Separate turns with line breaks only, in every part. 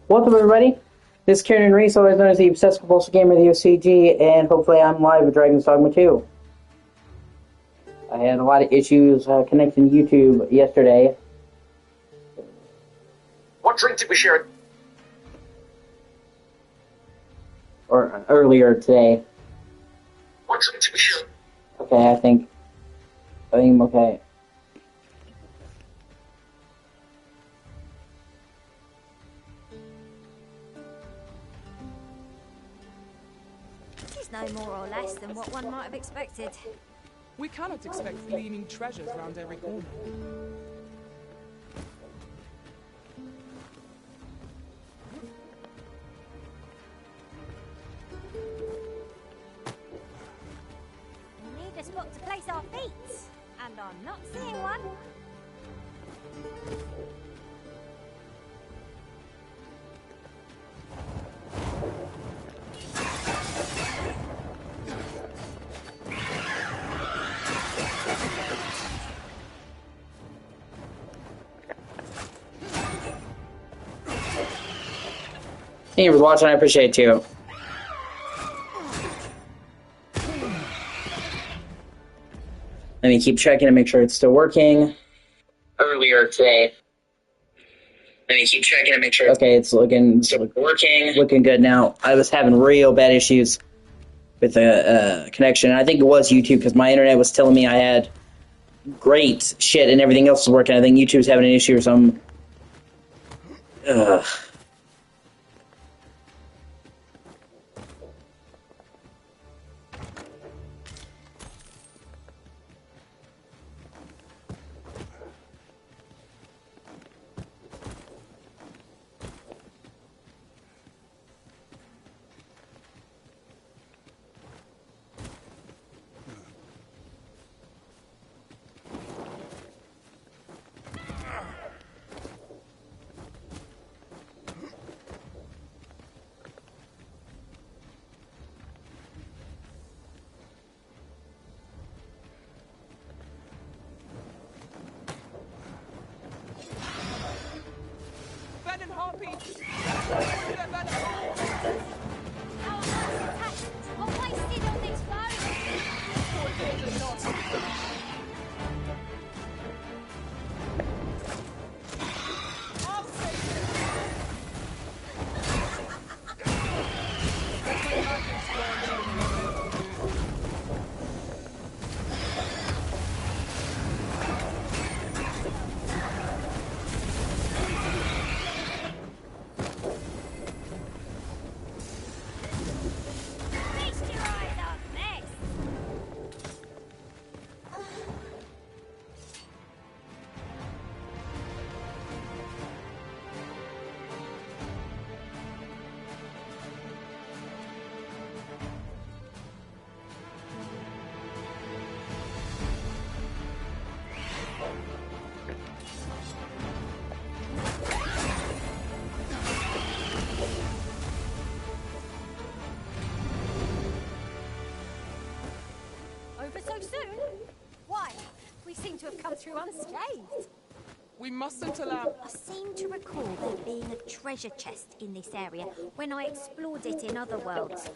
Welcome, everybody. This is Karen Reese, otherwise known as the Obsessive Compulsive Gamer of the O.C.G, and hopefully I'm live with Dragon's Dogma 2. I had a lot of issues connecting to YouTube yesterday.
What drink did we share?
Or earlier today.
What drink did we share?
Okay, I think I'm okay.
This is no more or less than what one might have expected.
We cannot expect gleaming treasures round every corner.
We need a spot to place our feet, and I'm not seeing one.
Thank you for watching, I appreciate it too. Let me keep checking to make sure it's still working. Earlier today. Let me keep checking to make sure. Okay, it's looking working. Looking good now. I was having real bad issues with the connection. I think it was YouTube because my internet was telling me I had great shit and everything else was working. I think YouTube's having an issue or something. Ugh.
Over so soon? Why? We seem to have come through unscathed.
We mustn't allow...
I seem to recall there being a treasure chest in this area when I explored it in other worlds.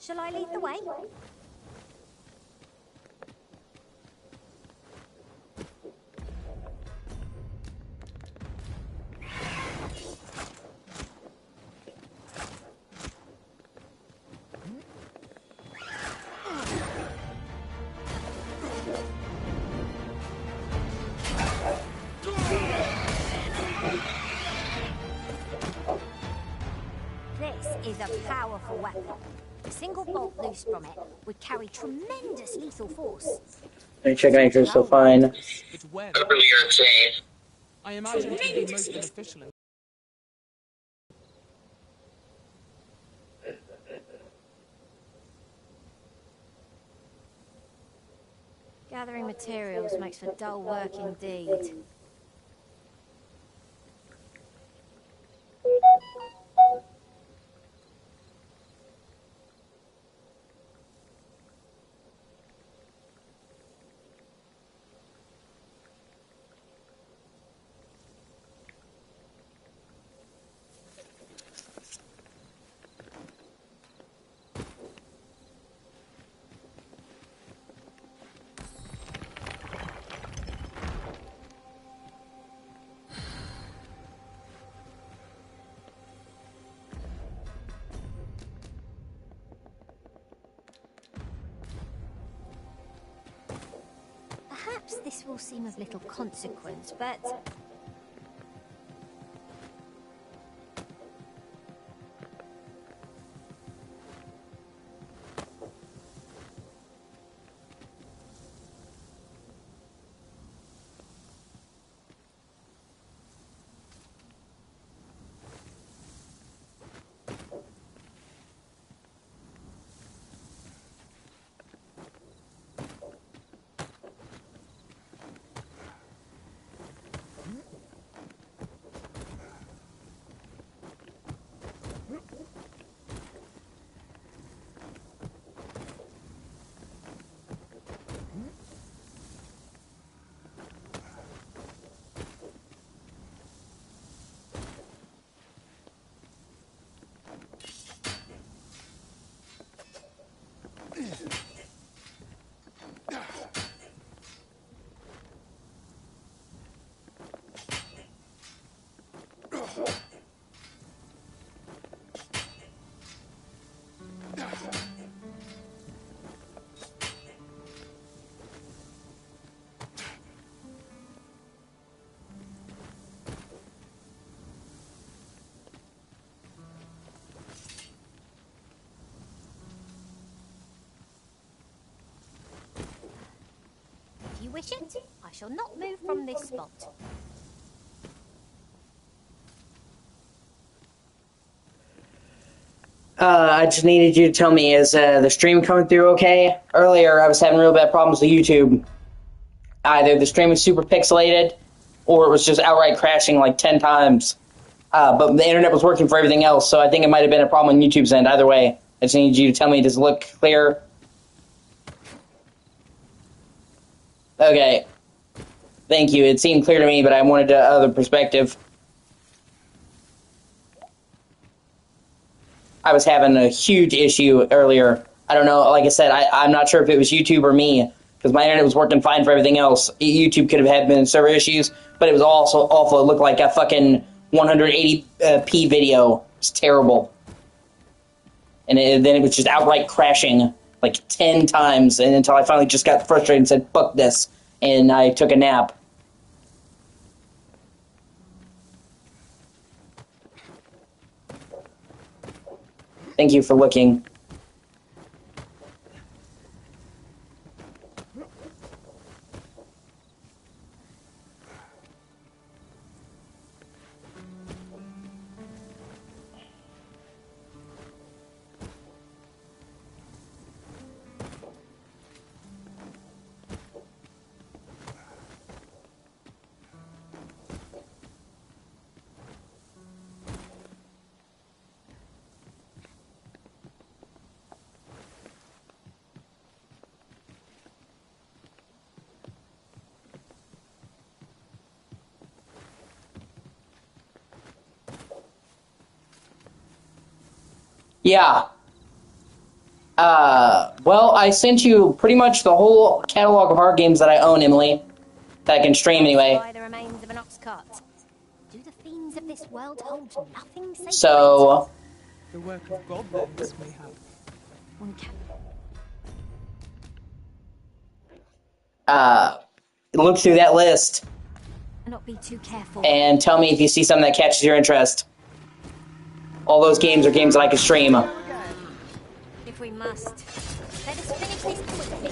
Shall I lead the way? This is a powerful weapon. A single bolt loose from it would carry tremendous lethal force.
Let me check and make sure it's still fine.
But when?
Earlier today.
I imagine it would be most beneficial.
Gathering materials makes for dull work indeed. Perhaps this will seem of little consequence, but... If you wish it, I shall not move from this spot.
I just needed you to tell me, is the stream coming through okay? Earlier, I was having real bad problems with YouTube. Either the stream was super pixelated, or it was just outright crashing like 10 times. But the internet was working for everything else, so I think it might have been a problem on YouTube's end. Either way, I just needed you to tell me, does it look clear? Okay. Thank you. It seemed clear to me, but I wanted other perspective. I was having a huge issue earlier. I don't know, like I said, I'm not sure if it was YouTube or me, because my internet was working fine for everything else. YouTube could have had been server issues, but it was also awful. It looked like a fucking 180p video. It's terrible. And then it was just outright crashing like 10 times, and until I finally just got frustrated and said, fuck this, and I took a nap. Thank you for looking. Yeah. Well, I sent you pretty much the whole catalog of horror games that I own, Emily. That I can stream anyway.
By the remains of an ox cart. Do the fiends of this world hold nothing sacred?
So...
The work of goblins, mayhap.
One can.
Look through that list.
Not be too careful.
And tell me if you see something that catches your interest. All those games are games that I can stream.
If we must. Let us finish this quickly.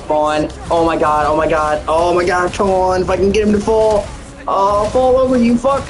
Come on. Oh my god, oh my god, oh my god, come on. If I can get him to fall. Oh, fall over, you fuck.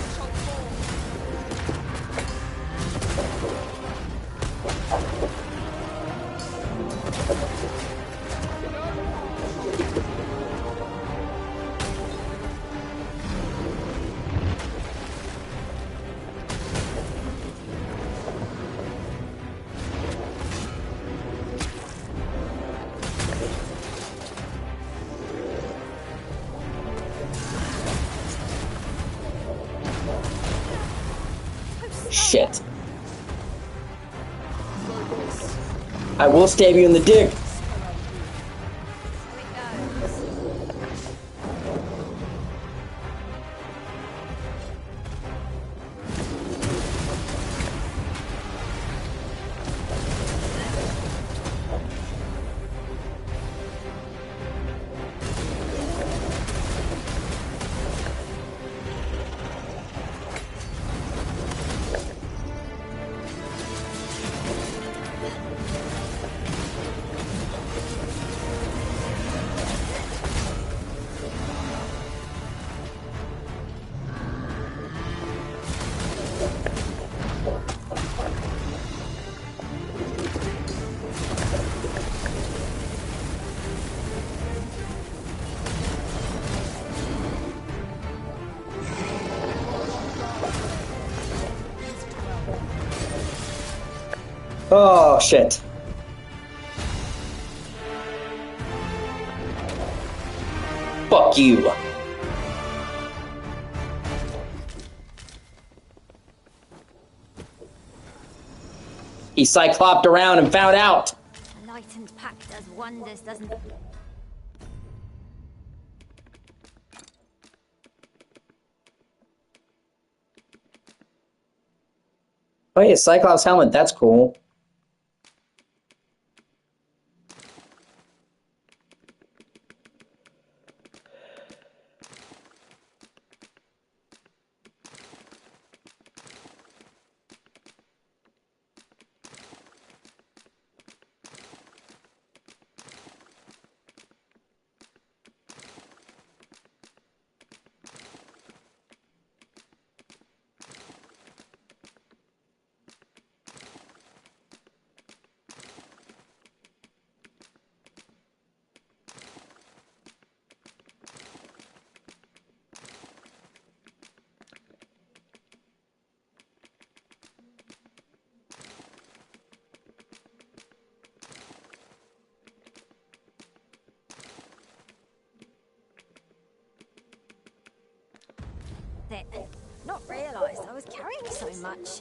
Shit. I will stab you in the dick. Oh, shit. Fuck you. He cycloped around and found out.
A lightened pack does wonders, doesn't it?
Oh yeah, Cyclops helmet, that's cool.
Not realised I was carrying so much.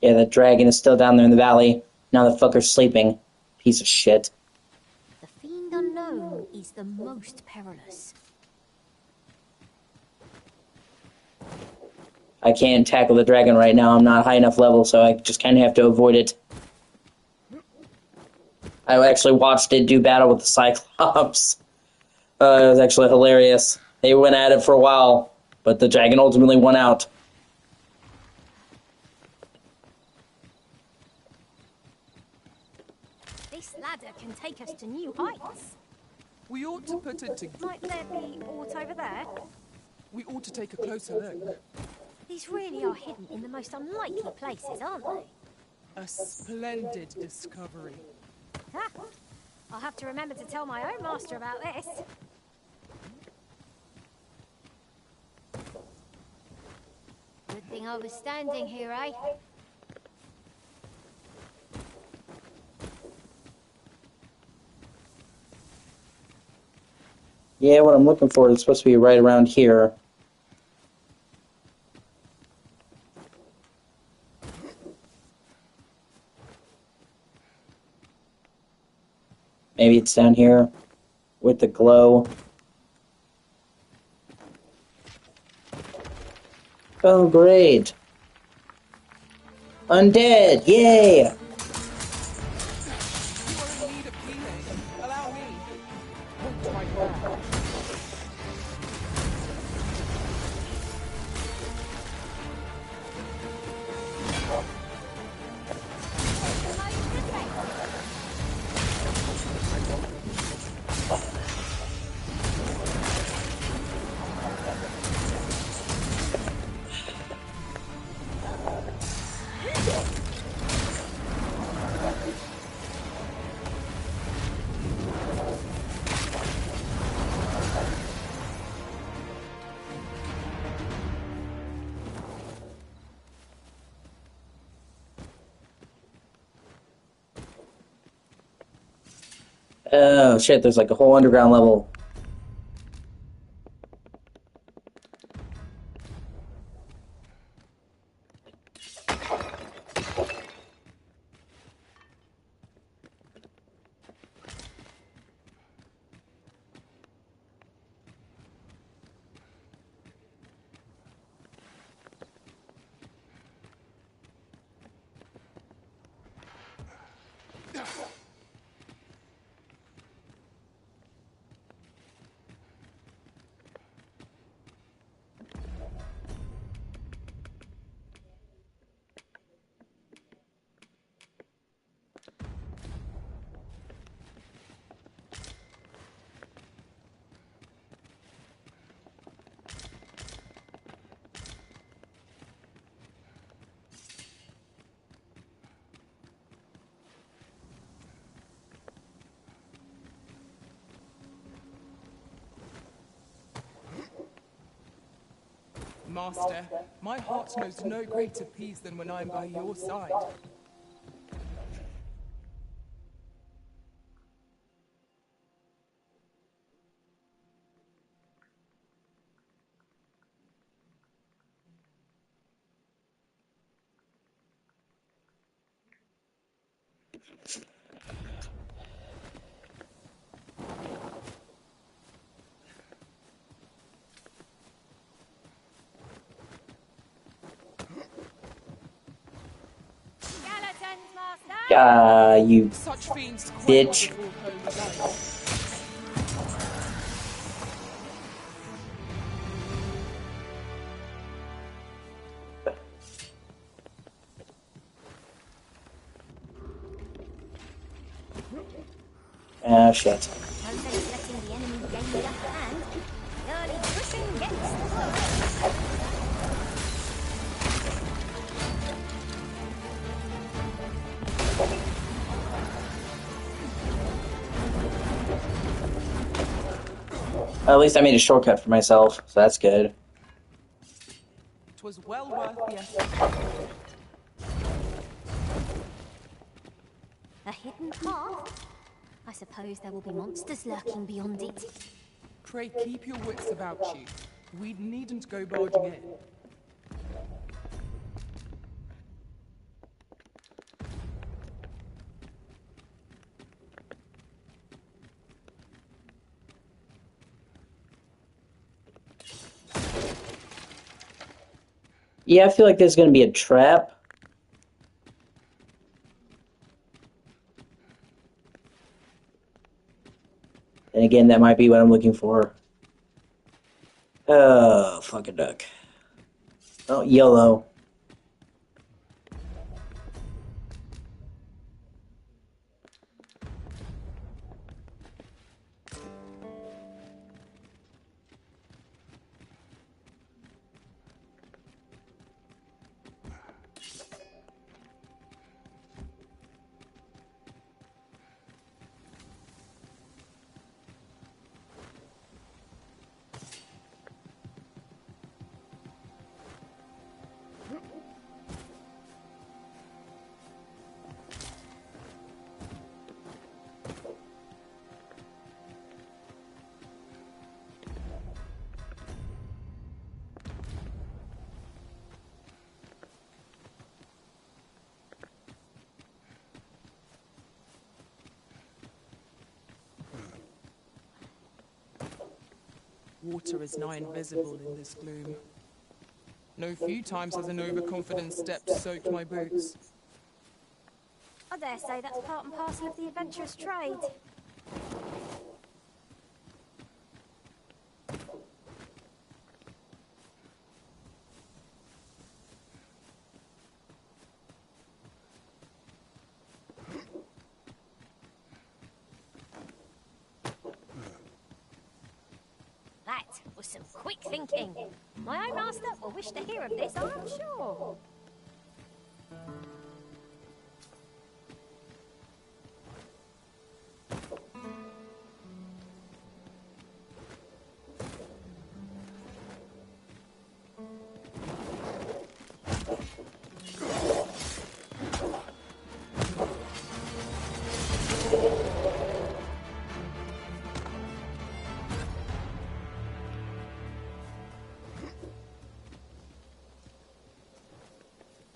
Yeah, the dragon is still down there in the valley. Now the fucker's sleeping. Piece of shit.
The fiend unknown is the most perilous.
I can't tackle the dragon right now. I'm not high enough level, so I just kind of have to avoid it. I actually watched it do battle with the Cyclops. It was actually hilarious. They went at it for a while, but the dragon ultimately won out.
This ladder can take us to new heights.
We ought to put it to...
Might there be aught over there?
We ought to take a closer look.
These really are hidden in the most unlikely places, aren't they?
A splendid discovery.
Ha! I'll have to remember to tell my own master about this. Good thing I was standing here, eh?
Yeah, what I'm looking for is supposed to be right around here. Maybe it's down here with the glow. Oh, great. Undead, yay!
You are in need of healing. Allow me. Hold right there.
Oh shit, there's like a whole underground level.
Master, my heart knows no greater peace than when I'm by your side.
You
Such fiends
bitch.
before holy light.
Ah, shit.
No sense letting the enemy gain the upper hand. The early pushing gets the worst.
At least I made a shortcut for myself, so that's good.
'Twas well worth the effort.
A hidden path? I suppose there will be monsters lurking beyond it.
Pray keep your wits about you. We needn't go barging in.
Yeah, I feel like there's gonna be a trap. And again, that might be what I'm looking for. Oh, fuck a duck. Oh, YOLO.
Water is nigh invisible in this gloom. No few times has an overconfident step soaked my boots.
I dare say that's part and parcel of the adventurous trade. That was some quick thinking. My own master will wish to hear of this, I'm sure.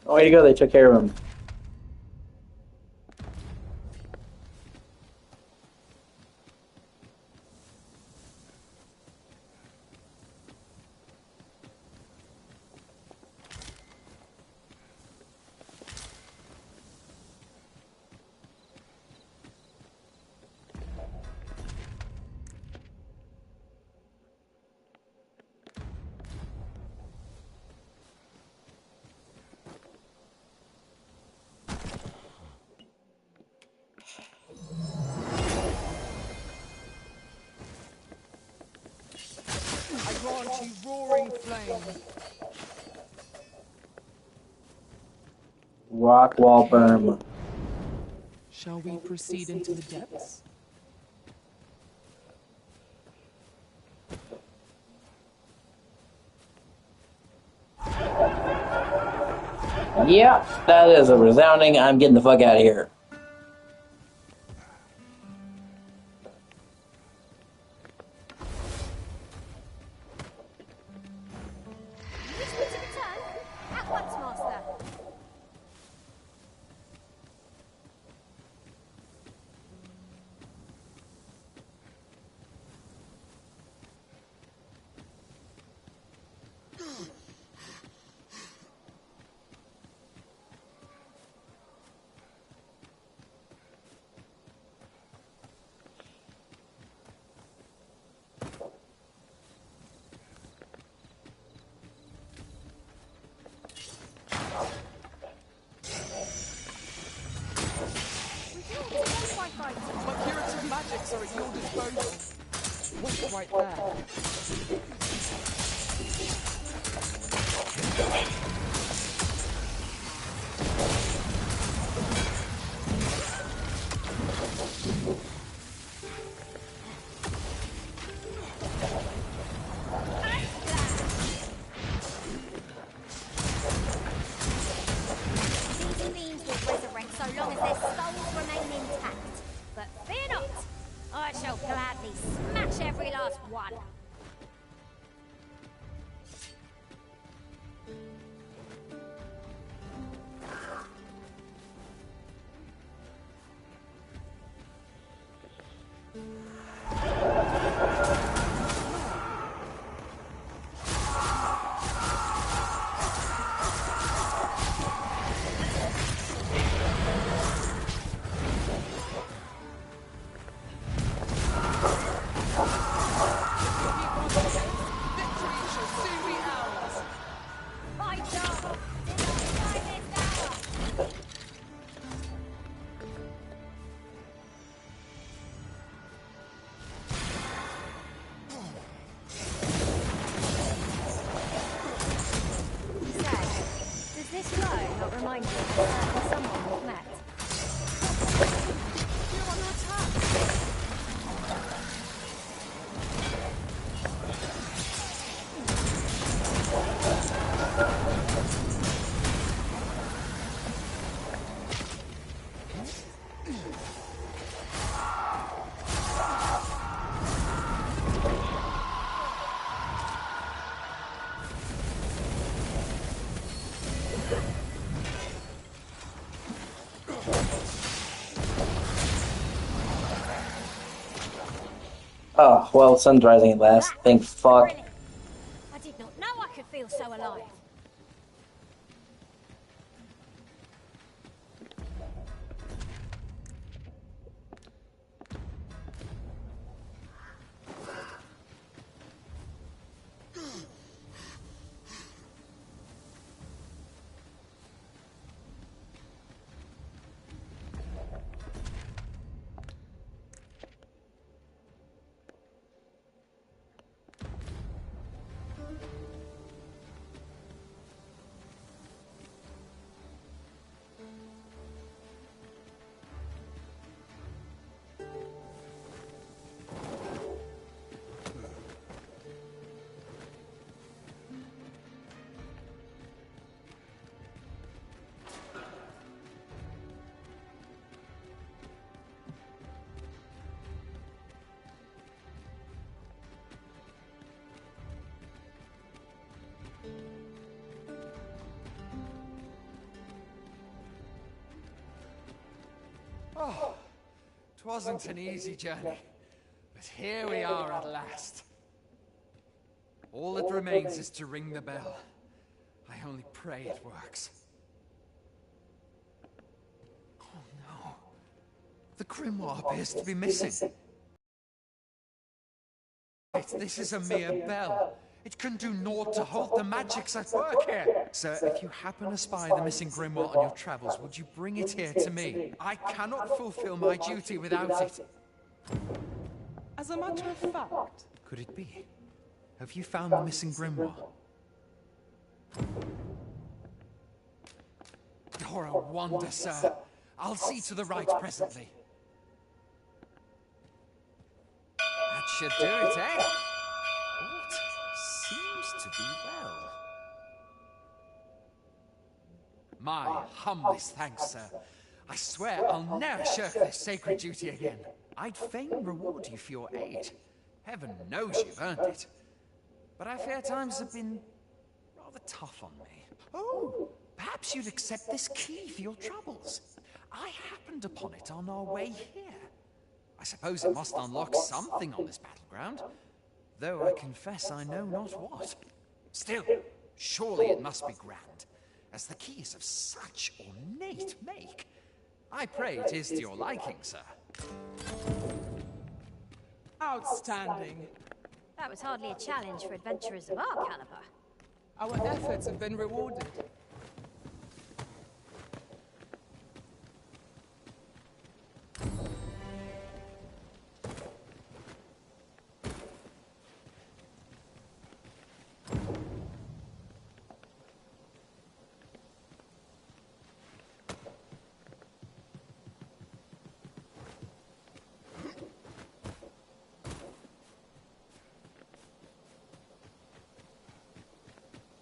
Oh, way to go, they took care of him.
I grant you roaring flame.
Rock wall berm.
Shall we proceed into the depths?
Yeah, that is a resounding, I'm getting the fuck out of here.
You wish me to return? At once, Master.
My curative magics are at your disposal. Wait right there.
These fiends will resurrect so long as their souls remain intact. But fear not, I shall gladly smash every last one. My job did not find this hour. Say, does this glow not remind you of a certain someone we've met?
You're under attack!
Oh, well, sun's rising at last. Thank fuck.
Thrilling. I did not know I could feel so alive.
Oh, 'twasn't an easy journey, but here we are at last. All that remains is to ring the bell. I only pray it works. Oh no. The grimoire appears to be missing. This is a mere bell. It can do naught to halt the magics at work here. Sir, if you happen to spy the missing grimoire on your travels, would you bring it here to me? I cannot fulfill my duty without it.
As a matter of fact,
Could it be? Have you found the missing grimoire? You're a wonder, sir. I'll see to the right presently. That should do it, eh? All seems to be well. My humblest thanks, sir. I swear I'll never shirk this sacred duty again. I'd fain reward you for your aid. Heaven knows you've earned it. But I fear times have been rather tough on me. Oh, perhaps you'd accept this key for your troubles. I happened upon it on our way here. I suppose it must unlock something on this battleground, though I confess I know not what. Still, surely it must be grand, as the key is of such ornate make. I pray it is to your liking, sir.
Outstanding.
That was hardly a challenge for adventurers of our caliber.
Our efforts have been rewarded.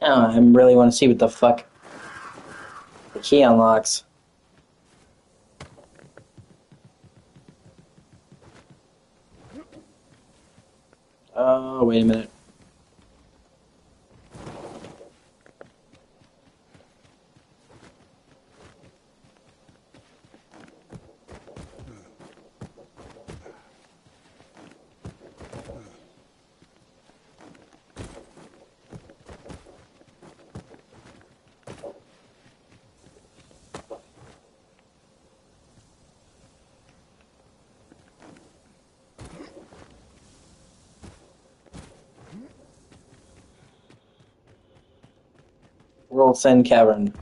Oh, I really want to see what the fuck the key unlocks. Oh, wait a minute. World's End Cavern.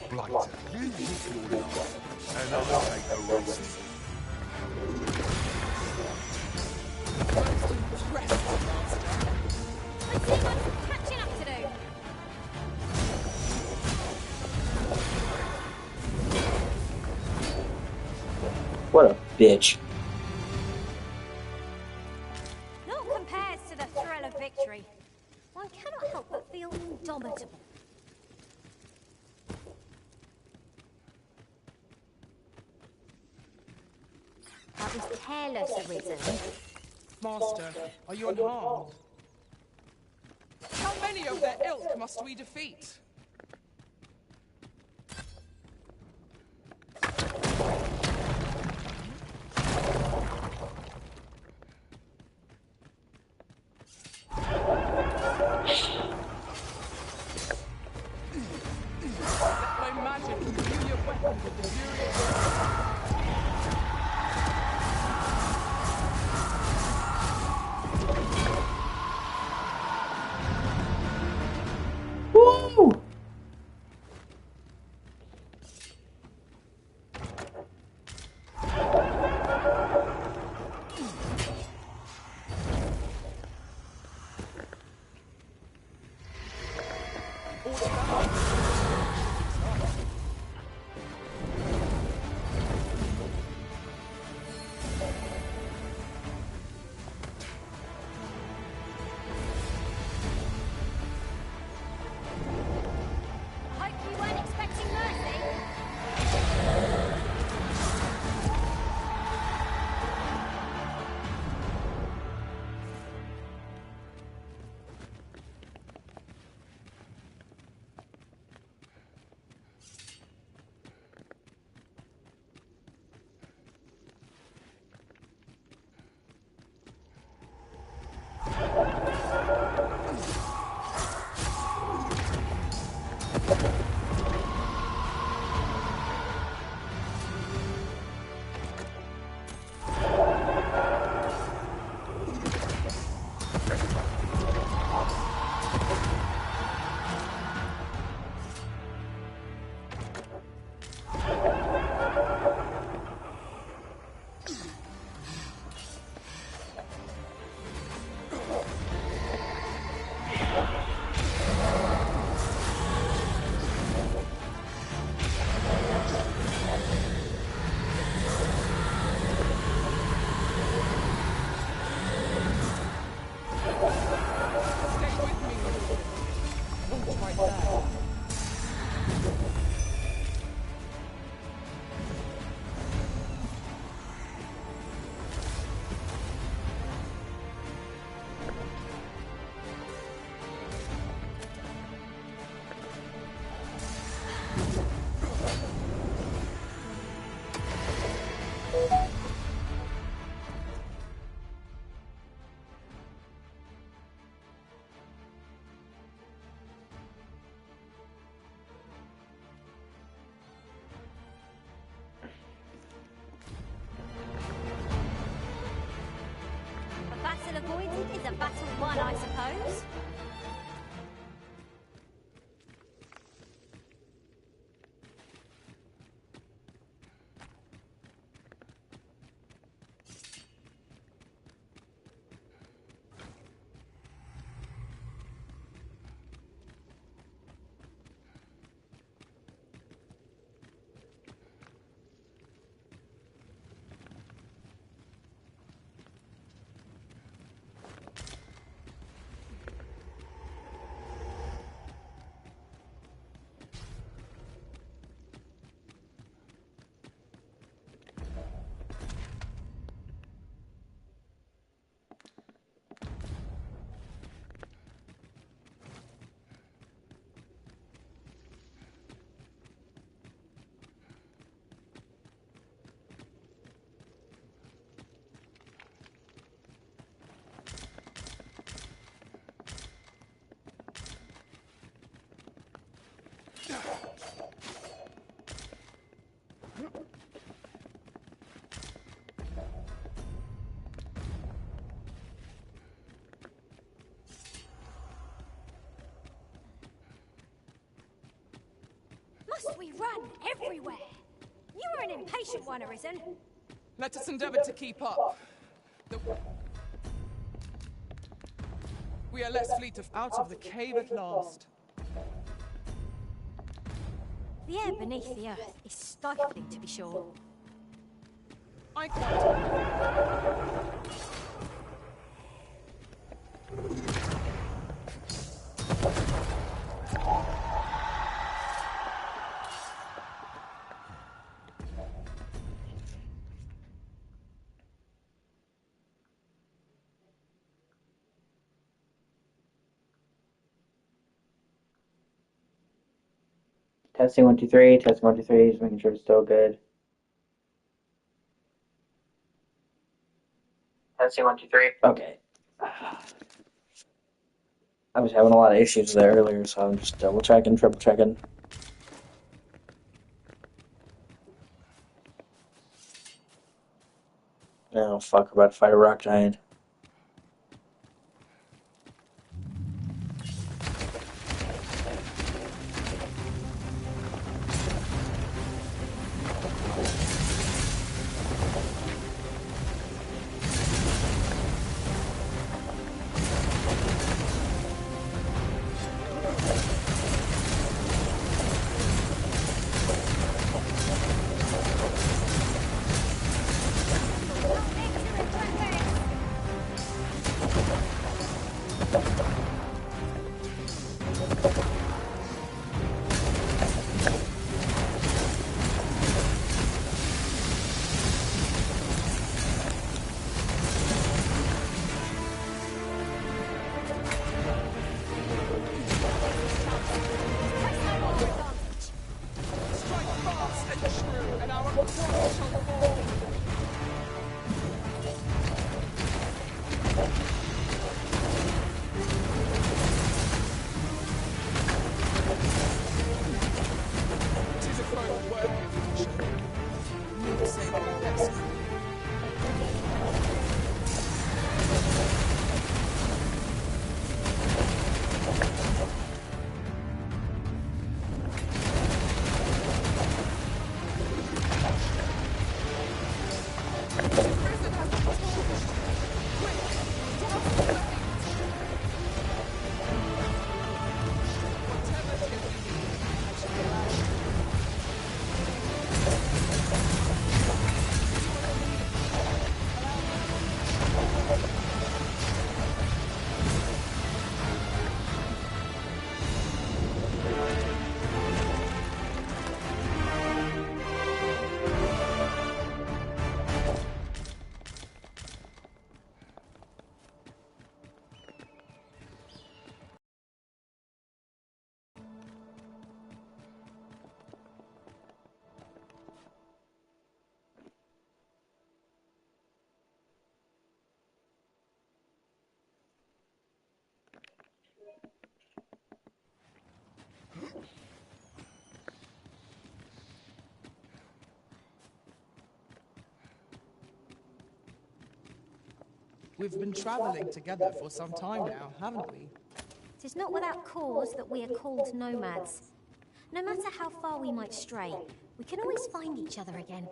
Blighter, you hit your life, and I'll take the rest.
Let's see what's catching up to do.
What a bitch.
Not compares to the thrill of victory. One cannot help but feel indomitable. That was careless, Arisen.
Master, are you unharmed? How many of their ilk must we defeat? Let my magic imbue your weapon with the fury of
Woo!
avoided is a battle won, I suppose. Must we run everywhere? You are an impatient one, Arisen.
Let us endeavor to keep up. We are less fleet of out of the cave at last.
The air beneath the earth is stifling, to be sure.
I can't.
Testing 1 2 3. Testing 1 2 3. Just making sure it's still good. Testing 1 2 3. Okay. I was having a lot of issues there earlier, so I'm just double checking, triple checking. Oh fuck! We're about to fight a rock giant.
We've been traveling together for some time now, haven't we?
It is not without cause that we are called nomads. No matter how far we might stray, we can always find each other again.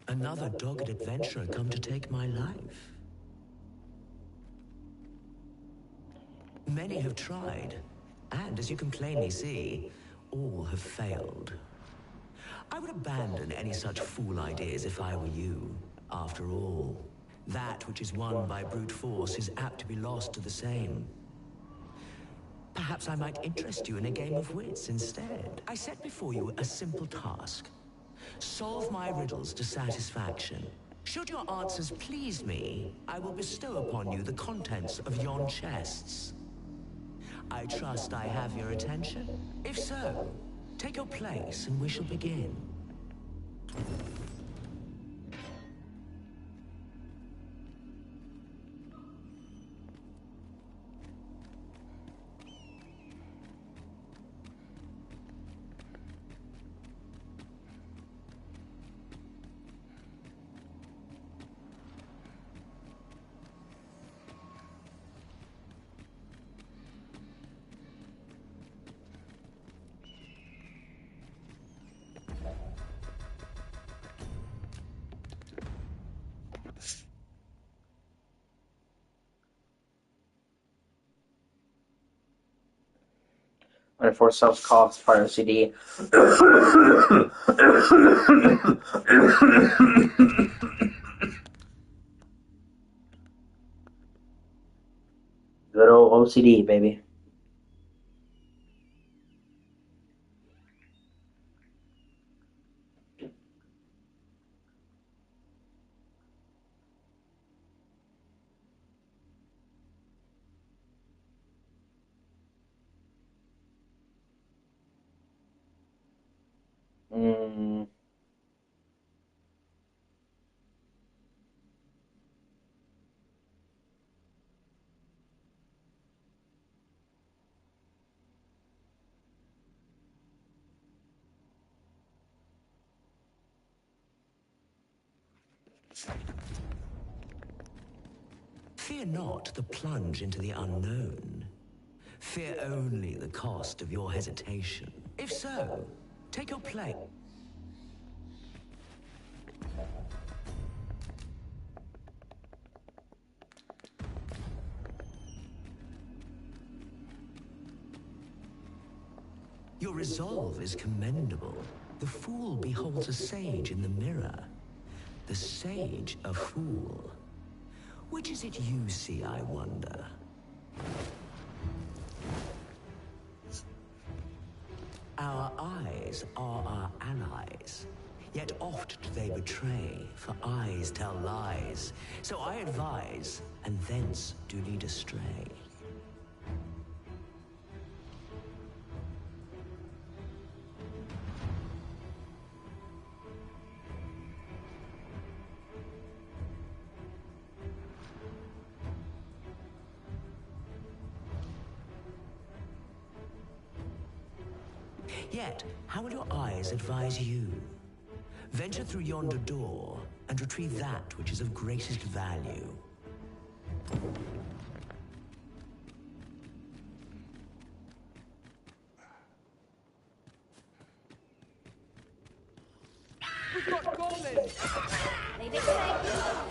Another dogged adventurer come to take my life. Many have tried, and as you can plainly see, all have failed. I would abandon any such fool ideas if I were you. After all, that which is won by brute force is apt to be lost to the same. Perhaps I might interest you in a game of wits instead. I set before you a simple task. Solve my riddles to satisfaction. Should your answers please me, I will bestow upon you the contents of yon chests. I trust I have your attention? If so, take your place and we shall begin.
Under force self-cost, part of O.C.G. Good old O.C.D, baby.
Fear not the plunge into the unknown. Fear only the cost of your hesitation. If so, take your place. Your resolve is commendable. The fool beholds a sage in the mirror. The sage a fool. Which is it you see, I wonder? Our eyes are our allies. Yet oft do they betray, for eyes tell lies. So I advise, and thence do lead astray. Yet, how will your eyes advise you? Venture through yonder door, and retrieve that which is of greatest value.
We've got goblins!
Leave it safe.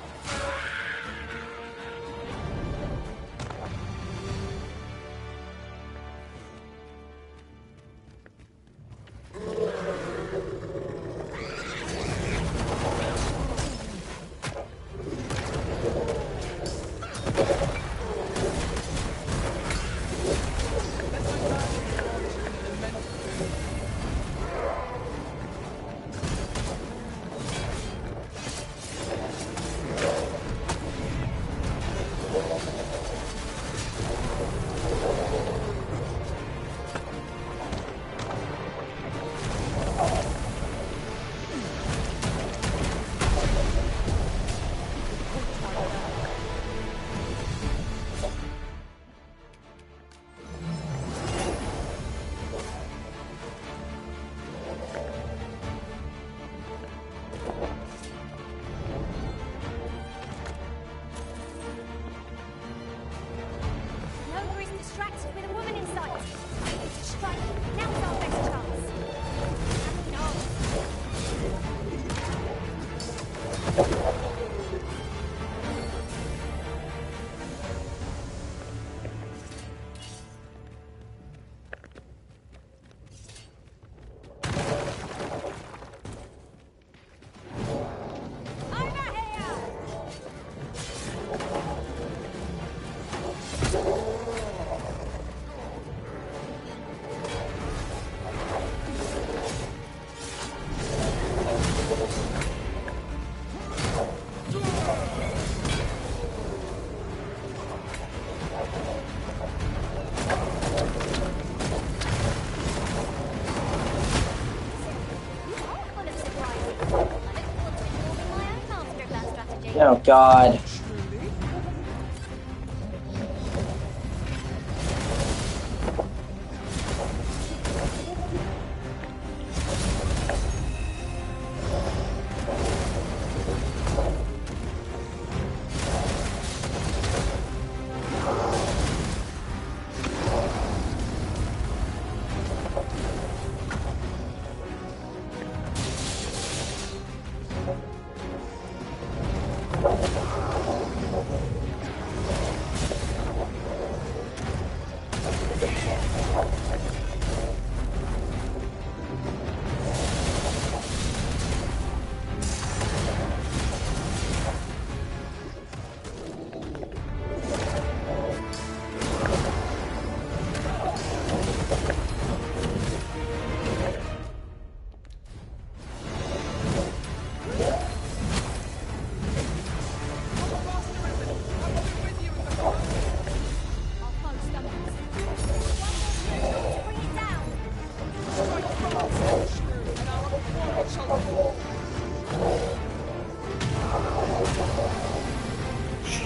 Oh, God.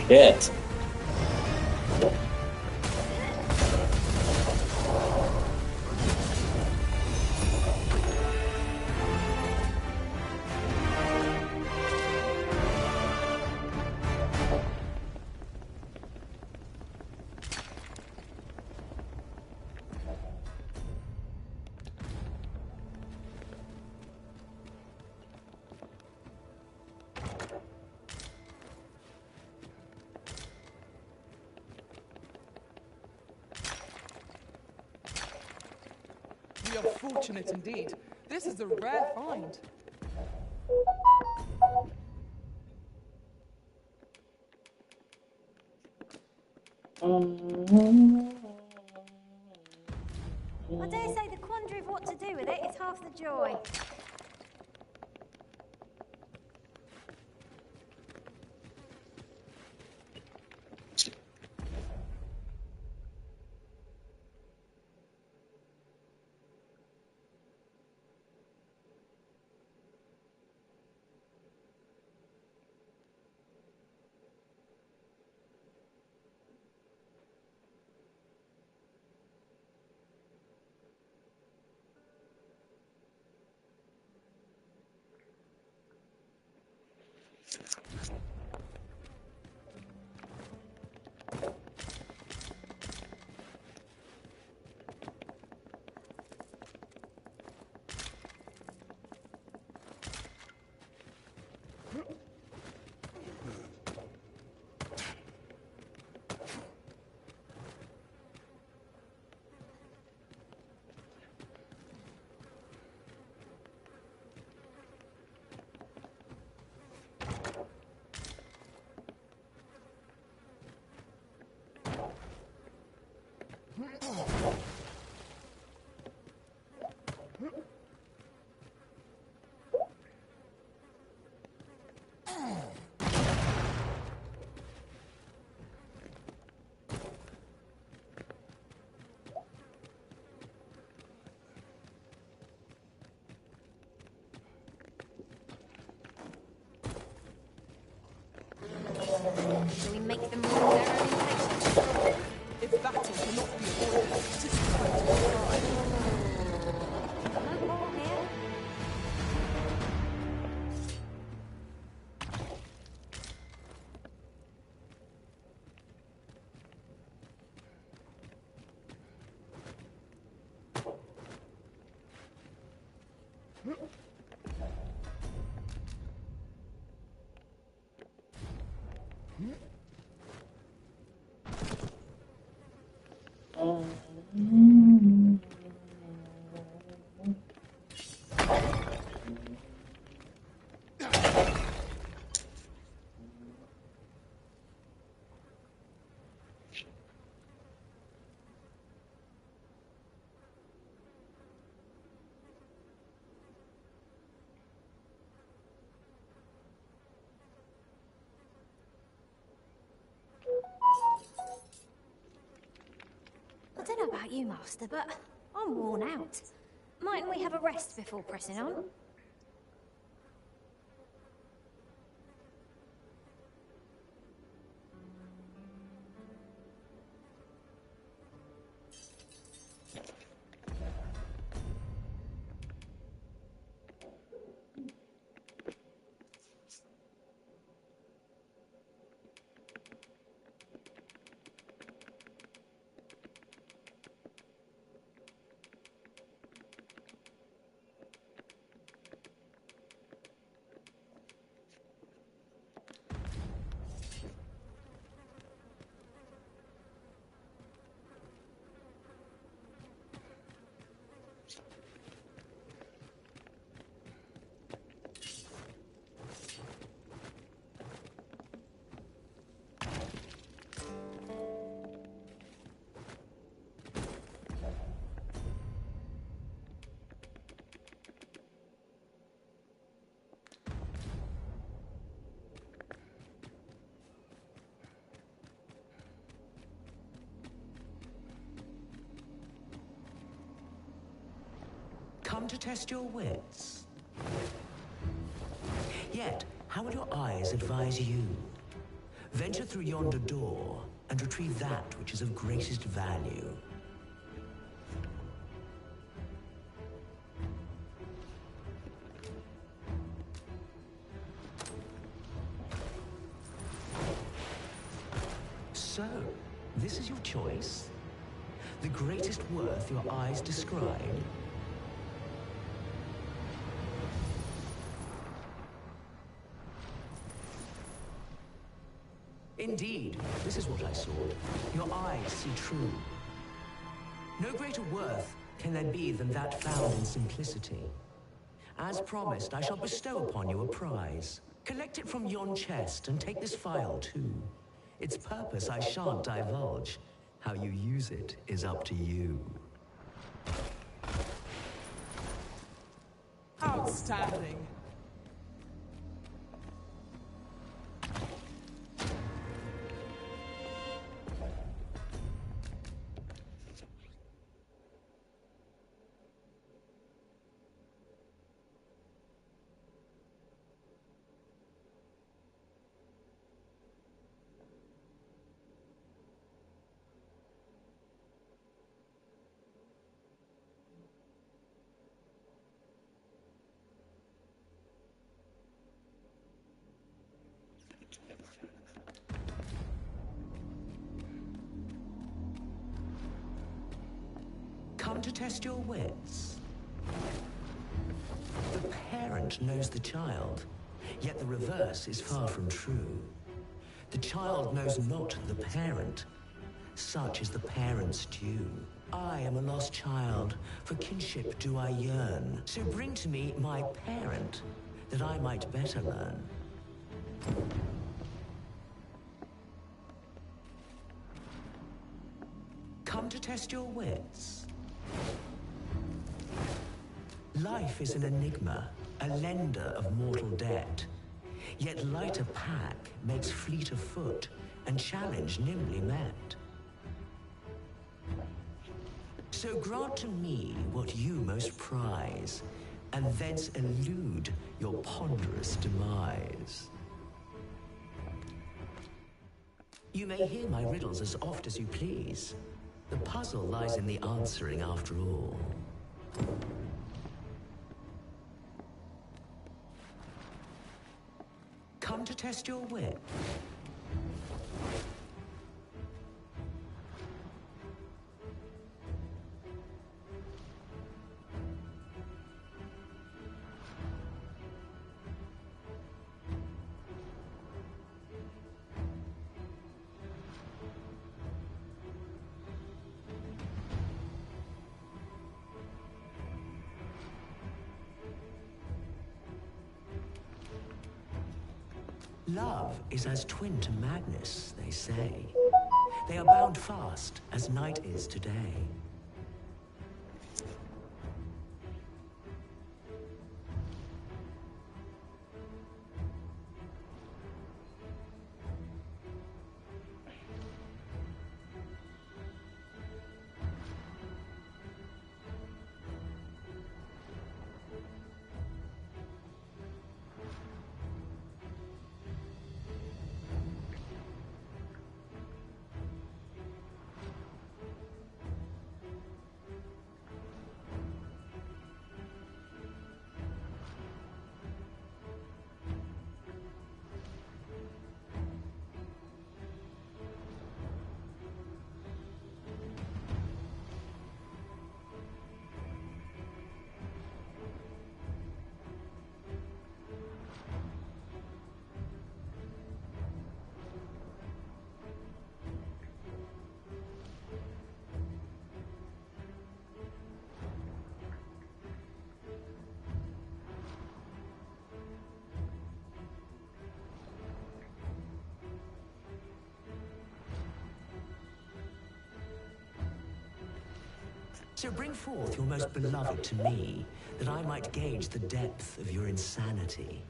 Shit.
We are fortunate indeed. This is a rare find.
I dare say the quandary of what to do with it is half the joy. and make them rule their own impatience.
If battle cannot be avoided, it is time to try.
No more here. I don't know about you, Master, but I'm worn out. Mightn't we have a rest before pressing on?
Come to test your wits. Yet, how would your eyes advise you? Venture through yonder door and retrieve that which is of greatest value. So, this is your choice? The greatest worth your eyes describe? Indeed, this is what I saw. Your eyes see true. No greater worth can there be than that found in simplicity. As promised, I shall bestow upon you a prize. Collect it from yon chest and take this file too. Its purpose I shan't divulge. How you use it is up to you.
Outstanding.
Come to test your wits. The parent knows the child, yet the reverse is far from true. The child knows not the parent. Such is the parent's due. I am a lost child, for kinship do I yearn. So bring to me my parent, that I might better learn. Come to test your wits. Life is an enigma, a lender of mortal debt. Yet lighter pack makes fleet of foot, and challenge nimbly met. So grant to me what you most prize, and thence elude your ponderous demise. You may hear my riddles as oft as you please. The puzzle lies in the answering after all. Come to test your wit. Love is as twin to madness, they say. They are bound fast, as night is today. So bring forth your most beloved to me, that I might gauge the depth of your insanity.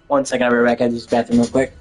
One second, I'll be right back. I just bathroom real quick.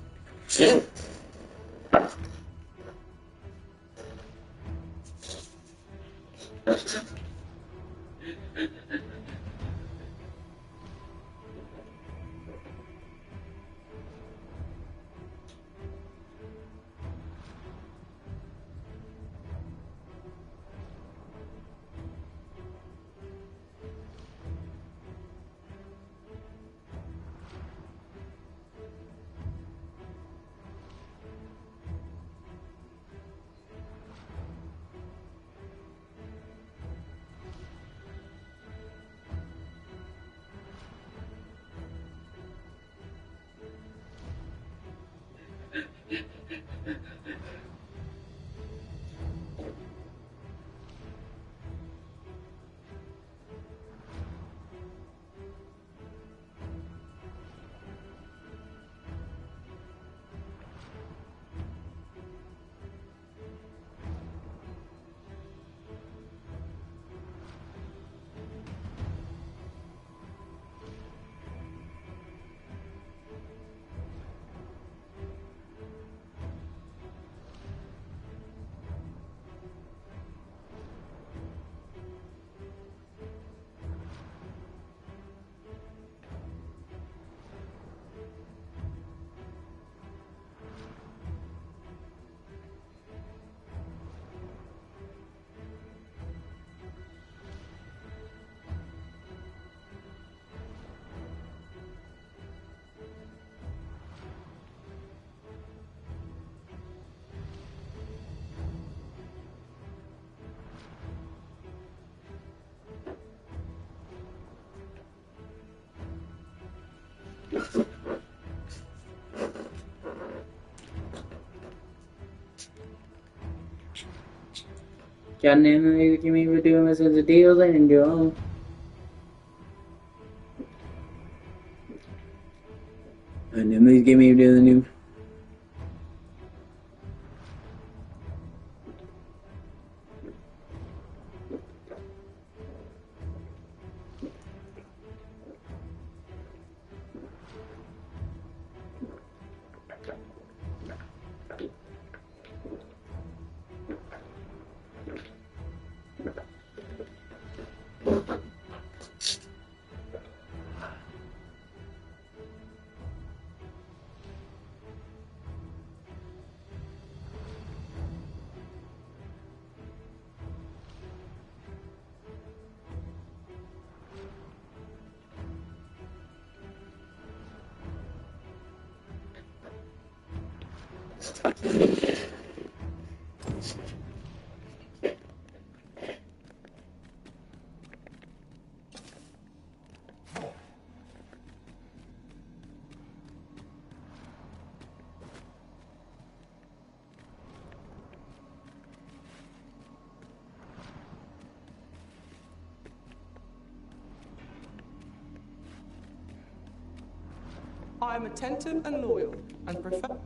John and Jimmy were doing this as a deal and go. And then please give me the new.
I am attentive and loyal, and prefer...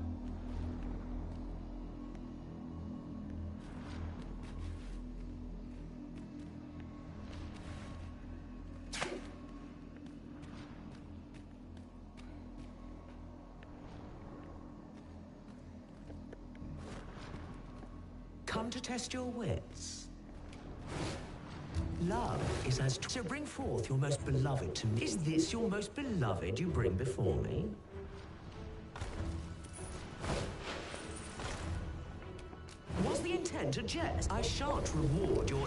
Come to test your wits. Love is as... So bring forth your most beloved to me. Is this your most beloved you bring before me? Was the intent a jest? I shan't reward your...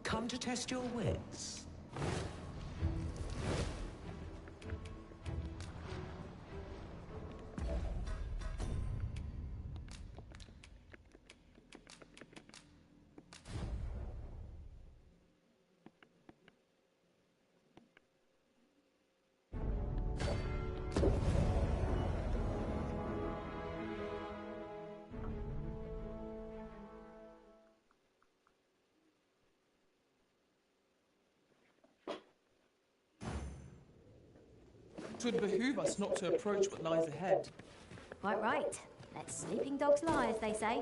Come to test your wits.
It would behoove us not to approach what lies ahead.
Quite right. Let sleeping dogs lie, as they say.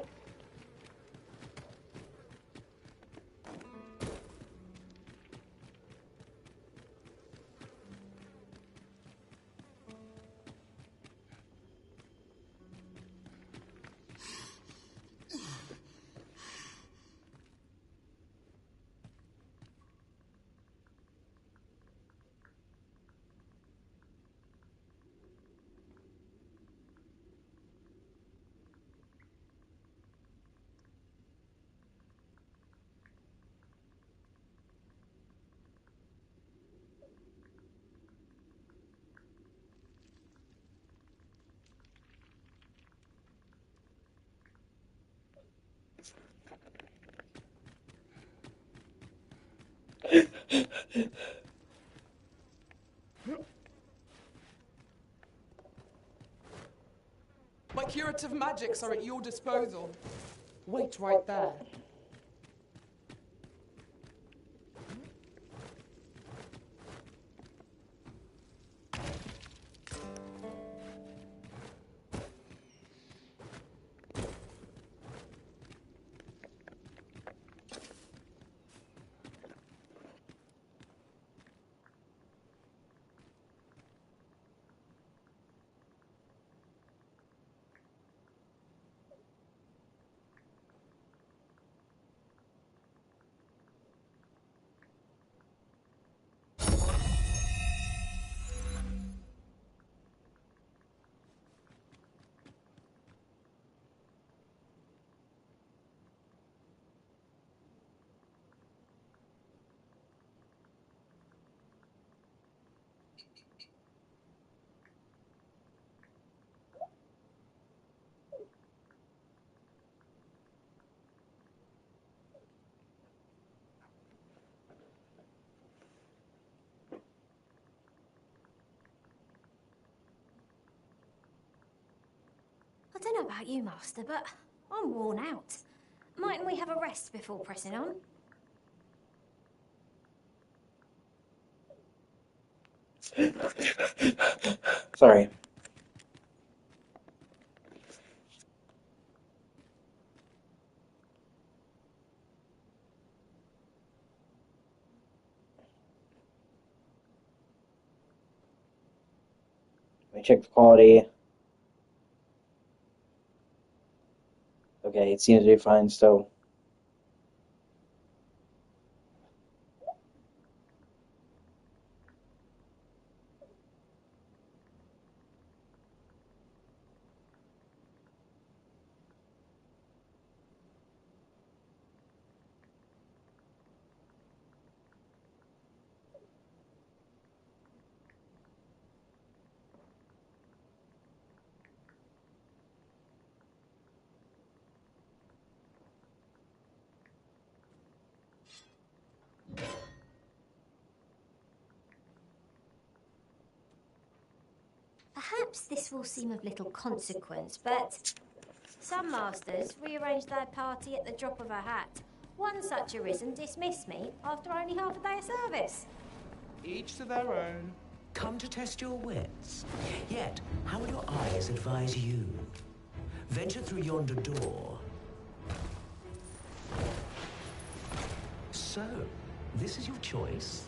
My curative magics are at your disposal. Wait right there.
about you, Master, but I'm worn out. Mightn't we have a rest before pressing on?
Sorry. Let me check the quality. Okay, it seems to be fine still.
Perhaps this will seem of little consequence, but some masters rearrange their party at the drop of a hat. One such arisen dismissed me after only half a day of service.
Each to their own.
Come to test your wits. Yet, how will your eyes advise you? Venture through yonder door. So, this is your choice?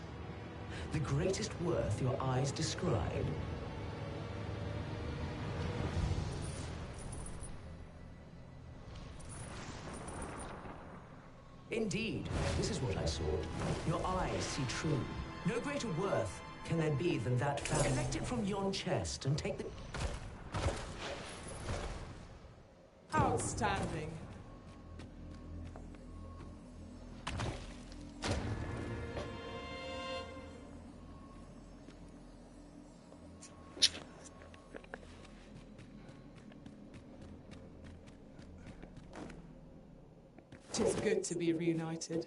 The greatest worth your eyes describe? Indeed, this is what I sought. Your eyes see true. No greater worth can there be than that found. Collect it from yon chest and take the...
Outstanding. Tis good to be reunited.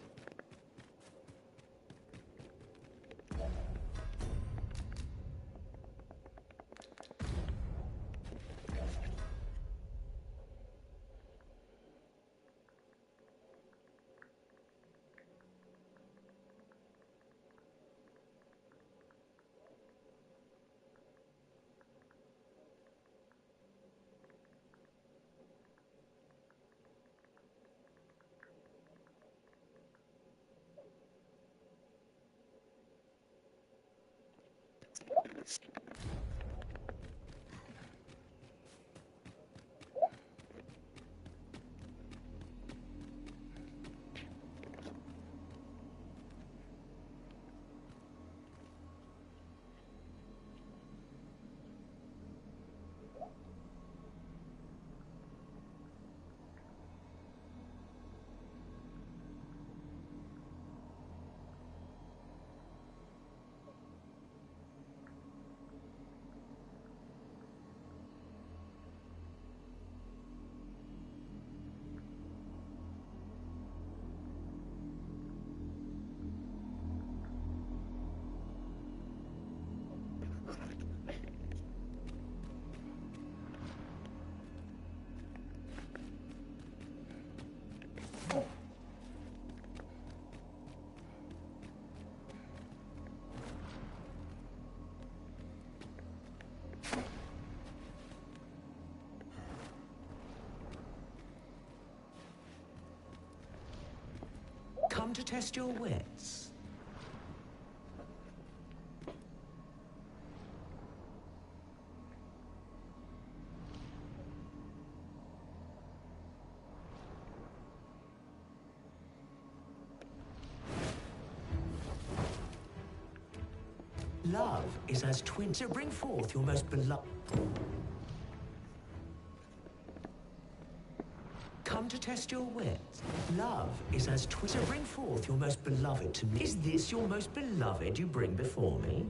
Come to test your wits. Love is as twin. So bring forth your most beloved. Come to test your wits. Love is as twin. So bring forth your most beloved to me. Is this your most beloved you bring before me?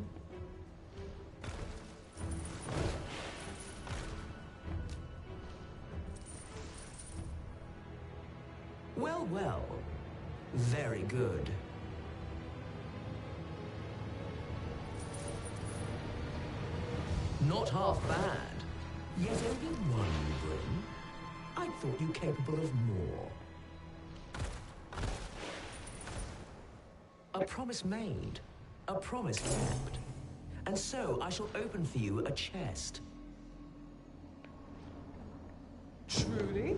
Well, well. Very good. Not half bad. Yet only one you bring. I thought you capable of more. A promise made, a promise kept. And so I shall open for you a chest.
Truly?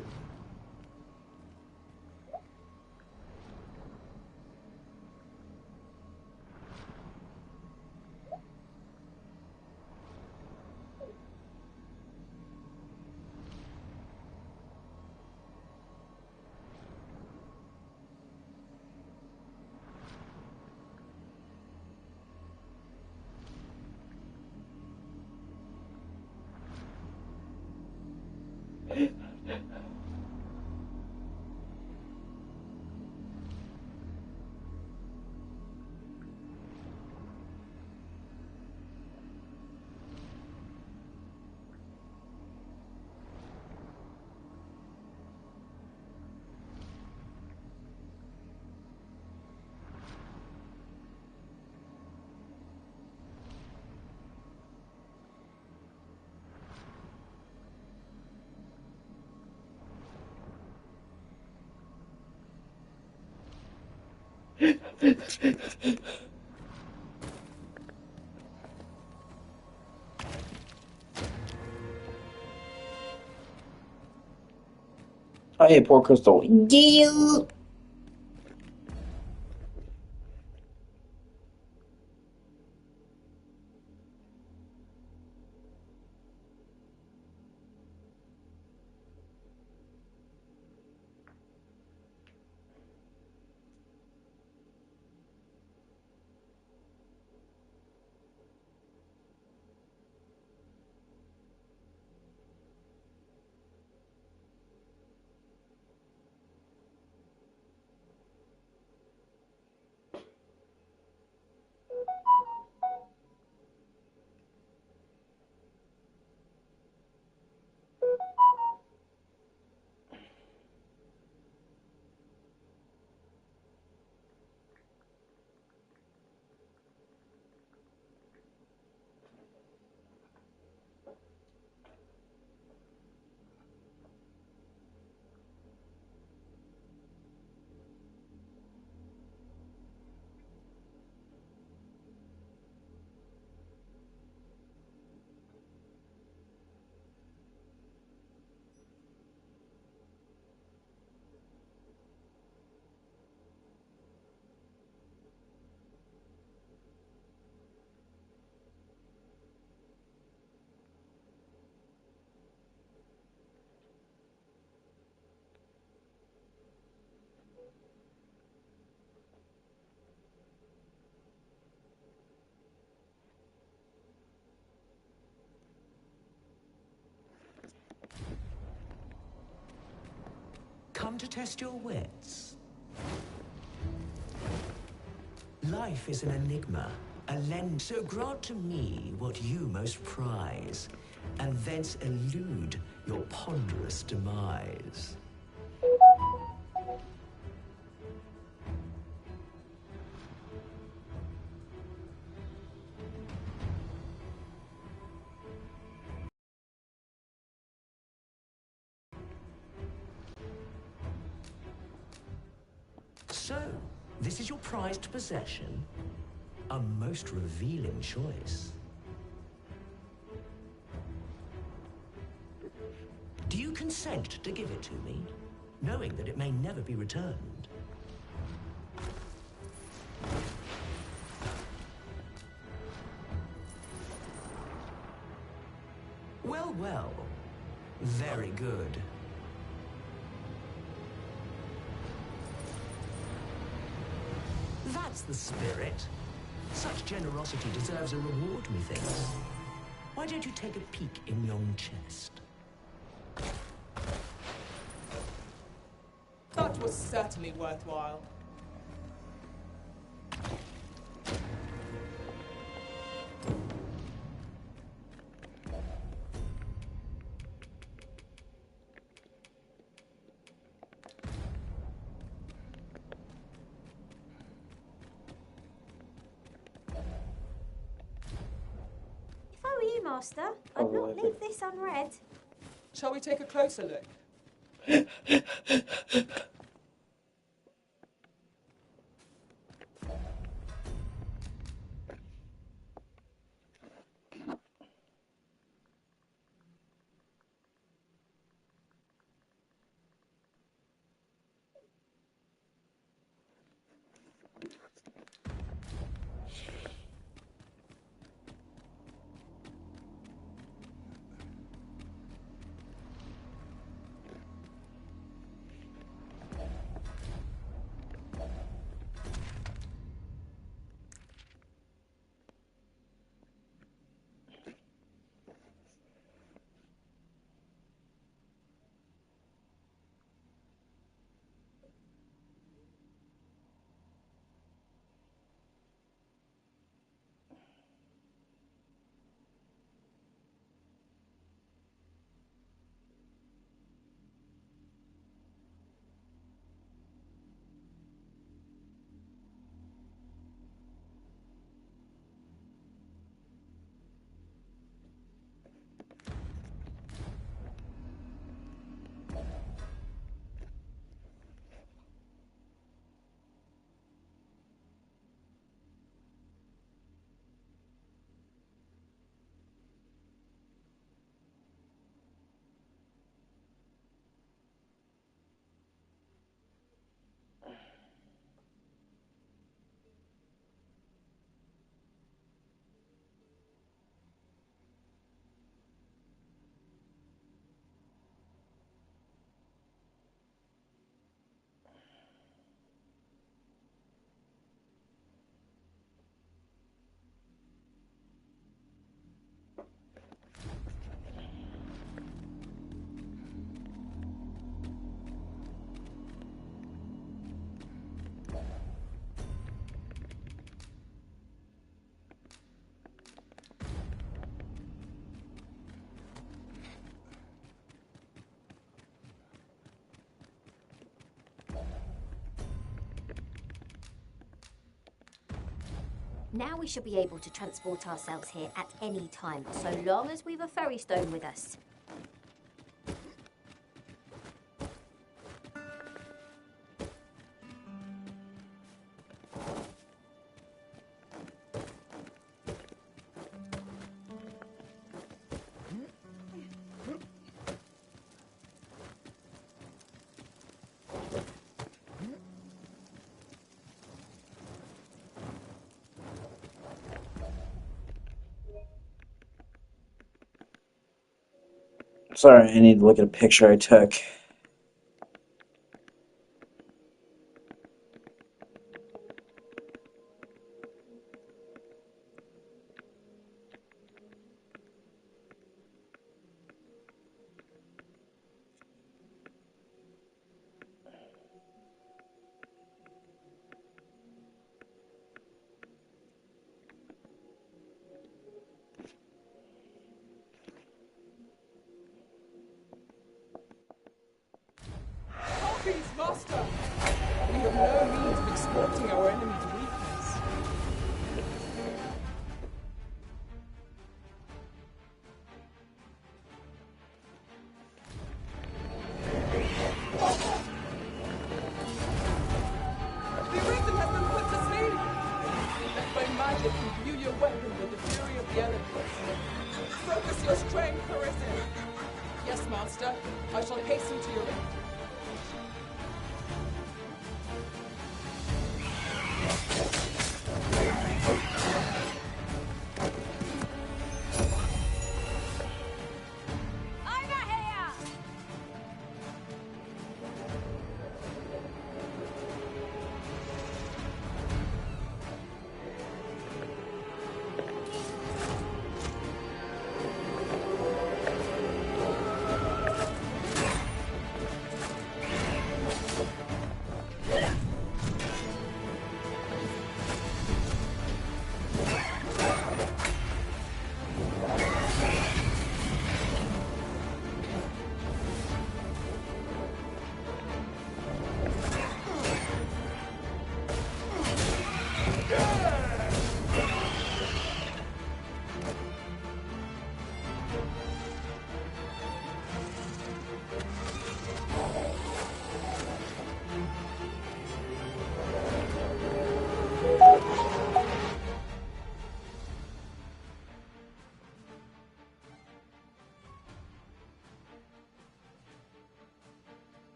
Hey, poor Crystal. Yeah.
Come to test your wits. Life is an enigma, a lens. So grant to me what you most prize, and thence elude your ponderous demise. So, this is your prized possession? A most revealing choice. Do you consent to give it to me, knowing that it may never be returned? Well, well. Very good. That's the spirit. Such generosity deserves a reward, methinks. Why don't you take a peek in yon chest?
That was certainly worthwhile.
If I were you, Master, I'd not leave this unread.
Shall we take a closer look?
Now we should be able to transport ourselves here at any time, so long as we've a ferry stone with us.
Sorry, I need to look at a picture I took.
Copies, Master! We have no means of exploiting our enemy's weakness. The arisen has been put to sleep! Let my magic imbue your weapon with the fury of the elements. Focus your strength, arisen! Yes, Master. I shall hasten to your aid.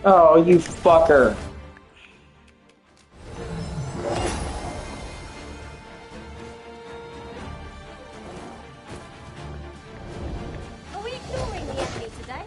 Oh, you fucker.
Are we ignoring the enemy today?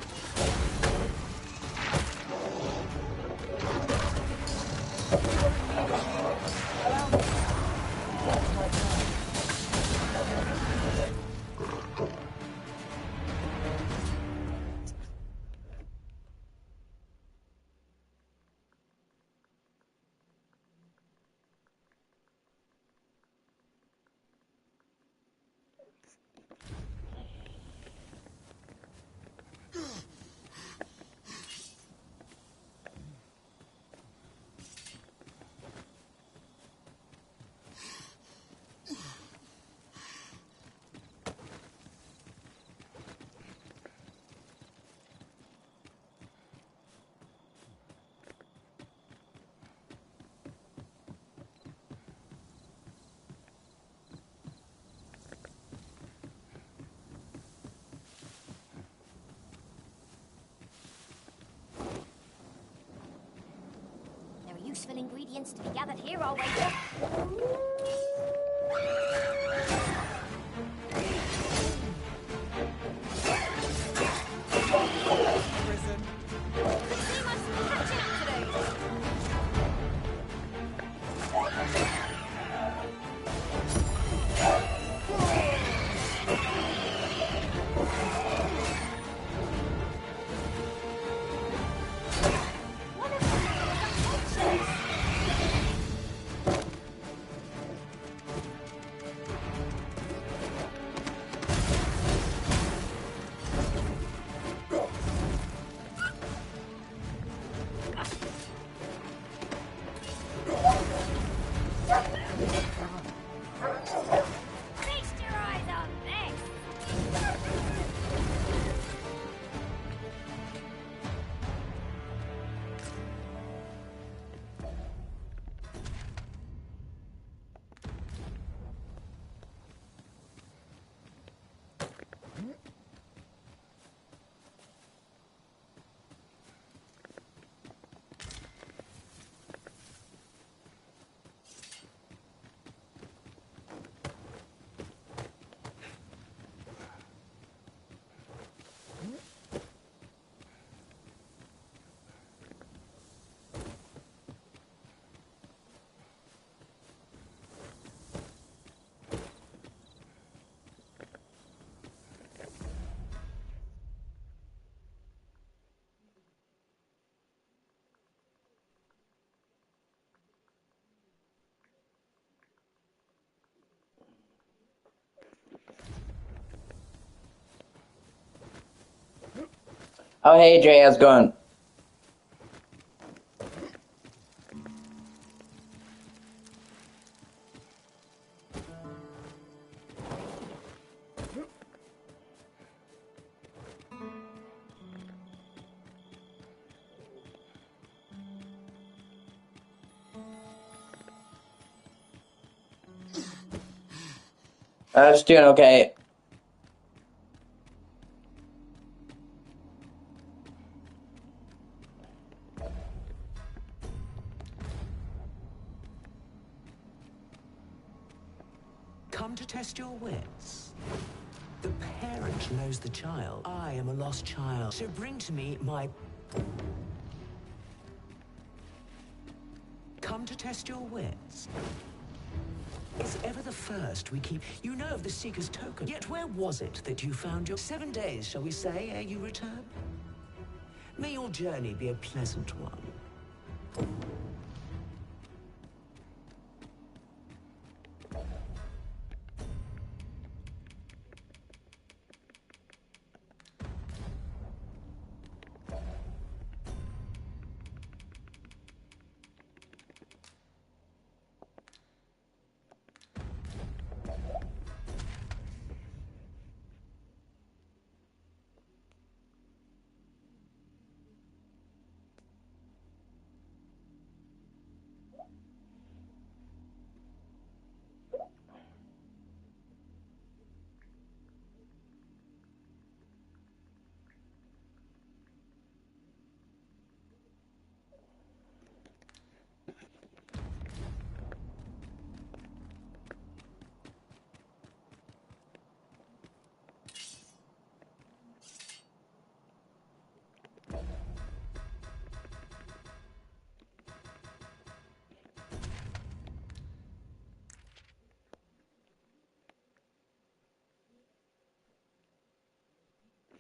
There are useful ingredients to be gathered here, I'll wager.
Prison.
The team has some catching up to do. One of them is unconscious. Feast your eyes on this!
Oh, hey, Jay, how's it going? Just doing okay.
Come to test your wits. The parent knows the child. I am a lost child. So bring to me my... Come to test your wits. Is ever the first we keep... You know of the Seeker's token. Yet where was it that you found your... 7 days, shall we say, ere you return? May your journey be a pleasant one.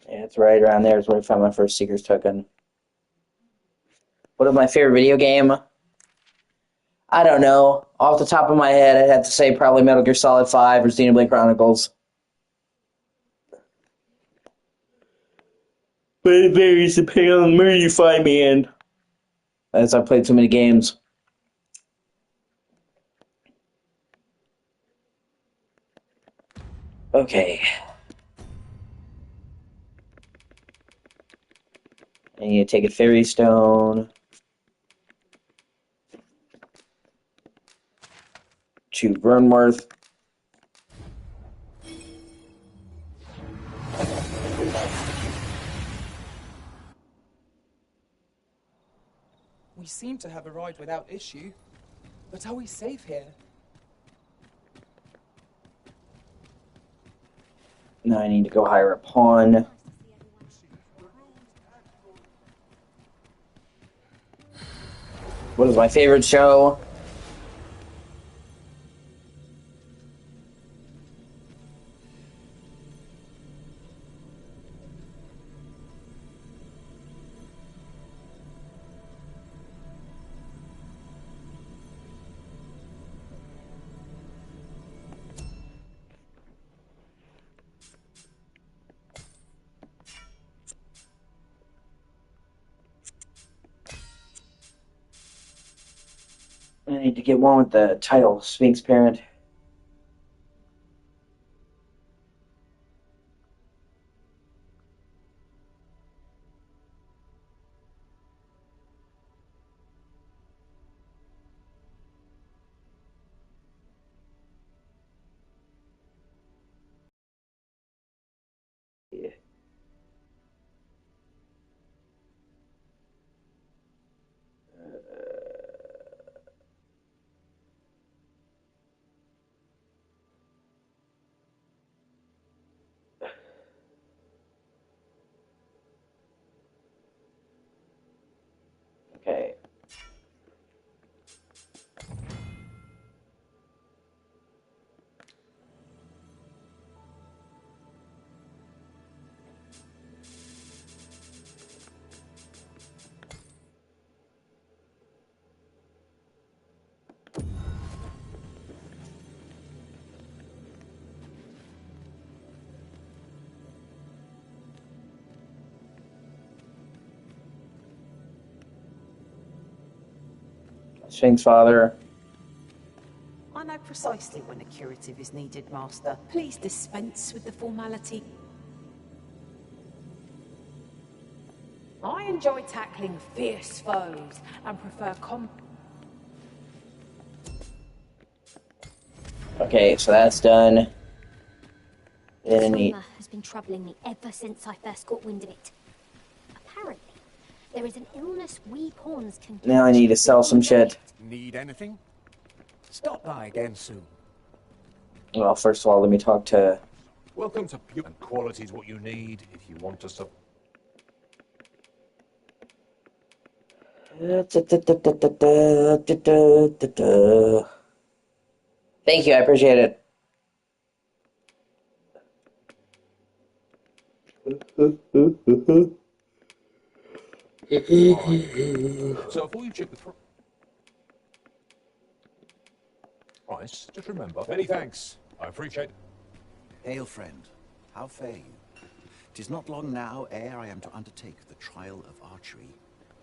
Yeah, it's right around there is where I found my first Seeker's Token. What is my favorite video game? I don't know. Off the top of my head, I'd have to say probably Metal Gear Solid 5 or Xenoblade Chronicles. But it varies depending on the mood you find me in. As I've played too many games. Okay. I need to take a Fairy Stone. To Vernworth.
We seem to have arrived without issue. But are we safe here?
Now I need to go hire a pawn. What is my favorite show? I need to get one with the title, Sphinx Parent. Yeah. Okay. Sphinx Father.
I know precisely when a curative is needed, Master. Please dispense with the formality. I enjoy tackling fierce foes and prefer
Okay, so that's done.
Dogma has been troubling me ever since I first got wind of it. Apparently, there is an illness we pawns can...
Now I need to sell some shit.
Need anything? Stop by again soon.
Well, first of all, let me talk to...
Welcome to Pure, and quality's what you need if you want to sub.
Thank you, I appreciate it.
So before you check the price, just remember. Many thanks. I appreciate it.
Hail, friend. How fare you? 'Tis not long now ere I am to undertake the trial of archery.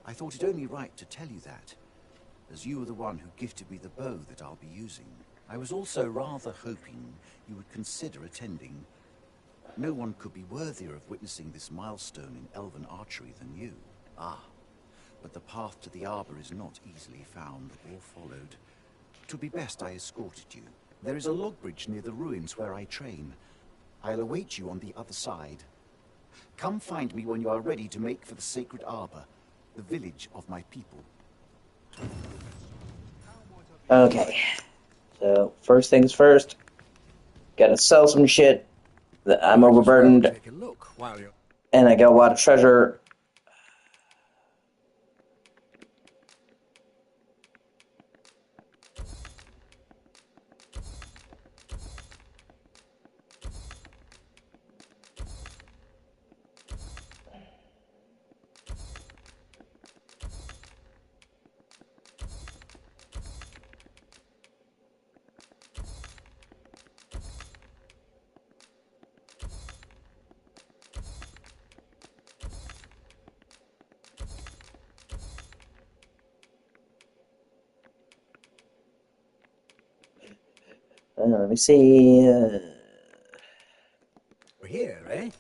I thought it only right to tell you that, as you are the one who gifted me the bow that I'll be using. I was also rather hoping you would consider attending. No one could be worthier of witnessing this milestone in elven archery than you. Ah, but the path to the arbor is not easily found or followed. 'Twould be best I escorted you. There is a log bridge near the ruins where I train. I'll await you on the other side. Come find me when you are ready to make for the sacred arbor, the village of my people.
Okay. So, first things first. Gotta sell some shit. I'm overburdened.
Take a look while you're...
And I got a lot of treasure. Let me see.
We're here, eh?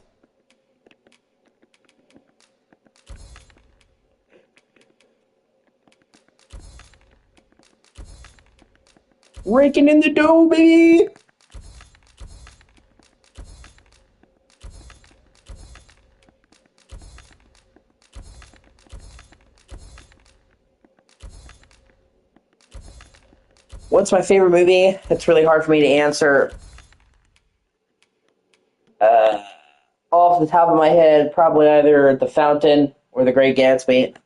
Raking in the dough, baby! What's my favorite movie? It's really hard for me to answer. Off the top of my head, probably either The Fountain or The Great Gatsby.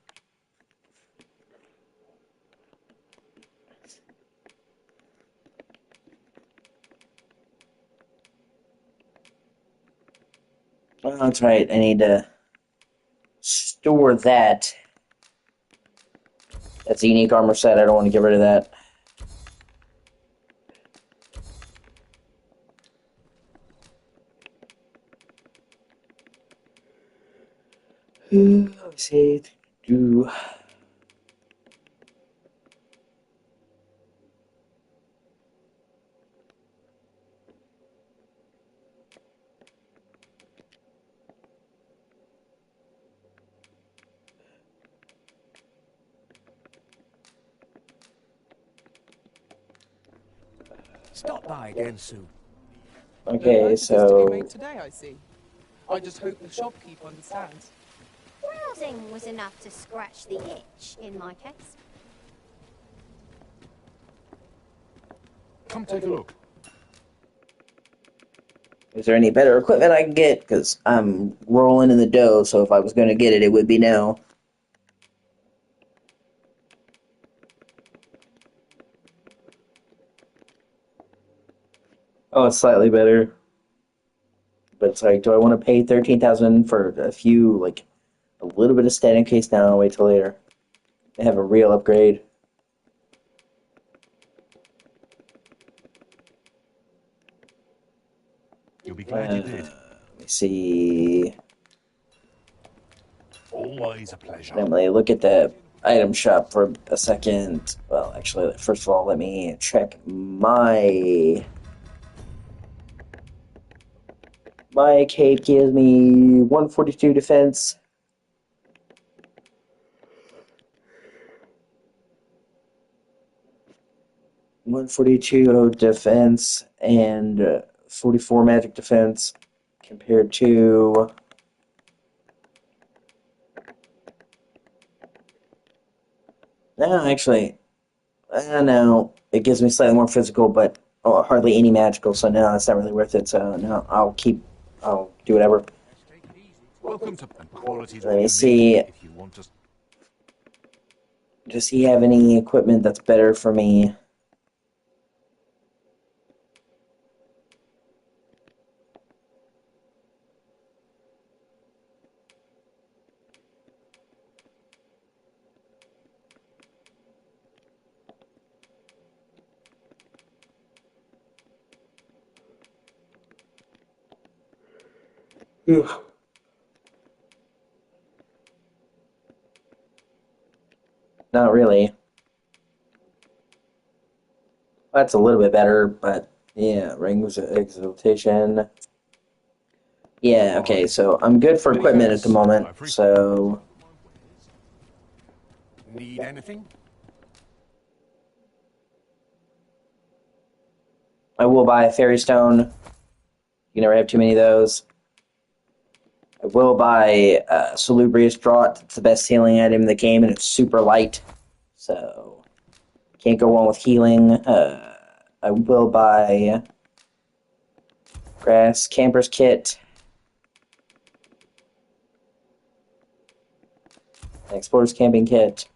Oh, that's right. I need to store that. That's a unique armor set. I don't want to get rid of that. Let me see.
Stop by again soon.
Okay,
No purchases to be
so
made today, I see. I just hope the shopkeep understands.
Browsing was enough to scratch the itch in my case.
Come take a look.
is there any better equipment I can get? Because I'm rolling in the dough, so if I was going to get it, it would be now. Oh, it's slightly better. But it's like, do I want to pay 13,000 for a few, like, a little bit of stat in case? Now I'll wait till later. They have a real upgrade.
You'll be glad you did.
Let me see.
Always a pleasure.
Let me look at the item shop for a second. Well, actually, first of all, let me check my cape gives me 142 defense. .142 defense and 44 magic defense compared to no, actually, no, it gives me slightly more physical, but hardly any magical. So no, it's not really worth it. So no, I'll do whatever.
Welcome to quality.
Let me see.
If you want to.
Does he have any equipment that's better for me? Not really. That's a little bit better, but yeah, Rings of Exaltation. Yeah, okay, so I'm good for equipment at the moment, so...
Need anything?
I will buy a Fairy Stone. You never have too many of those. I will buy Salubrious Draught. It's the best healing item in the game, and it's super light. So, can't go wrong with healing. I will buy Grass Camper's Kit. Explorer's Camping Kit.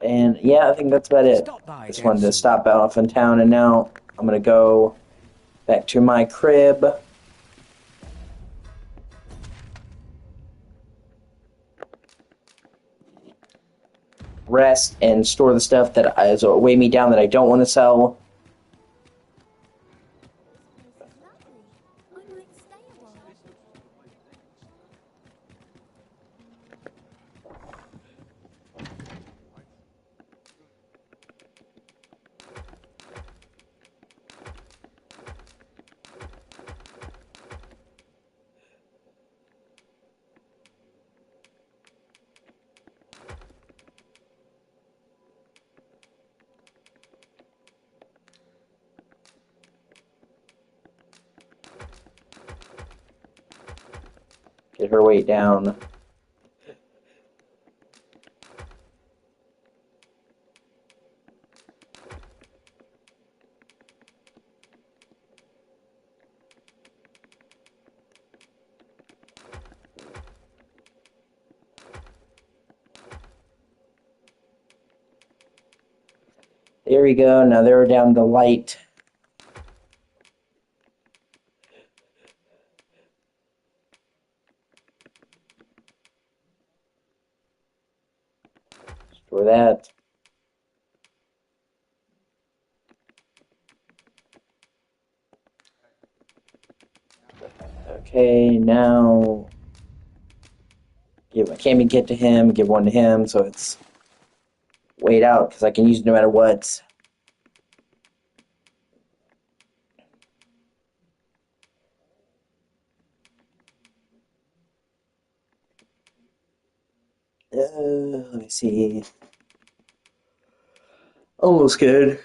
And yeah, I think that's about it. Just wanted to stop off in town, and now I'm going to go back to my crib. Rest and store the stuff that is weigh me down that I don't want to sell. Get her weight down. There we go. Now they're down the light. Store that. Okay, now can't get to him, give one to him, so it's wait out because I can use it no matter what. Let me see. Almost good.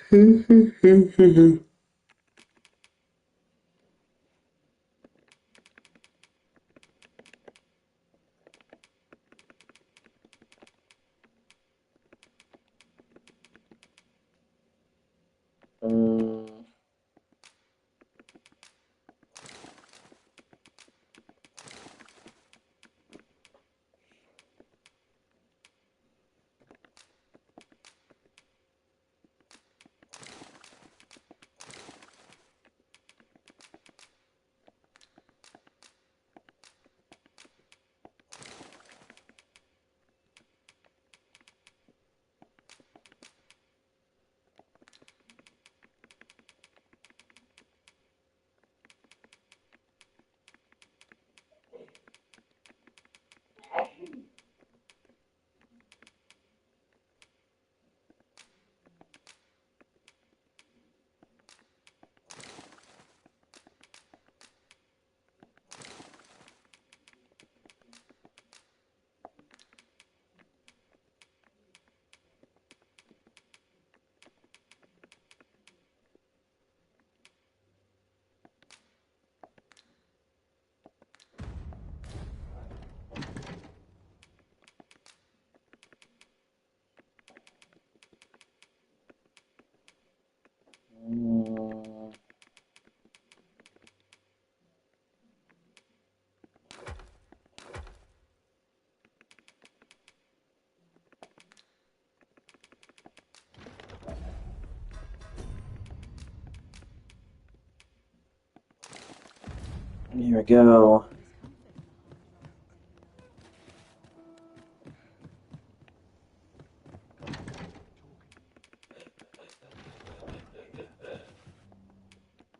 Here we go.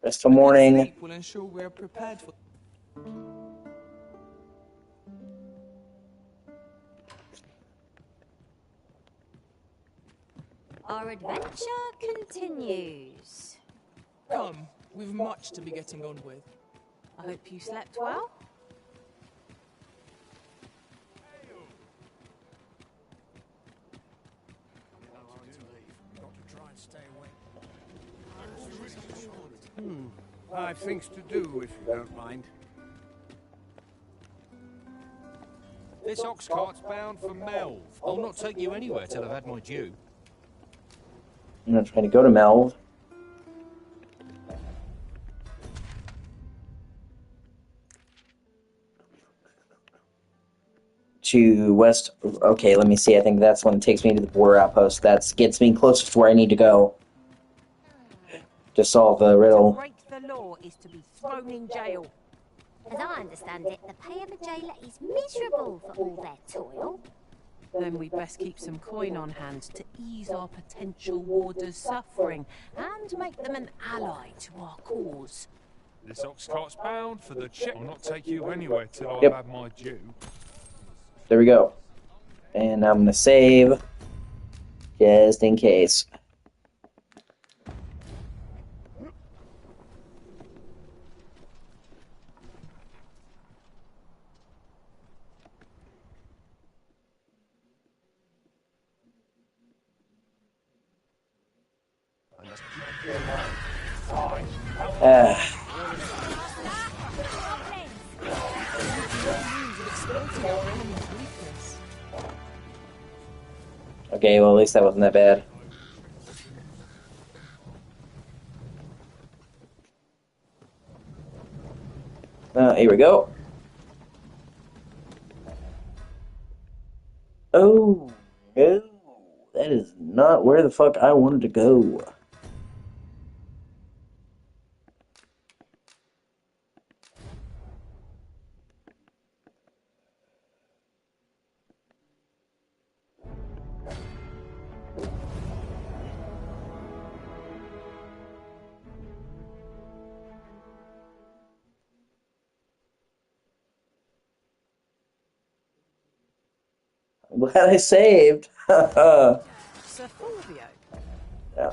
Rest till morning.
Sleep will ensure we're prepared for.
Our adventure continues.
Come, we've much to be getting on with.
I hope you slept well.
I have things to do, if you don't mind.
This ox cart's bound for Melv. I'll not take you anywhere till I've had my due.
I'm not trying to go to Melv. To west. Okay, let me see. I think that's when it takes me to the border outpost. That gets me closest to where I need to go to solve the riddle.
To break the law is to be thrown in jail.
As I understand it, the pay of a jailer is miserable for all their toil.
Then we best keep some coin on hand to ease our potential warders' suffering and make them an ally to our cause.
This ox cart's bound for the check. I'll not take you anywhere till I've
Yep.
had my due.
There we go. And I'm going to save just in case. Okay, well, at least that wasn't that bad. Here we go. Oh, no. That is not where the fuck I wanted to go. I'm glad I saved.
Sir Fulvio.
Yeah.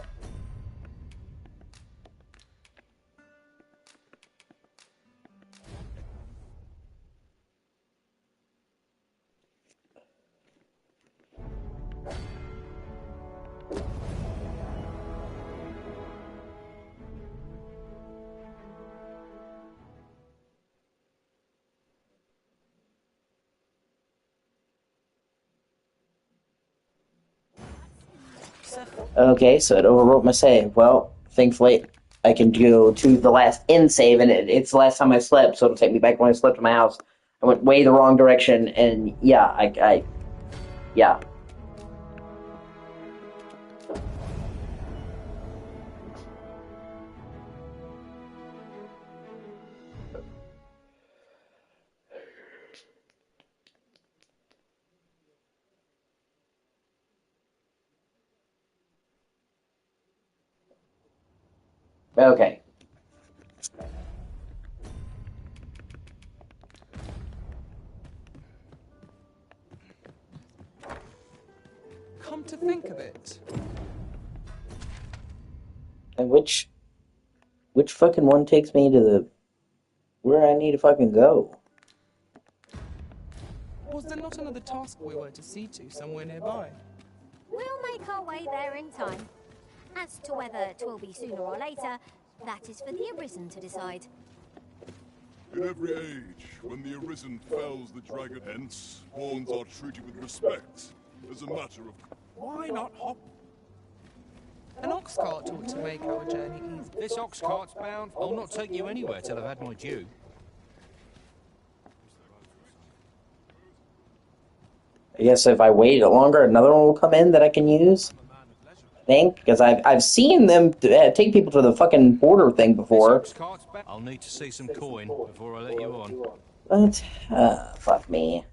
Okay, so it overwrote my save. Well, thankfully, I can go to the last end save, and it's the last time I slept, so it'll take me back when I slept in my house. I went way the wrong direction, and yeah, yeah. Okay.
Come to think of it.
And which fucking one takes me to the where I need to fucking go?
Was there not another task we were to see to somewhere nearby?
We'll make our way there in time. As to whether 'twill be sooner or later, that is for the Arisen to decide.
In every age, when the Arisen fells the dragon, hence, pawns are treated with respect, as a matter of...
Why not hop? An ox cart ought to make our journey easy.
This ox cart's bound. I'll not take you anywhere till I've had my due.
I guess if I wait longer, another one will come in that I can use. I think, because I've seen them take people to the fucking border thing before.
This ox cart's bound. I'll need to see some coin before I let you on.
But fuck me.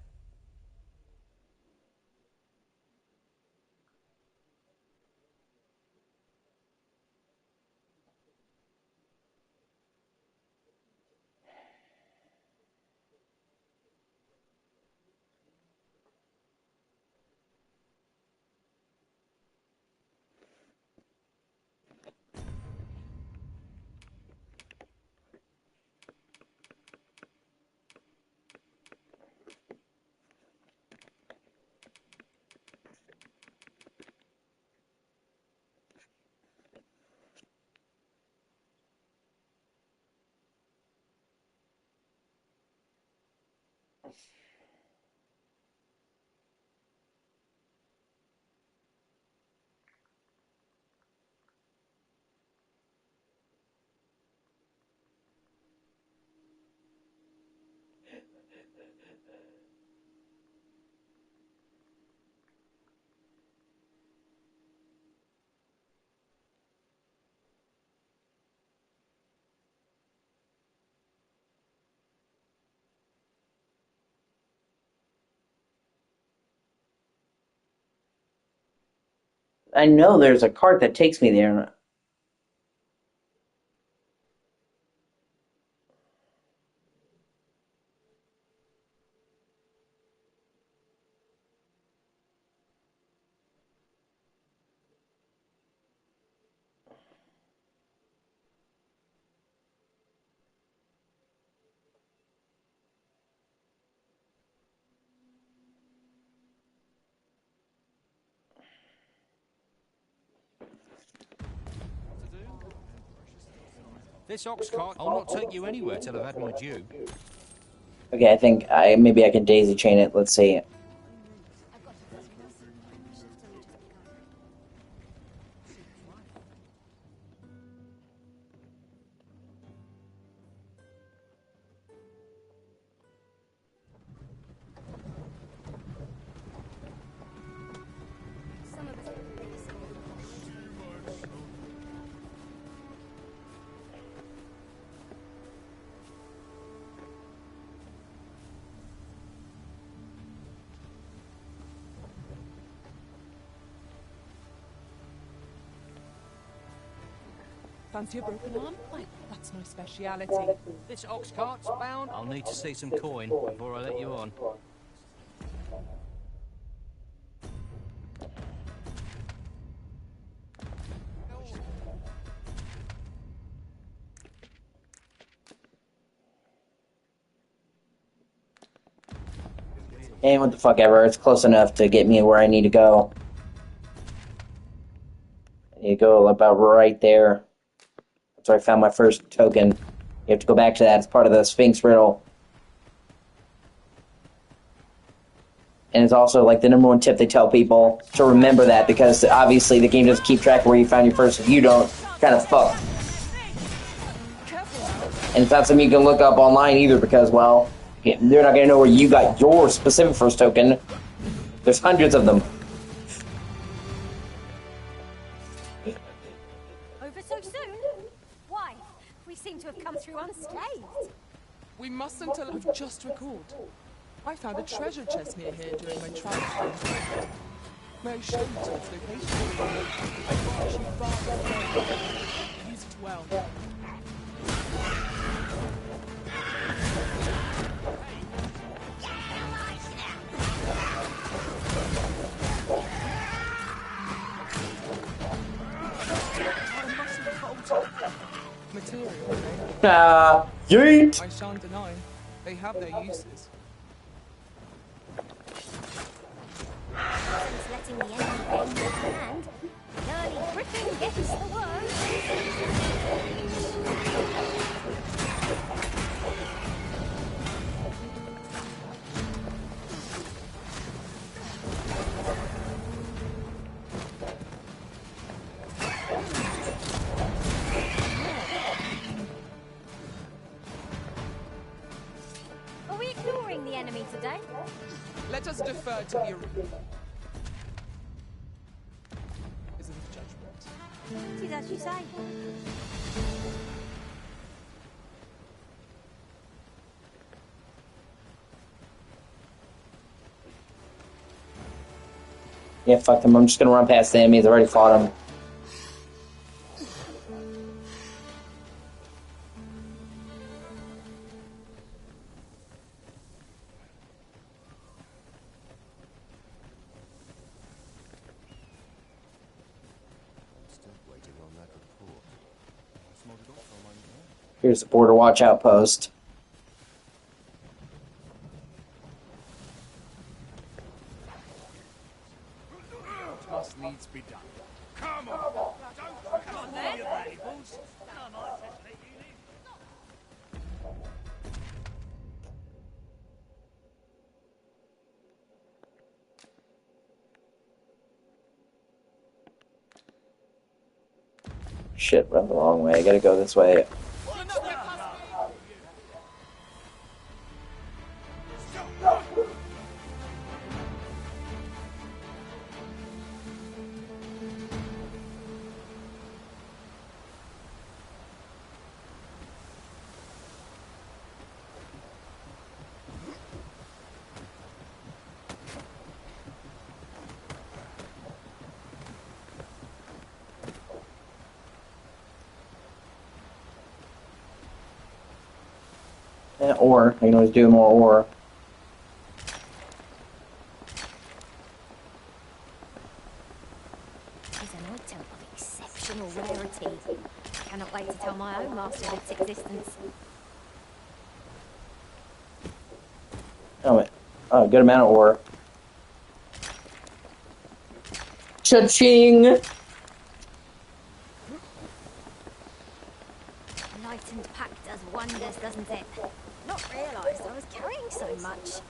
I know there's a cart that takes me there.
This ox cart, I'll not take you anywhere till I've had my due.
Okay, I think maybe I can daisy chain it. Let's see.
Fancy a broken arm? Why, that's my speciality.
This ox cart's bound. I'll need to see some coin before I let you on.
And what the fuck ever, it's close enough to get me where I need to go. I need to go about right there. That's where I found my first token. You have to go back to that, it's part of the Sphinx riddle. And it's also like the #1 tip they tell people to remember that, because obviously the game doesn't keep track of where you found your first. If you don't, kind of fucked. And it's not something you can look up online either, because, well, they're not going to know where you got your specific first token. There's hundreds of them.
Over so soon? Why? We seem to have come through unscathed.
We mustn't I've just recalled. I found a treasure chest near here during my travels. May I show you to its location? I brought you far. Use it well. Material.
Yeet!
I shan't deny. They have their uses.
Since letting the enemy gain the hand, the early griffin gets the worm. Are we ignoring the enemy today?
Let us defer to the isn't judgment.
It is as you say.
Yeah, fuck them. I'm just gonna run past the enemies. I've already fought them. Here's the border watch outpost.
Must needs be done. Come on! Don't come on, then! Labels. Come on, just let you live.
Shit, run the wrong way. I gotta go this way. Or, I can always do more ore.
It is an item of exceptional rarity. I cannot wait to tell my own master of its existence.
Oh, wait. Oh, good amount of ore. Cha-ching!
Lightened pack does wonders, doesn't it? Not realised I was carrying so much.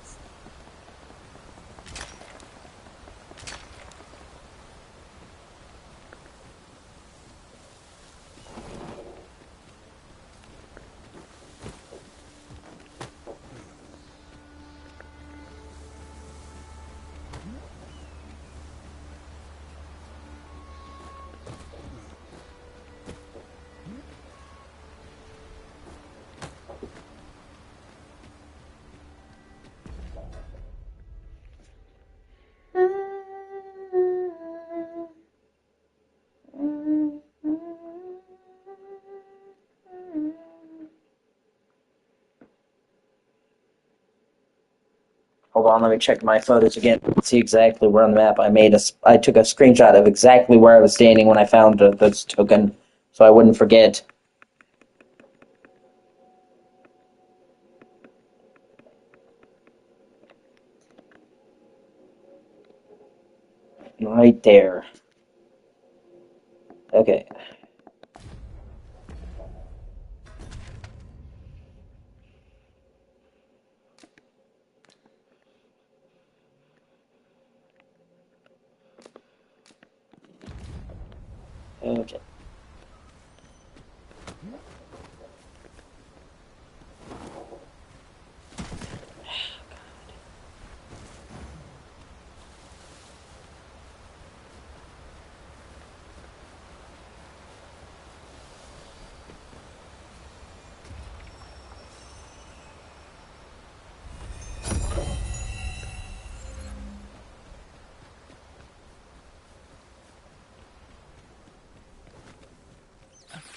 Hold on, let me check my photos again. See exactly where on the map I took a screenshot of exactly where I was standing when I found this token, so I wouldn't forget. Right there. Okay. Okay.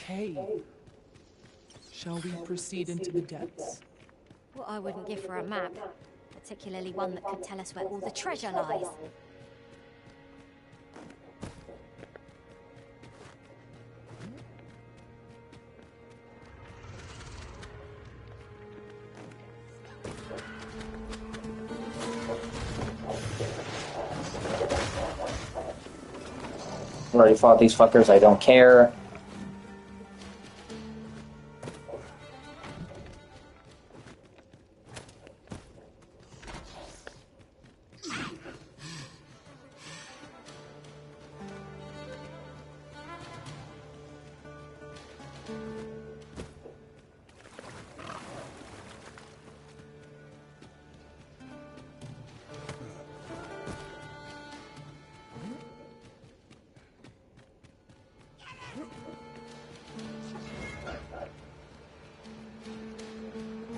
Okay. Shall we proceed into the depths?
What I wouldn't give for a map, particularly one that could tell us where all the treasure lies.
Already fought these fuckers, I don't care.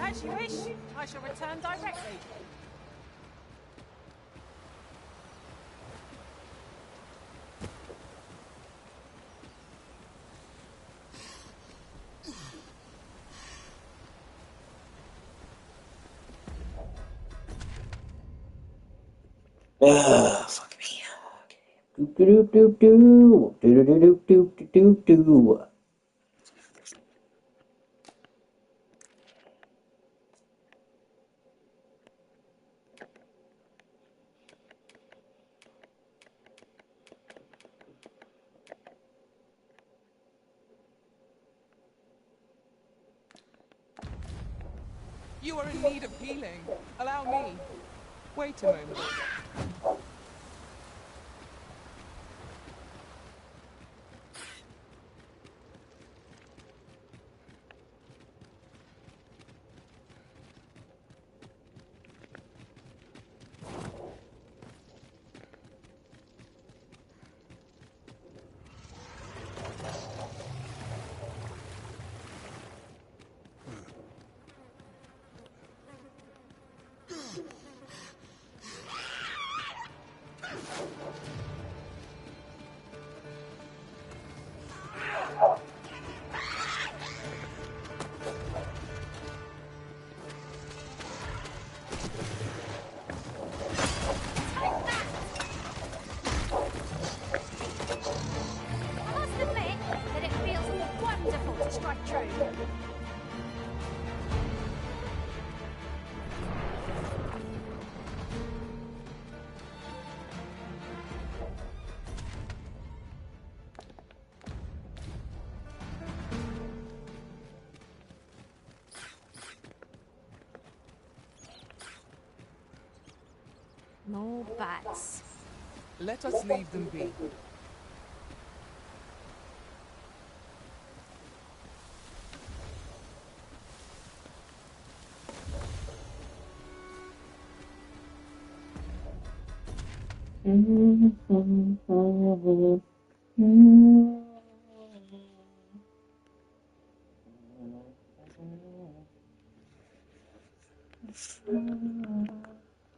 As you wish, I shall return directly.
Fuck me. Okay. Do do do do do do do do do do do.
You are in need of healing. Allow me. Wait a moment.
I must admit that it feels wonderful to strike true. More bats.
Let us leave them be.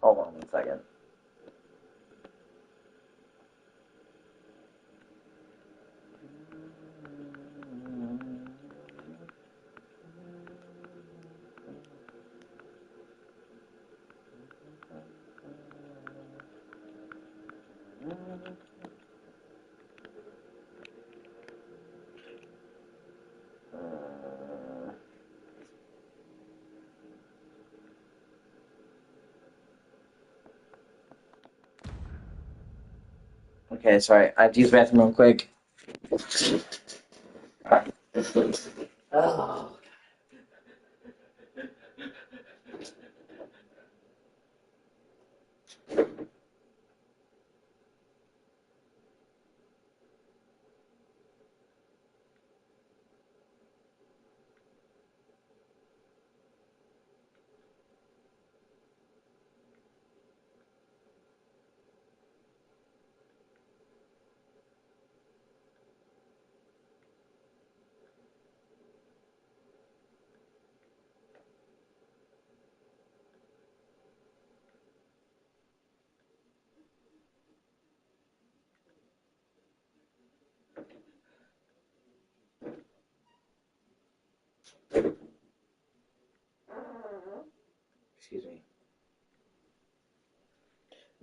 Hold on 1 second. Okay, sorry. I have to use the bathroom real quick. Oh. Excuse me.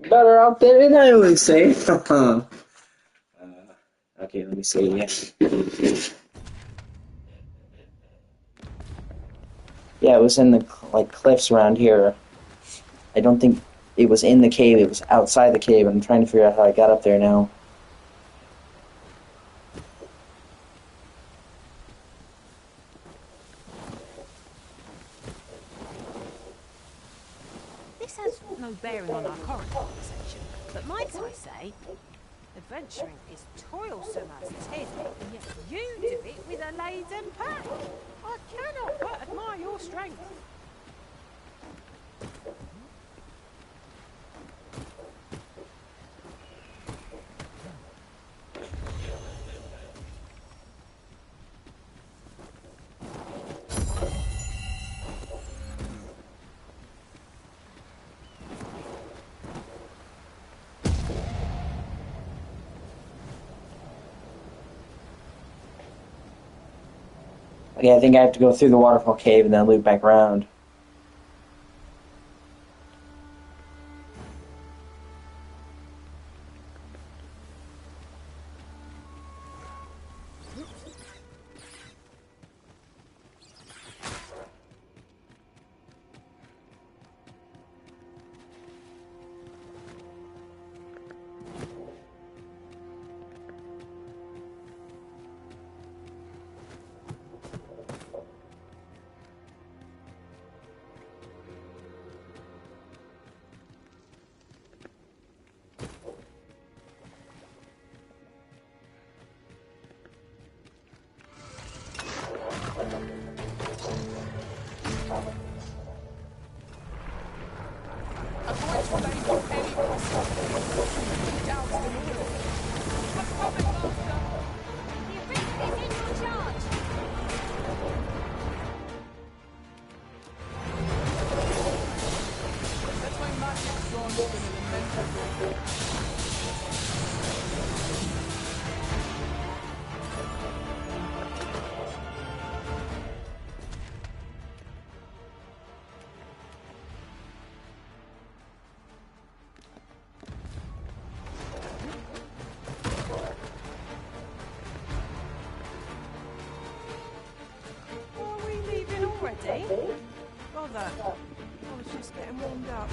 Better off than I would say. Okay, let me see. Yeah, it was in the cliffs around here. I don't think it was in the cave. It was outside the cave. I'm trying to figure out how I got up there now.
This has no bearing on our current conversation, but might I say, adventuring is toilsome as 'tis, and yet you do it with a laden pack. I cannot but admire your strength.
Okay, I think I have to go through the waterfall cave and then loop back around.
Bother. I was just getting warmed up.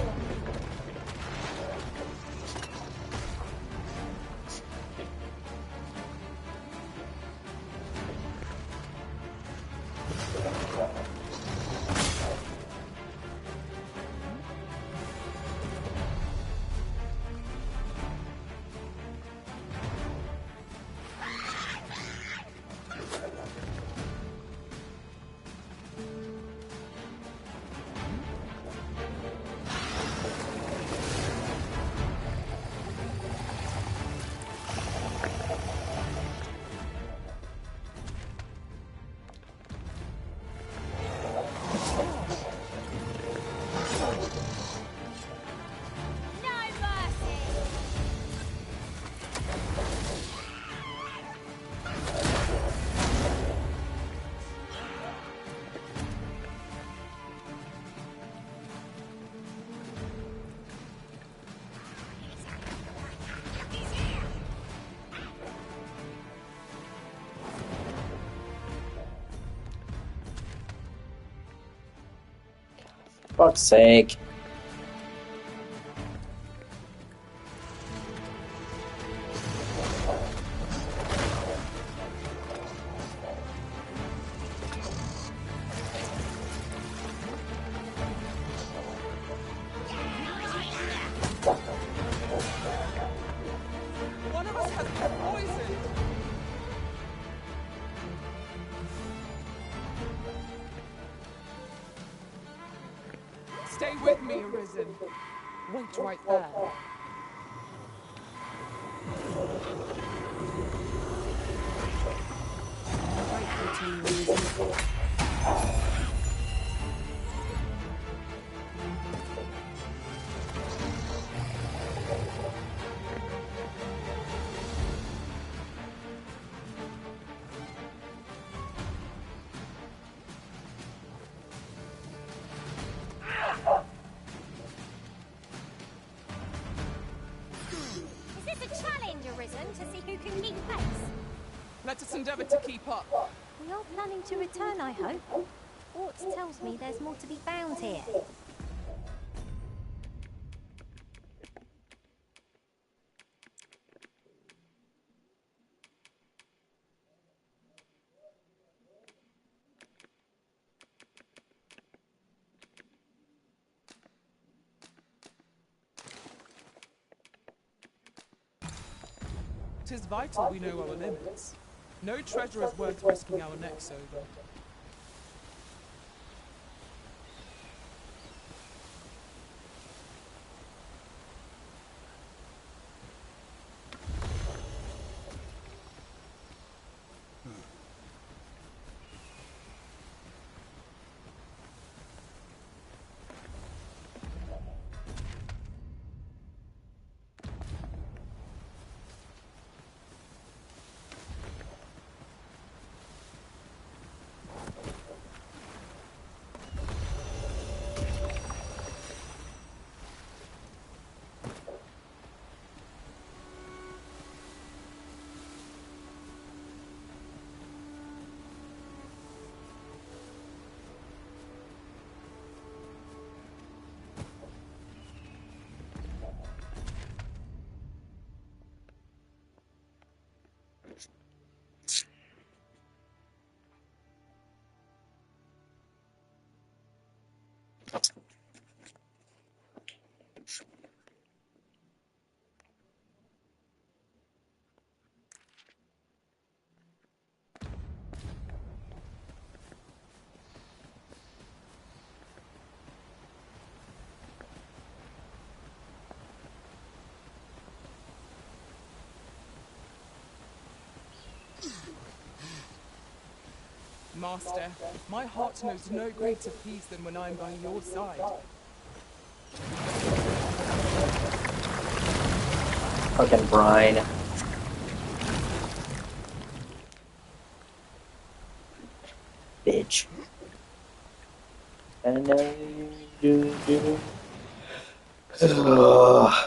Fuck's sake.
Stay with me, Arisen. Wait right there. I'm grateful to you, Arisen.
Is this a challenge, Arisen, to see who can keep pace?
Let us endeavour to keep up.
We are planning to return, I hope. Ort tells me there's more to be found here.
Tis vital we know our limits. No treasure is worth risking our necks over. Master, my heart knows no greater peace than when I'm by your side.
Fucking brine. Bitch. And Ugh.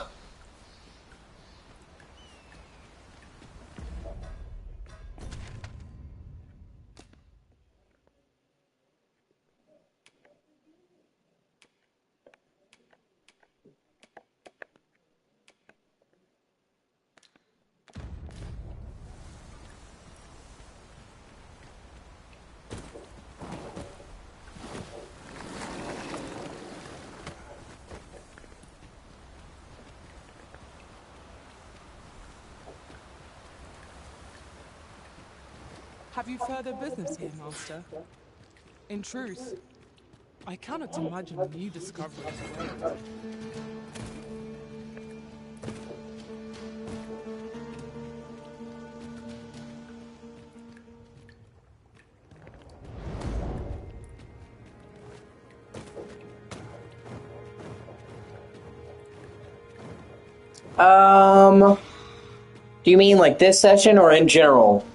Have you further business here, Master? In truth, I cannot imagine new discoveries await.
Do you mean like this session or in general?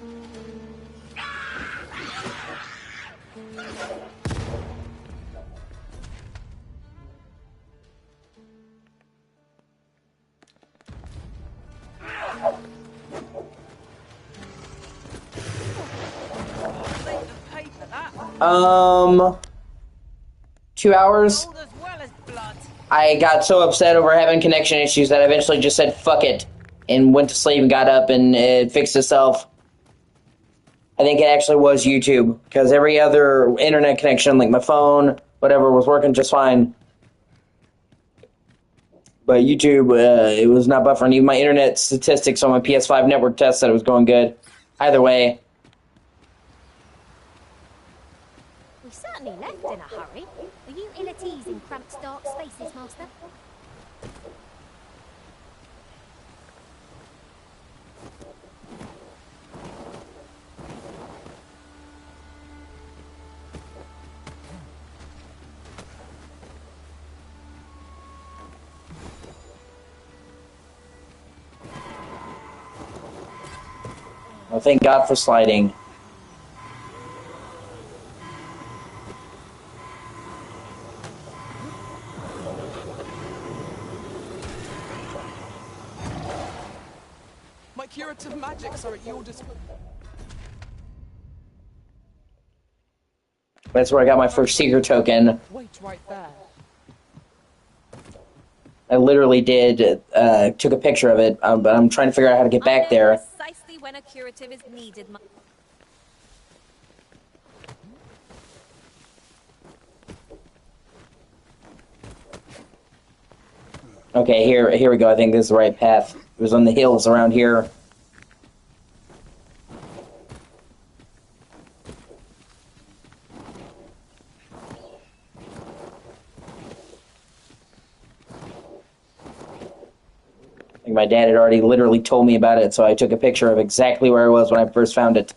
Leave the paper, that.
2 hours.
Gold as well as blood.
I got so upset over having connection issues that I eventually just said fuck it and went to sleep and got up and it fixed itself. I think it actually was YouTube because every other internet connection, like my phone, whatever, was working just fine. But YouTube, it was not buffering. Even my internet statistics on my PS5 network test said it was going good. Either way.
We certainly left in a hurry. Are you ill at ease in cramped, dark spaces, Master?
Well, thank God for sliding.
My curative magics are at your disposal.
That's where I got my first seeker token.
Wait right there.
I literally did, took a picture of it, but I'm trying to figure out how to get back there.
Precisely when a curative is needed.
Okay, here we go. I think this is the right path. It was on the hills around here. I think my dad had already literally told me about it, so I took a picture of exactly where I was when I first found it.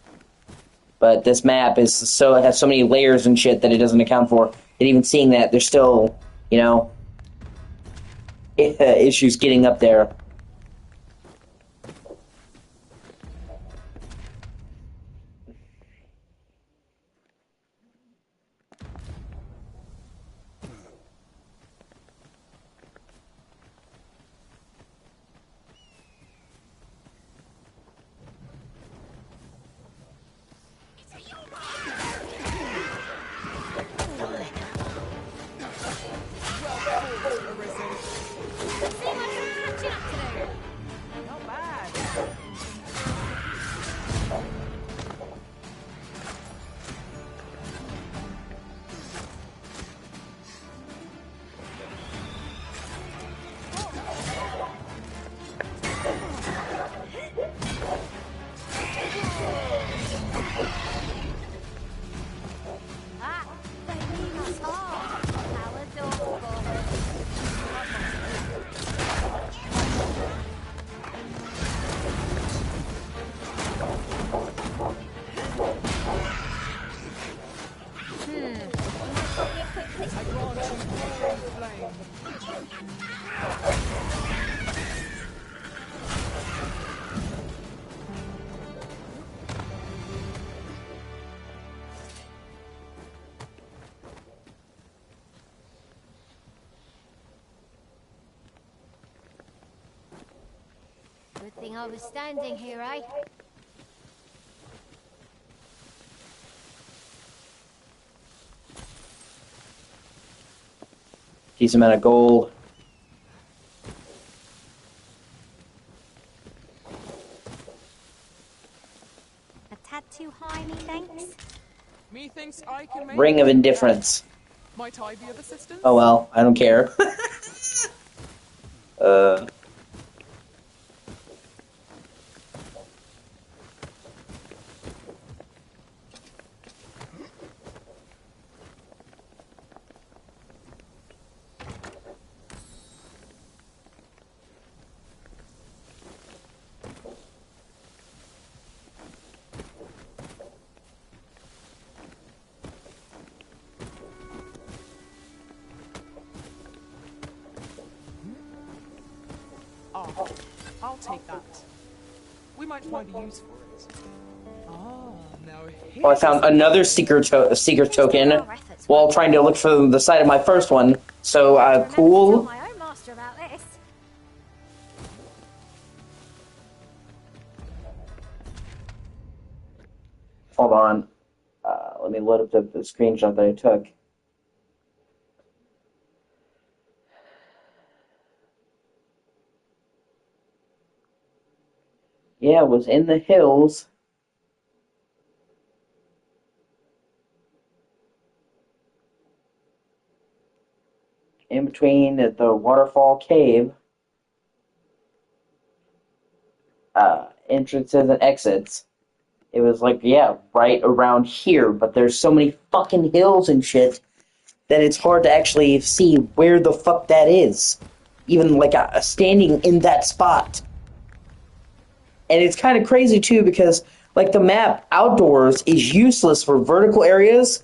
But this map it has so many layers and shit that it doesn't account for. And even seeing that, there's still, you know, issues getting up there.
Not bad.
Ah, they mean us harm. How adorable.
I grant you roaring flame.
Good thing I was standing here, eh?
Decent amount of gold.
A tad too high, methinks.
Methinks I can make
Ring of Indifference.
Might I be of assistance?
Oh well, I don't care.
Ah, I'll take that. We might find a use for it. Ah, now here.
Oh, I found another seeker token while trying to look for the side of my first one. So, cool.
My own master about this.
Hold on. Let me load up the screenshot that I took. Yeah, it was in the hills. In between the waterfall cave. Entrances and exits. It was like, yeah, right around here, but there's so many fucking hills and shit that it's hard to actually see where the fuck that is. Even, like, standing in that spot. And it's kind of crazy, too, because, like, the map outdoors is useless for vertical areas,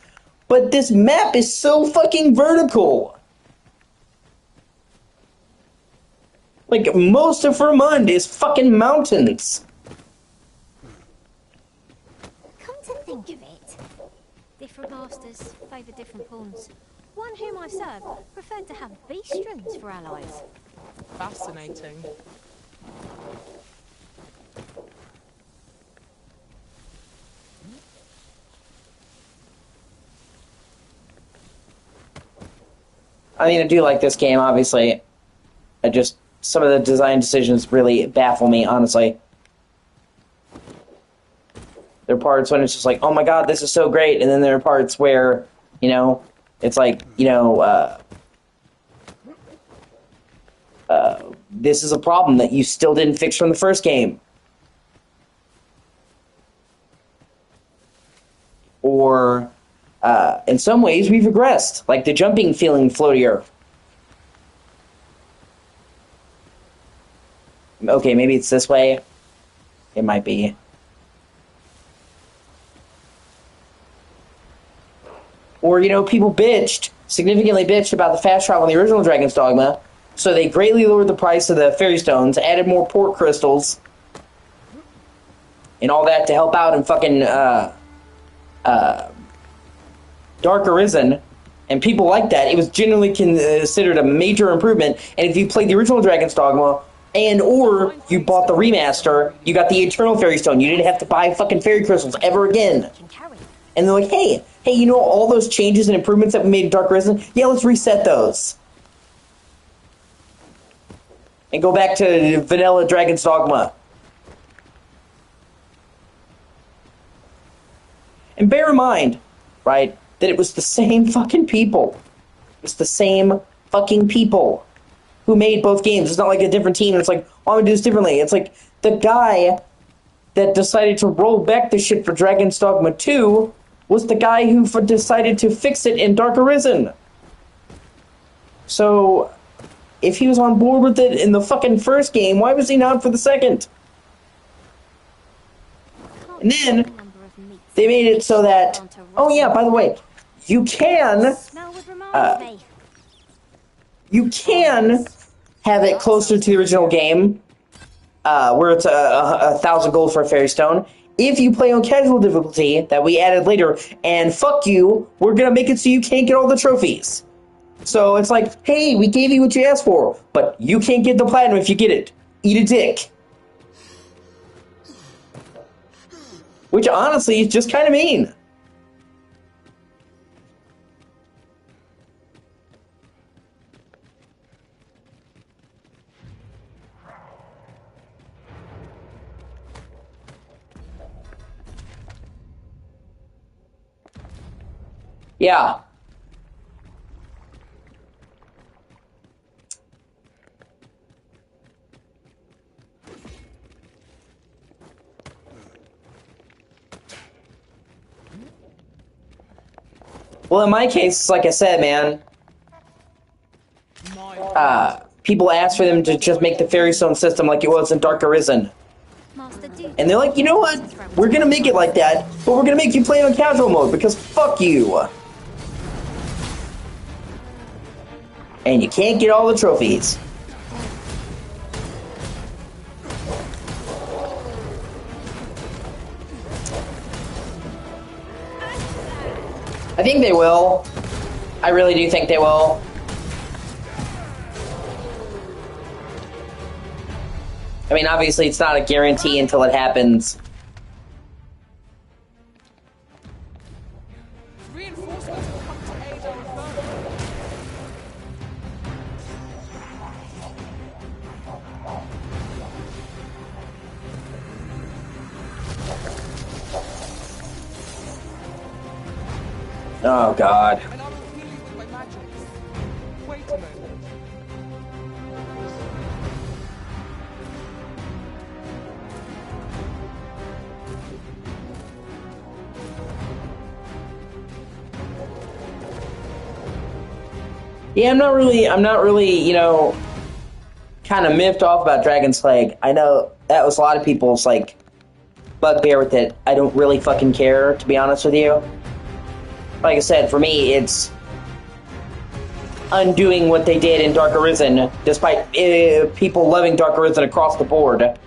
but this map is so fucking vertical. Like, most of Vermont is fucking mountains.
Come to think of it, different masters favour different pawns. One whom I served preferred to have beastrons for allies.
Fascinating.
I mean, I do like this game, obviously. Some of the design decisions really baffle me, honestly. There are parts when it's just like, oh my god, this is so great, and then there are parts where, you know, it's like, you know, this is a problem that you still didn't fix from the first game. Or, in some ways, we've regressed, like the jumping feeling floatier. Okay, maybe it's this way. It might be. Or, you know, people significantly bitched about the fast travel in the original Dragon's Dogma, so they greatly lowered the price of the fairy stones, added more port crystals, and all that to help out in fucking, Dark Arisen, and people like that. It was generally considered a major improvement, and if you played the original Dragon's Dogma, or you bought the remaster, you got the Eternal Fairy Stone. You didn't have to buy fucking fairy crystals ever again. And they're like, hey, you know all those changes and improvements that we made in Dark Arisen? Yeah, let's reset those. And go back to vanilla Dragon's Dogma. And bear in mind, right, that it was the same fucking people. It's the same fucking people who made both games. It's not like a different team. It's like, oh, I'm gonna do this differently. It's like the guy that decided to roll back the shit for Dragon's Dogma 2 was the guy who decided to fix it in Dark Arisen. So, if he was on board with it in the fucking first game, why was he not for the second? And then, they made it so that, oh yeah, by the way, you can have it closer to the original game, where it's 1,000 gold for a fairy stone, if you play on casual difficulty that we added later, and fuck you, we're gonna make it so you can't get all the trophies. So it's like, hey, we gave you what you asked for, but you can't get the platinum if you get it. Eat a dick. Which honestly is just kind of mean. Yeah. Well, in my case, like I said, man, people asked for them to just make the fairy stone system like it was in Dark Arisen. And they're like, you know what? We're gonna make it like that, but we're gonna make you play on casual mode because fuck you. And you can't get all the trophies. I think they will. I really do think they will. I mean, obviously, it's not a guarantee until it happens.
Reinforcements will come to aid our foe.
Oh, God.
And I will heal you with my magics. Wait a moment.
Yeah, I'm not really, you know, kind of miffed off about Dragon's Plague. I know that was a lot of people's, like, bugbear with it. I don't really fucking care, to be honest with you. Like I said, for me, it's undoing what they did in Dark Arisen, despite people loving Dark Arisen across the board.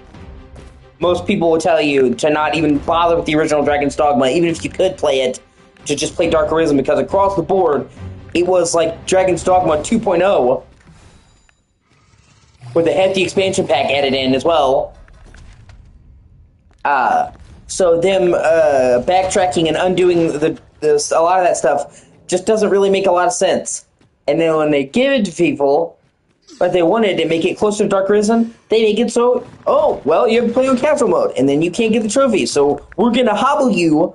Most people will tell you to not even bother with the original Dragon's Dogma, even if you could play it, to just play Dark Arisen, because across the board, it was like Dragon's Dogma 2.0, with a hefty expansion pack added in as well. So them backtracking and undoing a lot of that stuff just doesn't really make a lot of sense. And then when they give it to people, but they wanted to make it closer to Dark Arisen, they make it so, oh, well, you have to play on casual mode, and then you can't get the trophy, so we're gonna hobble you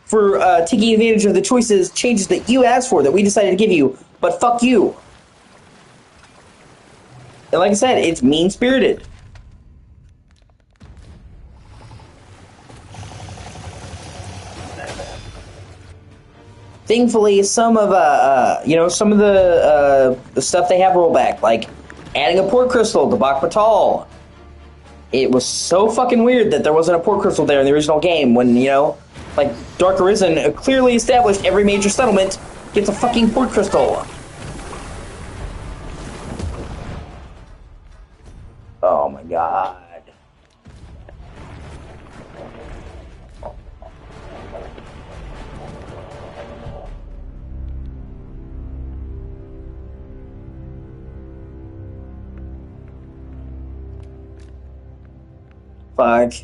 for taking advantage of the changes that you asked for, that we decided to give you, but fuck you. And like I said, it's mean-spirited. Thankfully, some of the stuff they have rollback, like adding a port crystal to Bak Batal. It was so fucking weird that there wasn't a port crystal there in the original game when, you know, like Dark Arisen clearly established every major settlement gets a fucking port crystal. Oh my god. Fuck.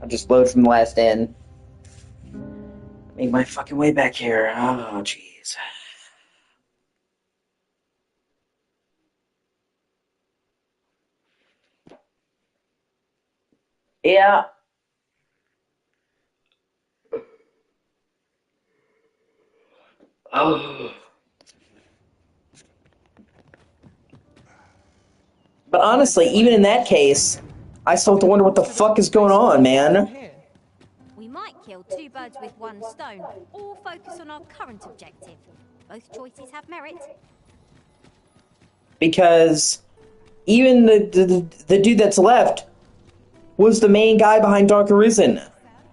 I'll just load from the last end. Make my fucking way back here. Oh, jeez. Yeah. Oh. But honestly, even in that case, I still have to wonder what the fuck is going on, man.
We might kill two birds with one stone, or focus on our current objective. Both choices have merit.
Because even the dude that's left was the main guy behind Dark Arisen.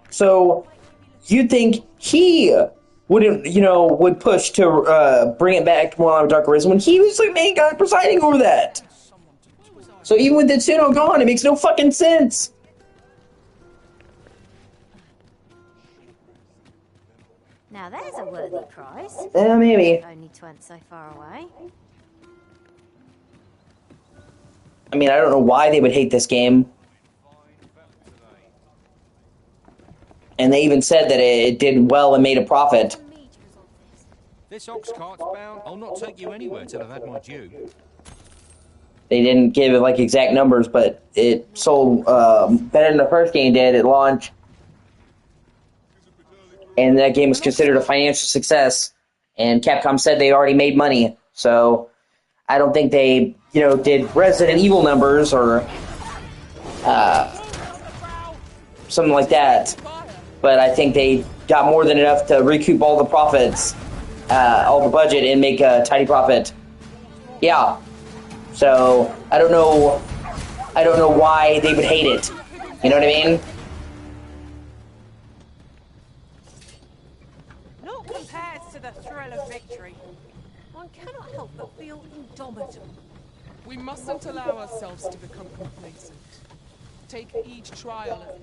So you'd think he would push to bring it back to more like Dark Arisen when he was the main guy presiding over that. So even with Tetsuno gone, it makes no fucking sense.
Now there's a worthy prize.
Maybe.
Only 'twant so far away.
I mean, I don't know why they would hate this game. And they even said that it did well and made a profit.
This ox cart's bound. I'll not take you anywhere till I've had my due.
They didn't give it like exact numbers, but it sold better than the first game did at launch. And that game was considered a financial success. And Capcom said they already made money. So I don't think they, did Resident Evil numbers or something like that. But I think they got more than enough to recoup all the profits, all the budget, and make a tidy profit. Yeah. So I don't know why they would hate it. You know what I mean?
Not compared to the thrill of victory. One cannot help but feel indomitable.
We mustn't allow ourselves to become complacent. Take each trial as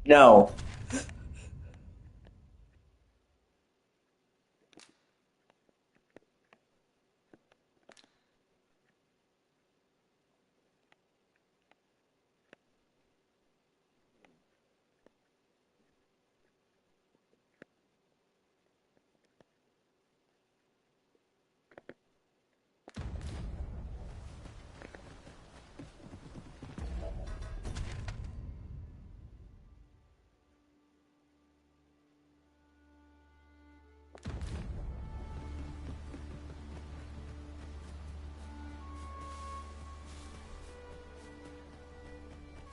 No.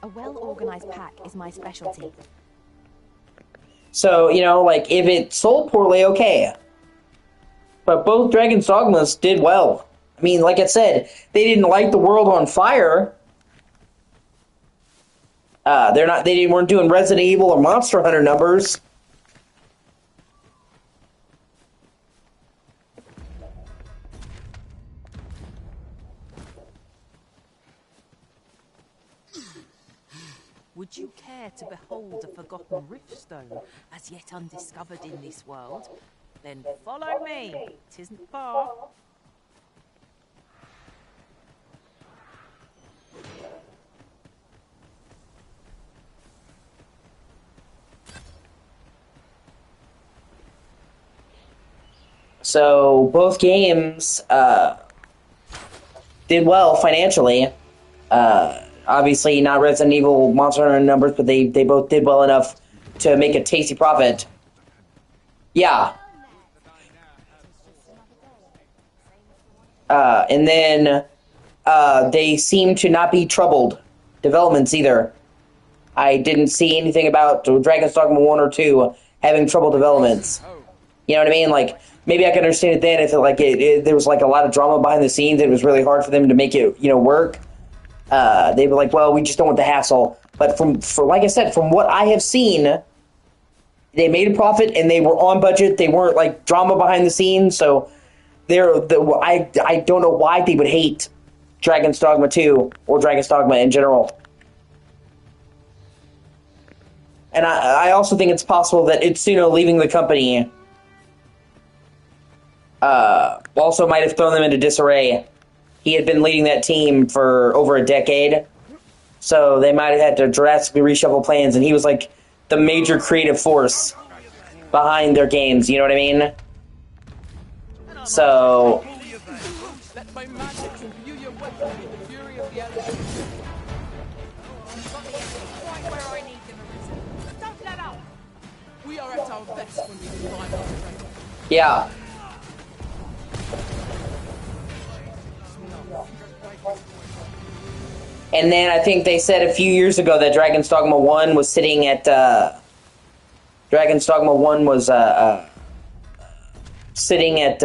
A well-organized pack is my specialty.
So, you know, like, if it sold poorly, okay. But both Dragon's Dogmas did well. I mean, like I said, they didn't light the world on fire. They weren't doing Resident Evil or Monster Hunter numbers.
Would you care to behold a forgotten riftstone as yet undiscovered in this world? Then follow me. It isn't far.
So both games did well financially. Obviously, not Resident Evil Monster Hunter numbers, but they both did well enough to make a tasty profit. Yeah. And then they seem to not be troubled developments either. I didn't see anything about Dragon's Dogma 1 or 2 having trouble developments. You know what I mean? Like, maybe I could understand it then if there was like a lot of drama behind the scenes. It was really hard for them to make it, work. They were like, well, we just don't want the hassle. But like I said, from what I have seen, they made a profit and they were on budget. They weren't like drama behind the scenes. So I don't know why they would hate Dragon's Dogma 2 or Dragon's Dogma in general. And I also think it's possible that Itsuno leaving the company also might have thrown them into disarray. He had been leading that team for over a decade, so they might have had to drastically reshuffle plans, and he was like the major creative force behind their games, you know what I mean? So...
Let my magic imbue your weapon with the fury of the elements.
Got the enemy quite where I need them, Arisen. Don't let up!
We are at our best when we combine our strength.
yeah. And then I think they said a few years ago that Dragon's Dogma 1 was sitting at... Dragon's Dogma 1 was sitting at...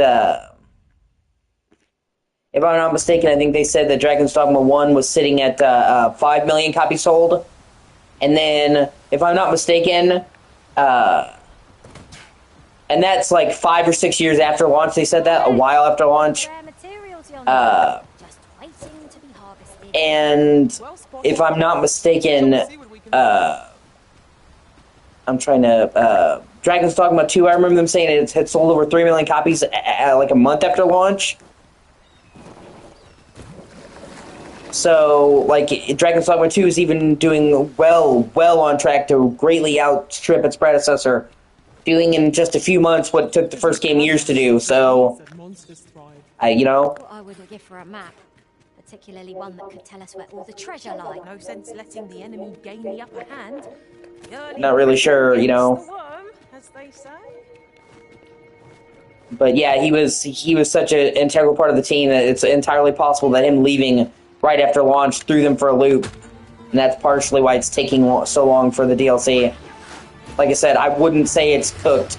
if I'm not mistaken, I think they said that Dragon's Dogma 1 was sitting at 5 million copies sold. And then, if I'm not mistaken... and that's like 5 or 6 years after launch, they said that, a while after launch. And if I'm not mistaken, I'm trying to... Dragon's Dogma 2, I remember them saying it had sold over 3 million copies like a month after launch. So, like, Dragon's Dogma 2 is even doing well on track to greatly outstrip its predecessor, doing in just a few months what took the first game years to do, so...
What I would give for a map. Particularly one that could tell us where all the treasure lies.
No sense letting the enemy gain the upper hand.
Not really sure,
Worm, as they say.
But yeah, he was such an integral part of the team that it's entirely possible that him leaving right after launch threw them for a loop. And that's partially why it's taking so long for the DLC. Like I said, I wouldn't say it's cooked.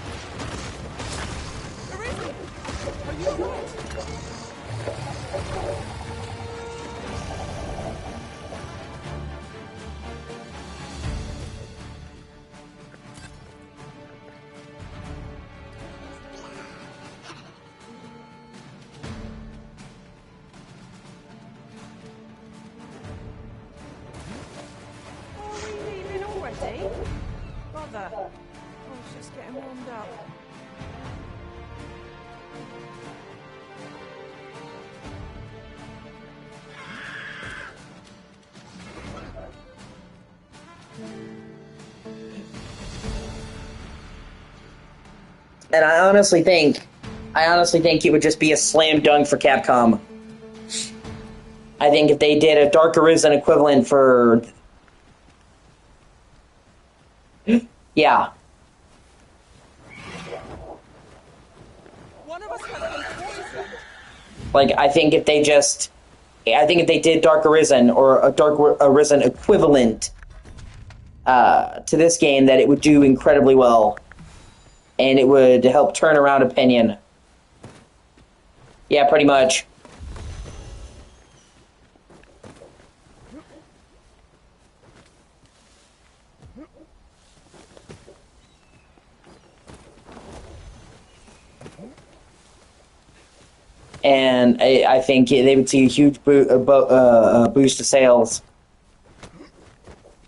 Bother. I was just getting warmed up.
And I honestly think it would just be a slam dunk for Capcom. I think if they did a Dark Arisen equivalent for... Yeah.
One of us has been poisoned.
Like, I think if they just I think if they did Dark Arisen or a Dark Arisen equivalent to this game, that it would do incredibly well, and it would help turn around opinion. Yeah, pretty much. And I think they would see a huge boost to sales.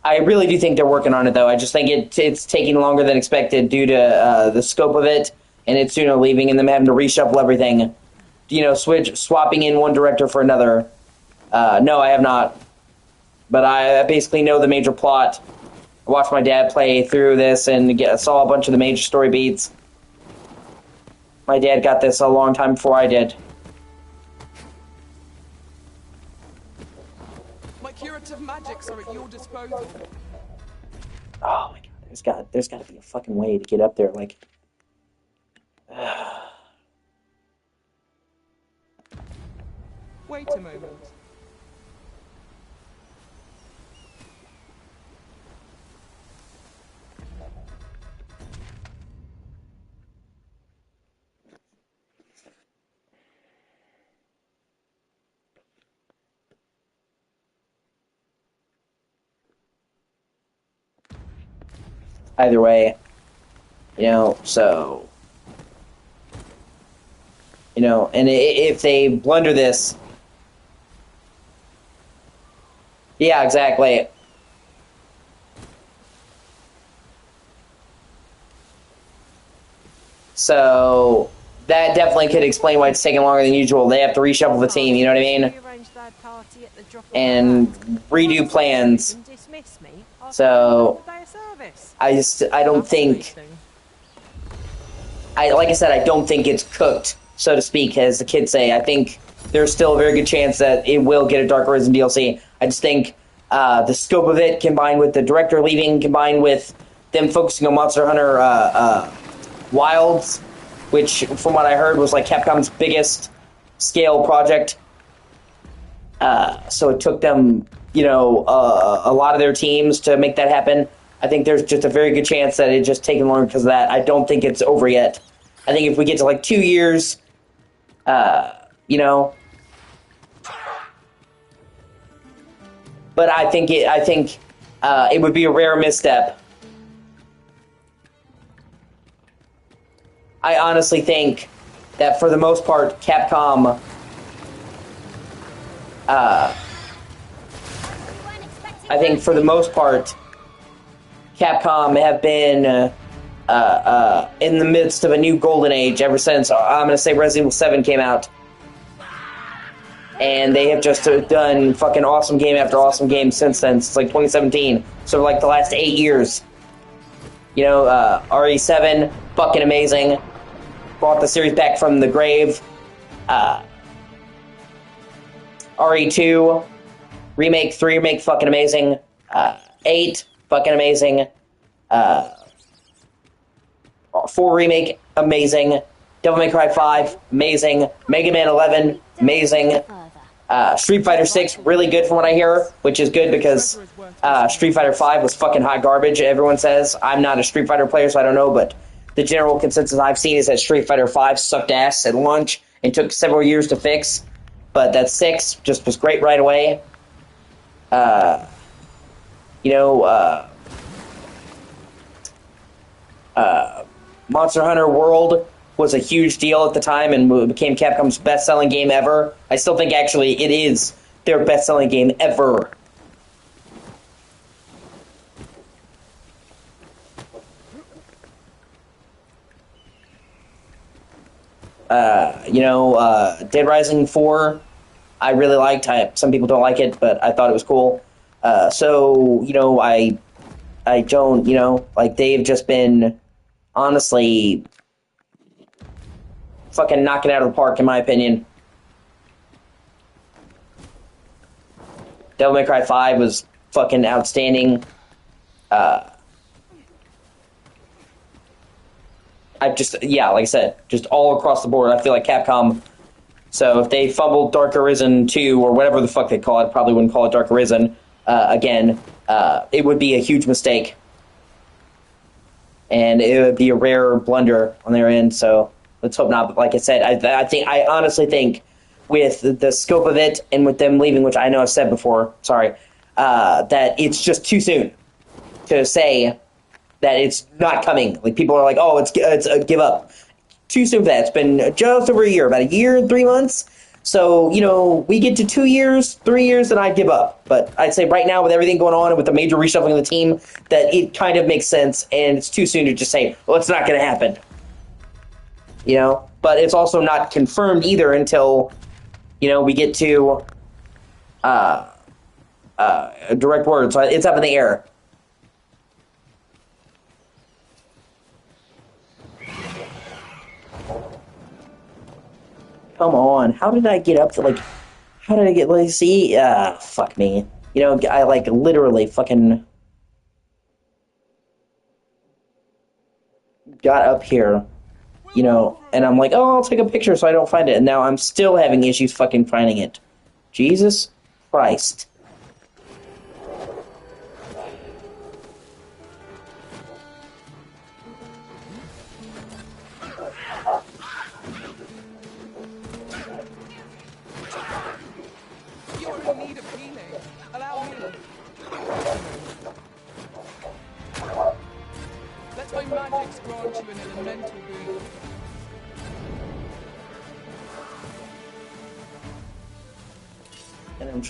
I really do think they're working on it, though. I just think it's taking longer than expected due to the scope of it, and it's leaving, and them having to reshuffle everything. You know, swapping in one director for another. No, I have not. But I basically know the major plot. I watched my dad play through this and saw a bunch of the major story beats. My dad got this a long time before I did.
My curative magics are at your disposal.
Oh my god, there's got to be a fucking way to get up there, like...
Wait a moment.
Either way, so... and if they blunder this... Yeah, exactly. So, that definitely could explain why it's taking longer than usual. They have to reshuffle the team, you know what I mean? And redo plans. So, I don't think... like I said, I don't think it's cooked, so to speak, as the kids say. I think there's still a very good chance that it will get a Dark Arisen DLC. I just think the scope of it, combined with the director leaving, combined with them focusing on Monster Hunter Wilds, which, from what I heard, was like Capcom's biggest scale project. So it took them, a lot of their teams to make that happen. I think there's just a very good chance that it's just taking longer because of that. I don't think it's over yet. I think if we get to like 2 years, But I think it would be a rare misstep. I honestly think that for the most part, Capcom have been in the midst of a new golden age ever since, I'm going to say, Resident Evil 7 came out. And they have just done fucking awesome game after awesome game since then. It's like 2017. So like the last 8 years. RE7, fucking amazing. Brought the series back from the grave. RE2, Remake 3, Remake, fucking amazing. 8, fucking amazing. 4 Remake, amazing. Devil May Cry 5, amazing. Mega Man 11, amazing. Street Fighter 6, really good from what I hear, which is good because Street Fighter 5 was fucking hot garbage, everyone says. I'm not a Street Fighter player, so I don't know, but the general consensus I've seen is that Street Fighter 5 sucked ass at launch and took several years to fix, but that 6 just was great right away. Monster Hunter World was a huge deal at the time and became Capcom's best-selling game ever. I still think, actually, it is their best-selling game ever. Dead Rising 4, I really liked. Some people don't like it, but I thought it was cool. I don't, they've just been, honestly, fucking knocking it out of the park, in my opinion. Devil May Cry 5 was fucking outstanding. Like I said, just all across the board, I feel like Capcom So if they fumbled Dark Arisen 2, or whatever the fuck they call it, probably wouldn't call it Dark Arisen again, it would be a huge mistake. And it would be a rare blunder on their end, so let's hope not. But like I said, I honestly think with the scope of it and with them leaving, which I know I've said before, sorry, that it's just too soon to say that it's not coming. Like, people are like, oh, it's a give up. Too soon for that. It's been just over a year, about a year and 3 months. So, you know, we get to 2 years, 3 years, then I'd give up. But I'd say right now, with everything going on and with the major reshuffling of the team, that it kind of makes sense, and it's too soon to just say, well, it's not going to happen. You know? But it's also not confirmed either until, you know, we get to direct word. So it's up in the air. Come on, how did I get up to, like, how did I get, like, see, fuck me. You know, I, like, literally fucking got up here, you know, and I'm like, oh, I'll take a picture so I don't find it, and now I'm still having issues fucking finding it. Jesus Christ.
You're in need of healing. Allow me. Let my magics grant you an elemental boon.
And I'm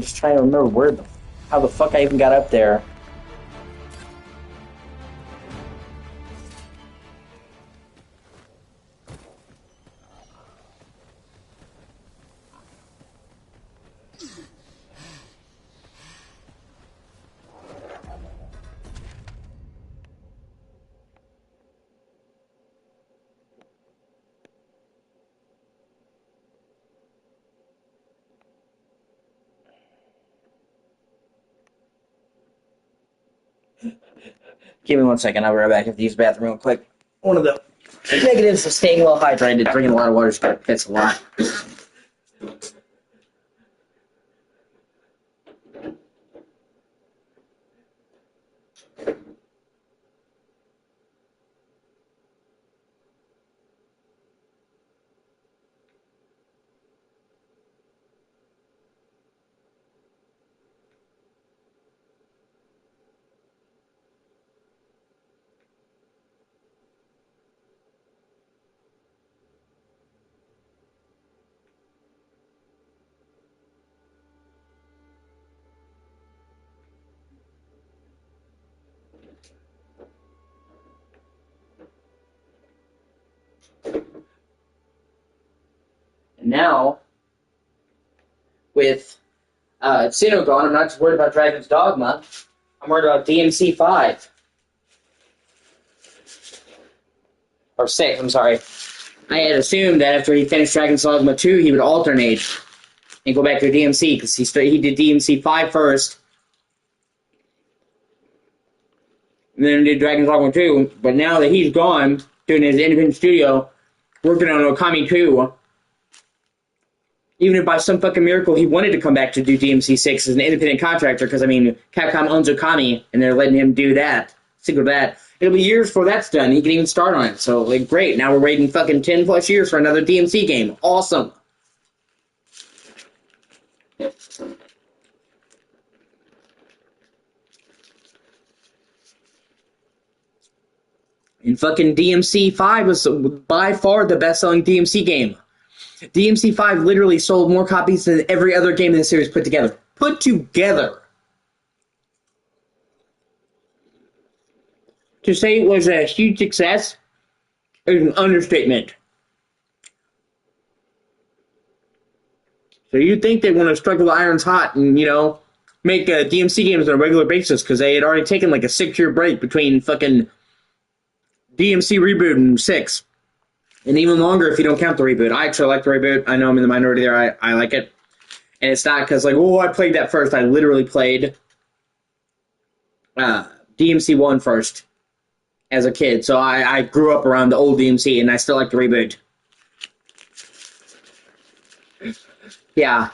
just trying to remember how the fuck I even got up there. Give me 1 second, I'll be right back. I have to use the bathroom real quick. One of the negatives of staying well hydrated, drinking a lot of water fits a lot. Now, with Sinnoh gone, I'm not just worried about Dragon's Dogma. I'm worried about DMC 5. Or 6, I'm sorry. I had assumed that after he finished Dragon's Dogma 2, he would alternate and go back to DMC, because he did DMC 5 first, and then did Dragon's Dogma 2, but now that he's gone, doing his independent studio, working on Okami 2, even if by some fucking miracle he wanted to come back to do DMC 6 as an independent contractor, because, I mean, Capcom owns Okami, and they're letting him do that, stick with that. It'll be years before that's done. He can even start on it. So, like, great. Now we're waiting fucking 10 plus years for another DMC game. Awesome. And fucking DMC 5 was by far the best-selling DMC game. DMC 5 literally sold more copies than every other game in the series put together. Put together! To say it was a huge success is an understatement. So you think they want to strike the irons hot and, you know, make DMC games on a regular basis because they had already taken like a 6-year break between fucking DMC reboot and 6. And even longer if you don't count the reboot. I actually like the reboot. I know I'm in the minority there. I like it. And it's not because, like, oh, I played that first. I literally played DMC 1 first as a kid. So I grew up around the old DMC, and I still like the reboot. Yeah.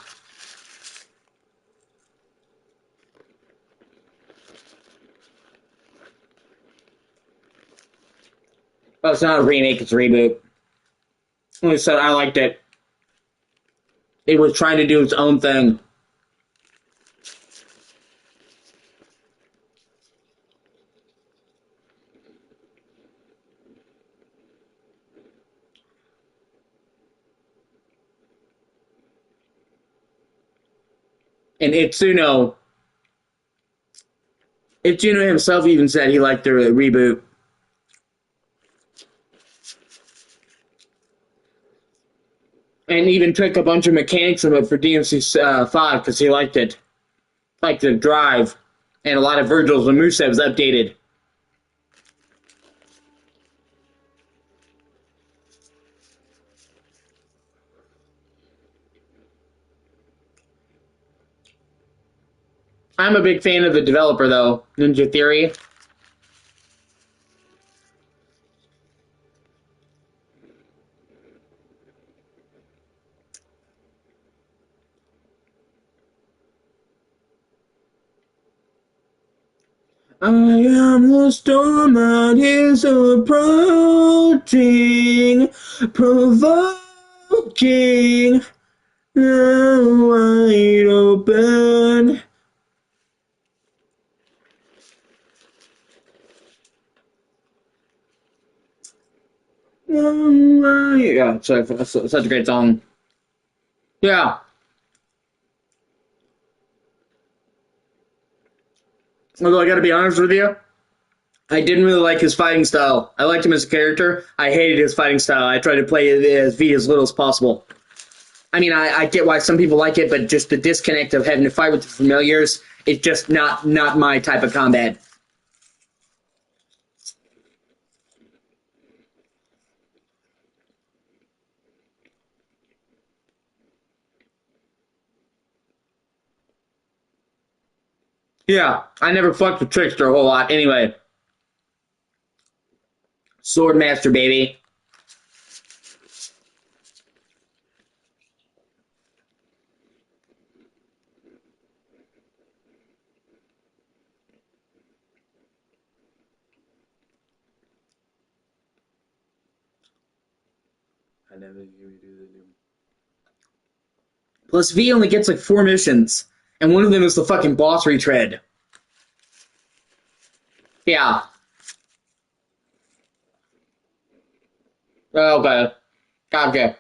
Oh, it's not a remake, it's a reboot. Like I said, I liked it. It was trying to do its own thing. And Itsuno himself even said he liked the reboot. And even took a bunch of mechanics from it for DMC 5 because he liked it. Like the drive. And a lot of Virgil's and Musev's updated. I'm a big fan of the developer, though. Ninja Theory. I am the storm that is approaching, provoking, now wide open. Yeah, it's such a great song. Yeah. Although I gotta be honest with you, I didn't really like his fighting style. I liked him as a character. I hated his fighting style. I tried to play as V as little as possible. I mean, I get why some people like it, but just the disconnect of having to fight with the familiars, it's just not my type of combat. Yeah, I never fucked with Trickster a whole lot. Anyway, Swordmaster, baby. I never do the Plus, V only gets like 4 missions, and one of them is the fucking boss retread. Yeah. Okay. Gotcha.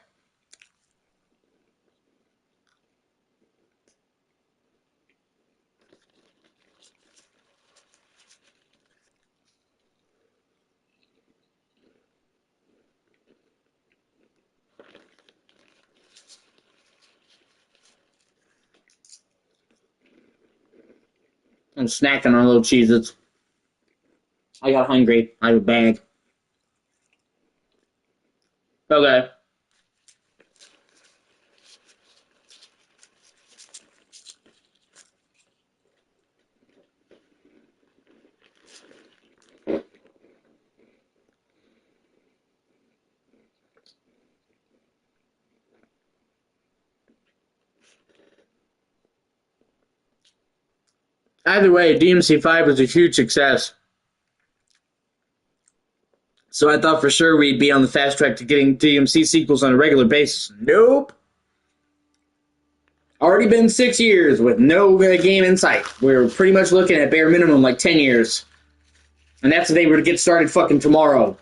I'm snacking on little Cheez-Its. I got hungry. I have a bag. Okay. Either way, DMC5 was a huge success. So I thought for sure we'd be on the fast track to getting DMC sequels on a regular basis. Nope. Already been 6 years with no game in sight. We're pretty much looking at bare minimum like 10 years. And that's if they were to get started fucking tomorrow.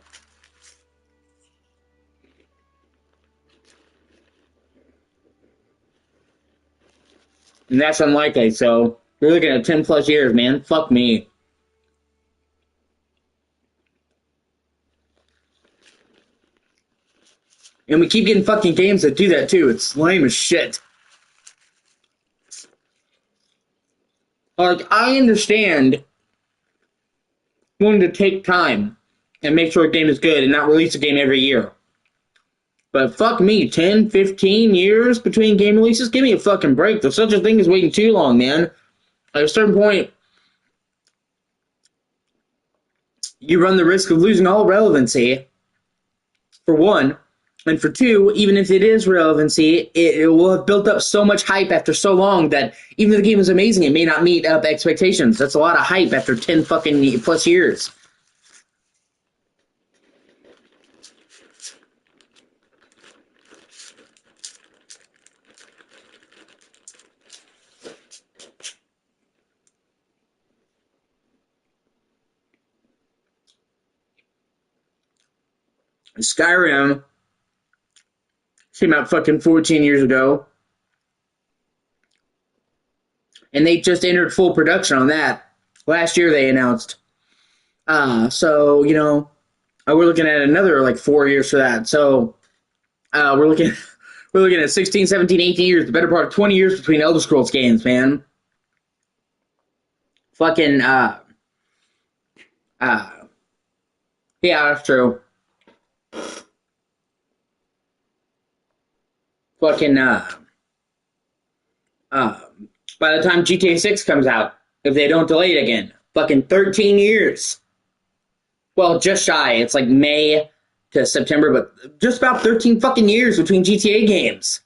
And that's unlikely, so we're looking at 10 plus years, man. Fuck me. And we keep getting fucking games that do that too. It's lame as shit. Like, I understand wanting to take time and make sure a game is good and not release a game every year. But fuck me, 10, 15 years between game releases? Give me a fucking break. There's such a thing as waiting too long, man. At a certain point, you run the risk of losing all relevancy, for one. And for 2, even if it is relevancy, it will have built up so much hype after so long that even if the game is amazing, it may not meet up expectations. That's a lot of hype after 10 fucking plus years. Skyrim came out fucking 14 years ago. And they just entered full production on that. Last year they announced. So, we're looking at another like 4 years for that. So, we're looking at 16, 17, 18 years, the better part of 20 years between Elder Scrolls games, man. Fucking yeah, that's true. Fucking by the time GTA 6 comes out, if they don't delay it again, fucking 13 years. Well, just shy. It's like May to September, but just about 13 fucking years between GTA games.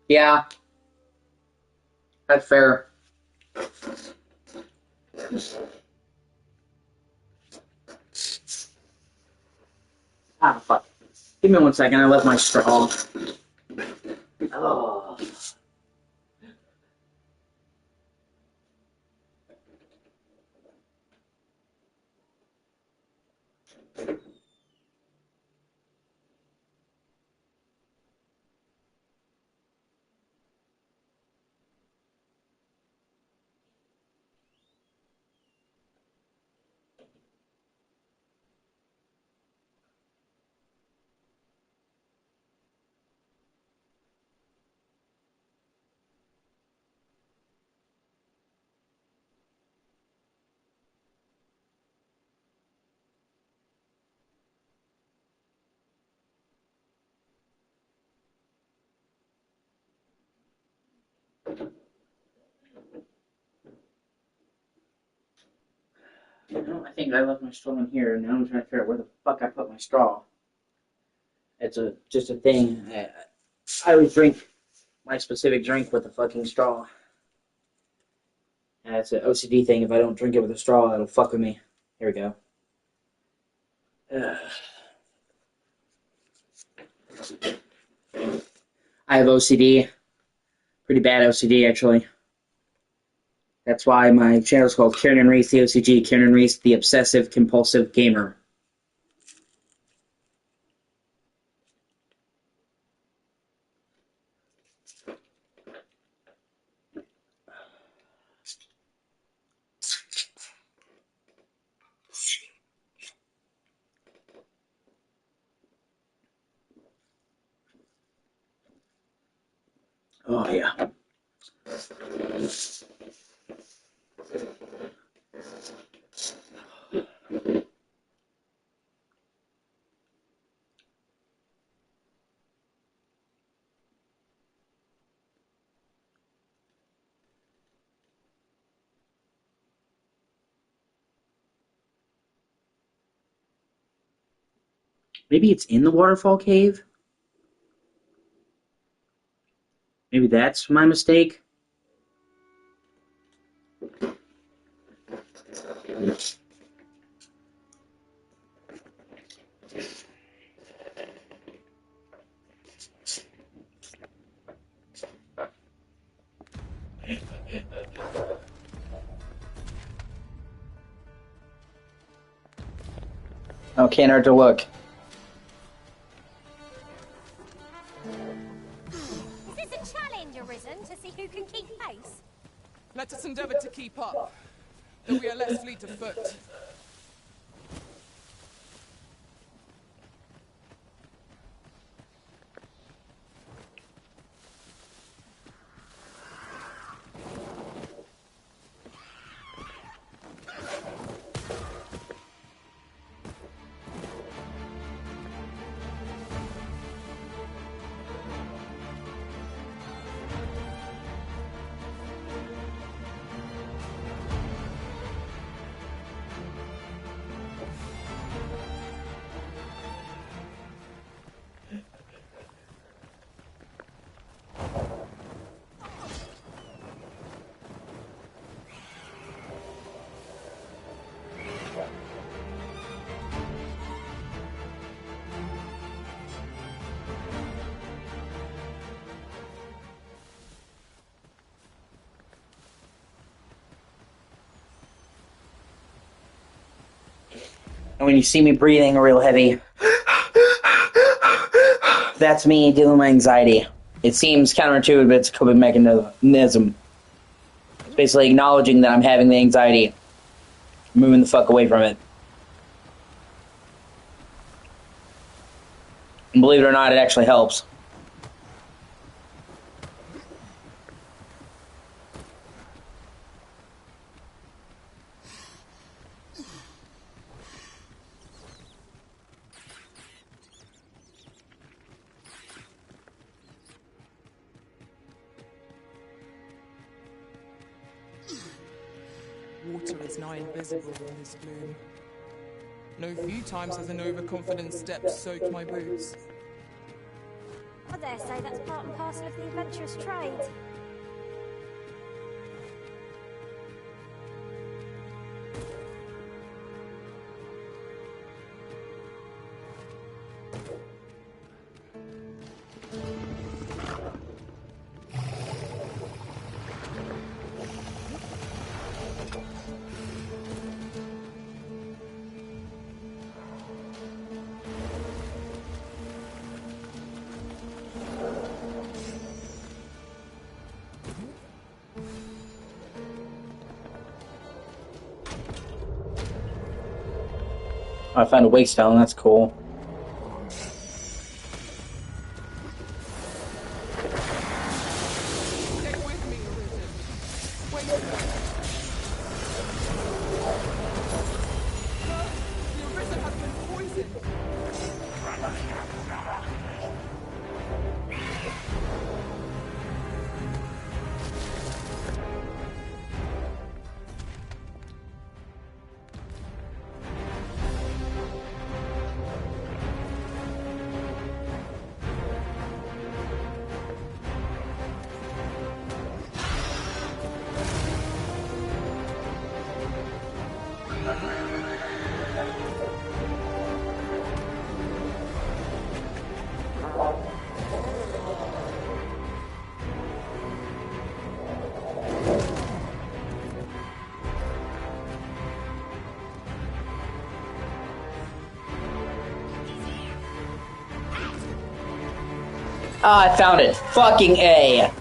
Yeah, that's fair. Ah, fuck. Give me 1 second. I left my straw. Oh. I think I left my straw in here, and now I'm trying to figure out where the fuck I put my straw. It's just a thing. I always drink my specific drink with a fucking straw. And it's an OCD thing. If I don't drink it with a straw, it'll fuck with me. Here we go. I have OCD. Pretty bad OCD, actually. That's why my channel is called Kieran Reese, the O.C.G. Kieran Reese, the Obsessive Compulsive Gamer. Oh, yeah. Maybe it's in the waterfall cave? Maybe that's my mistake? Oh, can't hurt to look.
Is this a challenge arisen to see who can keep pace?
Let us endeavour to keep up, though we are less fleet of foot.
And when you see me breathing real heavy, that's me dealing with my anxiety. It seems counterintuitive, but it's a coping mechanism. It's basically acknowledging that I'm having the anxiety, moving the fuck away from it. And believe it or not, it actually helps.
Water is nigh invisible in this gloom. No few times has an overconfident step soaked my boots.
I dare say that's part and parcel of the adventurous trade.
I found a wake stone, that's cool.
Stay with me, Arisen. Wait a minute. The Arisen has been poisoned.
Ah, I found it. Fucking A.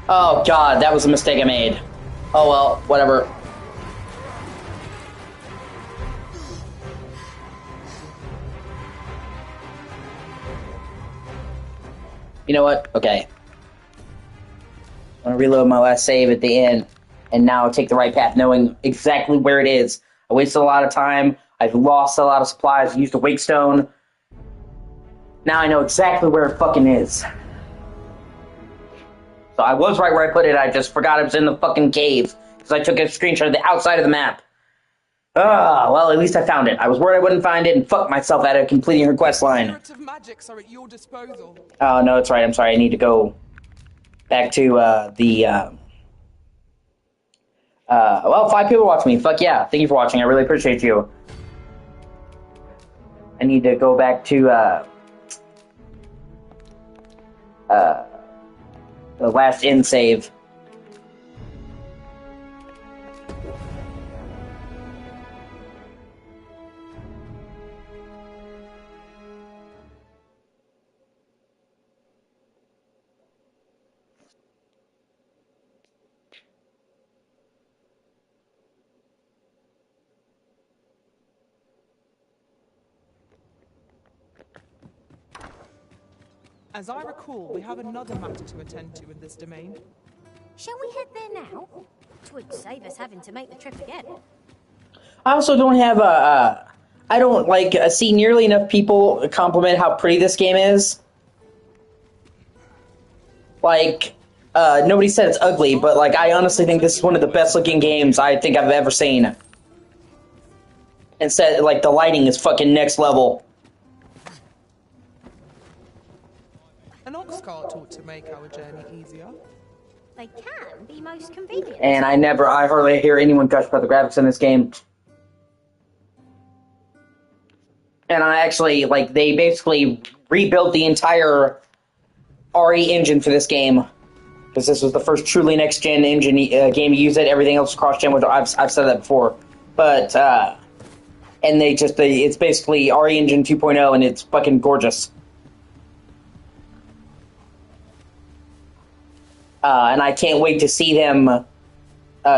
Oh god, that was a mistake I made. Oh well, whatever. You know what? Okay. I'm gonna reload my last save at the end, and now take the right path, knowing exactly where it is. I wasted a lot of time. I've lost a lot of supplies. Used a wake stone. Now I know exactly where it fucking is. So I was right where I put it. I just forgot it was in the fucking cave because I took a screenshot of the outside of the map. Ah, well, at least I found it. I was worried I wouldn't find it and fuck myself out of completing her quest line.
Spirits of magics are at your disposal.
Oh, no, it's right. I'm sorry. I need to go back to well, 5 people watch me. Fuck yeah. Thank you for watching. I really appreciate you. I need to go back to the last end save.
As I recall, we have another matter to attend to in this domain.
Shall we head there now? 'Twould save us having to make the trip again.
I also don't have I don't see nearly enough people compliment how pretty this game is. Nobody said it's ugly, but I honestly think this is one of the best looking games I think I've ever seen. And said the lighting is fucking next level.
An ox cart ought to make our journey easier.
They can be most convenient.
And I hardly hear anyone gush about the graphics in this game. And I actually, they basically rebuilt the entire RE engine for this game. Because this was the first truly next-gen engine game to use it. Everything else was cross-gen, which I've said that before. But, and it's basically RE Engine 2.0, and it's fucking gorgeous. And I can't wait to see them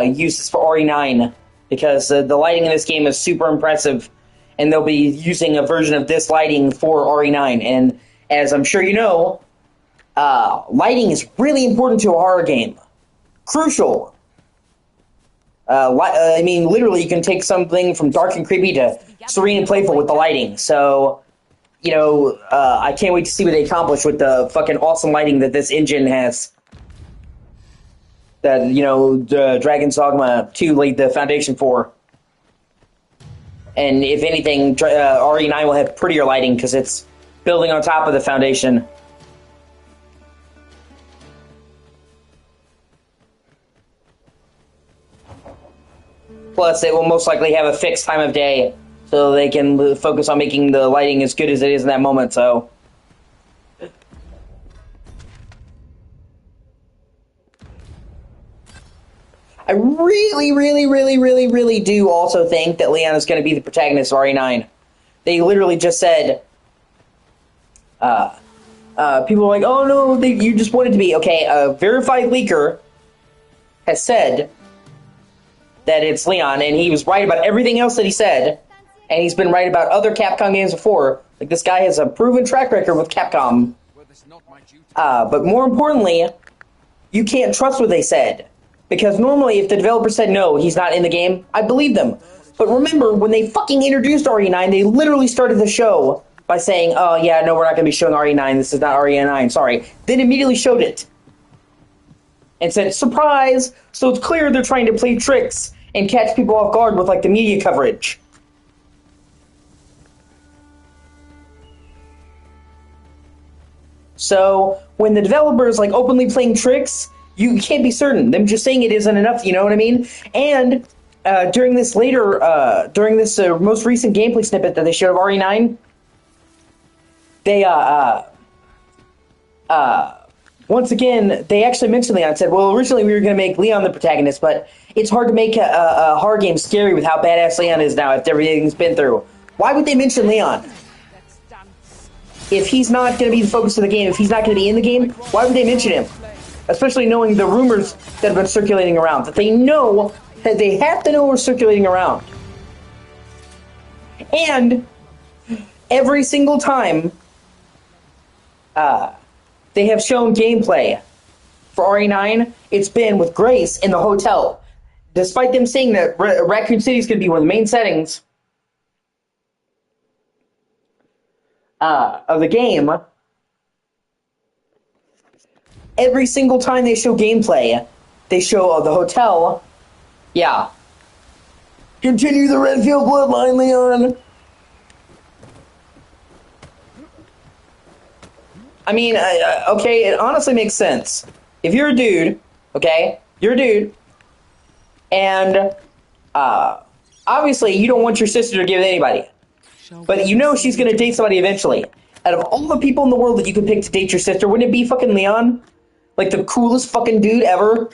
use this for RE9, because the lighting in this game is super impressive, and they'll be using a version of this lighting for RE9. And as I'm sure you know, lighting is really important to a horror game. Crucial. I mean, literally, you can take something from dark and creepy to serene and playful with the lighting. So, you know, I can't wait to see what they accomplish with the fucking awesome lighting that this engine has. That, you know, Dragon's Dogma 2 laid the foundation for. And if anything, RE9 will have prettier lighting because it's building on top of the foundation. Plus, they will most likely have a fixed time of day, so they can focus on making the lighting as good as it is in that moment, so... I really do also think that Leon is going to be the protagonist of RE9. They literally just said... people are like, oh no, you just want it to be. Okay, a verified leaker has said that it's Leon, and he was right about everything else that he said, and he's been right about other Capcom games before. Like, this guy has a proven track record with Capcom. But more importantly, you can't trust what they said. Because normally, if the developer said no, he's not in the game, I believe them. But remember, when they fucking introduced RE9, they literally started the show by saying, oh yeah, no, we're not going to be showing RE9, this is not RE9, sorry. Then immediately showed it. And said, surprise! So it's clear they're trying to play tricks and catch people off guard with, like, the media coverage. So, when the developer's, like, openly playing tricks, you can't be certain. Them just saying it isn't enough, you know what I mean? And during this most recent gameplay snippet that they showed of RE9, they, once again, they actually mentioned Leon and said, well, originally we were going to make Leon the protagonist, but it's hard to make a horror game scary with how badass Leon is now after everything's been through. Why would they mention Leon? If he's not going to be the focus of the game, if he's not going to be in the game, why would they mention him? Especially knowing the rumors that have been circulating around, that they know, that they have to know are circulating around. And every single time they have shown gameplay for RE9, it's been with Grace in the hotel. Despite them saying that Raccoon City is going to be one of the main settings of the game, every single time they show gameplay, they show the hotel. Yeah. Continue the Redfield bloodline, Leon. I mean, okay, it honestly makes sense. If you're a dude, okay, you're a dude, and obviously you don't want your sister to give it to anybody, but you know she's gonna date somebody eventually. Out of all the people in the world that you could pick to date your sister, wouldn't it be fucking Leon? Like the coolest fucking dude ever?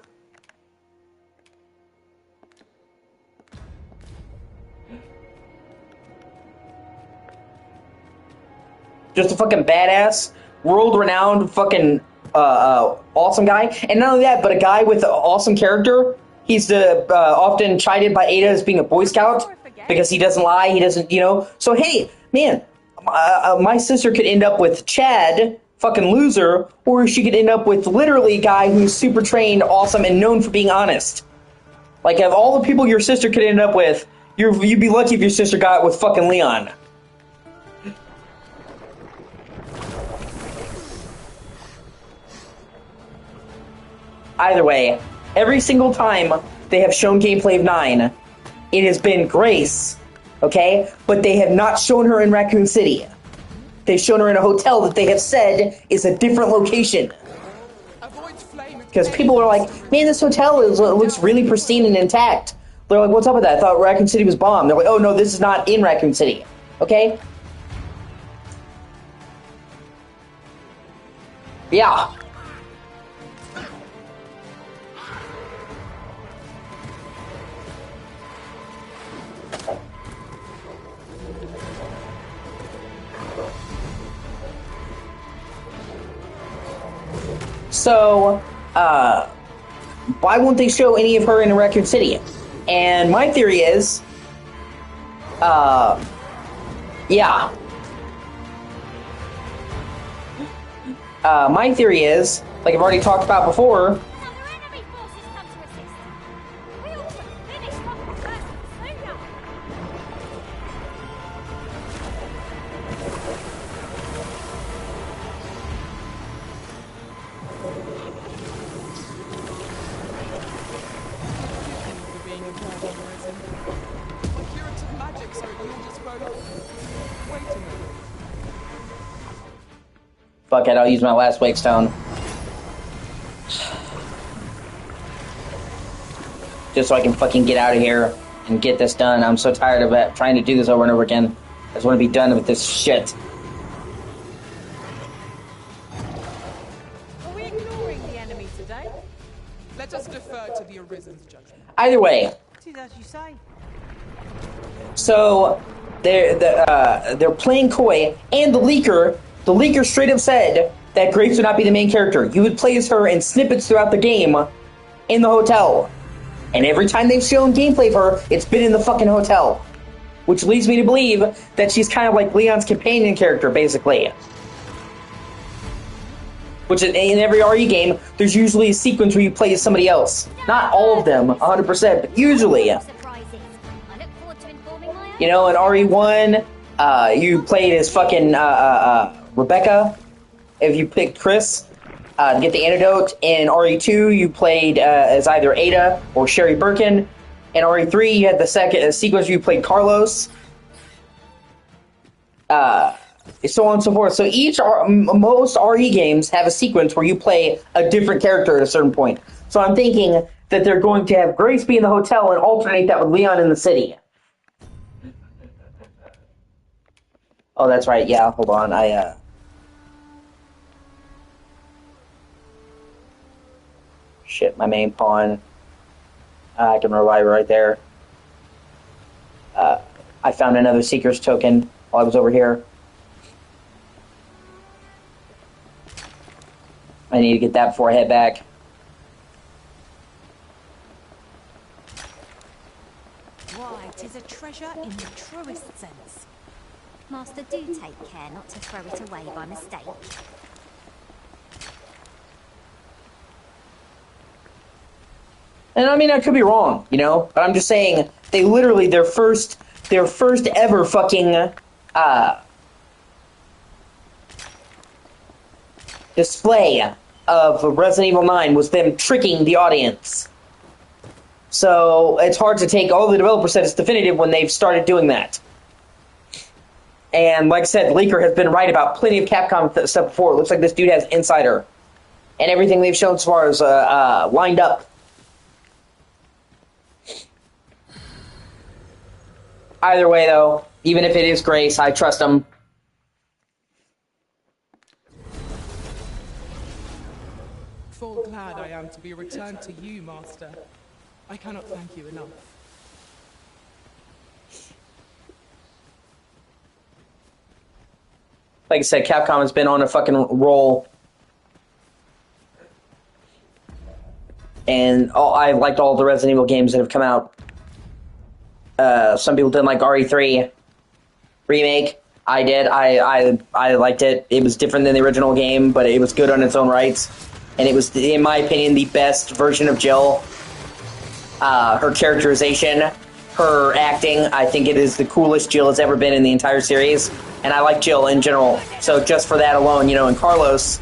Just a fucking badass, world-renowned fucking awesome guy. And not only that, but a guy with an awesome character. He's often chided by Ada as being a Boy Scout because he doesn't lie, he doesn't, you know. So hey, man, my sister could end up with Chad, fucking loser, or she could end up with literally a guy who's super trained, awesome, and known for being honest. Like, of all the people your sister could end up with, you'd be lucky if your sister got with fucking Leon. Either way, every single time they have shown gameplay of 9, it has been Grace, okay? But they have not shown her in Raccoon City. They've shown her in a hotel that they have said is a different location. Because people are like, man, this hotel looks really pristine and intact. They're like, what's up with that? I thought Raccoon City was bombed. They're like, oh no, this is not in Raccoon City. Okay? Yeah. So, why won't they show any of her in Raccoon City? And my theory is, yeah. My theory is, like I've already talked about before, fuck it, I'll use my last wake stone. Just so I can fucking get out of here and get this done. I'm so tired of it, trying to do this over and over again. I just want to be done with this shit.
Are we ignoring the enemy today? Let us defer to the Arisen's judgment.
Either way.
It is as you say.
So, they're playing coy, and the leaker straight up said that Grace would not be the main character. You would play as her in snippets throughout the game in the hotel. And every time they've shown gameplay of her, it's been in the fucking hotel. Which leads me to believe that she's kind of like Leon's companion character, basically. Which in every RE game, there's usually a sequence where you play as somebody else. Not all of them, 100%, but usually. You know, in RE1, you played as fucking Rebecca, if you picked Chris, to get the antidote. In RE2, you played as either Ada or Sherry Birkin. In RE3, you had the second sequence where you played Carlos. So on and so forth. So most RE games have a sequence where you play a different character at a certain point. So I'm thinking that they're going to have Grace be in the hotel and alternate that with Leon in the city. Oh, that's right. Yeah, hold on. Shit, my main pawn. I can revive right there. I found another Seeker's token while I was over here. I need to get that before I head back.
Why, 'tis a treasure in the truest sense.
Master, do take care not to throw it away by mistake.
And I mean, I could be wrong, you know, but I'm just saying they literally their first ever fucking display of Resident Evil 9 was them tricking the audience. So it's hard to take all the developer said it's definitive when they've started doing that. And like I said, Leaker has been right about plenty of Capcom stuff before. It looks like this dude has Insider. And everything they've shown so far is lined up. Either way, though, even if it is Grace, I trust him.
Full glad I am to be returned to you, Master. I cannot thank you enough.
Like I said, Capcom has been on a fucking roll. And I liked all the Resident Evil games that have come out. Some people didn't like RE3 remake. I did. I liked it. It was different than the original game, but it was good on its own rights. And it was, in my opinion, the best version of Jill. Her characterization, her acting, I think it is the coolest Jill has ever been in the entire series. And I like Jill in general. So just for that alone, you know, and Carlos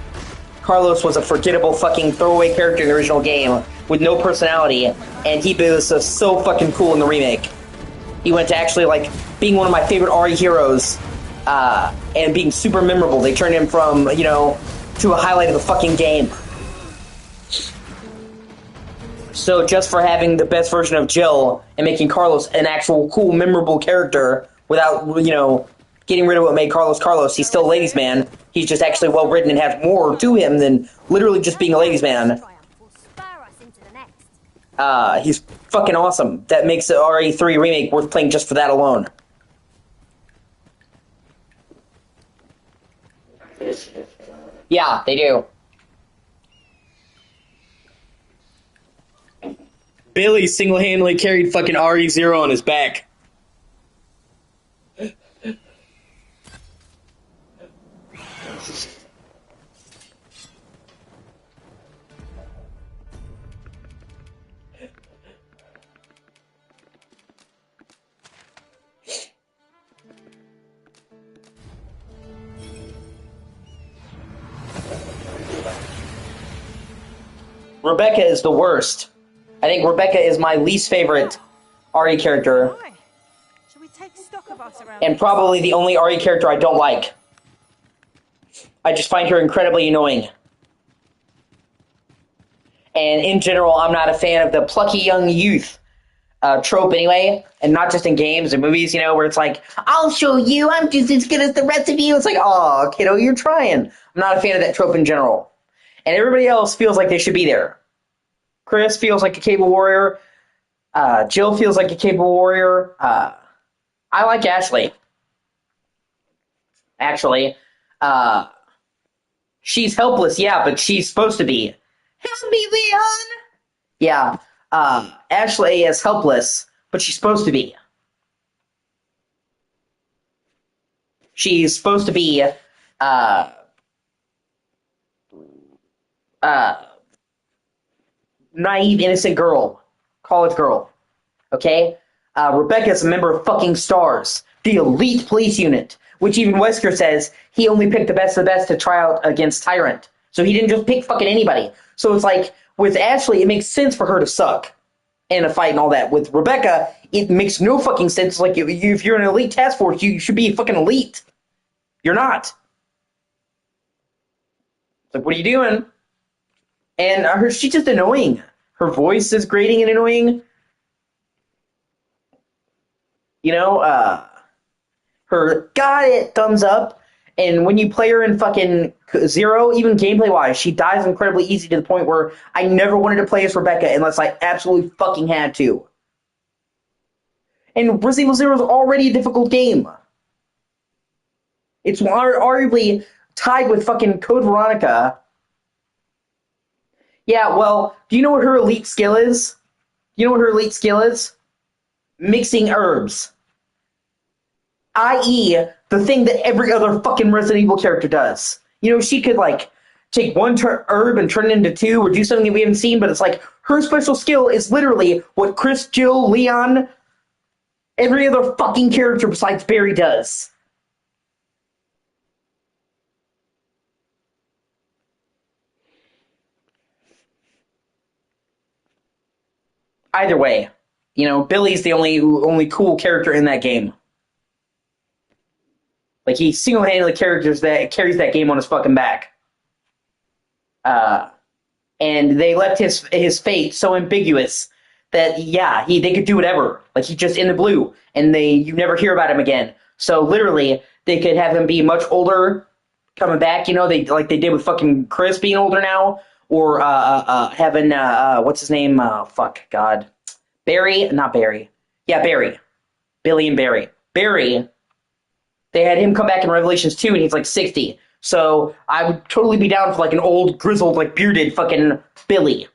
was a forgettable fucking throwaway character in the original game with no personality. And he was so fucking cool in the remake. He went to actually, like, being one of my favorite RE heroes, and being super memorable. They turned him from, you know, to a highlight of the fucking game. So just for having the best version of Jill and making Carlos an actual cool, memorable character without, you know, getting rid of what made Carlos Carlos, he's still a ladies' man. He's just actually well written and has more to him than literally just being a ladies' man. He's fucking awesome. That makes the RE3 remake worth playing just for that alone. Yeah, they do. Billy single-handedly carried fucking RE0 on his back. Rebecca is the worst. I think Rebecca is my least favorite RE character.
Right. Shall we take stock of us around
And probably the only RE character I don't like. I just find her incredibly annoying. And in general, I'm not a fan of the plucky young youth trope anyway. And not just in games and movies, you know, where it's like, I'll show you, I'm just as good as the rest of you. It's like, oh, kiddo, you're trying. I'm not a fan of that trope in general. And everybody else feels like they should be there. Chris feels like a capable warrior. Jill feels like a capable warrior. I like Ashley. Actually. She's helpless, yeah, but she's supposed to be. Help me, Leon! Yeah, Ashley is helpless, but she's supposed to be. She's supposed to be, naive, innocent girl. College girl. Okay? Rebecca's a member of fucking STARS, the elite police unit, which even Wesker says he only picked the best of the best to try out against Tyrant. So he didn't just pick fucking anybody. So it's like, with Ashley, it makes sense for her to suck in a fight and all that. With Rebecca, it makes no fucking sense. Like, if you're an elite task force, you should be fucking elite. You're not. It's like, what are you doing? And she's just annoying. Her voice is grating and annoying. You know, her got it, thumbs up. And when you play her in fucking Zero, even gameplay-wise, she dies incredibly easy to the point where I never wanted to play as Rebecca unless I absolutely fucking had to. And Resident Evil Zero is already a difficult game. It's arguably tied with fucking Code Veronica. Yeah, well, do you know what her elite skill is? You know what her elite skill is? Mixing herbs. I.e., the thing that every other fucking Resident Evil character does. You know, she could, like, take one herb and turn it into two or do something that we haven't seen, but it's like, her special skill is literally what Chris, Jill, Leon, every other fucking character besides Barry does. Either way, you know, Billy's the only cool character in that game. Like, he single-handedly carries that game on his fucking back. And they left his fate so ambiguous that, yeah, they could do whatever. Like, he's just in the blue, and you never hear about him again. So, literally, they could have him be much older, coming back, you know, like they did with fucking Chris being older now, or having, what's his name? Barry? Not Barry. Yeah, Barry. Billy and Barry. Barry... They had him come back in Revelations 2, and he's like 60. So I would totally be down for like an old, grizzled, like bearded fucking Billy.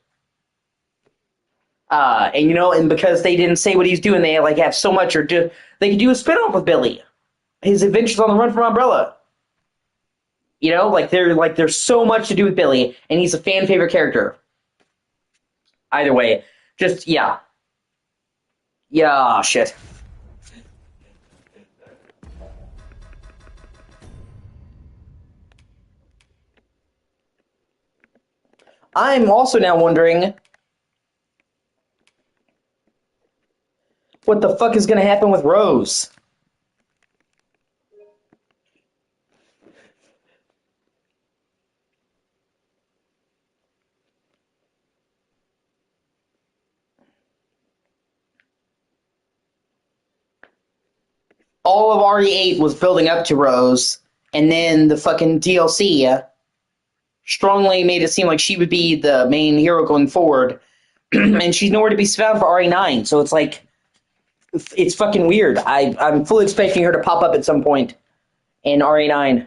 And you know, and because they didn't say what he's doing, they like have so much, they could do a spinoff with Billy. His adventures on the run from Umbrella. You know, there's so much to do with Billy, and he's a fan favorite character. Either way, just yeah. Yeah, shit. I'm also now wondering what the fuck is going to happen with Rose. All of RE8 was building up to Rose, and then the fucking DLC strongly made it seem like she would be the main hero going forward, and she's nowhere to be found for RE9, so it's like, it's fucking weird. I'm fully expecting her to pop up at some point in RE9.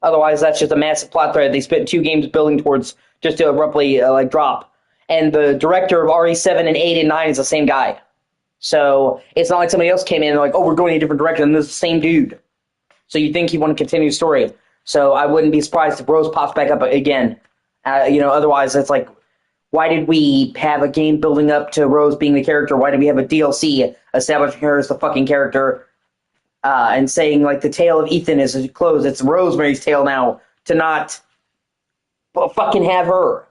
Otherwise, that's just a massive plot thread they spent 2 games building towards just to abruptly, drop. and the director of RE7 and 8 and 9 is the same guy. So it's not like somebody else came in and like, oh, we're going in a different direction. This is the same dude. So you think he want to continue the story. So I wouldn't be surprised if Rose pops back up again. Otherwise it's like, why did we have a game building up to Rose being the character? Why did we have a DLC establishing her as the fucking character? And saying like the tale of Ethan is closed. It's Rosemary's tale now to not fucking have her.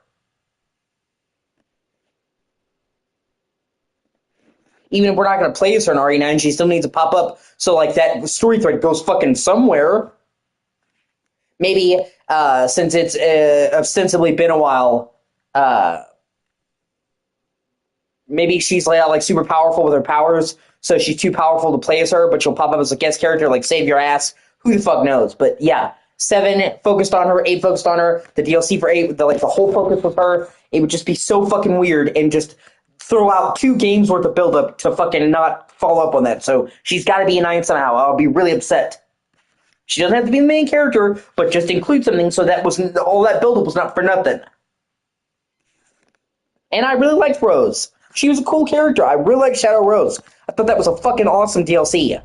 Even if we're not going to play as her in RE9, she still needs to pop up so like that story thread goes fucking somewhere. Maybe since it's ostensibly been a while, maybe she's like super powerful with her powers, so she's too powerful to play as her, but she'll pop up as a guest character, like save your ass. Who the fuck knows? But yeah, 7 focused on her, 8 focused on her. The DLC for 8, the whole focus was her. It would just be so fucking weird and just throw out 2 games worth of build-up to fucking not follow up on that. So she's got to be a 9 somehow. I'll be really upset. She doesn't have to be the main character, but just include something so that all that build-up was not for nothing. And I really liked Rose. She was a cool character. I really liked Shadow Rose. I thought that was a fucking awesome DLC.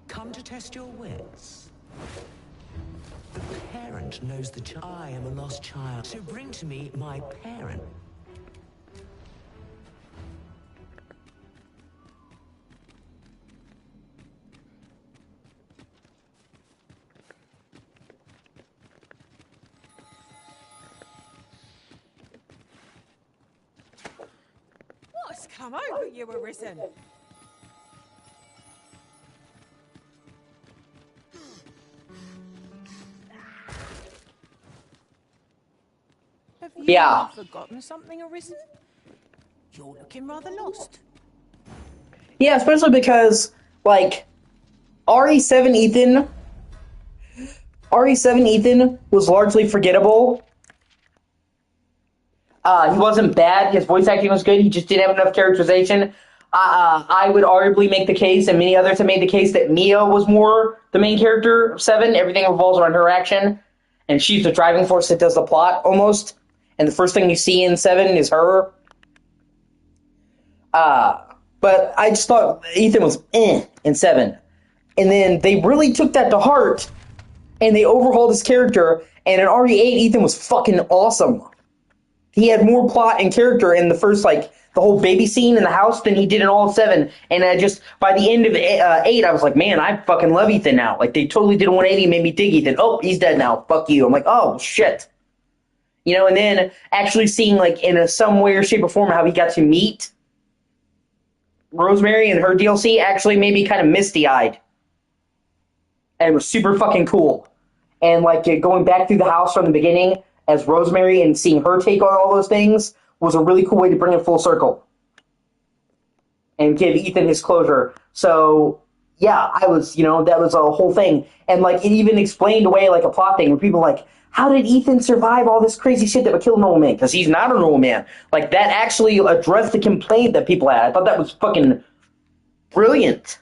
Come to test your wits. The parent knows the child. I am a lost child, so bring to me my parent.
What's come over you, Arisen? Have you forgotten something, Arisen? You're looking rather lost.
Yeah, especially because, like, RE7 Ethan was largely forgettable. He wasn't bad. His voice acting was good. He just didn't have enough characterization. I would arguably make the case, and many others have made the case, that Mia was more the main character of 7. Everything revolves around her action, and she's the driving force that does the plot, almost. And the first thing you see in 7 is her. But I just thought Ethan was in 7. And then they really took that to heart, and they overhauled his character, and in RE8, Ethan was fucking awesome. He had more plot and character in the first, like, the whole baby scene in the house than he did in all of 7. And I just, by the end of 8, I was like, man, I fucking love Ethan now. Like, they totally did a 180 and made me dig Ethan. Oh, he's dead now. Fuck you. I'm like, oh, shit. And then actually seeing, like, in some way or shape or form how he got to meet Rosemary and her DLC actually made me kind of misty-eyed. And it was super fucking cool. And, like, going back through the house from the beginning as Rosemary and seeing her take on all those things was a really cool way to bring it full circle. And give Ethan his closure. So, yeah, that was a whole thing. And, like, it even explained away, like, a plot thing where people were like, how did Ethan survive all this crazy shit that would kill a normal man? Because he's not a normal man. Like, that actually addressed the complaint that people had. I thought that was fucking brilliant.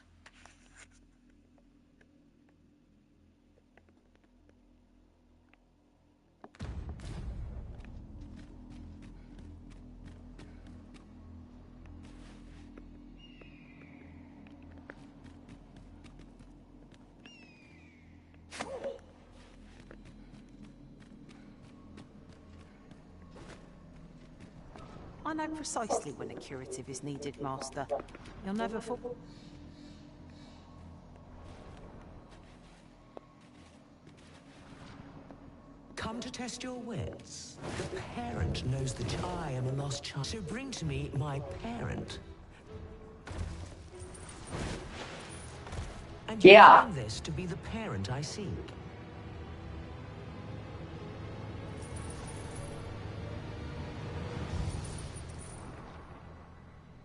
I know precisely when a curative is needed, Master. You'll never fall.
Come to test your wits. The parent knows the child. I am a lost child, so bring to me my parent. And you find this to be the parent I seek.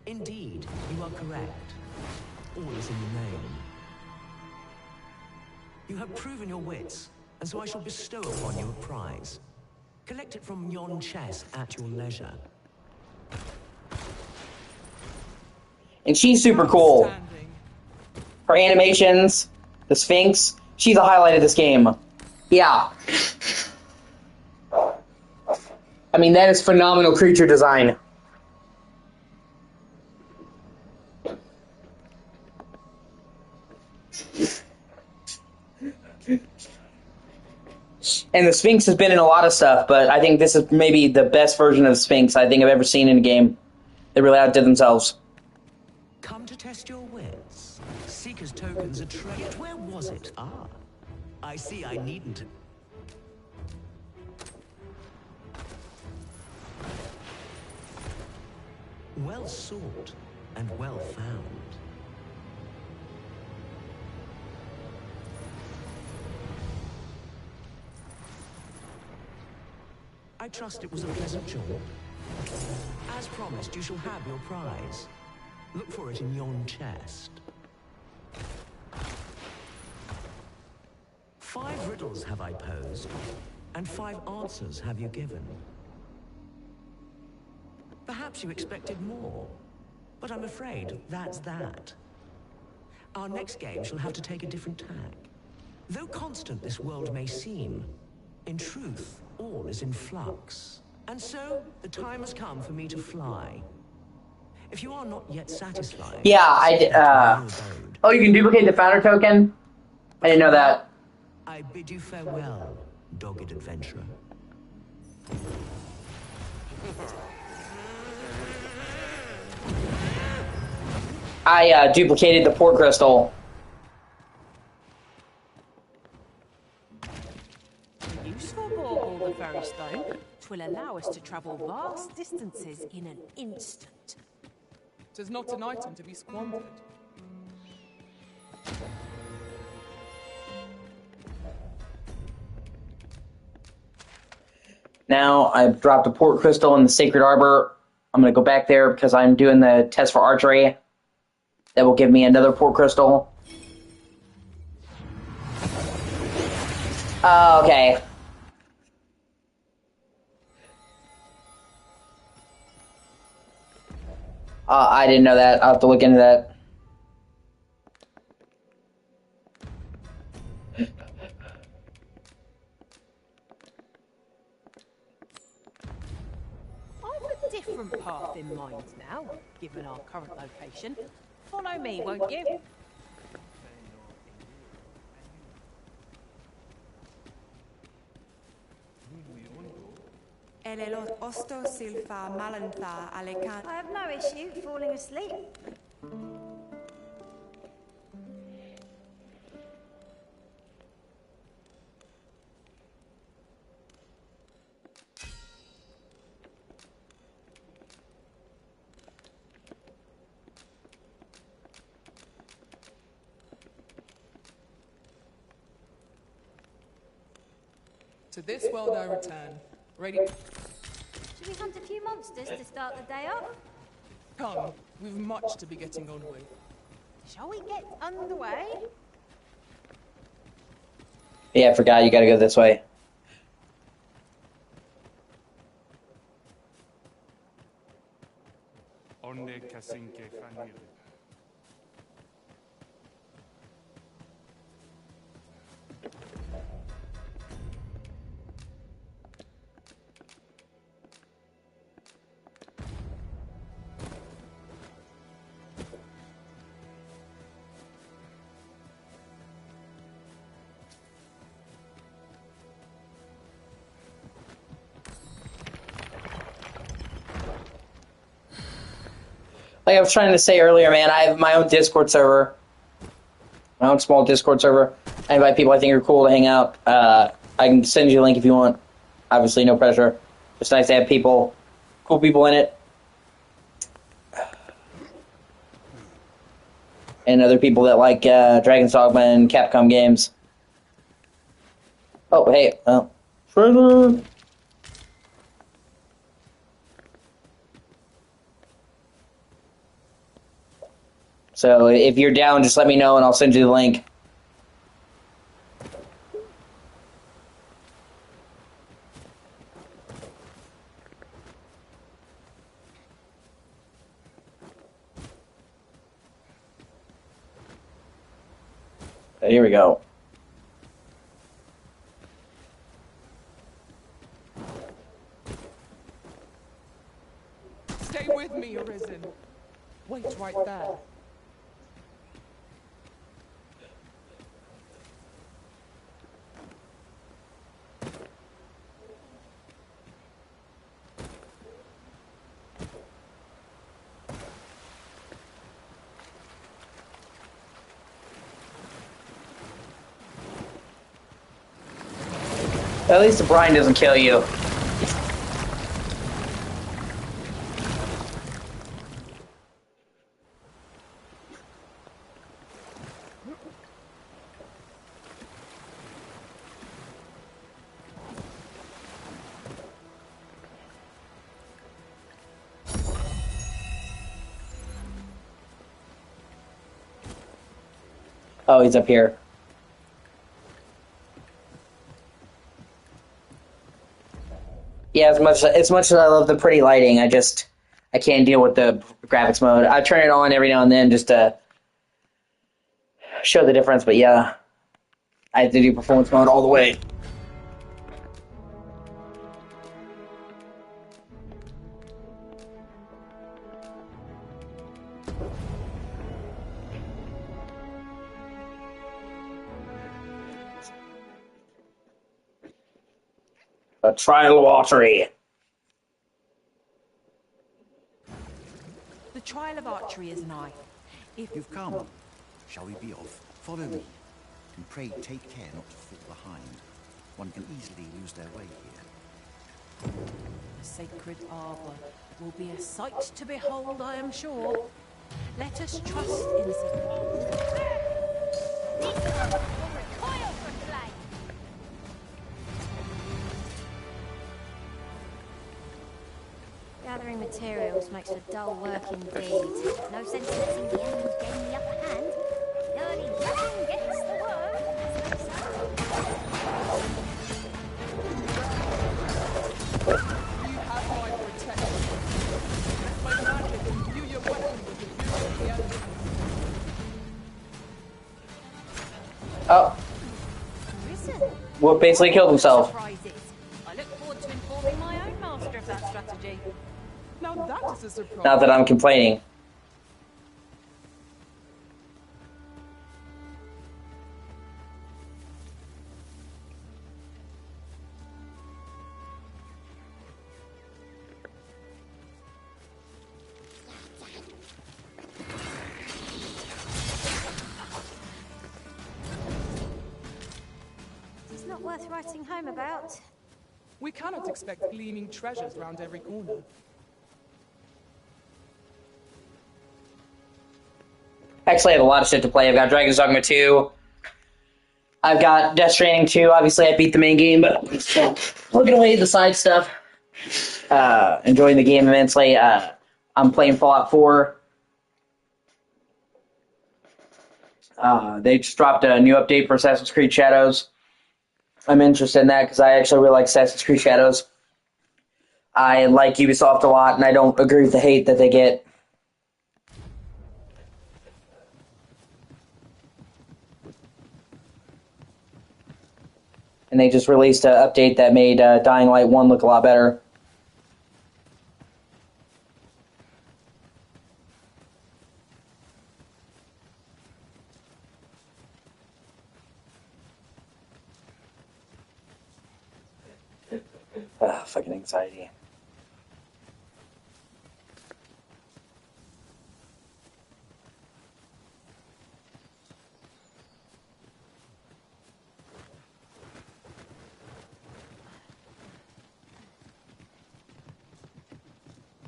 Indeed, you are correct. All is in the name. You have proven your wits, and so I shall bestow upon you a prize. Collect it from yon chest at your leisure.
And she's super cool.
Outstanding.
Her animations, the Sphinx, she's the highlight of this game. Yeah. I mean, that is phenomenal creature design. And the Sphinx has been in a lot of stuff, but I think this is maybe the best version of Sphinx I think I've ever seen in a game. They really outdid themselves.
Come to test your wits. Seeker's tokens are traded. Where was it? Ah, I see I needn't. Well sought and well found. I trust it was a pleasant jaunt. As promised, you shall have your prize. Look for it in yon chest. 5 riddles have I posed, and 5 answers have you given. Perhaps you expected more, but I'm afraid that's that. Our next game shall have to take a different tack. Though constant this world may seem, in truth, all is in flux. And so, the time has come for me to fly. If you are not yet satisfied...
Yeah, oh, you can duplicate the founder token? I didn't know that.
I bid you farewell, dogged adventurer.
I duplicated the port crystal.
A useful bauble, the fairy stone. 'Twill allow us to travel vast distances in an instant.
'Tis not an item to be squandered.
Now I've dropped a port crystal in the Sacred Arbor. I'm going to go back there because I'm doing the test for archery. That will give me another port crystal. Oh, okay. I didn't know that. I'll have to look into that.
I've a different path in mind now, given our current location. Follow me, won't you?
I have no issue falling asleep.
To this world I return, ready...
Should we hunt a few monsters to start the day off?
Come, we've much to be getting on with.
Shall we get underway?
Yeah, I forgot. You gotta go this way. Like I was trying to say earlier, man, I have my own Discord server. My own small Discord server. I invite people I think are cool to hang out. I can send you a link if you want. Obviously, no pressure. Just nice to have people, cool people in it. And other people that like Dragon's Dogma and Capcom games. Oh, hey. Treasure! So if you're down, just let me know and I'll send you the link. Here we go.
Stay with me, Arisen. Wait right there.
At least the brine doesn't kill you. Oh, he's up here. Yeah, as much as I love the pretty lighting, I can't deal with the graphics mode. I turn it on every now and then just to show the difference, but yeah, I have to do performance mode all the way. A trial of archery.
The trial of archery is nigh. If
You've come. Shall we be off? Follow me. And pray take care not to fall behind. One can easily lose their way here.
The sacred arbour will be a sight to behold, I am sure. Let us trust in the
Gathering materials makes for dull work indeed. No sense in letting the enemy gain the upper hand. Early running gets the worm, as they say.
You have my protection. Let my magic imbue your weapon with the fury of the enemy.
Oh. Well, basically killed himself.
Surprises. I look forward to informing my own master of that strategy.
Now that is a surprise.
Not that I'm complaining.
It's not worth writing home about.
We cannot expect gleaming treasures round every corner.
Actually, I have a lot of shit to play. I've got Dragon's Dogma 2. I've got Death Stranding 2. Obviously, I beat the main game, but looking away at the side stuff. Enjoying the game immensely. I'm playing Fallout 4. They just dropped a new update for Assassin's Creed Shadows. I'm interested in that because I actually really like Assassin's Creed Shadows. I like Ubisoft a lot, and I don't agree with the hate that they get. And they just released an update that made Dying Light 1 look a lot better. Fucking anxiety.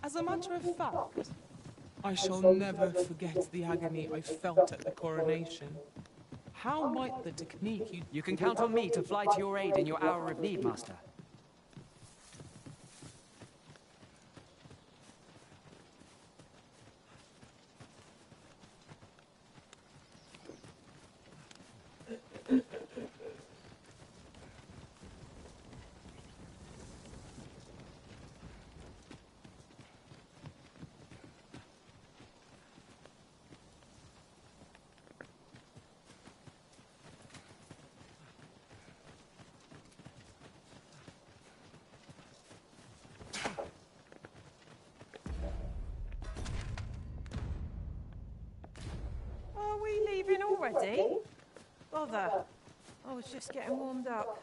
As a matter of fact, I shall never forget the agony I felt at the coronation. How might the technique
You can count on me to fly to your aid in your hour of need, Master.
leaving already? Bother. I was just getting warmed up.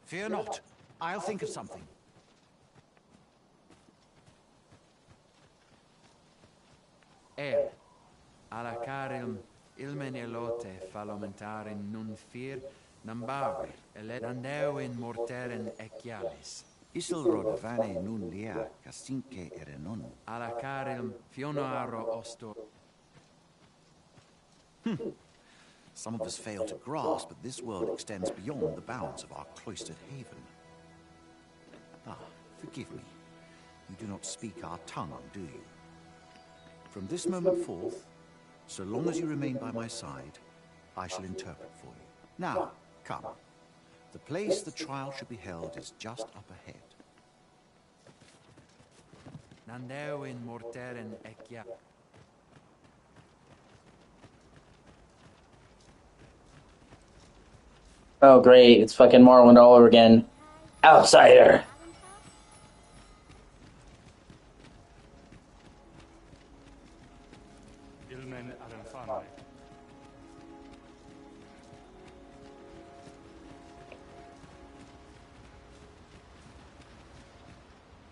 Fear not. I'll think of something.
Alla carim ilmen elote falomentare nun fir nambavi andeu in morteren ecialis.
Isilrod vane nun lia casinque erenon.
Alla carim fionaro osto.
Some of us fail to grasp that this world extends beyond the bounds of our cloistered haven. Ah, forgive me. You do not speak our tongue, do you? From this moment forth, so long as you remain by my side, I shall interpret for you. Now, come. The place the trial should be held is just up ahead.
Nandeu in morteren ecialis.
Oh, great. It's fucking Morrowind all over again. Outsider!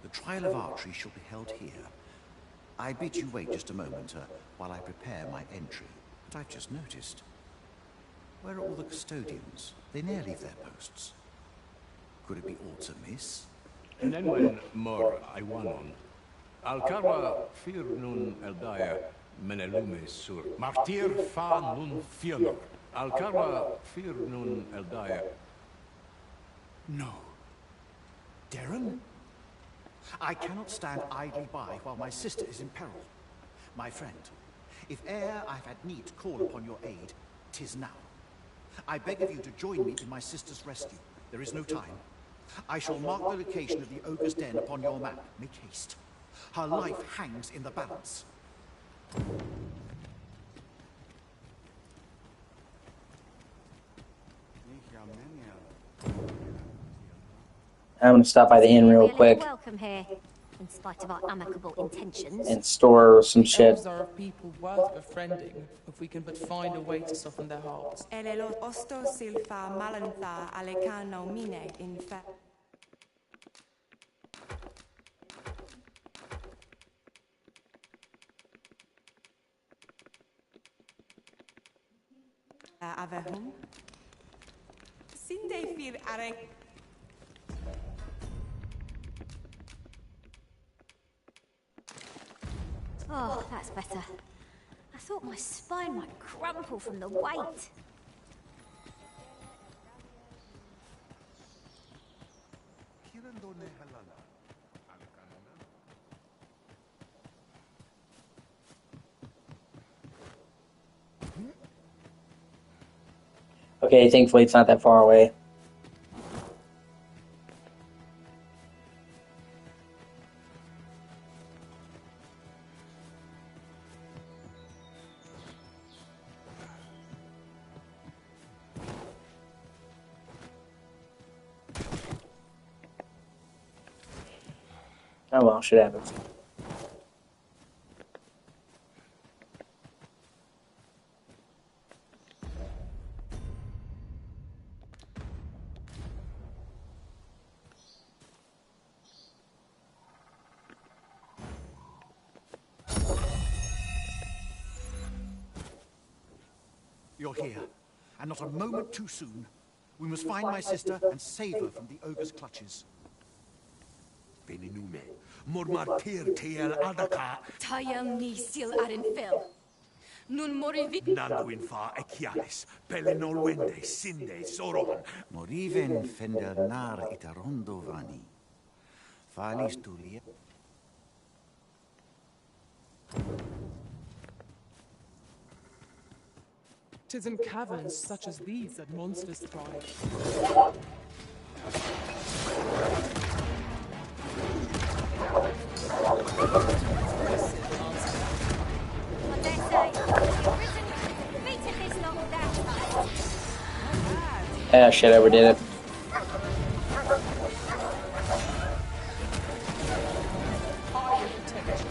The trial of archery shall be held here. I bid you wait just a moment while I prepare my entry. But I've just noticed. Where are all the custodians? They ne'er leave their posts. Could it be aught amiss?
Nenwen mor Iwanon. Alcara fir nun eldaya menelume sur. Martir fa nun fionor. Alcara fir nun eldaya.
No. Darren? I cannot stand idly by while my sister is in peril. My friend, if e'er I've had need to call upon your aid, 'tis now. I beg of you to join me in my sister's rescue. There is no time. I shall mark the location of the ogre's den upon your map. Make haste. Her life hangs in the balance.
I'm gonna stop by the inn real quick
Welcome here, in spite of our amicable intentions.
and store some shit.
Elves are a people worth befriending if we can but find a way to soften their hearts.
Osto silfa malantha alecano mine in fa. Avehum. Sinde fir are.
Oh, that's better. I thought my spine might crumple from the weight.
Okay, thankfully it's not that far away. Oh well, shit happens.
You're here, and not a moment too soon. We must find my sister and save her from the ogre's clutches.
Beninume. Mor martir tiel adaka.
Tayam ni sil arin fil. Nun morivi.
Nanduin fa ecialis. Pelenolwende sinde soron.
Moriven fender nar itarondo vani. Falis tulia.
Tis in caverns such as these that monsters thrive.
I dare say, the original
Ah, shit, I overdid it.
I will protect you.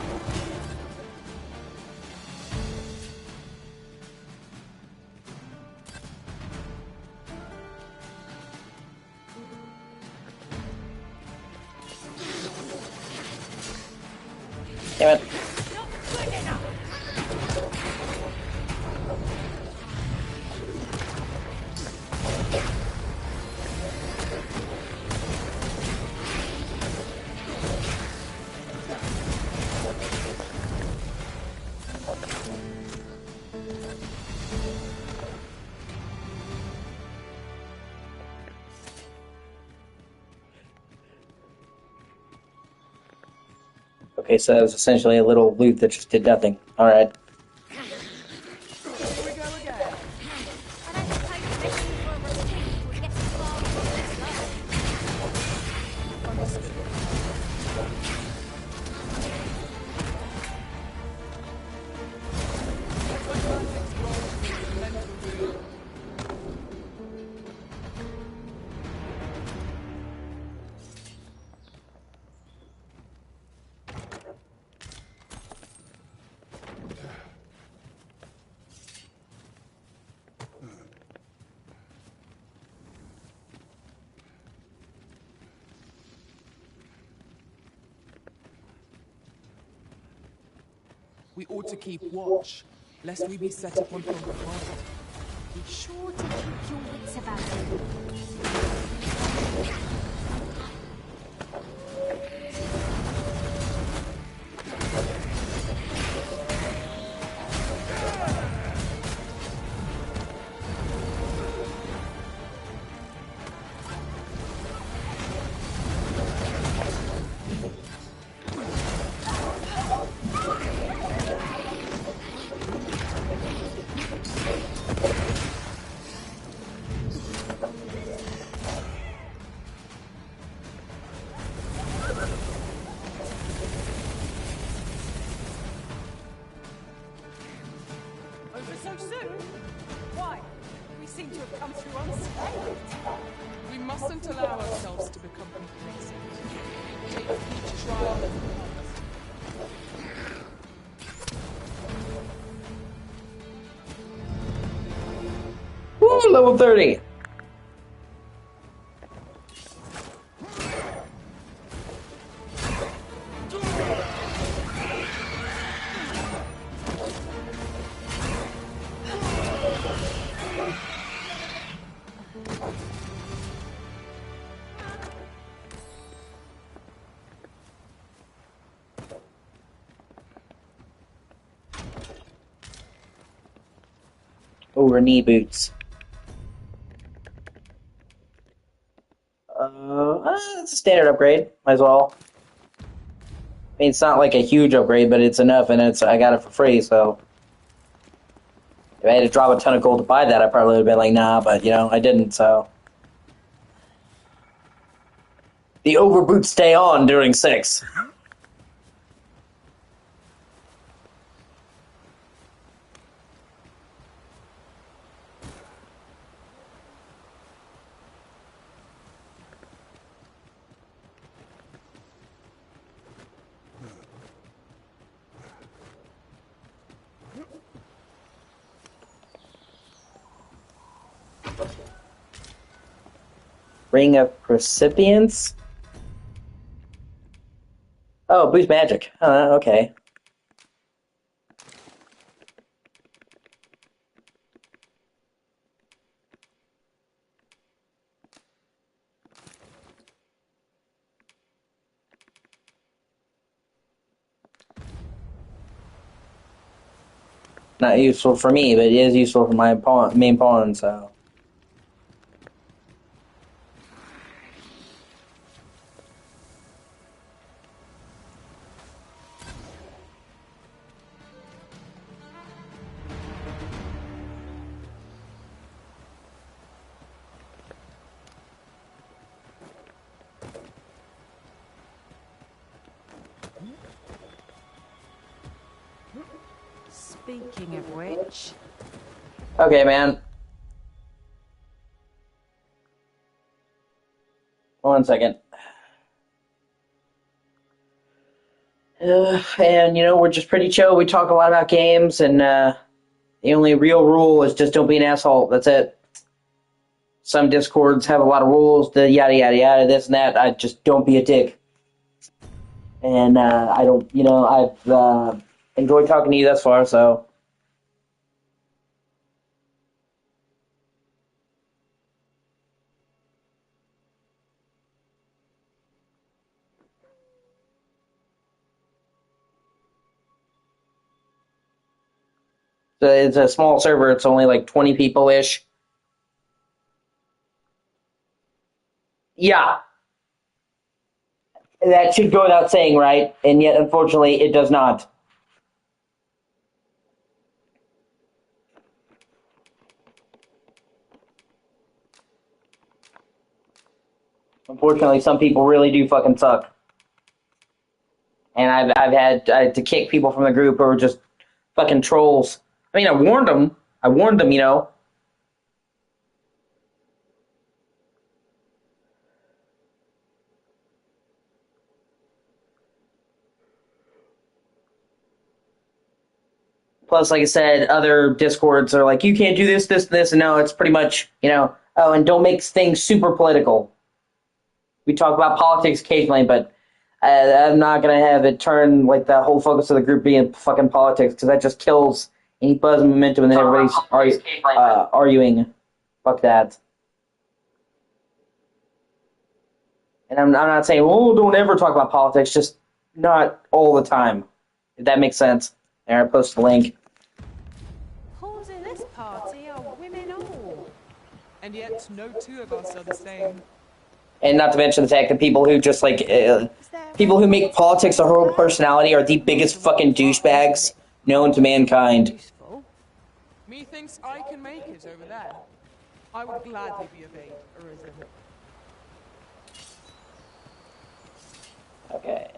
Damn it. Okay, so that was essentially a little loop that just did nothing. Alright.
Here we go again.
I don't suppose you're listening for a reprieve before you get too far across this load.
Understood. Mathematics rolls with the mental wheel. We ought to keep watch, lest we be set upon from behind.
Be sure to keep your wits about you.
Over so soon? Why? We seem to have come through unscathed.
We mustn't allow ourselves to become complacent. Take each trial as it comes.
Woo, level 30! Over knee boots. It's a standard upgrade. Might as well. I mean, it's not like a huge upgrade, but it's enough, and I got it for free, so... If I had to drop a ton of gold to buy that, I probably would have been like, nah, but, you know, I didn't, so... The overboots stay on during 6. Ring of Precipience? Oh, boost magic. Okay. Not useful for me, but it is useful for my main pawn, so...
Speaking of which...
Okay, man. 1 second. And, you know, we're just pretty chill. We talk a lot about games, and the only real rule is just don't be an asshole. That's it. Some Discords have a lot of rules, the yada, yada, yada, this and that. I just don't be a dick. And I don't, you know, I've enjoyed talking to you thus far, so... So it's a small server. It's only like 20 people-ish. Yeah. That should go without saying, right? And yet, unfortunately, it does not. Unfortunately, some people really do fucking suck. And I've had to kick people from the group who are just fucking trolls. I mean, I warned them, you know. Plus, like I said, other Discords are like, you can't do this, this, and this, and no, it's pretty much, you know, oh, and don't make things super political. We talk about politics occasionally, but I'm not going to have it turn, like, the whole focus of the group being fucking politics, because that just kills any buzz and momentum, and then everybody's arguing. Fuck that. And I'm not saying, well, don't ever talk about politics, just not all the time, if that makes sense. There, I post the link.
Who's in this party are women all.
And yet, no two of us are the same.
And not to mention the fact that people who just, like, people who make politics their whole personality are the biggest fucking douchebags known to mankind.
Methinks I can make it over there. I would gladly be of aid, Arisen.
Okay.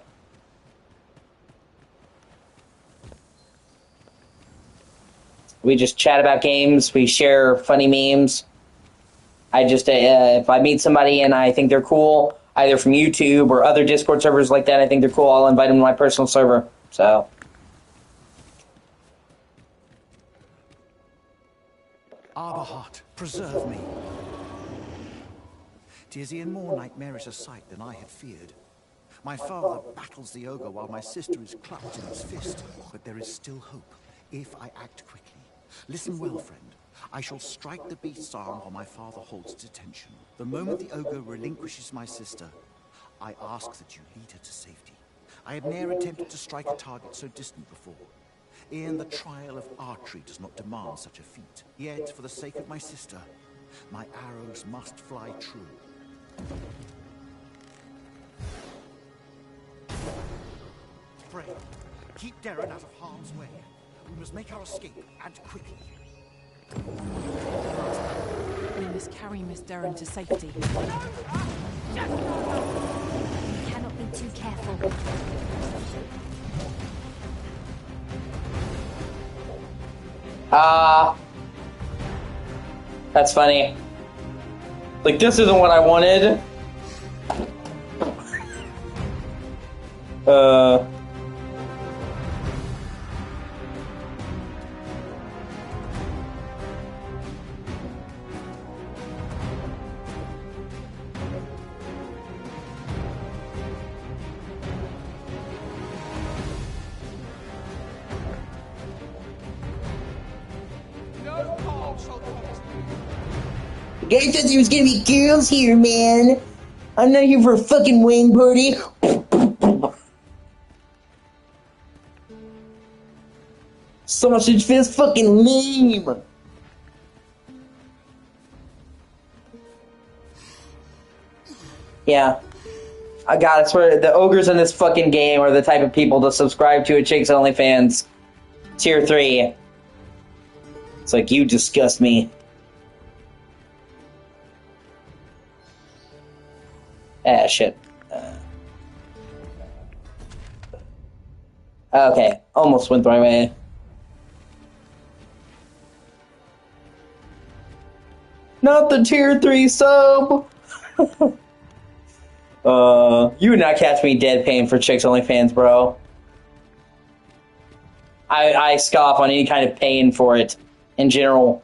We just chat about games. We share funny memes. I just, if I meet somebody and I think they're cool, either from YouTube or other Discord servers like that, I think they're cool, I'll invite them to my personal server. So.
Arbaheart, preserve me. 'Tis e'en more nightmarish a sight than I had feared. My father battles the ogre while my sister is clutched in his fist. But there is still hope, if I act quickly. Listen well, friend. I shall strike the beast's arm while my father holds detention. The moment the ogre relinquishes my sister, I ask that you lead her to safety. I have ne'er attempted to strike a target so distant before. E'en the trial of archery does not demand such a feat. Yet, for the sake of my sister, my arrows must fly true. Pray, keep Darren out of harm's way. We must make our escape, and quickly.
We must carry Miss Darren to safety.
We cannot be too careful.
That's funny. Like, this isn't what I wanted.
No harm shall come to you.
Guys thought there was gonna be girls here, man. I'm not here for a fucking wing party. Sausage fist fucking lame. Yeah. I swear, the ogres in this fucking game are the type of people to subscribe to a Chicks OnlyFans Tier 3. It's like, you disgust me. Ah, shit. Okay, almost went the right way. Not the Tier 3 sub! You would not catch me dead paying for Chicks Only fans, bro. I scoff on any kind of paying for it in general.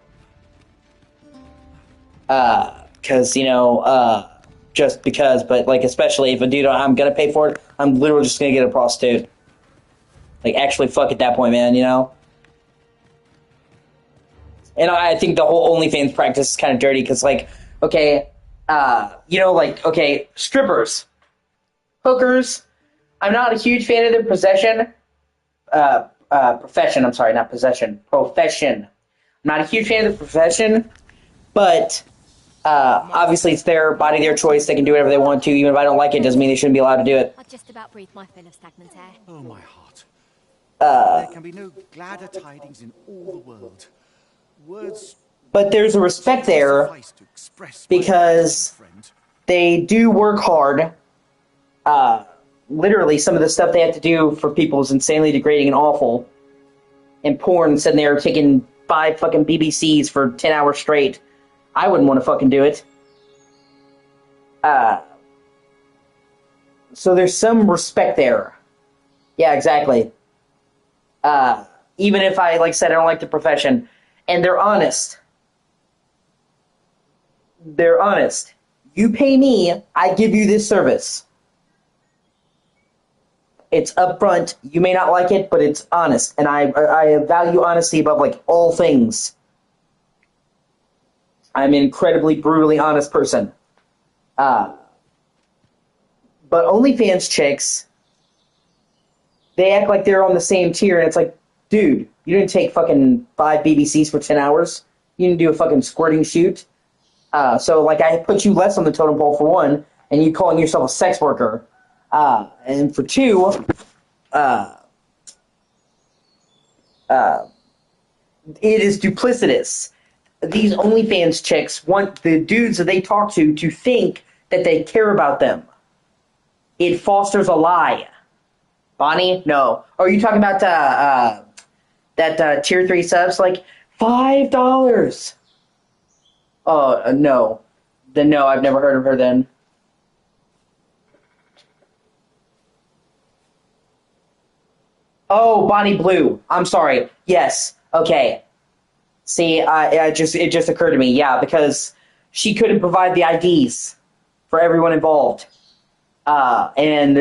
Because, you know, just because, but, like, especially if a dude I'm gonna pay for it, I'm literally just gonna get a prostitute. Like, actually fuck at that point, man, you know? And I think the whole OnlyFans practice is kind of dirty, because, like, okay, you know, like, okay, strippers, hookers, I'm not a huge fan of their profession, I'm sorry, not possession, profession. I'm not a huge fan of the profession, but obviously it's their body, their choice. They can do whatever they want to. Even if I don't like it, doesn't mean they shouldn't be allowed to do it.
I just about breathed my fill of stagnant air.
Oh, my heart. There can be no gladder tidings in all the world. Words...
But there's a respect there, because they do work hard. Literally, some of the stuff they have to do for people is insanely degrading and awful. And porn, sitting there taking 5 fucking BBCs for 10 hours straight. I wouldn't want to fucking do it. So there's some respect there. Yeah, exactly. Even if I, like I said, I don't like the profession. And they're honest. They're honest. You pay me, I give you this service. It's upfront. You may not like it, but it's honest. And I value honesty above, like, all things. I'm an incredibly, brutally honest person. But OnlyFans chicks, they act like they're on the same tier, and it's like, dude, you didn't take fucking 5 BBCs for 10 hours. You didn't do a fucking squirting shoot. So, like, I put you less on the totem pole, for one, and you calling yourself a sex worker. And for 2, it is duplicitous. These OnlyFans chicks want the dudes that they talk to think that they care about them. It fosters a lie. Bonnie? No. Oh, are you talking about that tier 3 subs? Like, $5. Oh, no. Then no, I've never heard of her then. Oh, Bonnie Blue. I'm sorry. Yes. Okay. See, it just occurred to me. Yeah, because she couldn't provide the IDs for everyone involved. And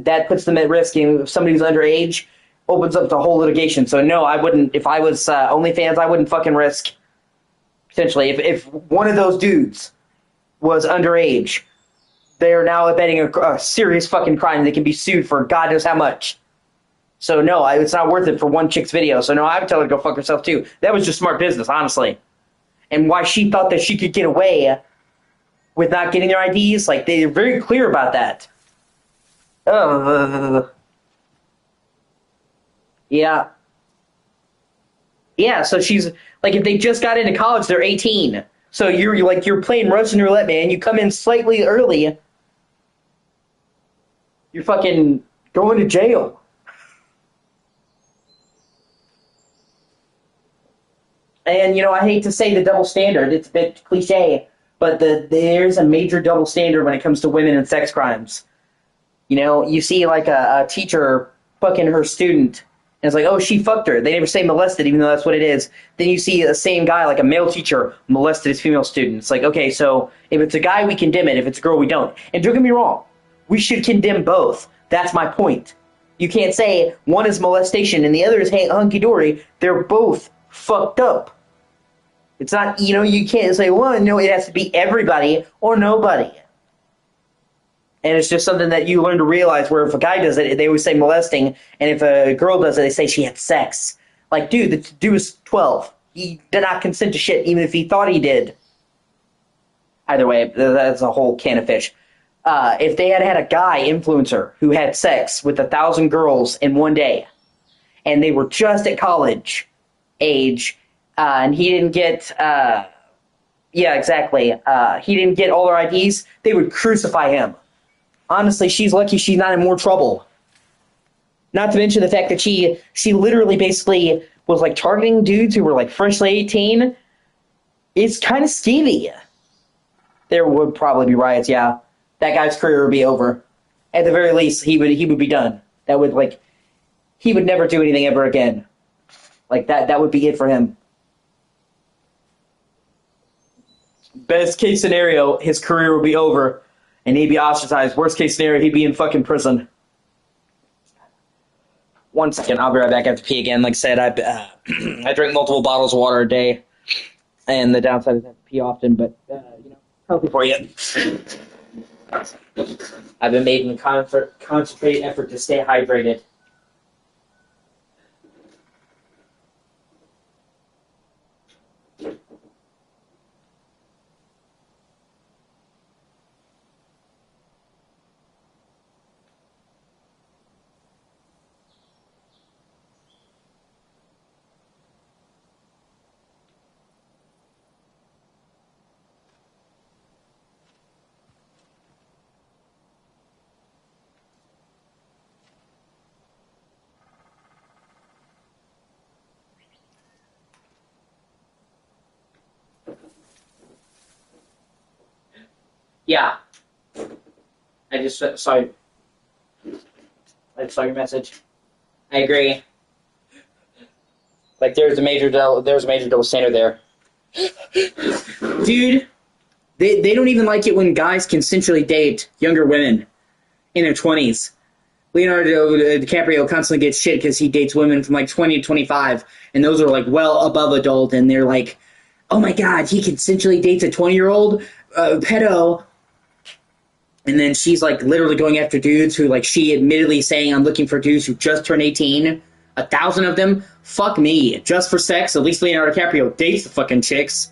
that puts them at risk. And if somebody's underage, opens up the whole litigation. So no, I wouldn't. If I was OnlyFans, I wouldn't fucking risk. Potentially, if one of those dudes was underage, they are now abetting a serious fucking crime. They can be sued for God knows how much. So no, it's not worth it for one chick's video. So no, I would tell her to go fuck herself too. That was just smart business, honestly. And why she thought that she could get away with not getting their IDs, like, they're very clear about that. Yeah. Yeah, so she's, like, if they just got into college, they're 18. So you're playing Russian roulette, man. You come in slightly early, you're fucking going to jail. And, you know, I hate to say the double standard. It's a bit cliche, but there's a major double standard when it comes to women and sex crimes. You know, you see, like, a teacher fucking her student, and it's like, oh, she fucked her. They never say molested, even though that's what it is. Then you see the same guy, like a male teacher, molested his female student. It's like, okay, so if it's a guy, we condemn it. If it's a girl, we don't. And don't get me wrong. We should condemn both. That's my point. You can't say one is molestation and the other is hunky-dory. They're both fucked up. It's not, you know, you can't say one. No, it has to be everybody or nobody. And it's just something that you learn to realize, where if a guy does it, they always say molesting, and if a girl does it, they say she had sex. Like, dude, the dude was 12. He did not consent to shit, even if he thought he did. Either way, that's a whole can of fish. If they had had a guy influencer who had sex with 1,000 girls in one day, and they were just at college age, and he didn't get, yeah, exactly, he didn't get all her IDs, they would crucify him. Honestly, she's lucky she's not in more trouble. Not to mention the fact that she literally basically was, like, targeting dudes who were, like, freshly 18. It's kind of skeevy. There would probably be riots, yeah. that guy's career would be over. At the very least, he would be done. That would, like, he would never do anything ever again. Like, that would be it for him. Best case scenario, his career would be over, and he'd be ostracized. Worst case scenario, he'd be in fucking prison. 1 second, I'll be right back. I have to pee again. Like I said, I drink multiple bottles of water a day, and the downside is I have to pee often, but, healthy for you. I've been making a concentrated effort to stay hydrated. Yeah. I just saw your message. I agree. Like there's a major double standard there. Dude, they don't even like it when guys consensually date younger women in their 20s. Leonardo DiCaprio constantly gets shit because he dates women from like 20 to 25, and those are like well above adult, and they're like, oh my god, he consensually dates a 20-year-old pedo. And then she's like literally going after dudes who like she admittedly saying I'm looking for dudes who just turned 18. 1,000 of them? Fuck me. Just for sex? At least Leonardo DiCaprio dates the fucking chicks.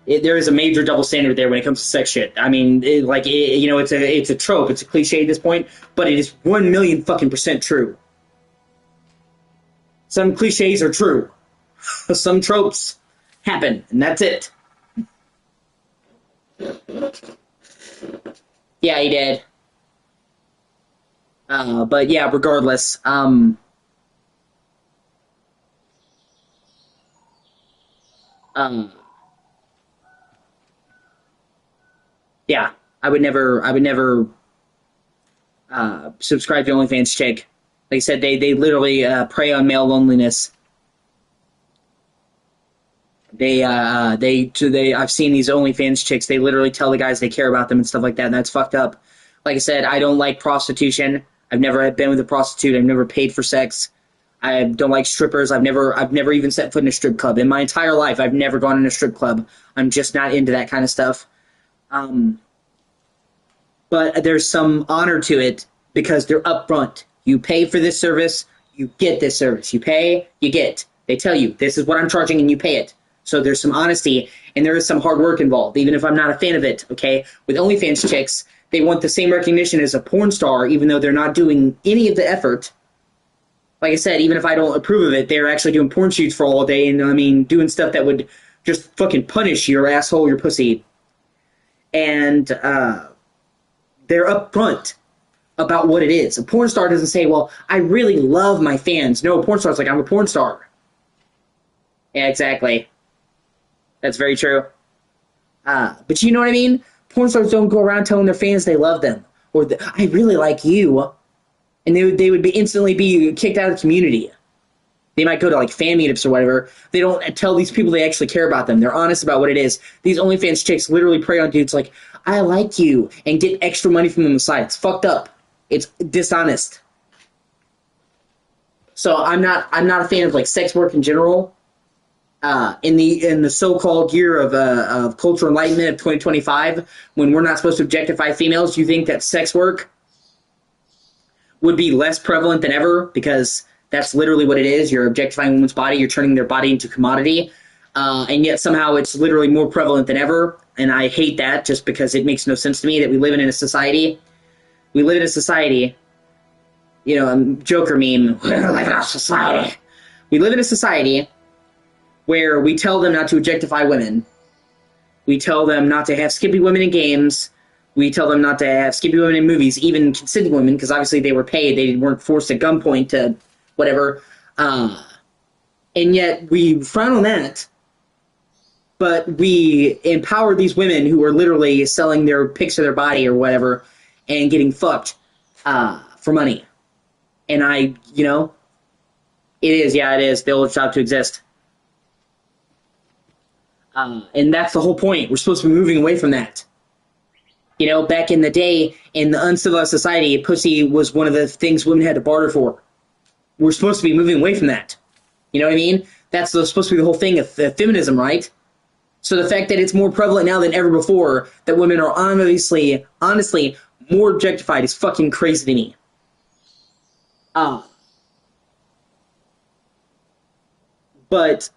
There is a major double standard there when it comes to sex shit. I mean, it's a trope. It's a cliche at this point, but it is 1,000,000 fucking percent true. Some cliches are true. Some tropes happen, and that's it. Yeah, he did. But yeah, regardless, yeah, I would never subscribe to OnlyFans chick. Like I said, they literally prey on male loneliness. I've seen these OnlyFans chicks, they literally tell the guys they care about them and stuff like that, and that's fucked up. Like I said, I don't like prostitution. I've never been with a prostitute. I've never paid for sex. I don't like strippers. I've never even set foot in a strip club. In my entire life, I've never gone in a strip club. I'm just not into that kind of stuff. But there's some honor to it because they're upfront. You pay for this service, you get this service. You pay, you get. They tell you, this is what I'm charging, and you pay it. So there's some honesty, and there is some hard work involved, even if I'm not a fan of it, okay? With OnlyFans chicks, they want the same recognition as a porn star, even though they're not doing any of the effort. Like I said, even if I don't approve of it, they're actually doing porn shoots for all day, and I mean, doing stuff that would just fucking punish your asshole, your pussy. And they're upfront about what it is. A porn star doesn't say, well, I really love my fans. No, a porn star's like, I'm a porn star. Yeah, exactly. That's very true. But you know what I mean? Porn stars don't go around telling their fans they love them. Or, I really like you. And they would instantly be kicked out of the community. They might go to, like, fan meetups or whatever. They don't tell these people they actually care about them. They're honest about what it is. These OnlyFans chicks literally prey on dudes like, I like you, and get extra money from them on the side. It's fucked up. It's dishonest. So I'm not a fan of, like, sex work in general. In the so-called year of cultural enlightenment of 2025, when we're not supposed to objectify females, do you think that sex work would be less prevalent than ever? Because that's literally what it is. You're objectifying a woman's body. You're turning their body into commodity. And yet somehow it's literally more prevalent than ever. And I hate that just because it makes no sense to me that we live in a society. We live in a society, Joker meme, we live in a society. We live in a society where we tell them not to objectify women. We tell them not to have skimpy women in games. We tell them not to have skimpy women in movies, even consenting women, because obviously they were paid. They weren't forced at gunpoint to whatever. And yet we frown on that. but we empower these women who are literally selling their pics of their body or whatever and getting fucked for money. And it is, yeah, it is. The old job to exist. And that's the whole point. We're supposed to be moving away from that. Back in the day, in the uncivilized society, pussy was one of the things women had to barter for. We're supposed to be moving away from that. You know what I mean? That's supposed to be the whole thing of feminism, right? So the fact that it's more prevalent now than ever before, that women are honestly more objectified is fucking crazy to me. But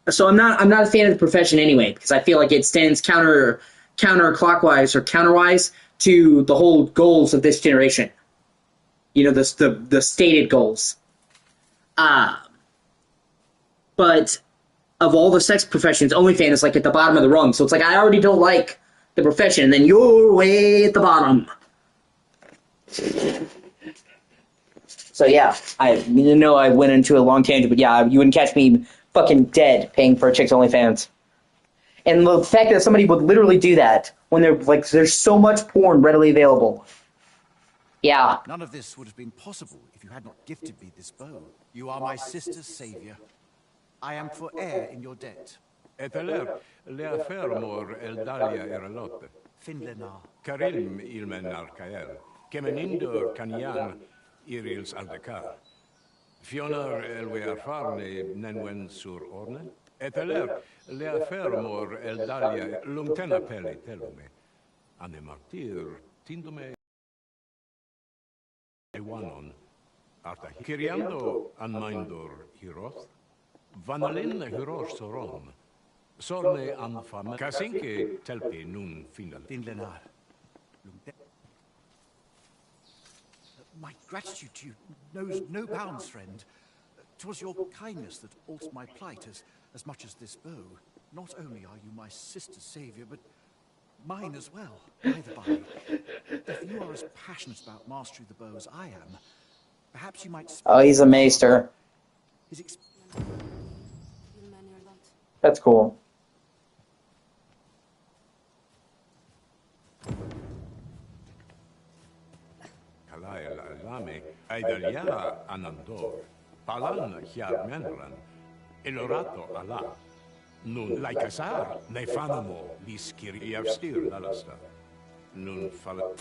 so I'm not a fan of the profession anyway, because I feel like it stands counterclockwise or counterwise to the whole goals of this generation. The stated goals. But of all the sex professions, OnlyFans is like at the bottom of the rung. So it's like I already don't like the profession, and then you're way at the bottom. So yeah, I went into a long tangent, but yeah, you wouldn't catch me fucking dead paying for a chick's OnlyFans. And the fact that somebody would literally do that when there's so much porn readily available. Yeah.
None of this would have been possible if you had not gifted me this bow. You are my sister's savior. I am forever in your debt.
Eteler, lea fermor el dalia erelot.
Finlenar.
Karim ilmen arcael. Kemenindo canian irils aldecar. Fionar elwe arfarne nenwen sur orne. Eteler, lea fermor el dalia lungtena peli telome. Ane martir tindome ewanon. Arta kiriando anmaindor hiroth. Vanalin hirosh soron. Sorne anfam. Kasinke telpe nun finlenar.
My gratitude to you knows no bounds, friend. 'Twas your kindness that altered my plight as much as this bow. Not only are you my sister's savior, but mine as well. By the by, if you are as passionate about mastery of the bow as I am, perhaps you might...
Oh, he's a maester. That's cool.
Kalaya alame, aidalia anandor, palan hiar menran, elorato ala. Nun laikasar, nefanamo, liskir iavstir lalasta. Nun fala.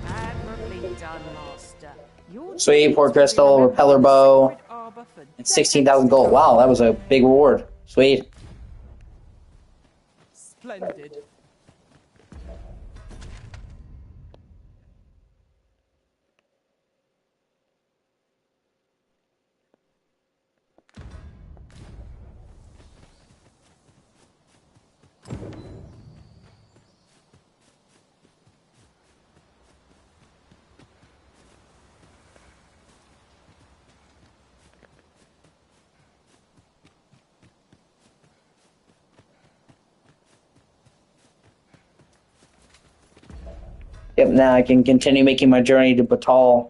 Admirably done, Master.
Sweet, port crystal, repeller bow, and 16,000 gold. Wow, that was a big reward. Sweet.
Splendid.
Yep, now I can continue making my journey to Batal.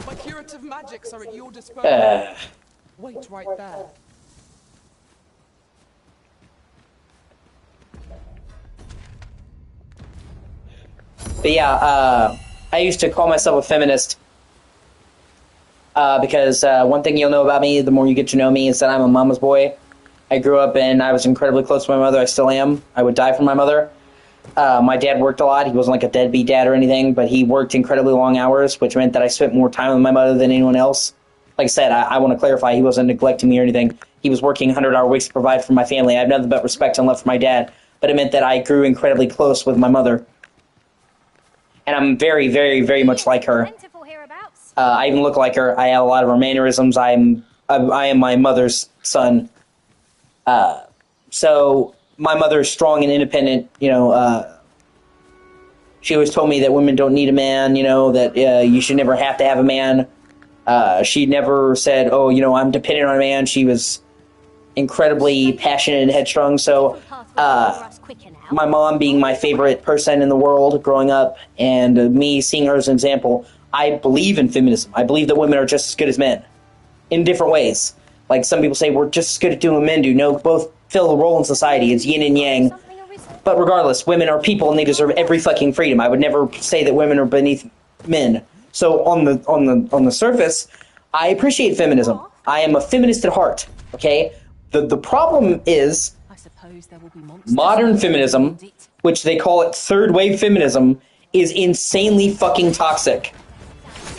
My curative magics are at your disposal. Wait right there.
But yeah, I used to call myself a feminist because one thing you'll know about me, the more you get to know me, is that I'm a mama's boy. I grew up and I was incredibly close to my mother. I still am. I would die for my mother. My dad worked a lot. He wasn't like a deadbeat dad or anything, but he worked incredibly long hours, which meant that I spent more time with my mother than anyone else. Like I said, I want to clarify, he wasn't neglecting me or anything. He was working 100-hour weeks to provide for my family. I have nothing but respect and love for my dad, but it meant that I grew incredibly close with my mother. And I'm very, very, very much like her. I even look like her. I have a lot of her mannerisms. I am my mother's son. So my mother is strong and independent. She always told me that women don't need a man. That you should never have to have a man. She never said, "Oh, I'm dependent on a man." She was incredibly passionate and headstrong. So, my mom being my favorite person in the world growing up, and me seeing her as an example, I believe in feminism. I believe that women are just as good as men in different ways. Like some people say, we're just as good at doing what men do. No, both fill a role in society. It's yin and yang. But regardless, women are people and they deserve every fucking freedom. I would never say that women are beneath men. So on the surface, I appreciate feminism. I am a feminist at heart. Okay? The problem is modern feminism, which they call it third wave feminism, is insanely fucking toxic.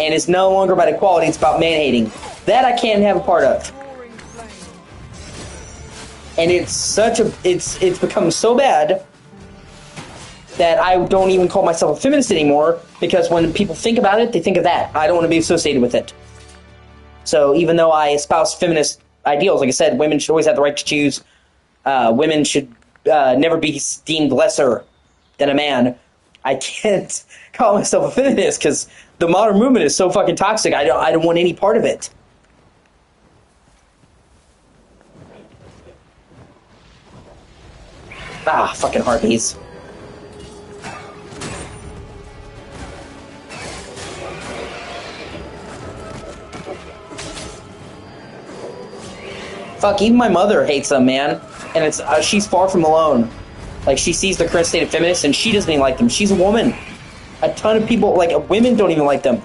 And it's no longer about equality, it's about man-hating. That I can't have a part of. And it's become so bad that I don't even call myself a feminist anymore, because when people think about it, they think of that. I don't want to be associated with it. So even though I espouse feminist ideals, like I said, women should always have the right to choose. Women should never be deemed lesser than a man. I can't call myself a feminist because the modern movement is so fucking toxic. I don't want any part of it. Ah, fucking harpies. Fuck, even my mother hates them, man. And it's she's far from alone. Like, she sees the current state of feminists and she doesn't even like them. She's a woman. A ton of people, like, women don't even like them.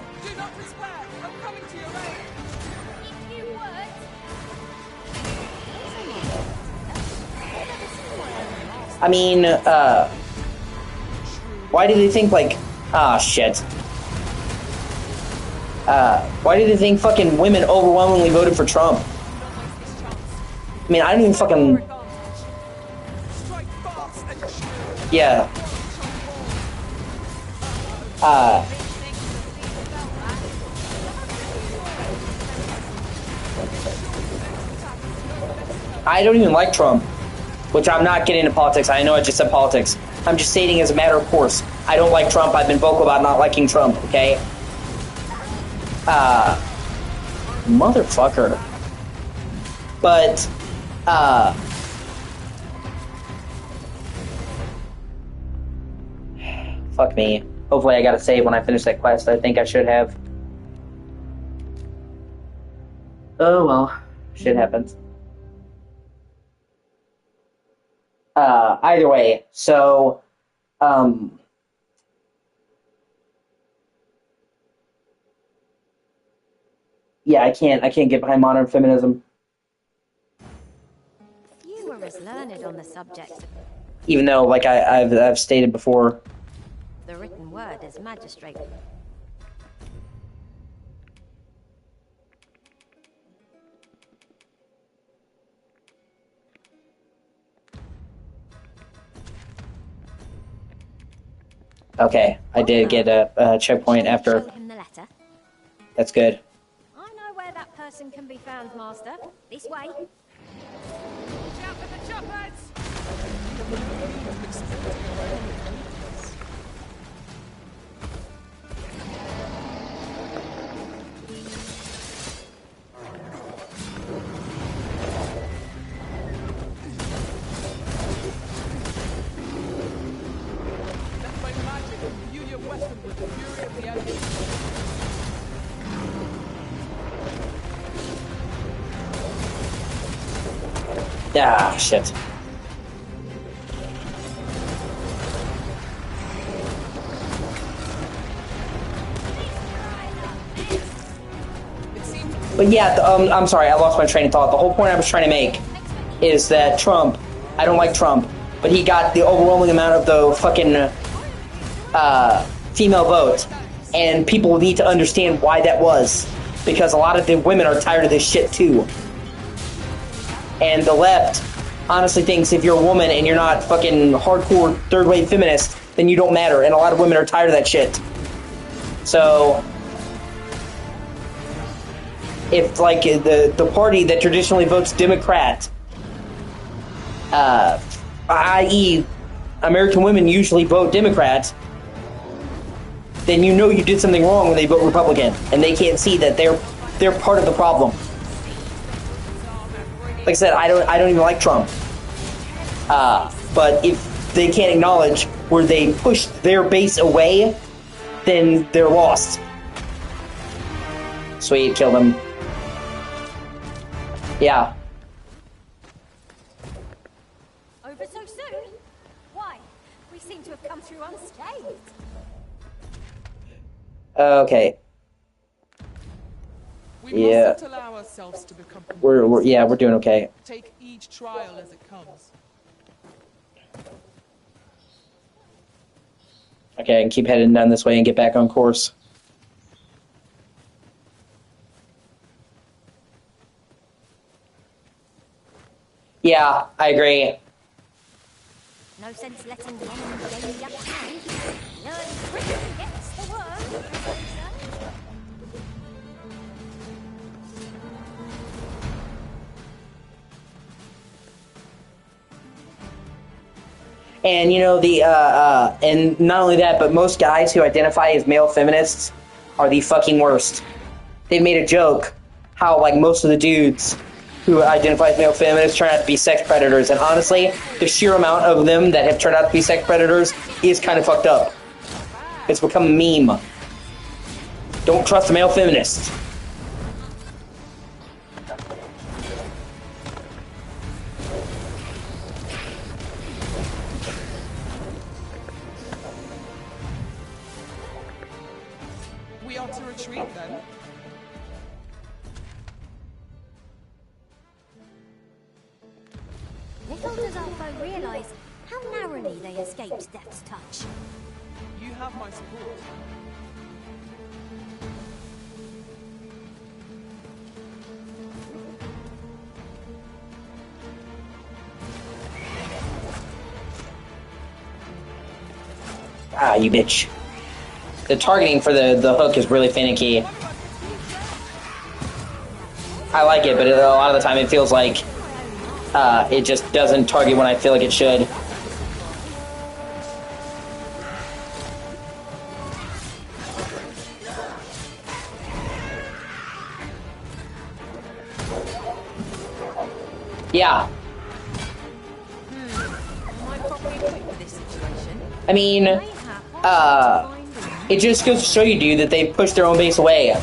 I mean, why do they think, like, shit. Why do they think fucking women overwhelmingly voted for Trump? I mean, I don't even fucking... Yeah. I don't even like Trump, which I'm not getting into politics. I know I just said politics. I'm just stating as a matter of course. I don't like Trump. I've been vocal about not liking Trump, okay? Motherfucker. But, fuck me. Hopefully I got to save when I finish that quest. I think I should have. Oh well. Shit happens. Either way, so, yeah, I can't get behind modern feminism.
Few are as learned on the subject.
Even though, like I've stated before,
The written word is magistrate.
okay, I did get a checkpoint after.
Show him the letter.
That's good.
I know where that person can be found, Master. This way.
Watch out for the choppers!
Let my magic imbue your weapon with the fury of the elements.
Ah, shit. But yeah, I'm sorry, I lost my train of thought. The whole point I was trying to make is that Trump, I don't like Trump, but he got the overwhelming amount of the fucking female vote, and people need to understand why that was, because a lot of the women are tired of this shit too. And the left honestly thinks if you're a woman and you're not fucking hardcore third wave feminist, then you don't matter, and a lot of women are tired of that shit. So if, like, the party that traditionally votes Democrat, i.e. American women usually vote Democrat, then you know you did something wrong when they vote Republican, and they can't see that they're part of the problem. Like I said, I don't even like Trump. But if they can't acknowledge where they pushed their base away, then they're lost. Sweet, kill them. Yeah.
Over so soon? Why? We seem to have come through unscathed.
Okay.
We
Yeah.
mustn't allow ourselves to become
We're doing okay.
Take each trial as it comes.
Okay, I can keep heading down this way and get back on course. Yeah, I agree.
No sense letting one daily up time. Learn quick gets the worm.
And you know and not only that, but most guys who identify as male feminists are the fucking worst. They made a joke how like most of the dudes who identify as male feminists turn out to be sex predators, and honestly, the sheer amount of them that have turned out to be sex predators is kind of fucked up. It's become a meme. Don't trust a male feminist.
We ought to retreat then.
Little does our foe realise how narrowly they escaped death's touch.
You have my support.
Ah, you bitch. The targeting for the hook is really finicky. I like it, but a lot of the time it feels like it just doesn't target when I feel like it should. Yeah. I mean, it just goes to show you, dude, that they pushed their own base away.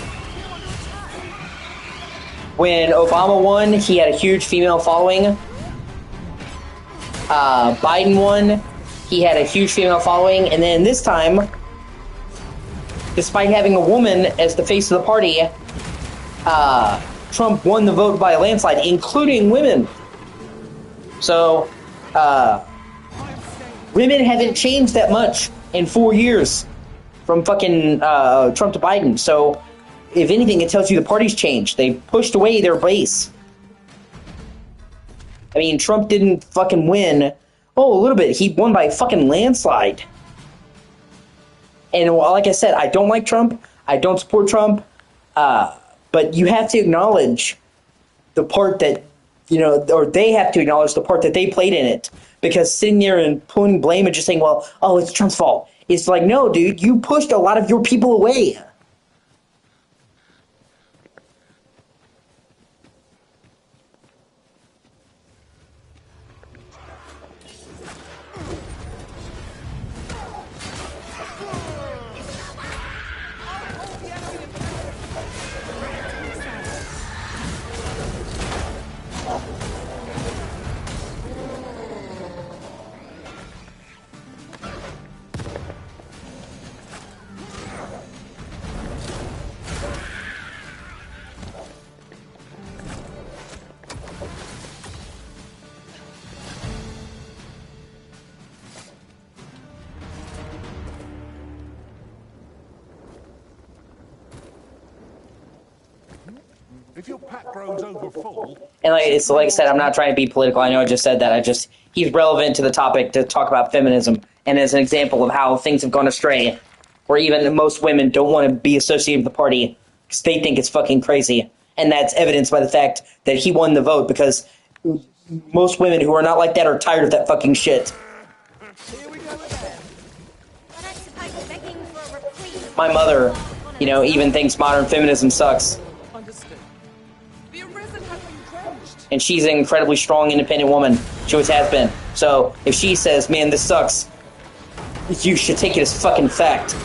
When Obama won, he had a huge female following. Biden won, he had a huge female following. And then this time, despite having a woman as the face of the party, Trump won the vote by a landslide, including women. So, women haven't changed that much in 4 years from fucking Trump to Biden. So, if anything, it tells you the party's changed. They pushed away their base. I mean, Trump didn't fucking win. Oh, a little bit. He won by a fucking landslide. And like I said, I don't like Trump. I don't support Trump. But you have to acknowledge the part that, you know, or they have to acknowledge the part that they played in it. Because sitting there and pulling blame and just saying, well, oh, it's Trump's fault. It's like, no, dude, you pushed a lot of your people away.
If your pack grows over full...
And like I said, I'm not trying to be political. I know I just said that. He's relevant to the topic to talk about feminism. And as an example of how things have gone astray, where even most women don't want to be associated with the party because they think it's fucking crazy. And that's evidenced by the fact that he won the vote, because most women who are not like that are tired of that fucking shit. My mother, you know, even thinks modern feminism sucks.
Understood. The arisen has been quenched.
And she's an incredibly strong, independent woman. She always has been. So, if she says, man, this sucks, you should take it as fucking fact.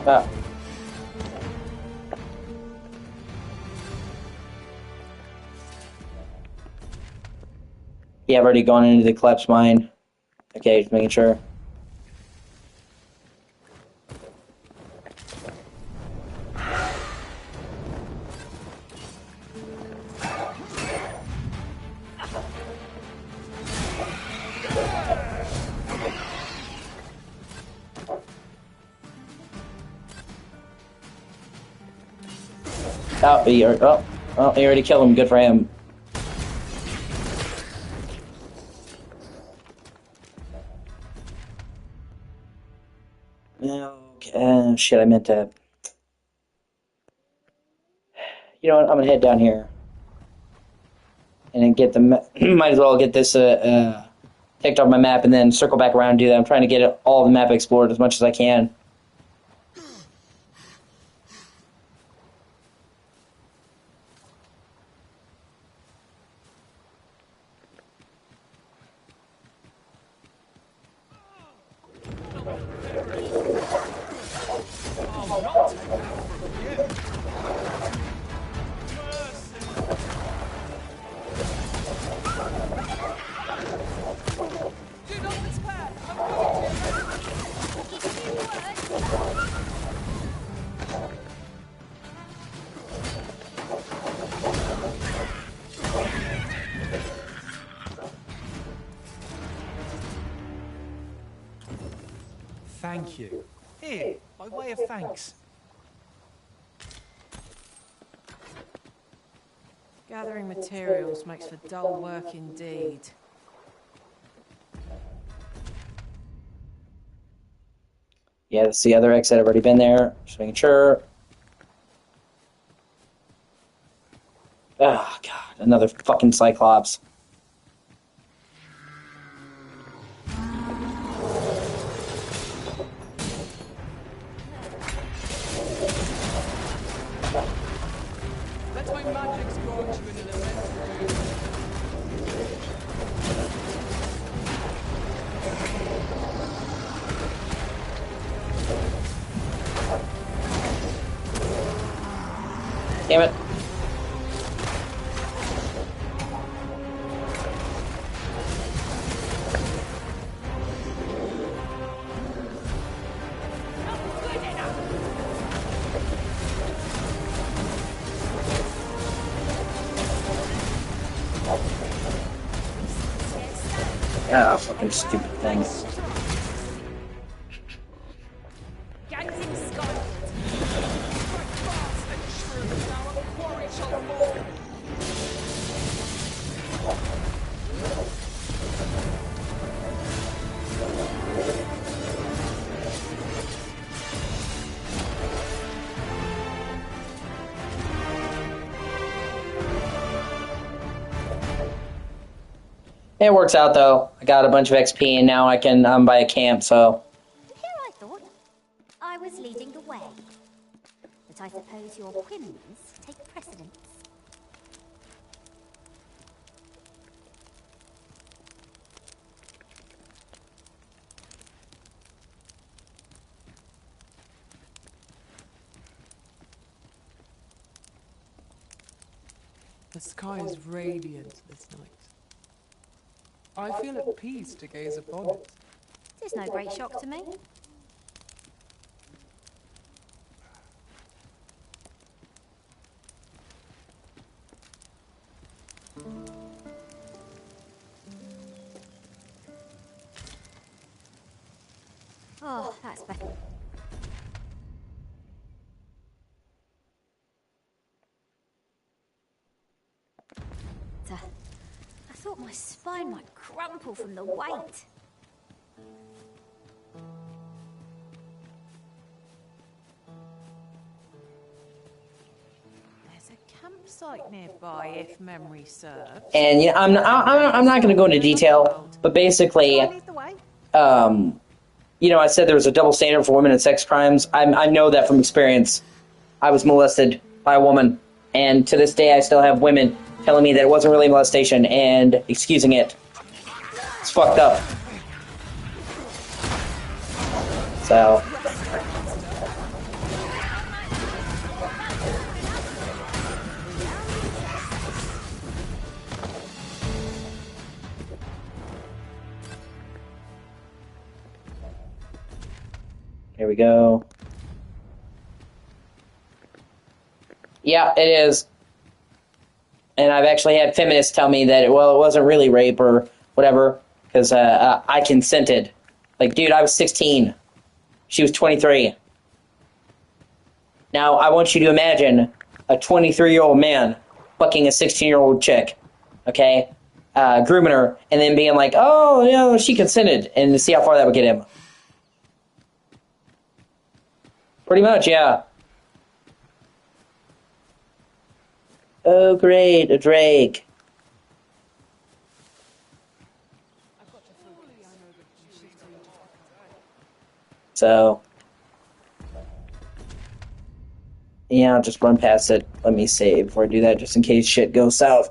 Oh. Yeah, I've already gone into the collapse mine. Okay, just making sure. Oh, he already killed him. Good for him. Okay, shit, I meant to... You know what, I'm gonna head down here. And then get the... Might as well get this, ticked off my map and then circle back around and do that. I'm trying to get all the map explored as much as I can.
Thank you. Here, by way of thanks.
Gathering materials makes for dull work indeed.
Yeah, that's the other exit. I've already been there. Just making sure. Oh, God. Another fucking Cyclops.
Let my magic scorch you in an elemental.
Damn it. Ah, fucking stupid thing. It works out though. I got a bunch of XP and now I can buy a camp, so.
Here I thought I was leading the way. But I suppose your whims take precedence.
The sky is radiant this night. I feel at peace to gaze upon it.
It's no great shock to me. Oh, that's better. I thought my spine might crumple from the weight.
campsite nearby, if memory serves.
And yeah, I'm not going to go into detail, but basically, you know, I said there was a double standard for women and sex crimes. I know that from experience. I was molested by a woman, and to this day I still have women telling me that it wasn't really molestation and excusing it. It's fucked up. So... Here we go. Yeah, it is. And I've actually had feminists tell me that, well, it wasn't really rape or whatever, because I consented. Like, dude, I was 16. She was 23. Now, I want you to imagine a 23-year-old man fucking a 16-year-old chick, okay? Grooming her, and then being like, oh, you know, she consented, and to see how far that would get him. Pretty much, yeah. Oh, great, a Drake. So, yeah, I'll just run past it. Let me save before I do that, just in case shit goes south.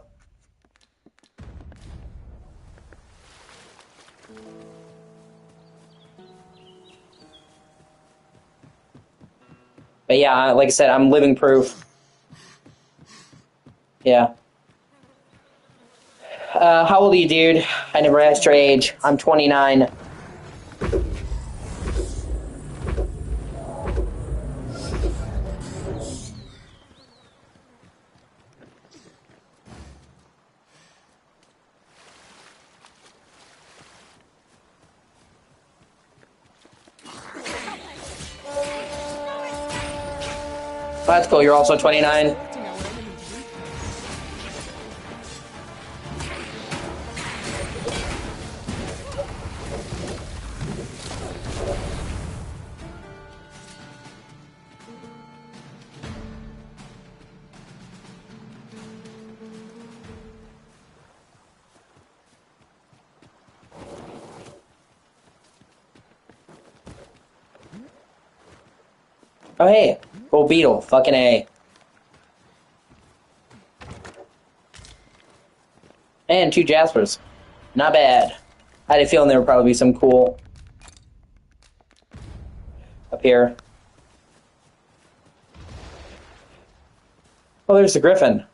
But yeah, like I said, I'm living proof. Yeah. How old are you, dude? I never asked your age. I'm 29. Oh, that's cool. You're also 29. Oh, hey. Gold beetle. Fucking A. And 2 Jaspers. Not bad. I had a feeling there would probably be some cool up here. Oh, there's the Griffin.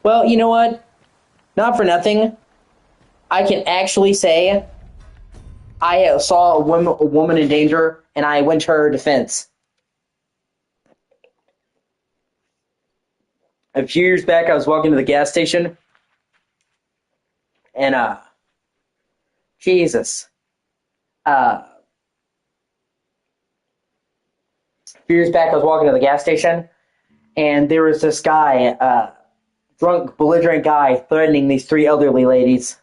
Well, you know what? Not for nothing. I can actually say I saw a woman in danger, and I went to her defense. A few years back, I was walking to the gas station, and, Jesus. A few years back, I was walking to the gas station, and there was this guy, drunk, belligerent guy, threatening these 3 elderly ladies.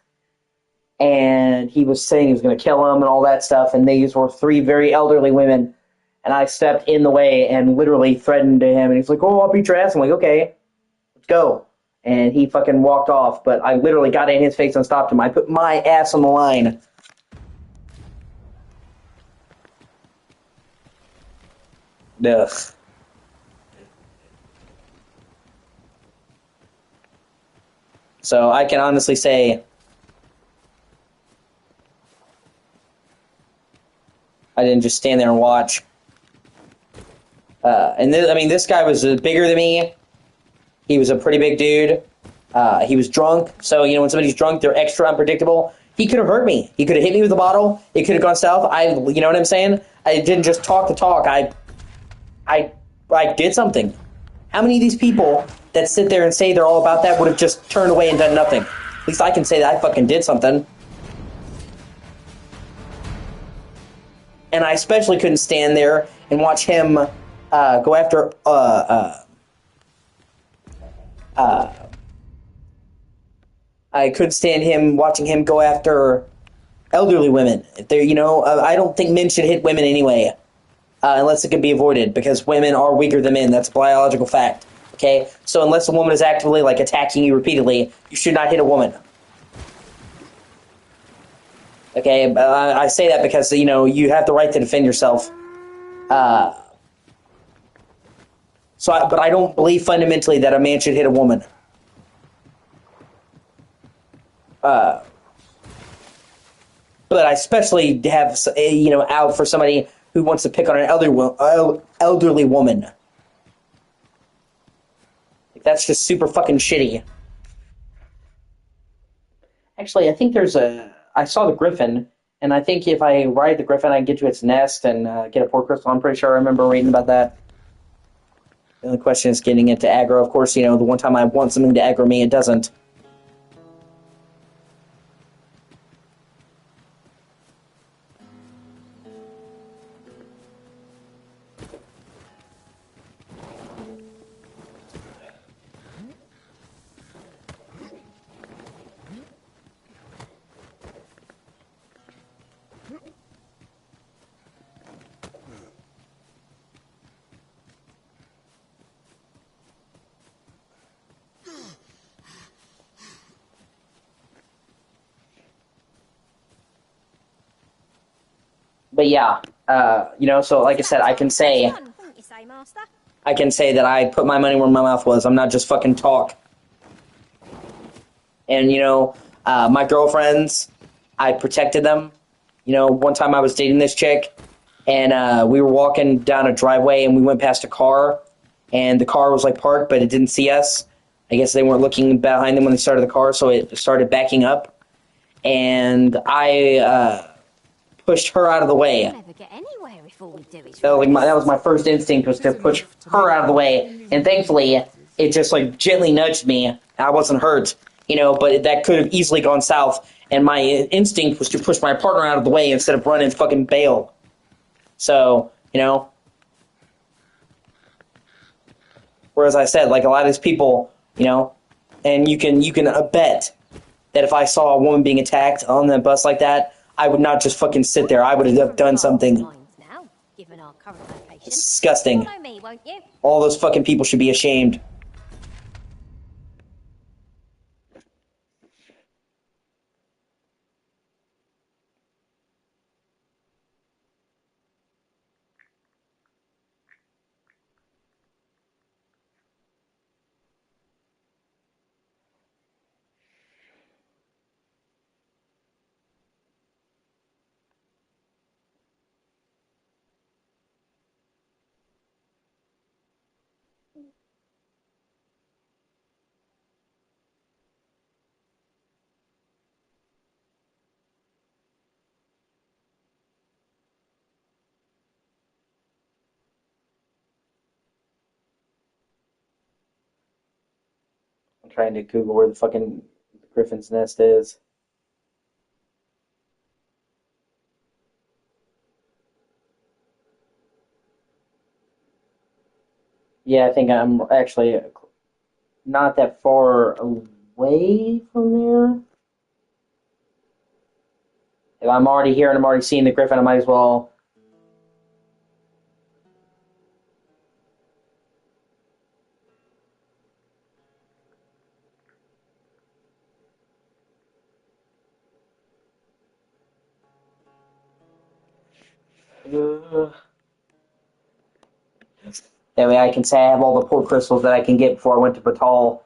And he was saying he was going to kill them and all that stuff, and these were 3 very elderly women. And I stepped in the way and literally threatened him, and he's like, oh, I'll beat your ass. I'm like, okay, let's go. And he fucking walked off, but I literally got in his face and stopped him. I put my ass on the line. Ugh. So I can honestly say I didn't just stand there and watch. And this guy was bigger than me. He was a pretty big dude. He was drunk. So, you know, when somebody's drunk, they're extra unpredictable. He could have hurt me. He could have hit me with a bottle. It could have gone south. You know what I'm saying? I didn't just talk the talk. I did something. How many of these people that sit there and say they're all about that would have just turned away and done nothing? At least I can say that I fucking did something. And I especially couldn't stand there and watch him go after I couldn't stand watching him go after elderly women. If they're, I don't think men should hit women anyway, unless it can be avoided, because women are weaker than men. That's a biological fact. Okay, so unless a woman is actively like attacking you repeatedly, you should not hit a woman. Okay, I say that because you have the right to defend yourself. But I don't believe fundamentally that a man should hit a woman. But I especially have, out for somebody who wants to pick on an elderly woman. That's just super fucking shitty. Actually, I think I saw the griffin, and I think if I ride the griffin, I can get to its nest and get a port crystal. I'm pretty sure I remember reading about that. The only question is getting it to aggro. Of course, the one time I want something to aggro me, it doesn't. But yeah, so like I said, I can say that I put my money where my mouth was. I'm not just fucking talk. And, my girlfriends, I protected them. One time I was dating this chick, and we were walking down a driveway, and we went past a car, and the car was, like, parked, but it didn't see us. I guess they weren't looking behind them when they started the car, so it started backing up. And I pushed her out of the way.
We'll never get anywhere if all we do is
That was my first instinct, was to push her out of the way, and thankfully, it just, like, gently nudged me. I wasn't hurt, but that could have easily gone south, and my instinct was to push my partner out of the way instead of run and fucking bail. So, whereas I said, like, a lot of these people, and you can bet that if I saw a woman being attacked on the bus like that, I would not just fucking sit there. I would have done something. Disgusting. All those fucking people should be ashamed. I'm trying to Google where the fucking griffin's nest is. Yeah, I think I'm actually not that far away from there. If I'm already here and I'm already seeing the griffin, I might as well. That way I can say I have all the port crystals that I can get before I went to Batal.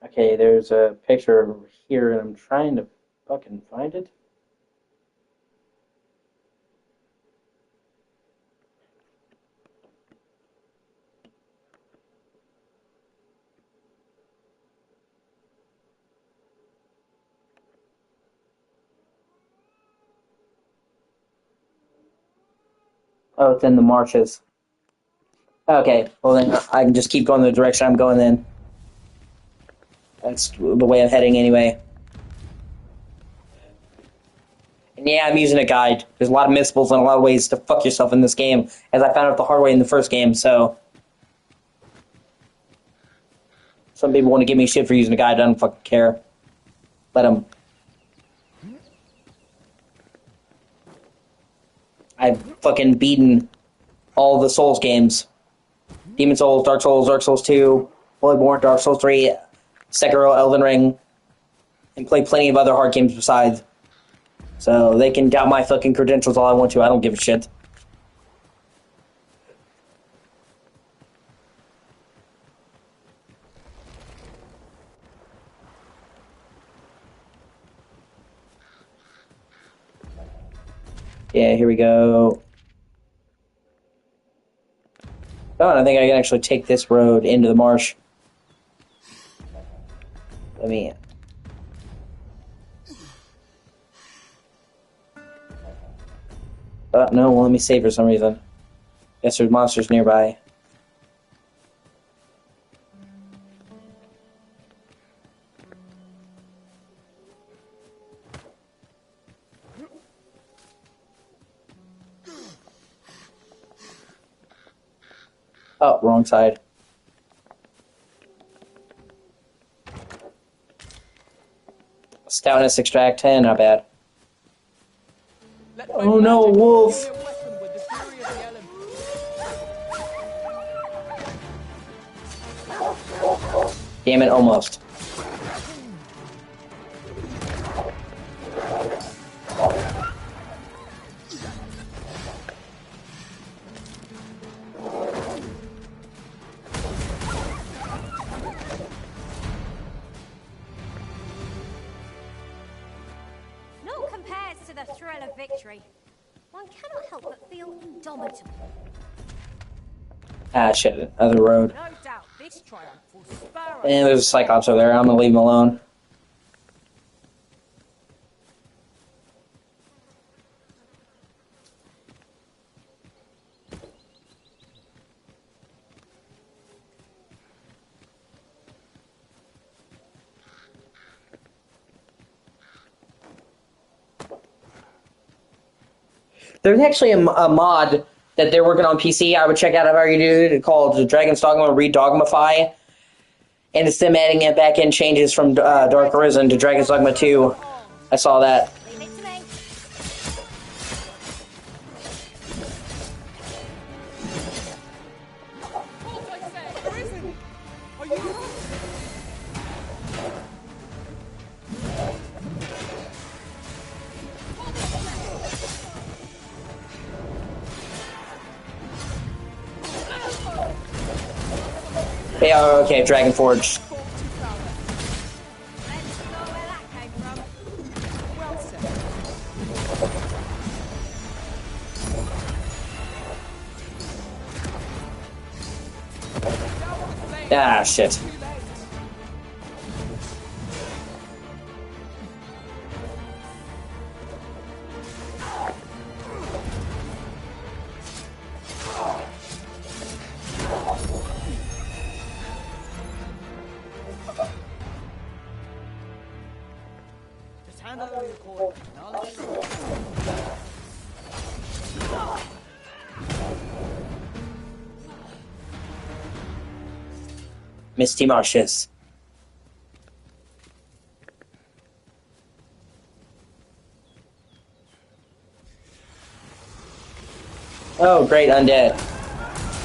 Okay, there's a picture over here, and I'm trying to fucking find it. Oh, it's in the marshes. Okay, well then I can just keep going the direction I'm going then. That's the way I'm heading anyway. And yeah, I'm using a guide. There's a lot of missables and a lot of ways to fuck yourself in this game, as I found out the hard way in the first game, so... Some people want to give me shit for using a guide, I don't fucking care. Let them. I've fucking beaten all the Souls games. Demon Souls, Dark Souls 2, Bloodborne, Dark Souls 3, Sekiro, Elden Ring, and played plenty of other hard games besides. So they can doubt my fucking credentials all I want to, I don't give a shit. Yeah, here we go. Oh, and I think I can actually take this road into the marsh. Let me... Oh, no, well, let me save for some reason. Guess there's monsters nearby. Oh, wrong side. Stoutness extract 10, not bad. Oh no, wolf! Damn it, almost.
Naught compares to the thrill of victory. One cannot help but feel indomitable.
Ah, shit, other road.
No doubt this triumph will spur
And there's a Cyclops over there, I'm gonna leave him alone. There's actually a mod that they're working on PC. I would check out if I were you, called Dragon's Dogma Redogmify. And it's them adding in back-end changes from Dark Arisen to Dragon's Dogma 2. I saw that.
Leave it to me.
Yeah, okay, Dragon Forge. Ah, shit.
Just hand over your cord, and I'll let you
Misty Marshes. Oh, great, undead.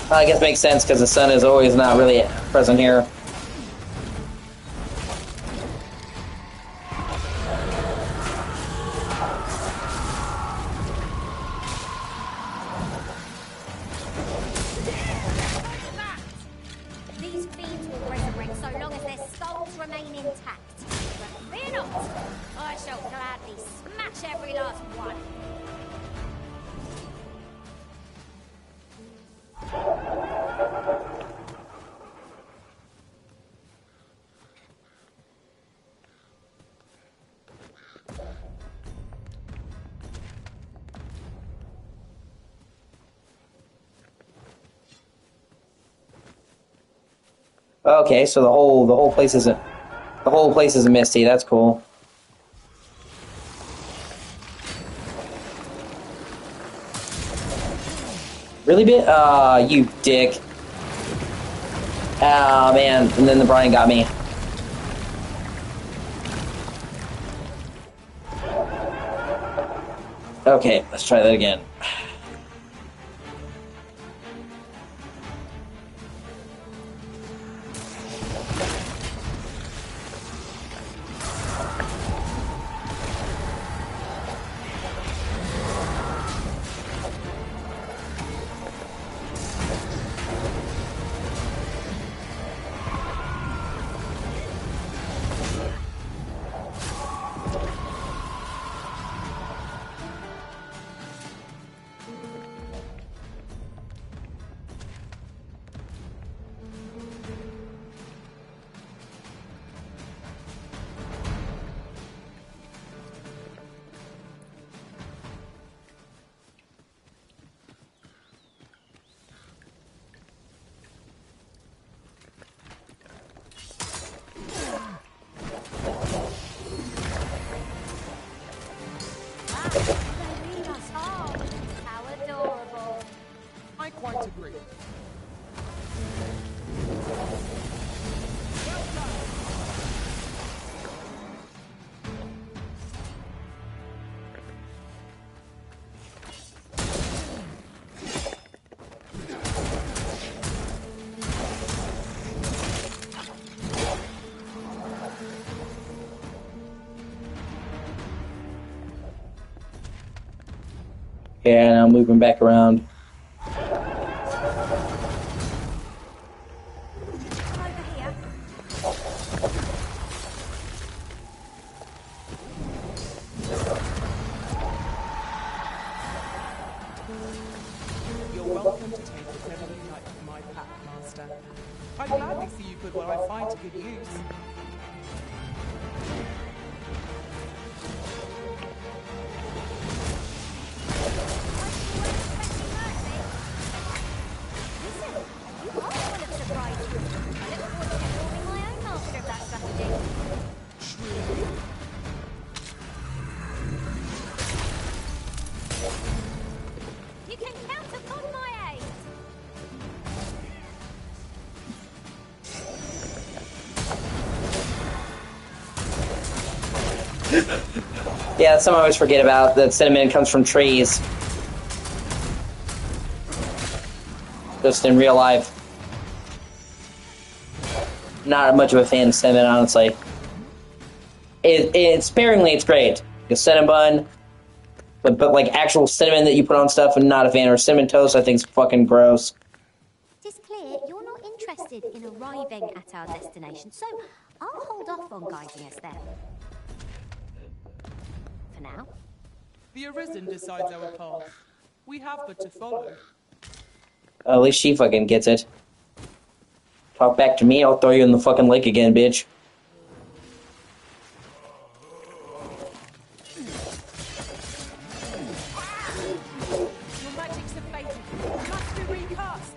Well, I guess it makes sense because the sun is always not really present here.
These fiends will resurrect so long as their skulls remain intact. But fear not, I shall gladly smash every last one.
Okay, so the whole place isn't misty. That's cool. Really bit? You dick. Oh man, and then the Brian got me. Okay, let's try that again.
How adorable.
I quite agree.
Yeah, now moving back around.
You're welcome to take whatever you like from my pack, Master. I'd gladly see you put what I find to good use.
You can count upon my aid.
Yeah, that's something I always forget about, that cinnamon comes from trees. Just in real life. Not much of a fan of cinnamon, honestly. Sparingly, it's great. The cinnamon, but like actual cinnamon that you put on stuff, I'm not a fan. Or cinnamon toast, I think is fucking gross.
It's clear you're not interested in arriving at our destination, so I'll hold off on guiding us there. For now.
The Arisen decides our path. We have but to follow.
At least she fucking gets it. Talk back to me, I'll throw you in the fucking lake again, bitch.
Your magics have faded. Must be recast.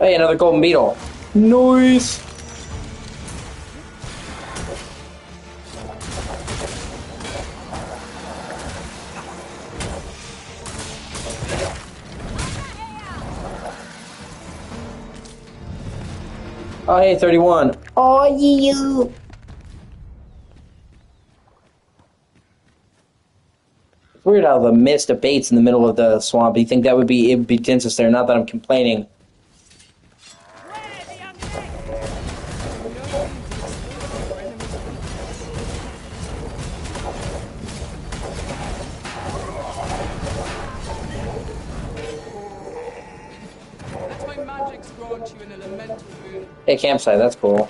Hey, another golden beetle. Nice. Oh, hey, 31. Oh, you. It's weird how the mist abates in the middle of the swamp. You think that would be, it would be densest there, not that I'm complaining. Hey, campsite, that's cool.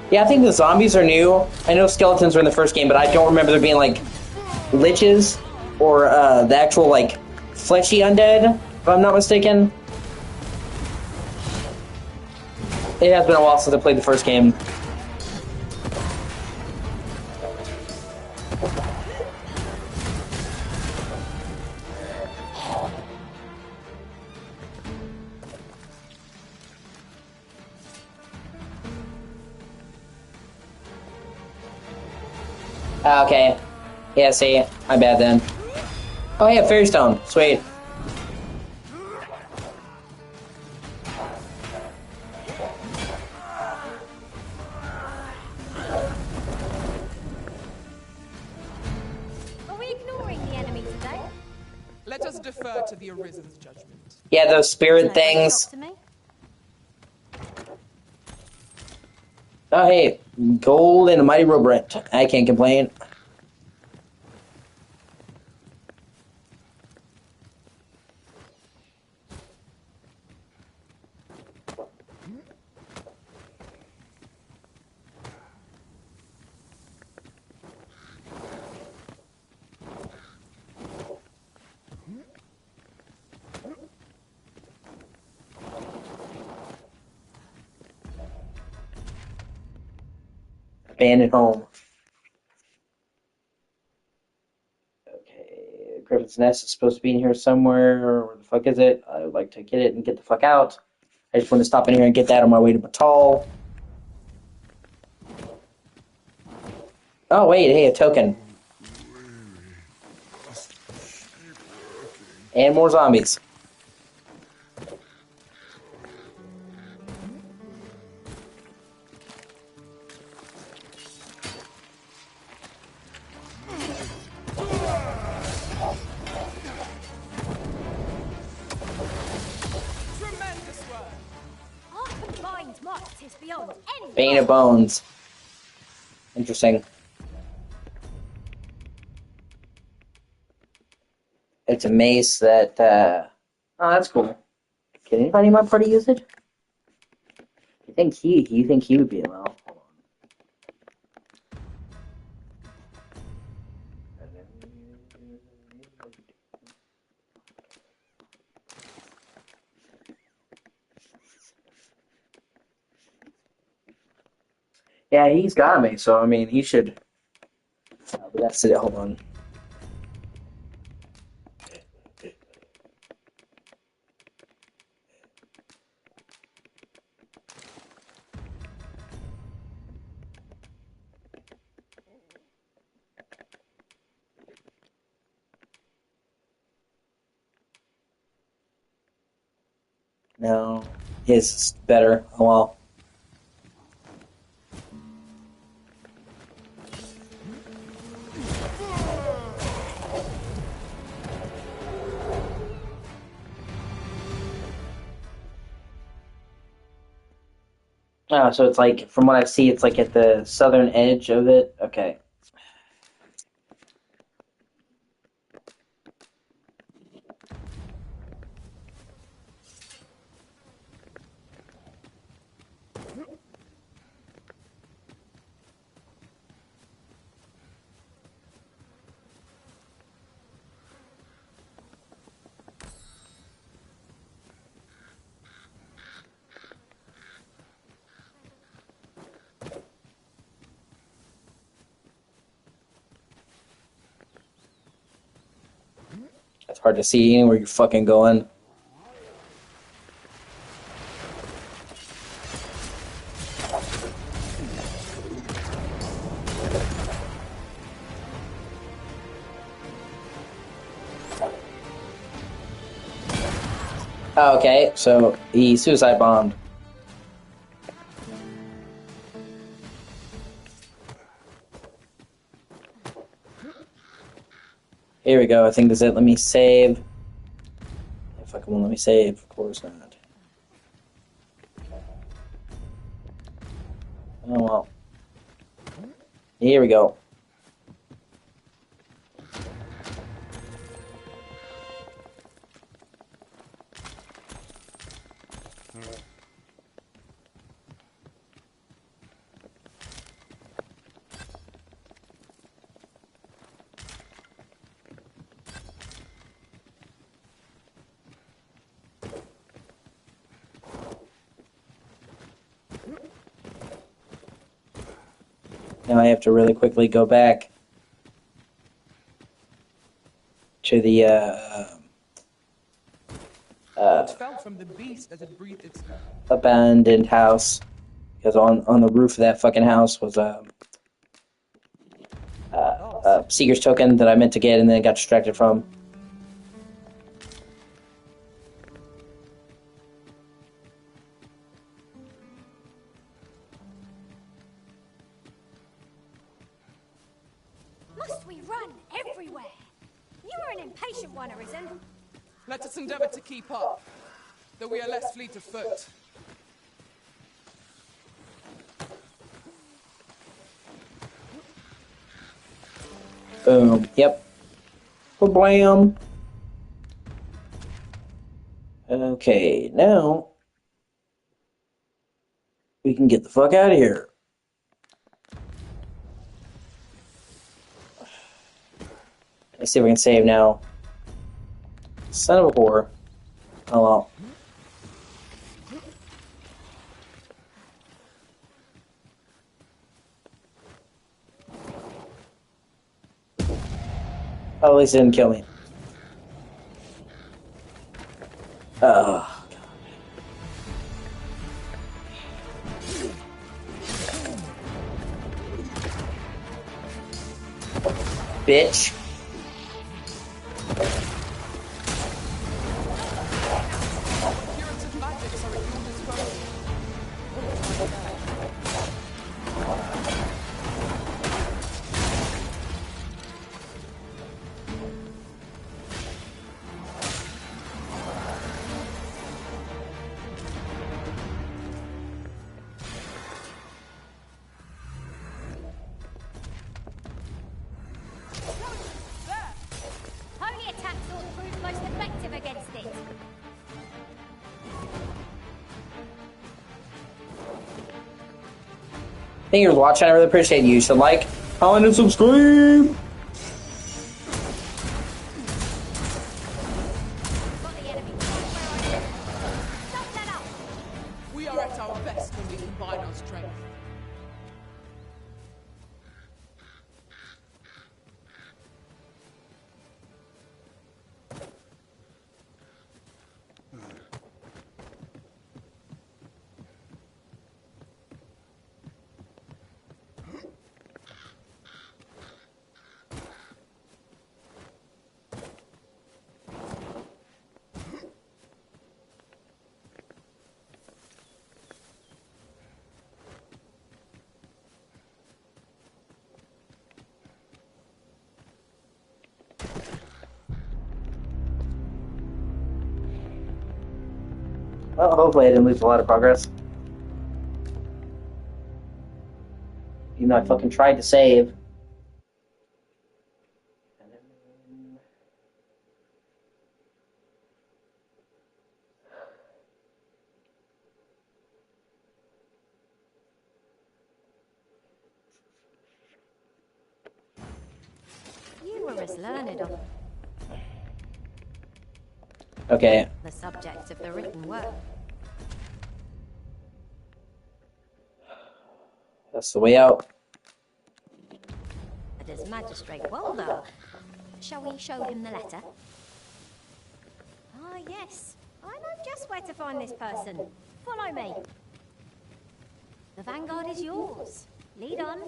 Yeah, I think the zombies are new. I know skeletons were in the first game, but I don't remember there being, like, liches or the actual, like, fleshy undead, if I'm not mistaken. It has been a while since I played the first game. Okay. Yeah, see, my bad then. Oh yeah, Fairy Stone. Sweet.
Are we ignoring the enemy today?
Let us defer to the Arisen's judgment.
Yeah, those spirit
There's no great
things.
shock to me.
Oh hey, gold and a mighty Robrent. I can't complain. Abandoned home. Okay, Griffin's Nest is supposed to be in here somewhere. Where the fuck is it? I would like to get it and get the fuck out. I just want to stop in here and get that on my way to Batal. Oh wait, hey, a token. And more zombies.
Tremendous work.
Our combined might is beyond any.
Bane of Bones. Interesting. It's a mace that, oh, that's cool. Can anybody in my party use it? You think he would be well? Hold on. Yeah, he's got me, so I mean, he should. But that's it. Hold on. No, his is better. Oh well. Oh, so it's like, from what I see, it's like at the southern edge of it. Okay. It's hard to see where you're fucking going. Oh, okay, so he suicide bombed. Here we go. I think that's it. Let me save. If I won't let me save, of course not. Oh well. Here we go. Now I have to really quickly go back to the
It fell from the beast as it breathed its...
abandoned house, because on the roof of that fucking house was a Seeker's token that I meant to get and then got distracted from.
Must we run everywhere? You are an impatient one, Arisen.
Let us endeavor to keep up, though we are less fleet of foot.
Boom. Yep. Blam. Okay, now we can get the fuck out of here. Let's see if we can save now. Son of a whore. Oh well. Oh, at least it didn't kill me. Oh, God. Bitch.
Curative magics are at your disposal.
Holy attack sword proves most effective against it.
Thank you for watching. I really appreciate you. You should like, comment, and subscribe.
We are at our best when we combine our strength.
Well, hopefully I didn't lose a lot of progress. Even though I fucking tried to save.
You were as learned on
Okay.
the subject of the written word.
That's the way out.
As Magistrate Waldo. Shall we show him the letter? Ah, yes. I know just where to find this person. Follow me. The vanguard is yours. Lead on.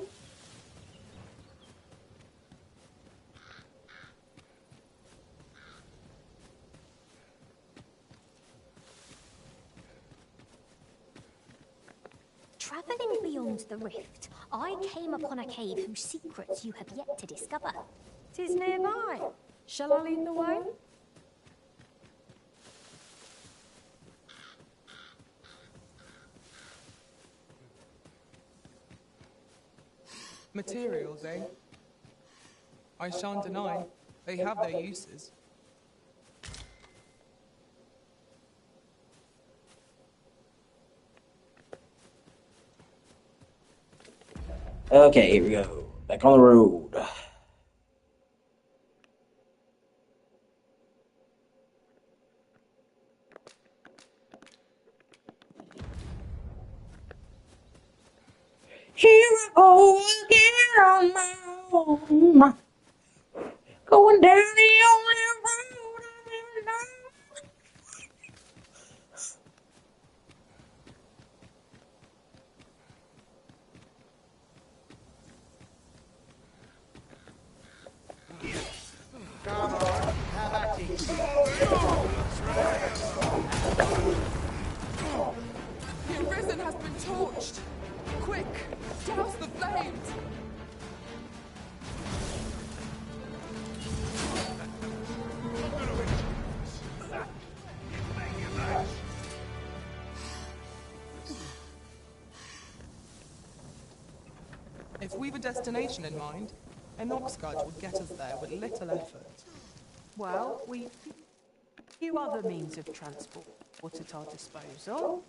Travelling beyond the rift, I came upon a cave whose secrets you have yet to discover. 'Tis nearby. Shall I lead the way?
Materials, eh? I shan't deny, they have their uses.
Okay, here we go. Back on the road. Here I go again on my own. Going down the only road I've ever known.
Come on, have at it.
The Arisen has been torched! Quick, douse the flames! If we've a destination in mind, an ox-guard will get us there with little effort.
Well, we've a few other means of transport at our disposal.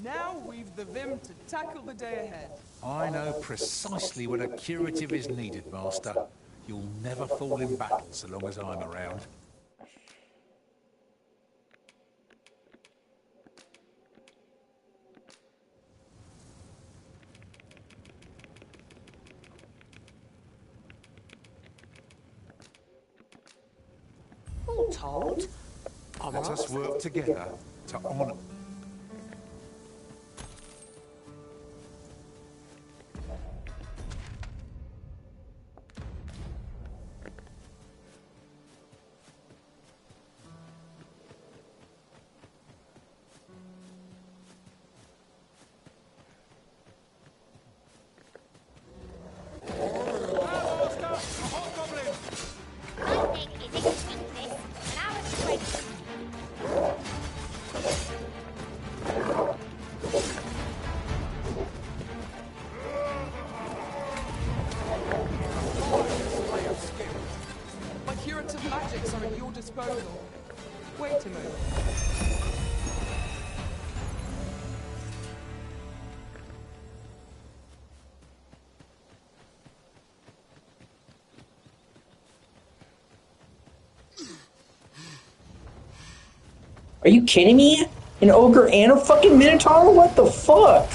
Now we've the vim to tackle the day ahead.
I know precisely when a curative is needed, Master. You'll never fall in battle so long as I'm around.
All told,
Let us work together to honour...
My curative magics are at your disposal. Wait a moment.
Are you kidding me? An ogre and a fucking minotaur? What the fuck?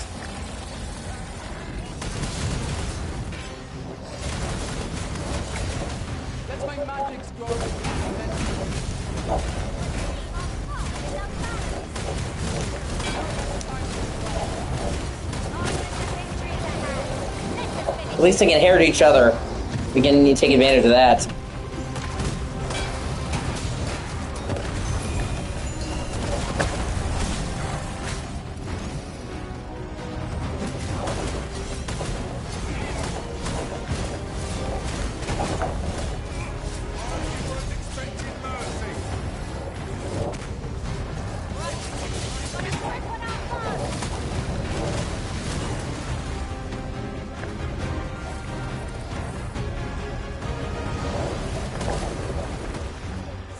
Let my magics grow.
At least they can inherit each other. We can take advantage of that.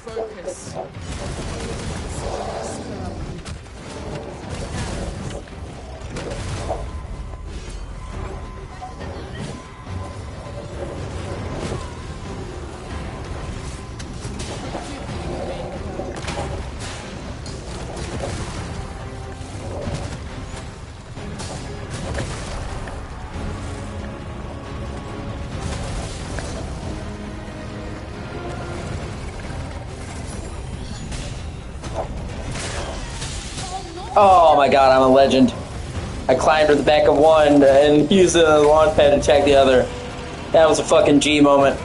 Focus.
Oh my god, I'm a legend. I climbed to the back of one and used the launch pad to attack the other. That was a fucking G moment.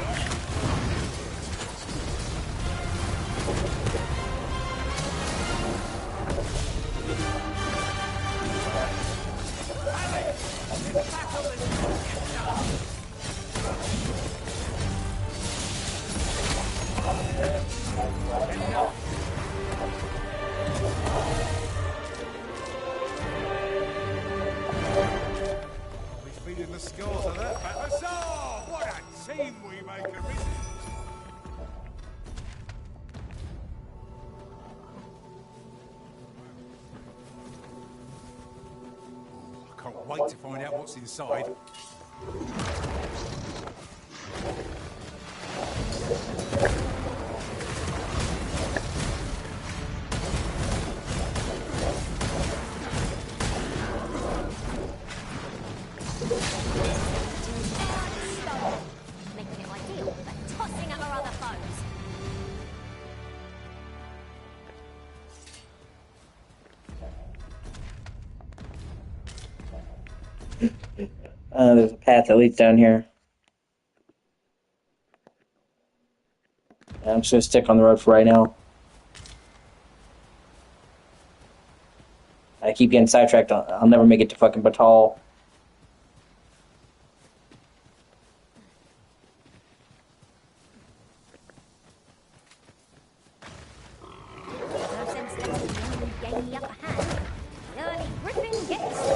wait to find out what's inside.
Making it ideal for tossing at our other foes.
There's a path that leads down here. I'm just gonna stick on the road for right now. I keep getting sidetracked. I'll never make it to fucking Batal.
No sense letting the enemy gain the upper hand. The early griffin gets the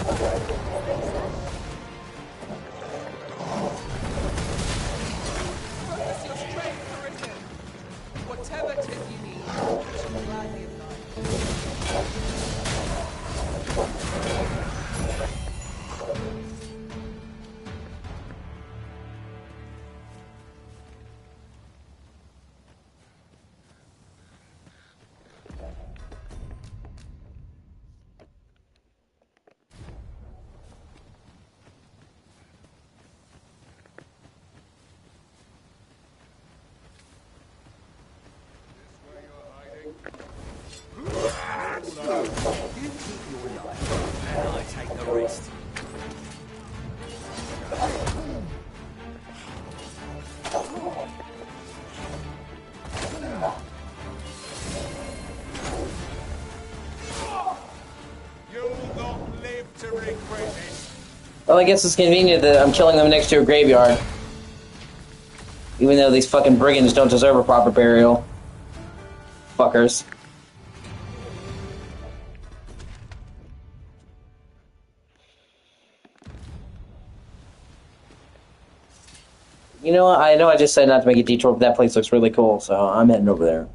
Focus your strength, Carissa. Whatever it is you need, I shall gladly
You keep your life, and I take the rest.
You'll not live to regret it.
Well, I guess it's convenient that I'm killing them next to a graveyard. Even though these fucking brigands don't deserve a proper burial. Fuckers. You know what? I know I just said not to make a detour, but that place looks really cool, so I'm heading over there.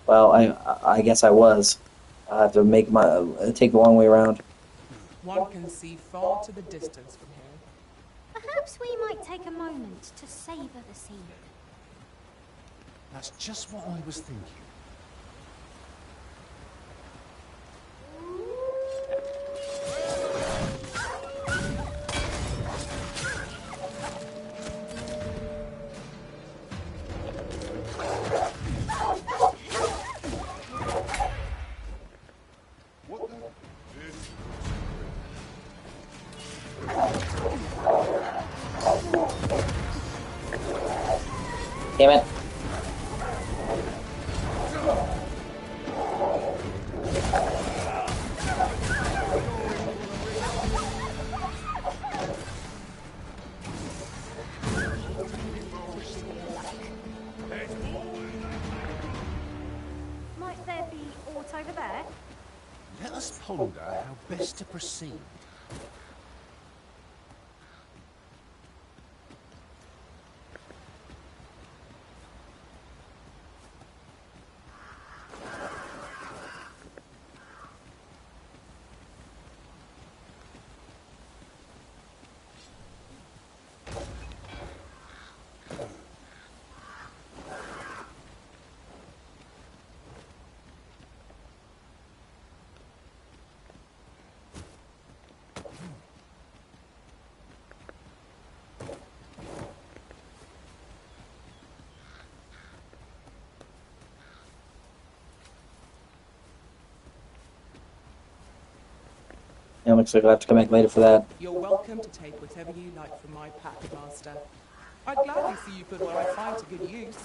Well, I guess I was. I have to make take the long way around.
One can see far to the distance from here.
Perhaps we might take a moment to savour the scene.
That's just what I was thinking.
Damn it.
Might there be aught over there?
Let us ponder how best to proceed.
Yeah, looks like I'll have to come back later for that.
You're welcome to take whatever you like from my pack, Master. I'd gladly see you put what I find to good use.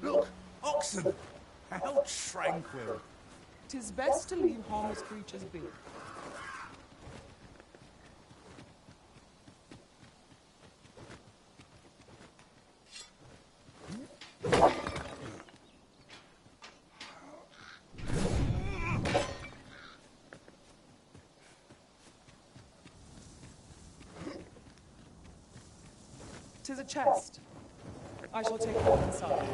Look, oxen! How tranquil!
'Tis best to leave harmless creatures be. 'Tis a chest. I shall take it inside.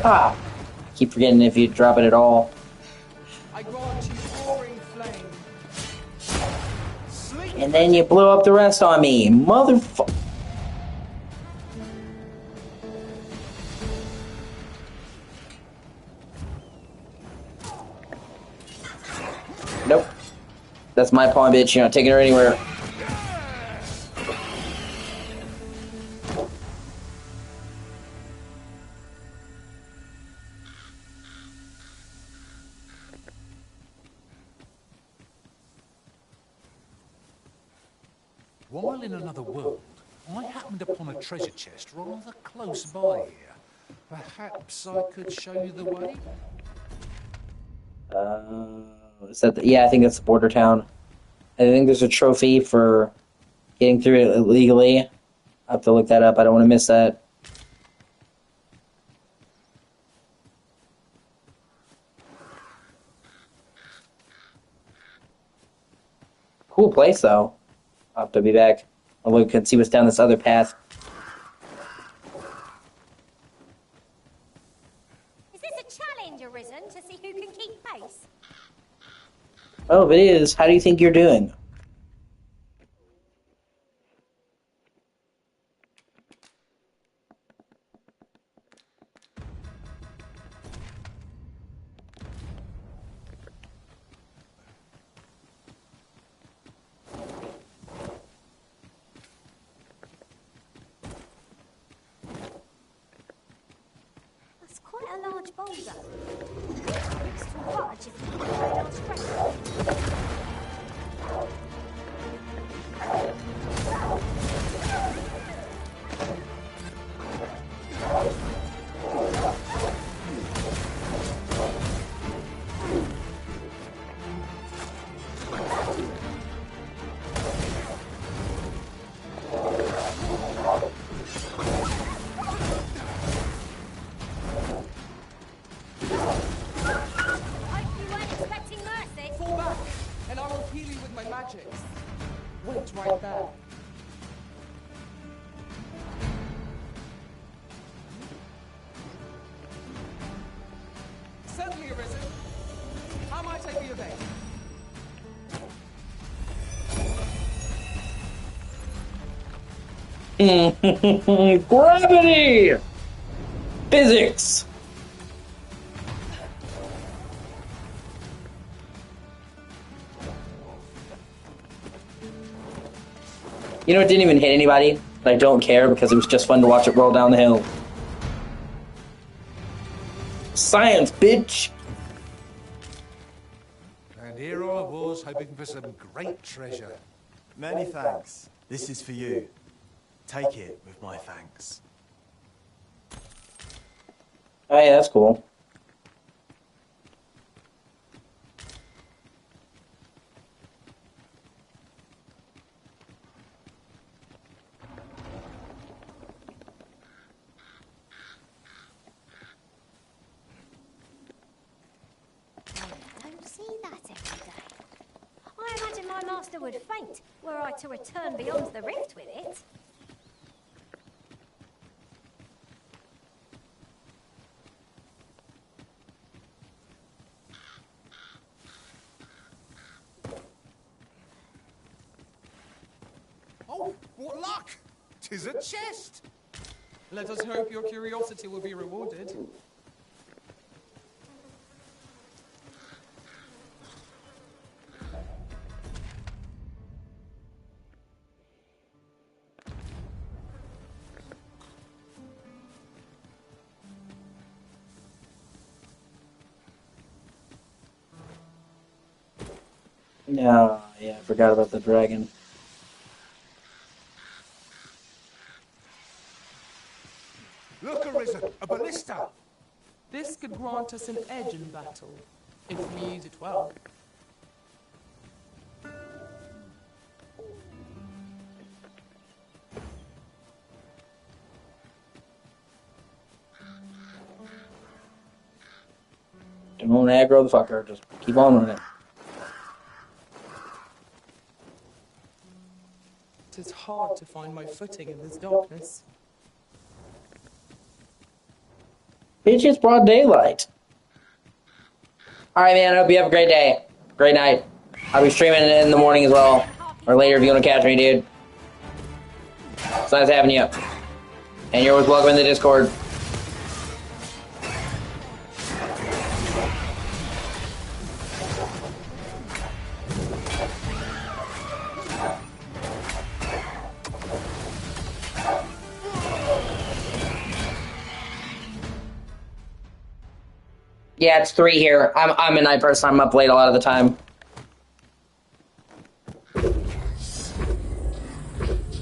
Ah! Keep forgetting if you drop it at all.
I grant you roaring flame.
And then you blew up the rest on me, motherfucker. Nope. That's my pawn, bitch. You're not taking her anywhere.
While in another world, I happened upon a treasure chest rather close by here. Perhaps I could show you the way?
Is that yeah, I think that's the border town. I think there's a trophy for getting through it illegally. I have to look that up. I don't want to miss that. Cool place, though. I'll have to be back. I'll look and see what's down this other path.
Is this a challenge arisen to see who can keep pace?
Oh, if it is, how do you think you're doing?
That's quite a large boulder. It's too large if you can our strength.
Wait right there. Certainly, Arisen. How might I be of aid?
Gravity! Physics! You know, it didn't even hit anybody, and I don't care because it was just fun to watch it roll down the hill. Science, bitch!
And here I was, hoping for some great treasure.
Many thanks. This is for you. Take it with my thanks.
Oh yeah, that's cool.
I imagine my master would faint were I to return beyond the rift with it.
Oh, what luck! 'Tis a chest!
Let us hope your curiosity will be rewarded.
No, yeah, I forgot about the dragon.
Look, Arisen, a ballista!
This could grant us an edge in battle, if we use it well.
Don't aggro the fucker, just keep on with it.
It is hard to find my footing in this darkness.
Bitch, it's broad daylight. Alright, man, I hope you have a great day. Great night. I'll be streaming in the morning as well. Or later if you want to catch me, dude. It's nice having you. And you're always welcome in the Discord. Yeah, it's 3 here. I'm a night person. I'm up late a lot of the time.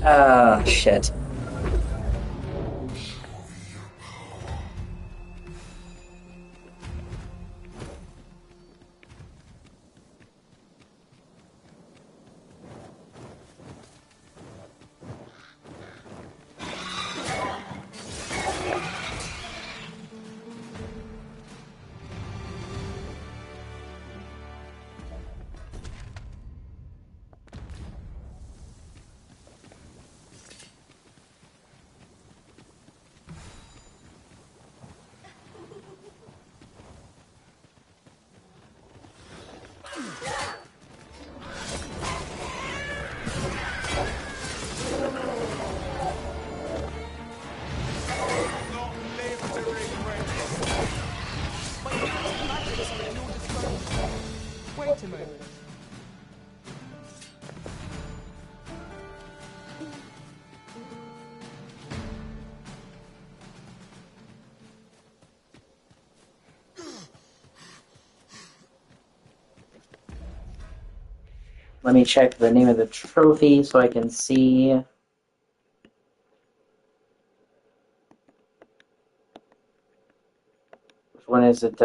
Ah, shit.
Wait a moment.
Let me check the name of the trophy so I can see. Which one is it?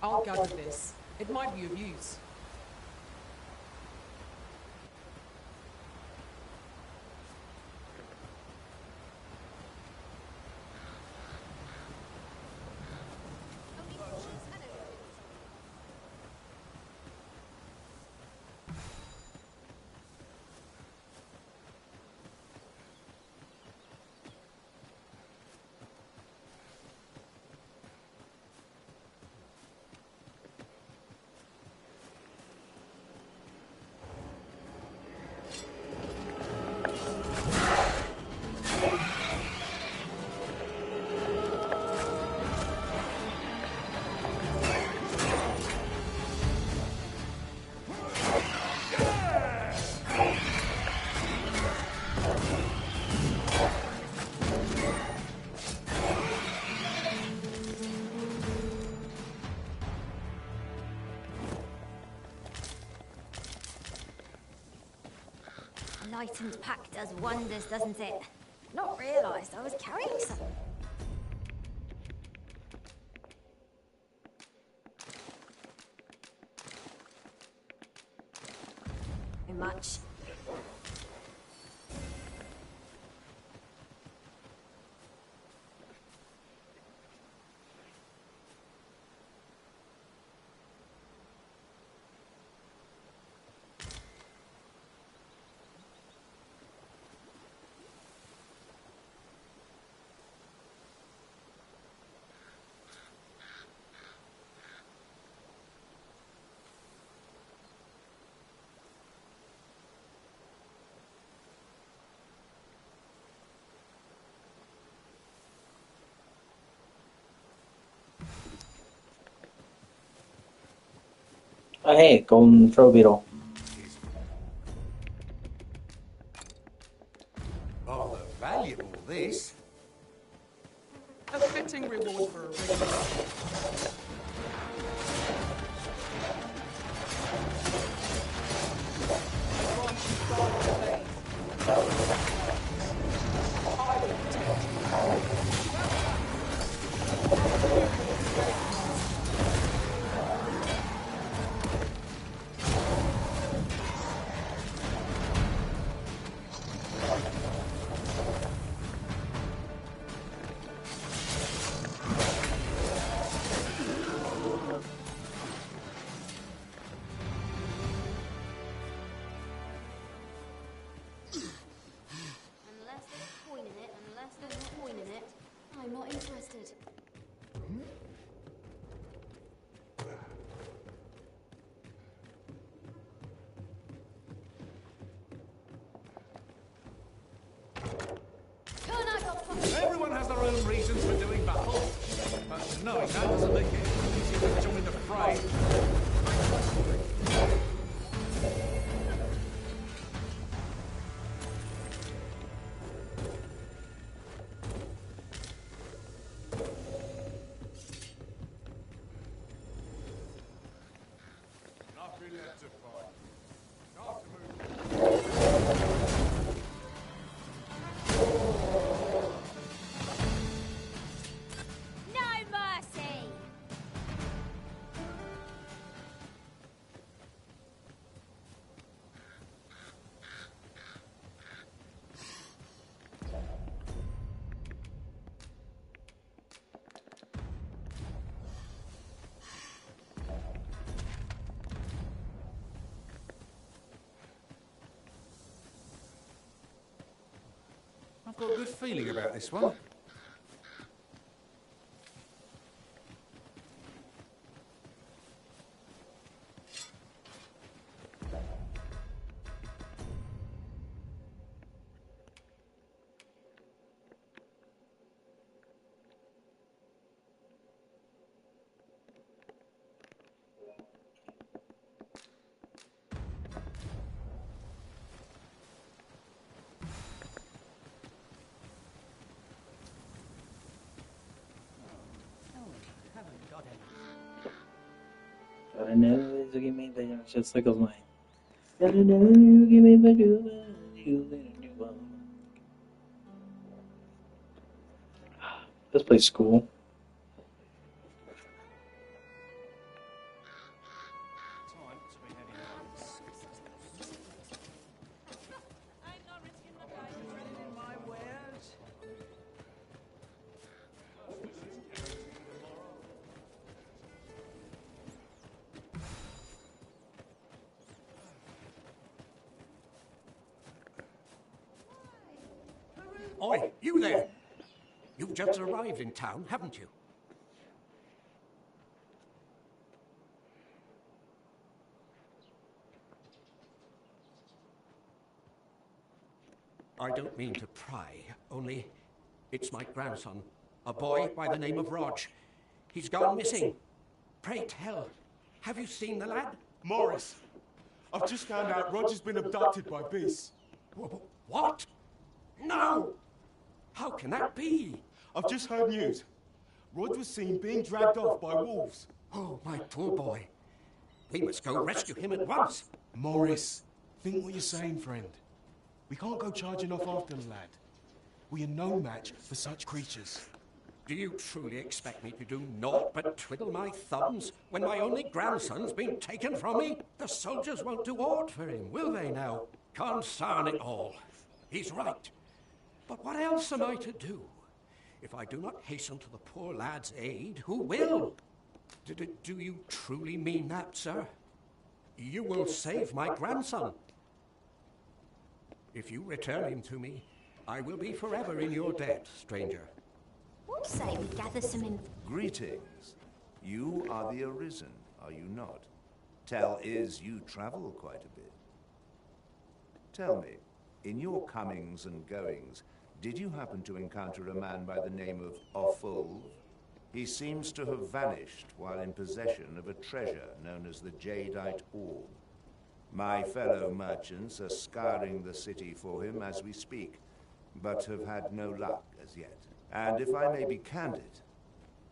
I'll gather this. It might be of use.
Lightened pack does wonders, doesn't it? Not realised I was carrying some. Too much.
Oh, hey, golden throw beetle.
Rather valuable, this.
A fitting reward for a rigorous.
I'm not interested.
Everyone has their own reasons for doing battle. But knowing that doesn't make it easier to join the fray. Nothing left to fight. Time to move.
No mercy!
I've got a good feeling about this one.
Gotta know to give me the just like mine. Gotta know to give me the This place is cool.
Oi, you there! You've just arrived in town, haven't you? I don't mean to pry, only it's my grandson, a boy by the name of Rog. He's gone missing. Pray tell, have you seen the lad?
Morris, I've just found out Roger's been abducted by beasts.
What? No! How can that be?
I've just heard news. Rod was seen being dragged off by wolves.
Oh, my poor boy. We must go rescue him at once.
Morris, think what you're saying, friend. We can't go charging off after the lad. We are no match for such creatures.
Do you truly expect me to do naught but twiddle my thumbs when my only grandson's been taken from me? The soldiers won't do aught for him, will they now? Concern it all. He's right. But what else am I to do? If I do not hasten to the poor lad's aid, who will? Do you truly mean that, sir? You will save my grandson. If you return him to me, I will be forever in your debt, stranger.
What say we gather some
Greetings. You are the Arisen, are you not? Tell is you travel quite a bit. Tell me, in your comings and goings, did you happen to encounter a man by the name of O.C.G? He seems to have vanished while in possession of a treasure known as the Jadeite Orb. My fellow merchants are scouring the city for him as we speak, but have had no luck as yet. And if I may be candid,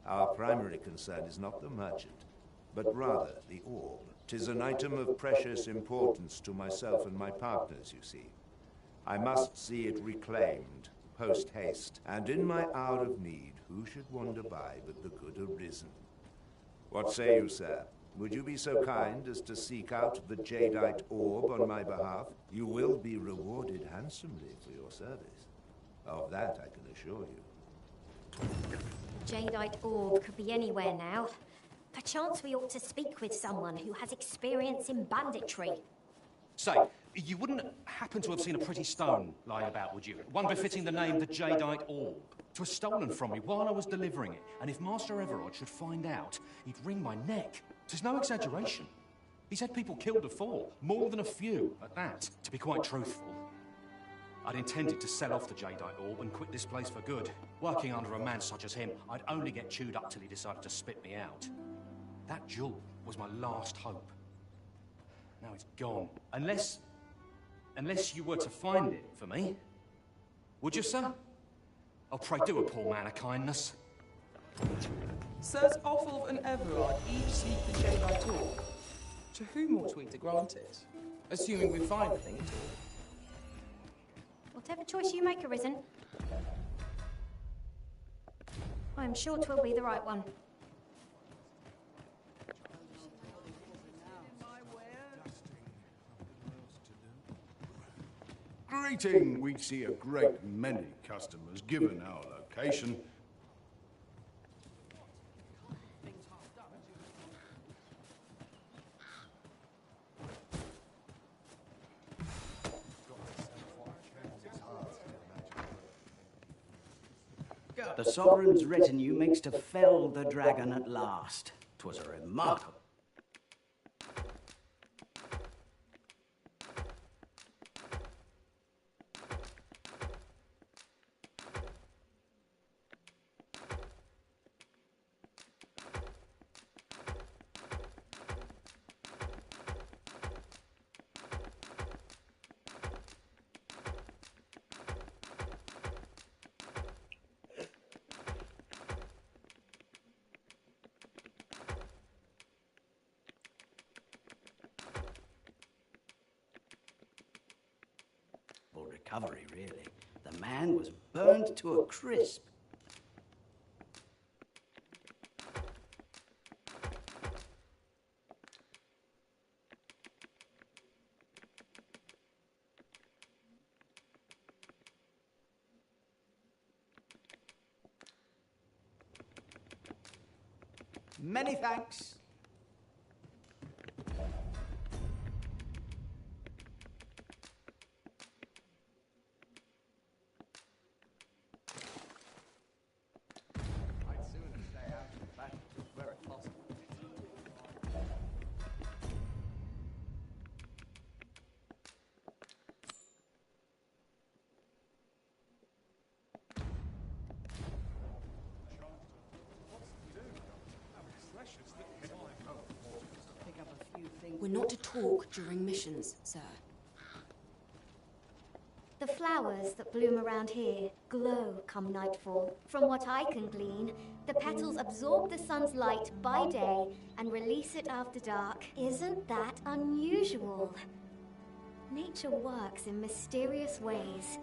our primary concern is not the merchant, but rather the orb. 'Tis an item of precious importance to myself and my partners, you see. I must see it reclaimed, post-haste, and in my hour of need, who should wander by but the good Arisen? What say you, sir? Would you be so kind as to seek out the Jadeite Orb on my behalf? You will be rewarded handsomely for your service. Of that I can assure you.
Jadeite Orb could be anywhere now. Perchance we ought to speak with someone who has experience in banditry.
Say, you wouldn't happen to have seen a pretty stone lying about, would you? One befitting the name the Jadeite Orb. 'Twas stolen from me while I was delivering it, and if Master Everard should find out, he'd wring my neck. 'Tis no exaggeration. He's had people killed before, more than a few at that. To be quite truthful, I'd intended to sell off the Jadeite Orb and quit this place for good. Working under a man such as him, I'd only get chewed up till he decided to spit me out. That jewel was my last hope. Now it's gone. Unless you were to find it for me. Would you, sir? Oh, pray do a poor man a kindness.
Sirs Offal and Everard each seek the Jadeite Orb. To whom ought we to grant it? Assuming we find the thing at all.
Whatever choice you make, Arisen, I am sure 'twill be the right one.
Greeting! We see a great many customers given our location.
The Sovereign's retinue makes to fell the dragon at last. 'Twas a remarkable... recovery, really. The man was burned to a crisp. Many thanks.
We're not to talk during missions, sir.
The flowers that bloom around here glow come nightfall. From what I can glean, the petals absorb the sun's light by day and release it after dark. Isn't that unusual? Nature works in mysterious ways.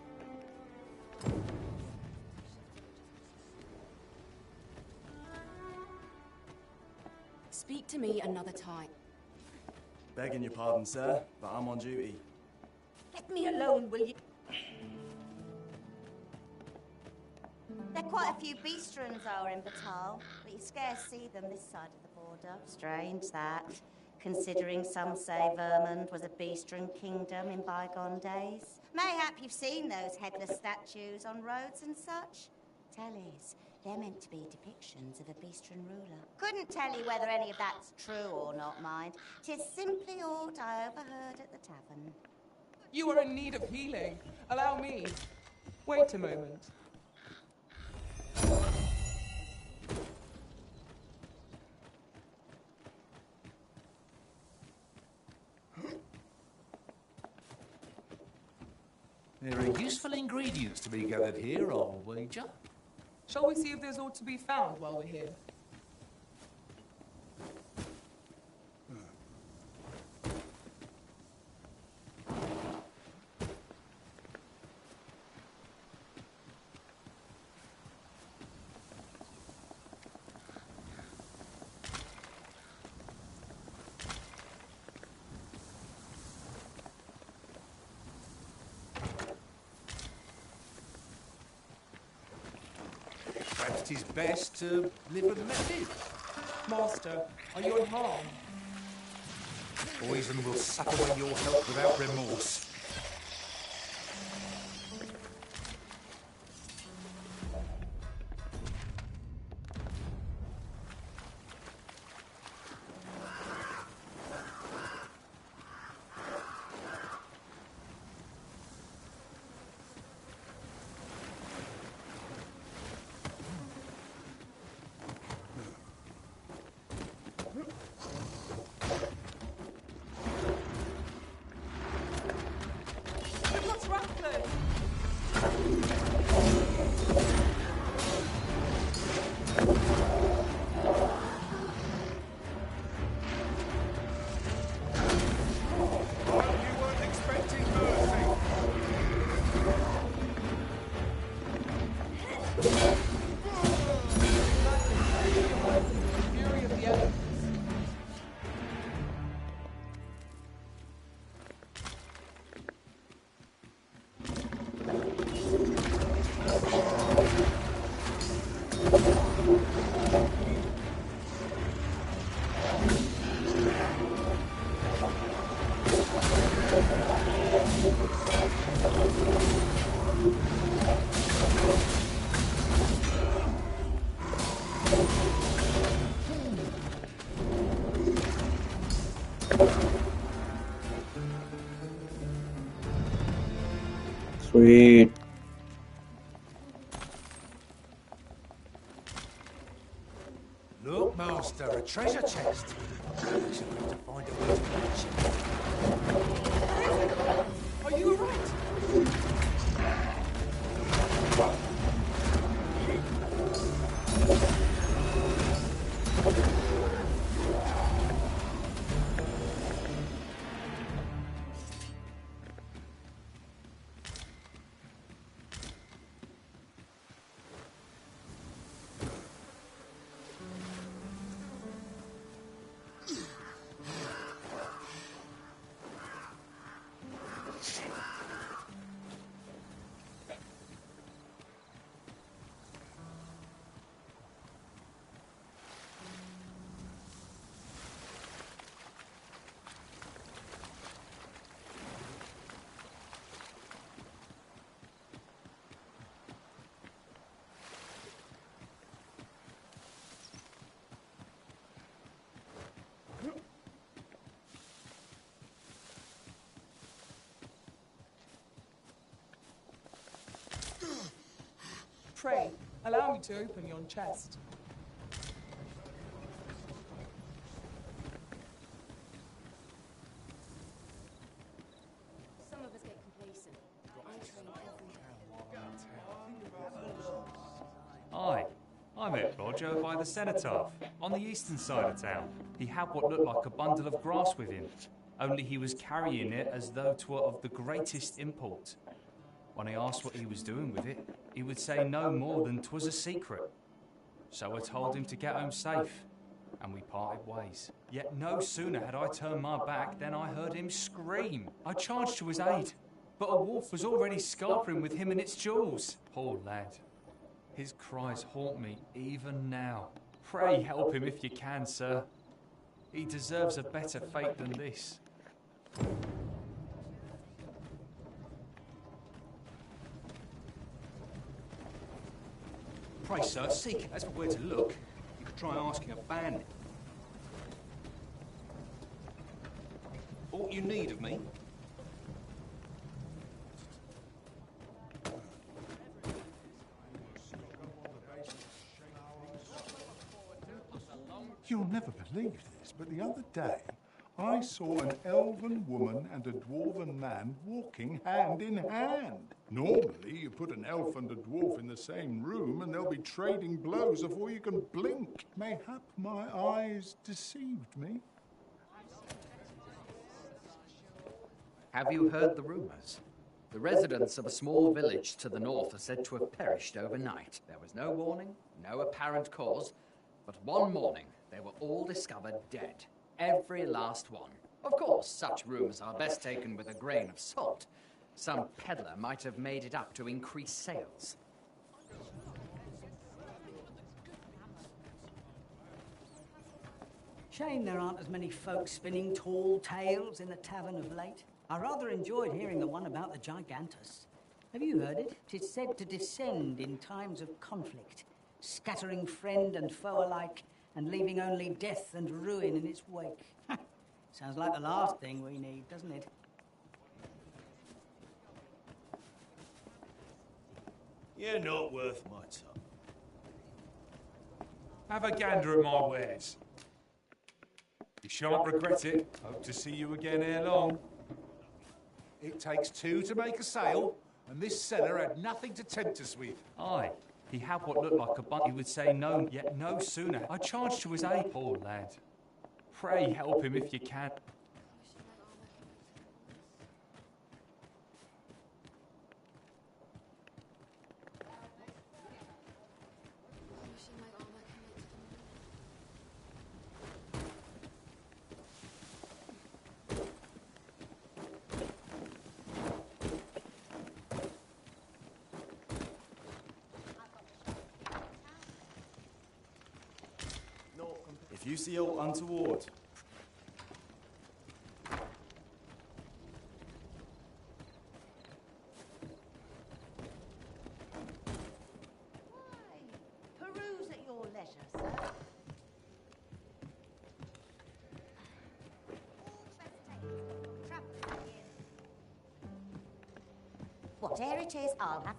Speak to me another time.
Begging your pardon, sir, but I'm on duty.
Let me alone, will you?
There are quite a few beastrons are in Batal, but you scarce see them this side of the border. Strange that, considering some say Vermund was a beastron kingdom in bygone days. Mayhap you've seen those headless statues on roads and such? Tellies, they're meant to be depictions of a beastron ruler. Couldn't tell you whether any of that's true or not, mind. 'Tis simply aught I overheard at the tavern.
You are in need of healing. Allow me. Wait a moment.
There are useful ingredients to be gathered here, I'll wager.
Shall we see if there's aught to be found while we're here?
Perhaps it is best to deliver the message.
Master, are you unharmed?
Poison will suck away your health without remorse.
Sweet.
Look, Master, a treasure chest. We should have to find a way to reach it.
Are you alright? Pray, allow me to open yon chest.
lodge over by the cenotaph, on the eastern side of town. He had what looked like a bundle of grass with him, only he was carrying it as though 'twere of the greatest import. When I asked what he was doing with it, he would say no more than 'twas a secret. So I told him to get home safe, and we parted ways. Yet no sooner had I turned my back than I heard him scream. I charged to his aid, but a wolf was already scarpering with him and its jewels. Poor lad. His cries haunt me even now. Pray help him if you can, sir. He deserves a better fate than this.
Pray, sir, seek. As for where to look, you could try asking a bandit. All you need of me?
You'll never believe this, but the other day I saw an elven woman and a dwarven man walking hand in hand. Normally, you put an elf and a dwarf in the same room and they'll be trading blows before you can blink. Mayhap my eyes deceived me.
Have you heard the rumours? The residents of a small village to the north are said to have perished overnight. There was no warning, no apparent cause, but one morning they were all discovered dead. Every last one. Of course, such rumours are best taken with a grain of salt. Some peddler might have made it up to increase sales.
Shame there aren't as many folk spinning tall tales in the tavern of late. I rather enjoyed hearing the one about the Gigantus. Have you heard it? 'Tis said to descend in times of conflict, scattering friend and foe alike, and leaving only death and ruin in its wake. Sounds like the last thing we need, doesn't it?
You're not worth my time.
Have a gander at my wares. You shan't regret it. Hope to see you again ere long.
It takes two to make a sale, and this seller had nothing to tempt us with.
Aye, he had what looked like a bun. He would say no, yet no sooner. I charged to his aid. Poor lad. Pray help him if you can.
If you see aught untoward,
Peruse at your leisure, sir. Whatever it is, I'll have.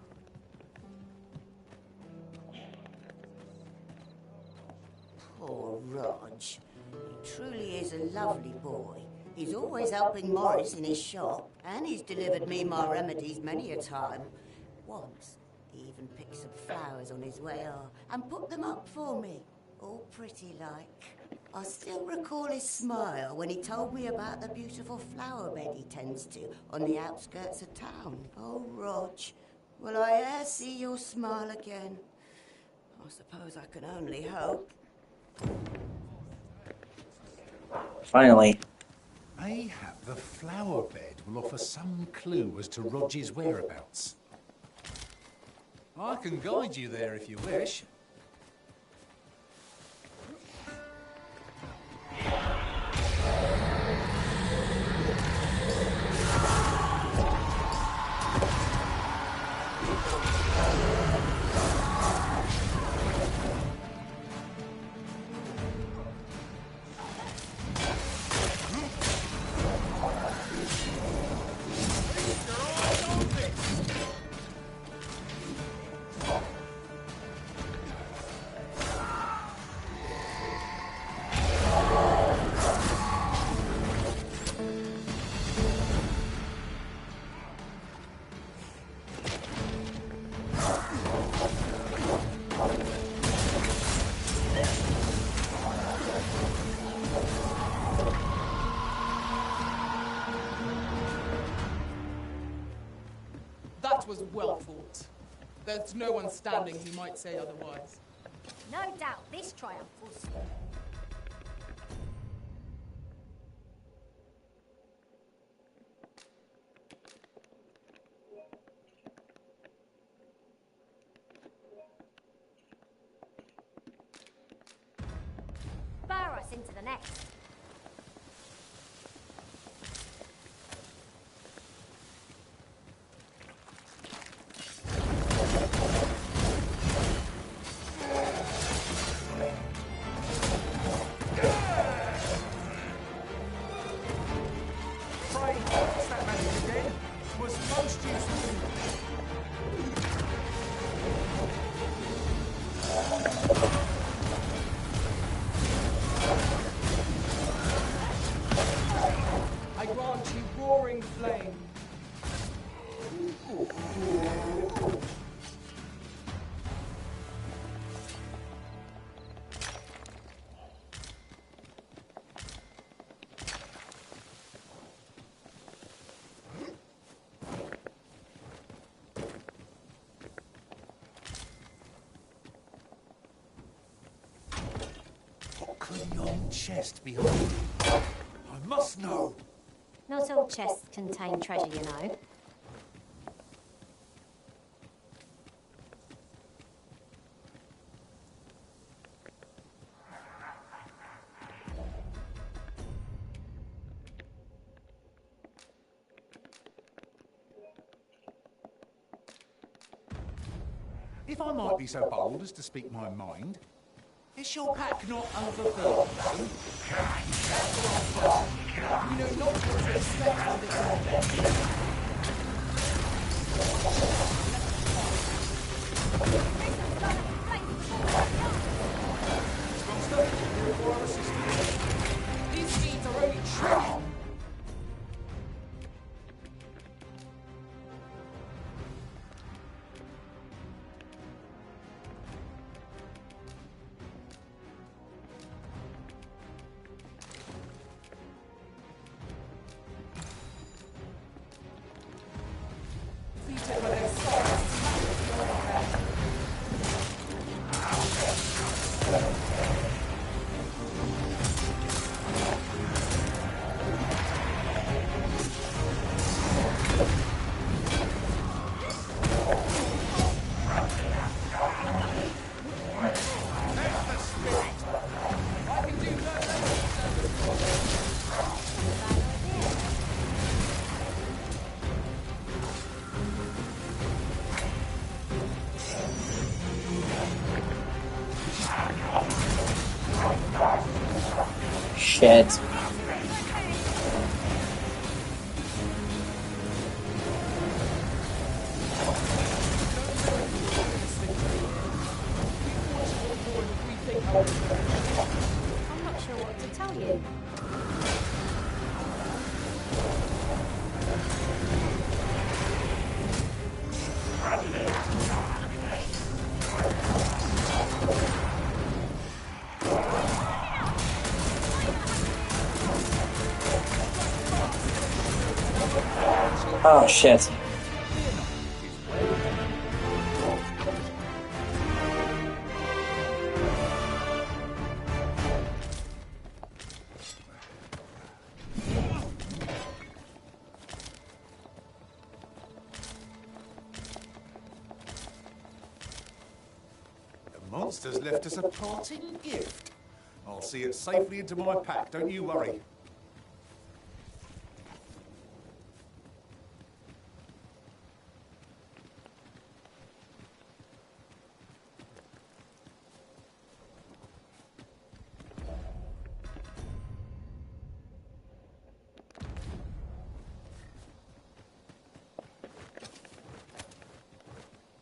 Poor Rog. He truly is a lovely boy. He's always helping Morris in his shop, and he's delivered me my remedies many a time. Once, he even picked some flowers on his way and put them up for me, all pretty like. I still recall his smile when he told me about the beautiful flower bed he tends to on the outskirts of town. Oh, Rog, will I e'er see your smile again? I suppose I can only hope.
Finally.
Mayhap the flower bed will offer some clue as to Roger's whereabouts.
I can guide you there if you wish.
That was well fought. There's no one standing who might say otherwise.
No doubt this triumph will... spur us into the next.
I grant you roaring flame.
What could yon chest be holding? I must know.
Not all chests contain treasure, you know.
If I might be so bold as to speak my mind, is your pack not overburdened?
You know not what to expect from this event. These steeds are only trimming.
Shit.
I'm not sure what to tell you.
Oh shit.
The monster's left us a parting gift. I'll see it safely into my pack, don't you worry.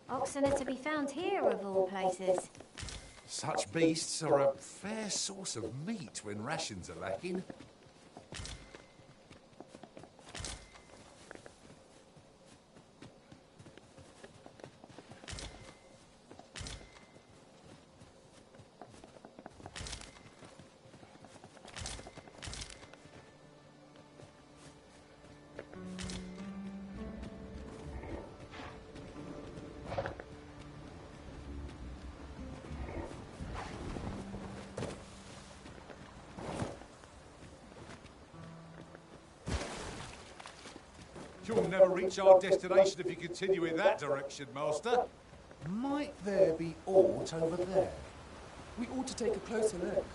Oxen are to be found here, of all places.
Such beasts are a fair source of meat when rations are lacking.
You'll never reach our destination if you continue in that direction, Master.
Might there be aught over there?
We ought to take a closer look.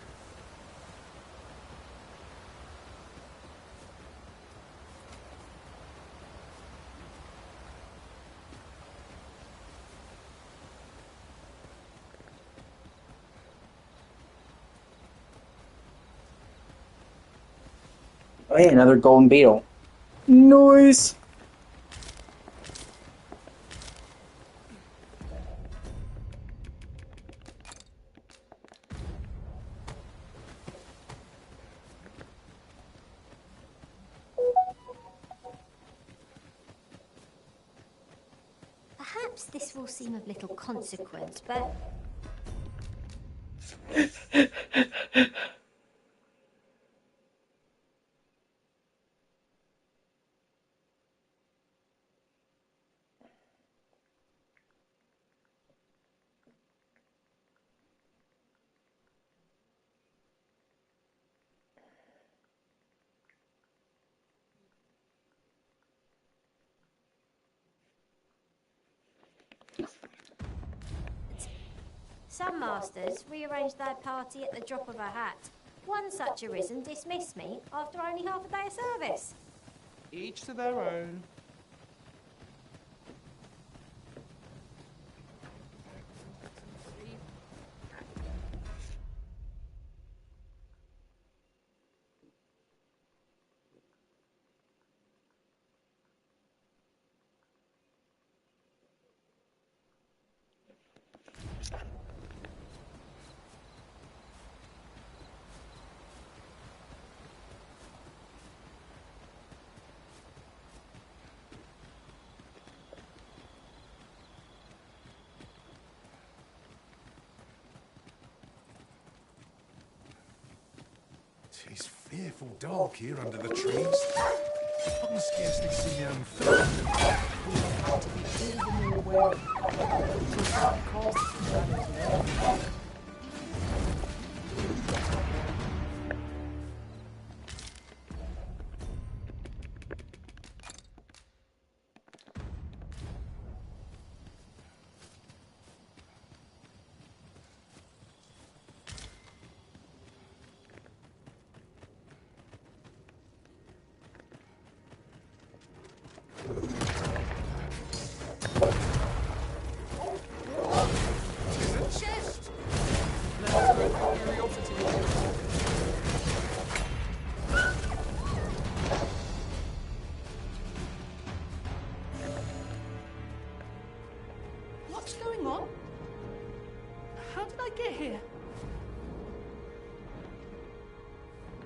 Oh, hey, another golden beetle. Nice!
Perhaps this will seem of little consequence, but... Some masters rearrange their party at the drop of a hat. One such arisen dismissed me after only half a day of service.
Each to their own.
It's fearful dark here under the trees. I can scarcely see my own feet.
We have to be all the more wary. Because that casts shadows. What's going on? How did I get here?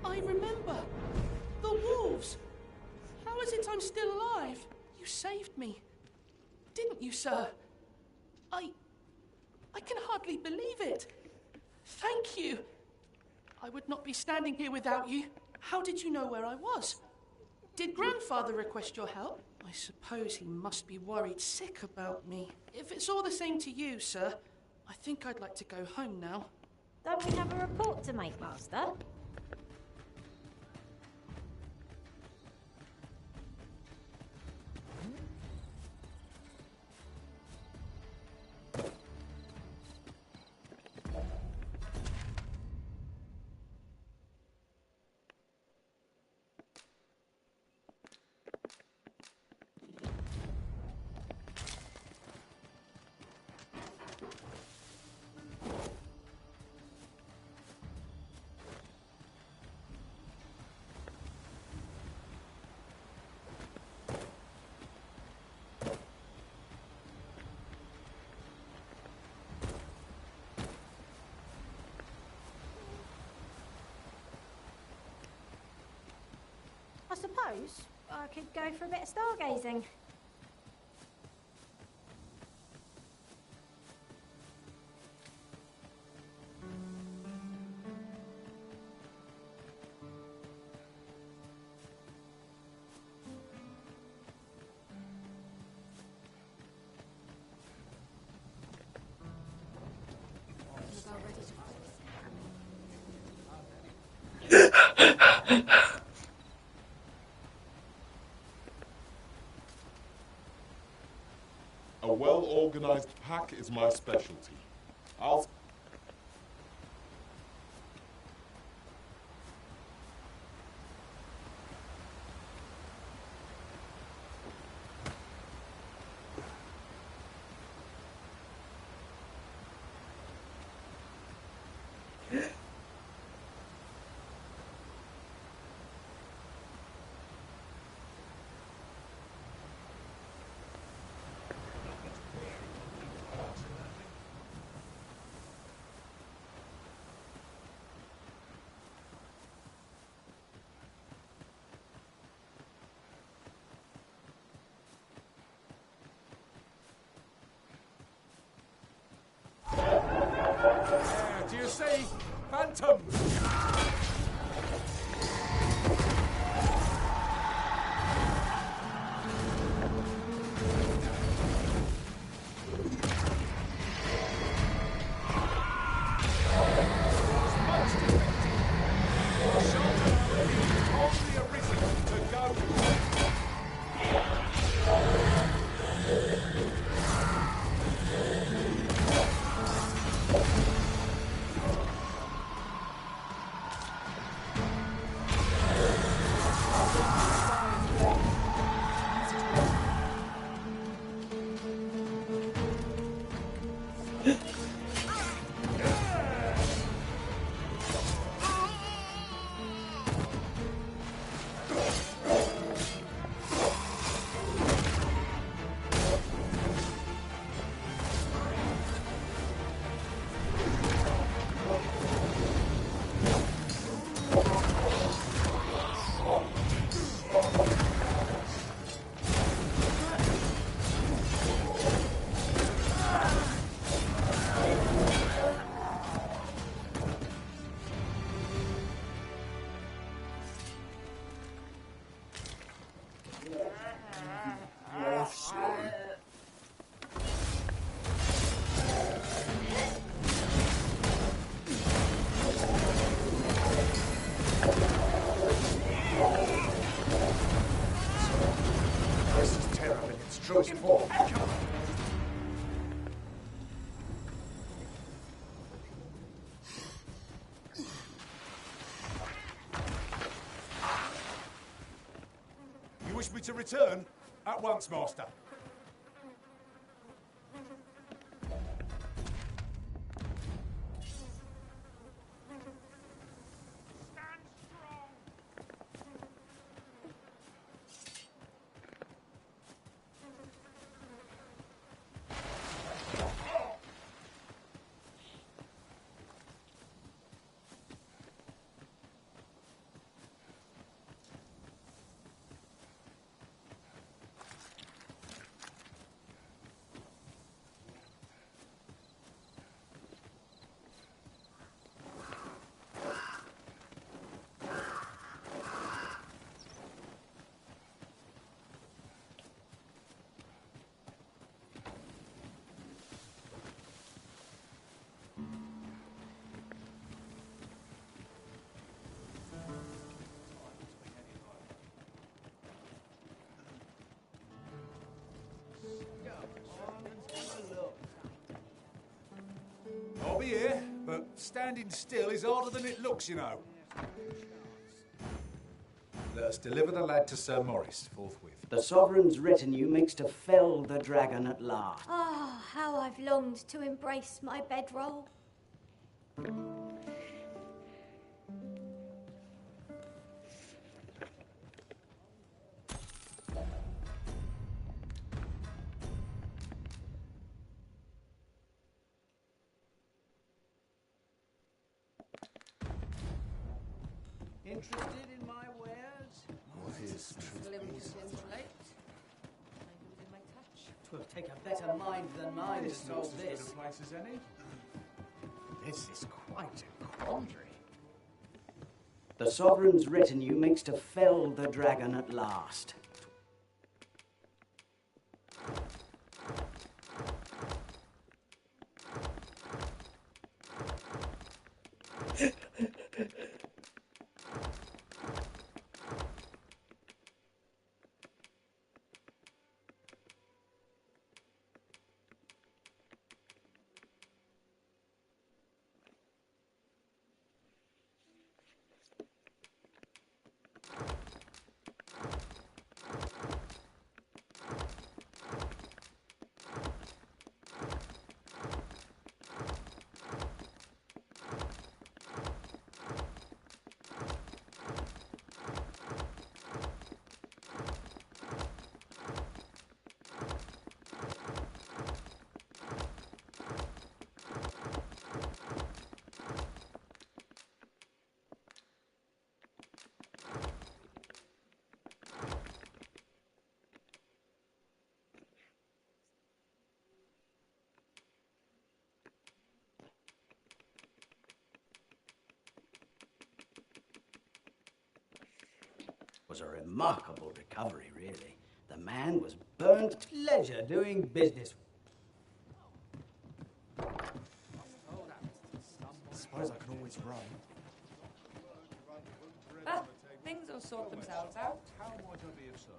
I remember. The wolves. How is it I'm still alive? You saved me. Didn't you, sir? I can hardly believe it. Thank you. I would not be standing here without you. How did you know where I was? Did Grandfather request your help? I suppose he must be worried sick about me. If it's all the same to you, sir, I think I'd like to go home now.
Don't we have a report to make, Master? I suppose I could go for a bit of stargazing.
A well-organized pack is my specialty. I'll...
Do you see? Phantoms! This is terror in its truest form. You wish me to return? At once, Master. I'll be here, but standing still is harder than it looks, you know. Let us deliver the lad to Sir Maurice forthwith.
The Sovereign's retinue makes to fell the dragon at last.
Ah, how I've longed to embrace my bedroll.
Interested in my wares?
What is
Twill take a better mind than mine to solve this.
As good a place as any.
This is quite a quandary. The Sovereign's retinue makes to fell the dragon at last. was a remarkable recovery, really. The man was burnt to leisure doing business.
I suppose I can always run.
Ah, things will sort themselves out.
How might I be of service?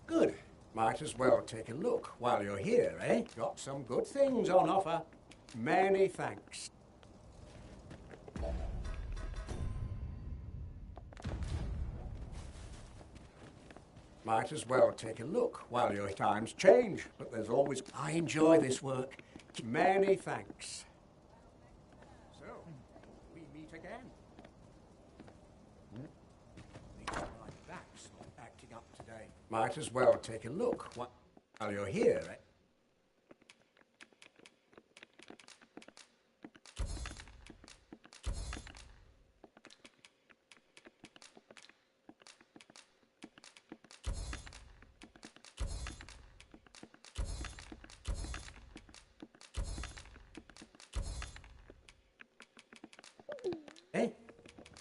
Good. Might as well take a look while you're here, eh? Got some good things on offer. Many thanks. Might as well take a look while your times change, but there's always... I enjoy this work. Many thanks. So, we meet again. My back's not acting up today. Might as well take a look while you're here, eh? Eh?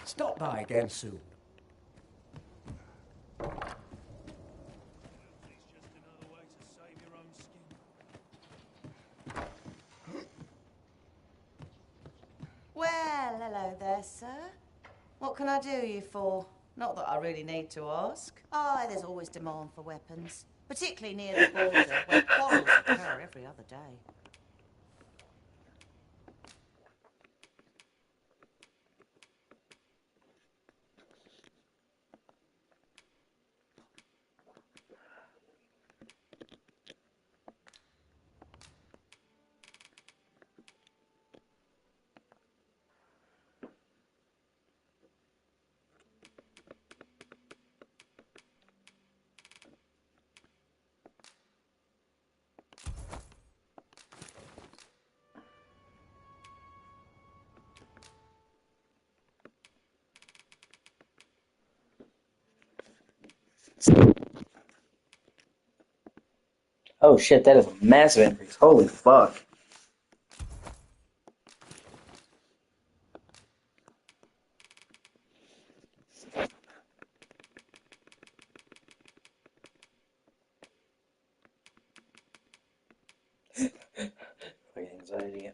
Stop by again soon.
Well, hello there, sir. What can I do you for? Not that I really need to ask. Oh, there's always demand for weapons, particularly near the border, where quarrels occur every other day.
Oh shit, that is a massive increase. Holy fuck. Fucking anxiety.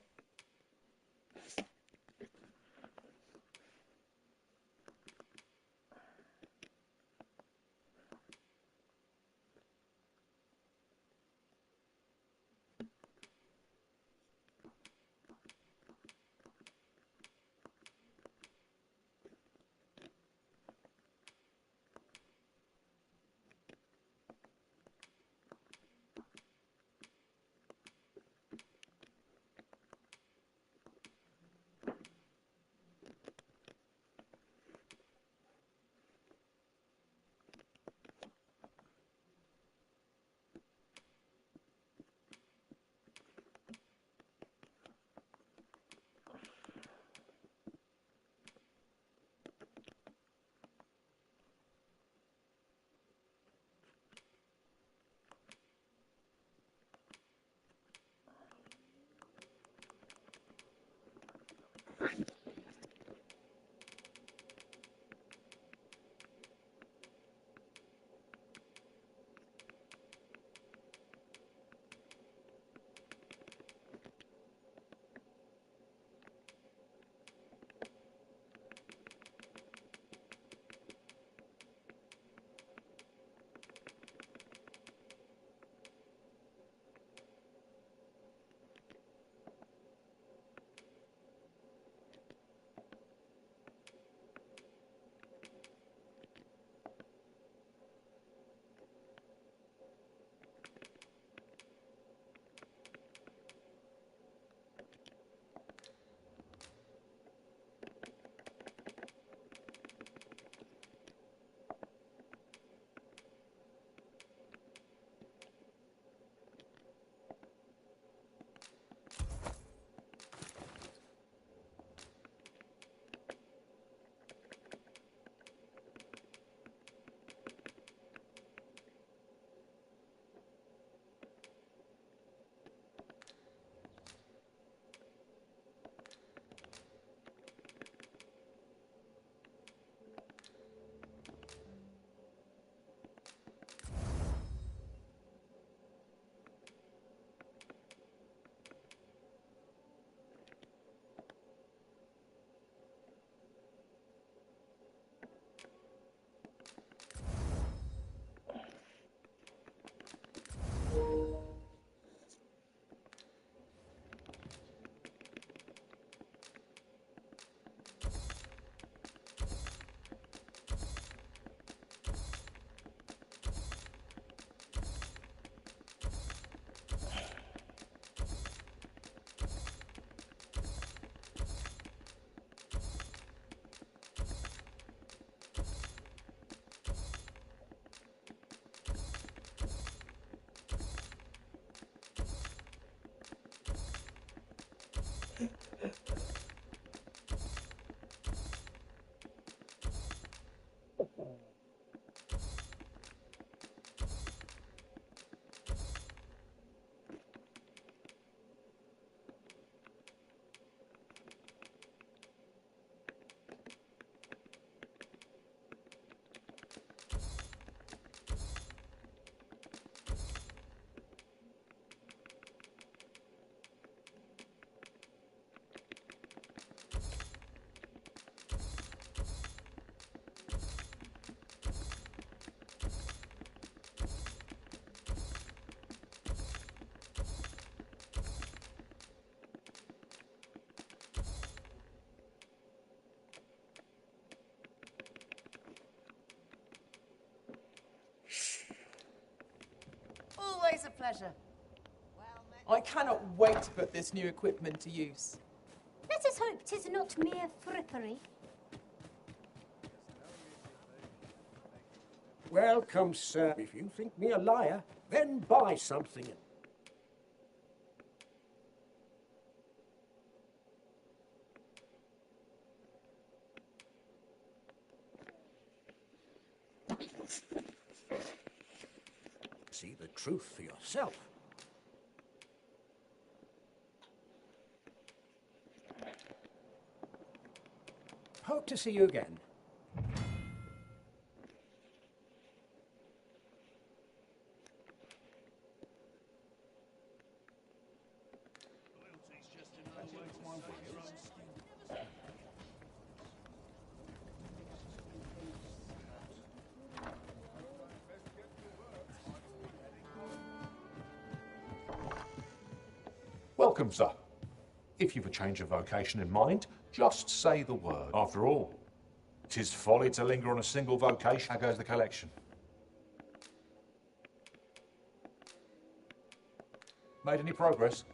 Always a pleasure. I cannot wait to put this new equipment to use.
Let us hope 'tis not mere frippery.
Welcome, sir. If you think me a liar, then buy something. See the truth for yourself. Hope to see you again.
Welcome, sir. If you've a change of vocation in mind, just say the word. After all, 'tis folly to linger on a single vocation. How goes the collection? Made any progress?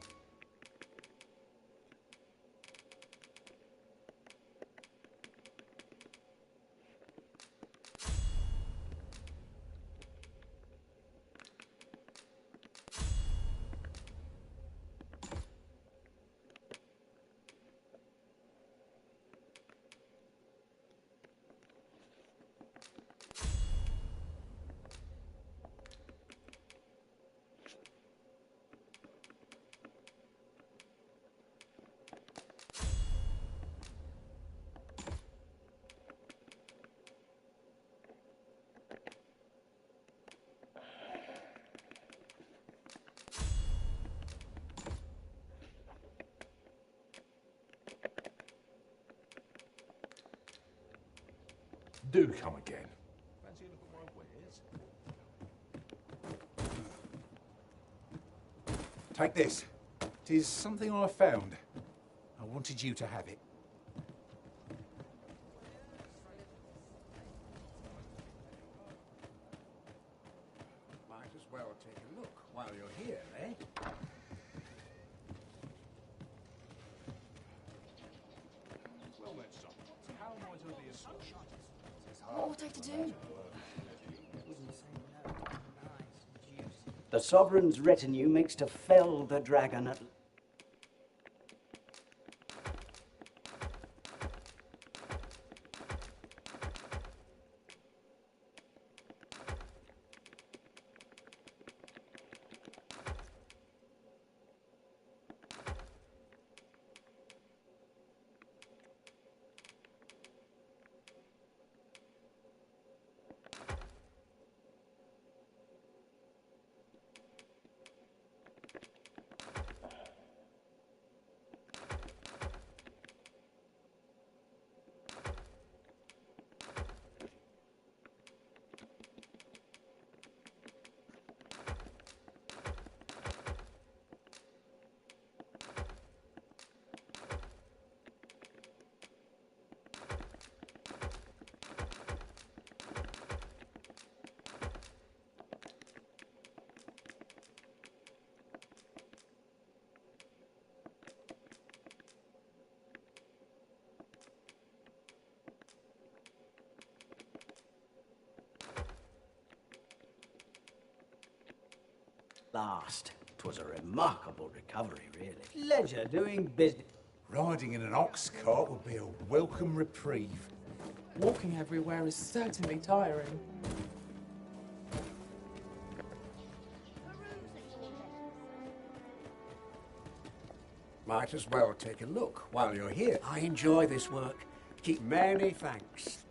Do come again. Fancy a look at my wares?
Take this. It is something I found. I wanted you to have it.
Might as well take a look while you're here, eh?
Well then, son. How am I to be a social?
What are to do?
The Sovereign's retinue makes to fell the dragon at... Last. 'Twas a remarkable recovery, really. Pleasure doing business.
Riding in an ox cart would be a welcome reprieve.
Walking everywhere is certainly tiring.
Might as well take a look while you're here. I enjoy this work. Keep many thanks.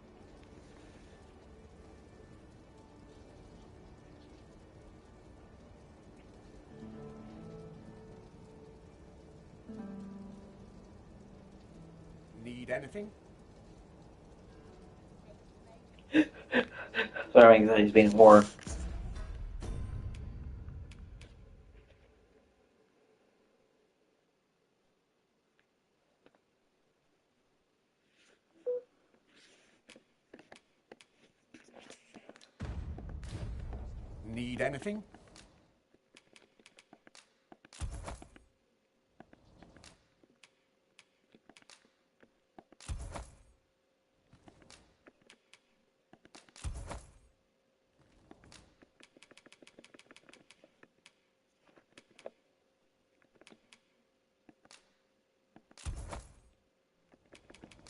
Need anything?
Sorry, anxiety's being a whore.
Need anything?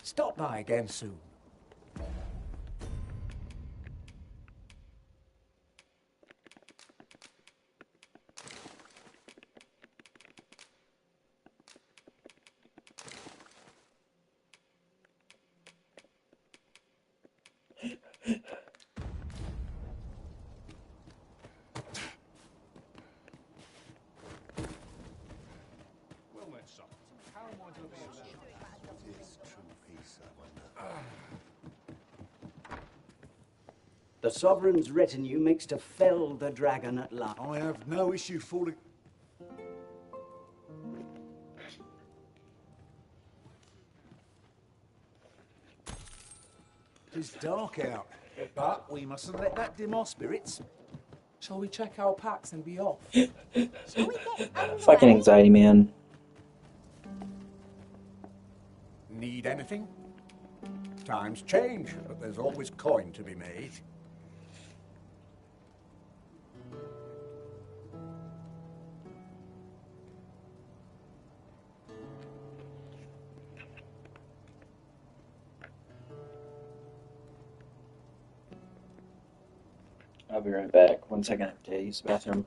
Stop by again soon.
Well then, son, how am I to be of service?
This true peace, I wonder.
The Sovereign's retinue makes to fell the dragon at last.
I have no issue falling... It's dark out, but we mustn't let that dim our spirits.
Shall we check our packs and be off?
Fucking anxiety, man.
Need anything? Times change, but there's always coin to be made.
I'll be right back. 1 second, I have to use the bathroom.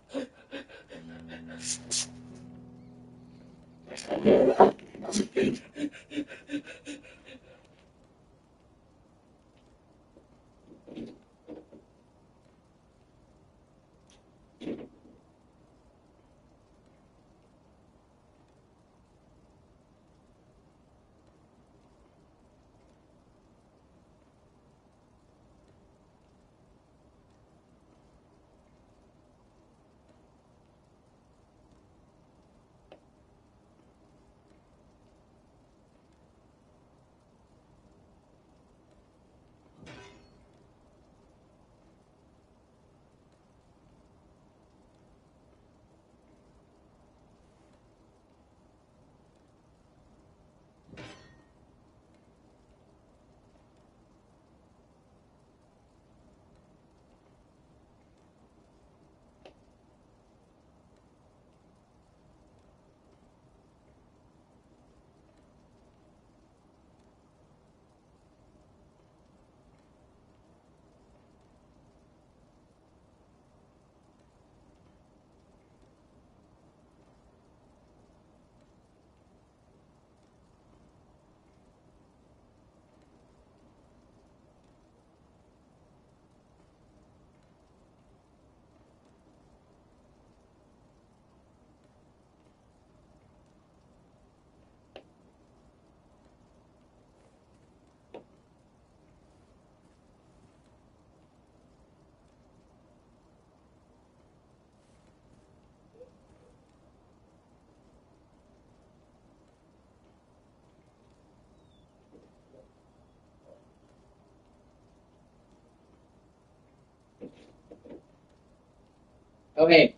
Okay.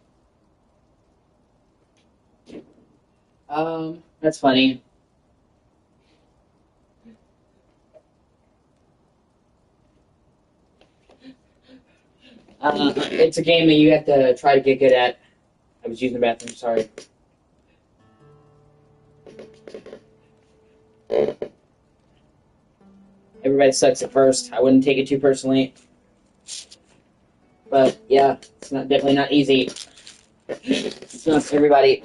That's funny. It's a game that you have to try to get good at. I was using the bathroom, sorry. Everybody everybody sucks at first. I wouldn't take it too personally. But yeah, it's definitely not easy. It's not for everybody.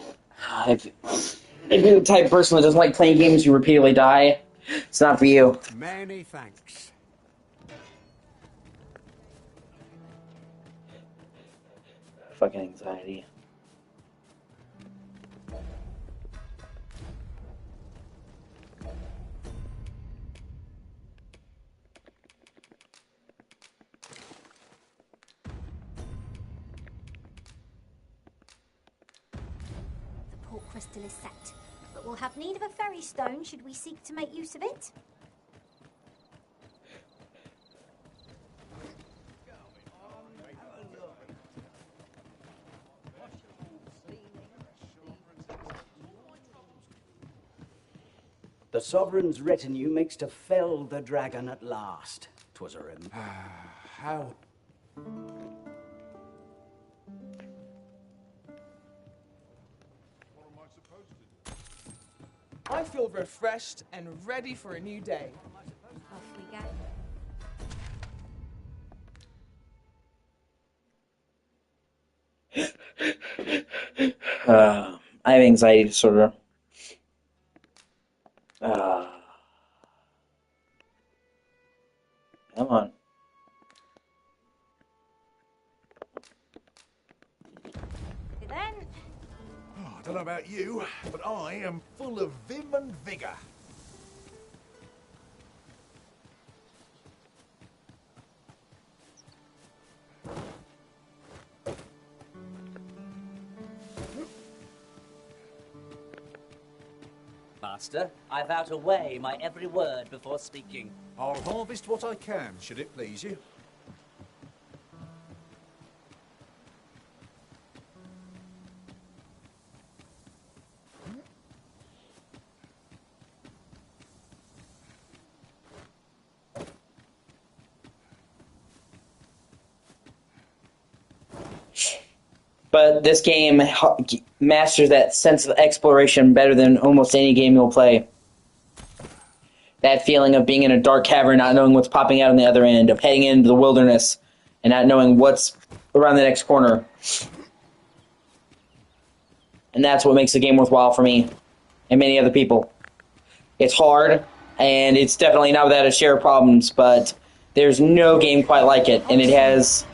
If you're the type of person that doesn't like playing games you repeatedly die, it's not for you.
Many thanks.
Fucking anxiety.
The port crystal is set, but we'll have need of a ferry stone should we seek to make use of it.
The Sovereign's retinue makes to fell the dragon at last. 'Twas a
How? I feel refreshed and ready for a new day.
Off we go.
I have anxiety disorder. Come on.
Then.
Oh, I don't know about you, but I am full of vim and vigour.
Master, I vow to weigh my every word before speaking.
I'll harvest what I can, should it please you.
But this game masters that sense of exploration better than almost any game you'll play. That feeling of being in a dark cavern, not knowing what's popping out on the other end, of heading into the wilderness and not knowing what's around the next corner. And that's what makes the game worthwhile for me and many other people. It's hard, and it's definitely not without its share of problems, but there's no game quite like it, and it has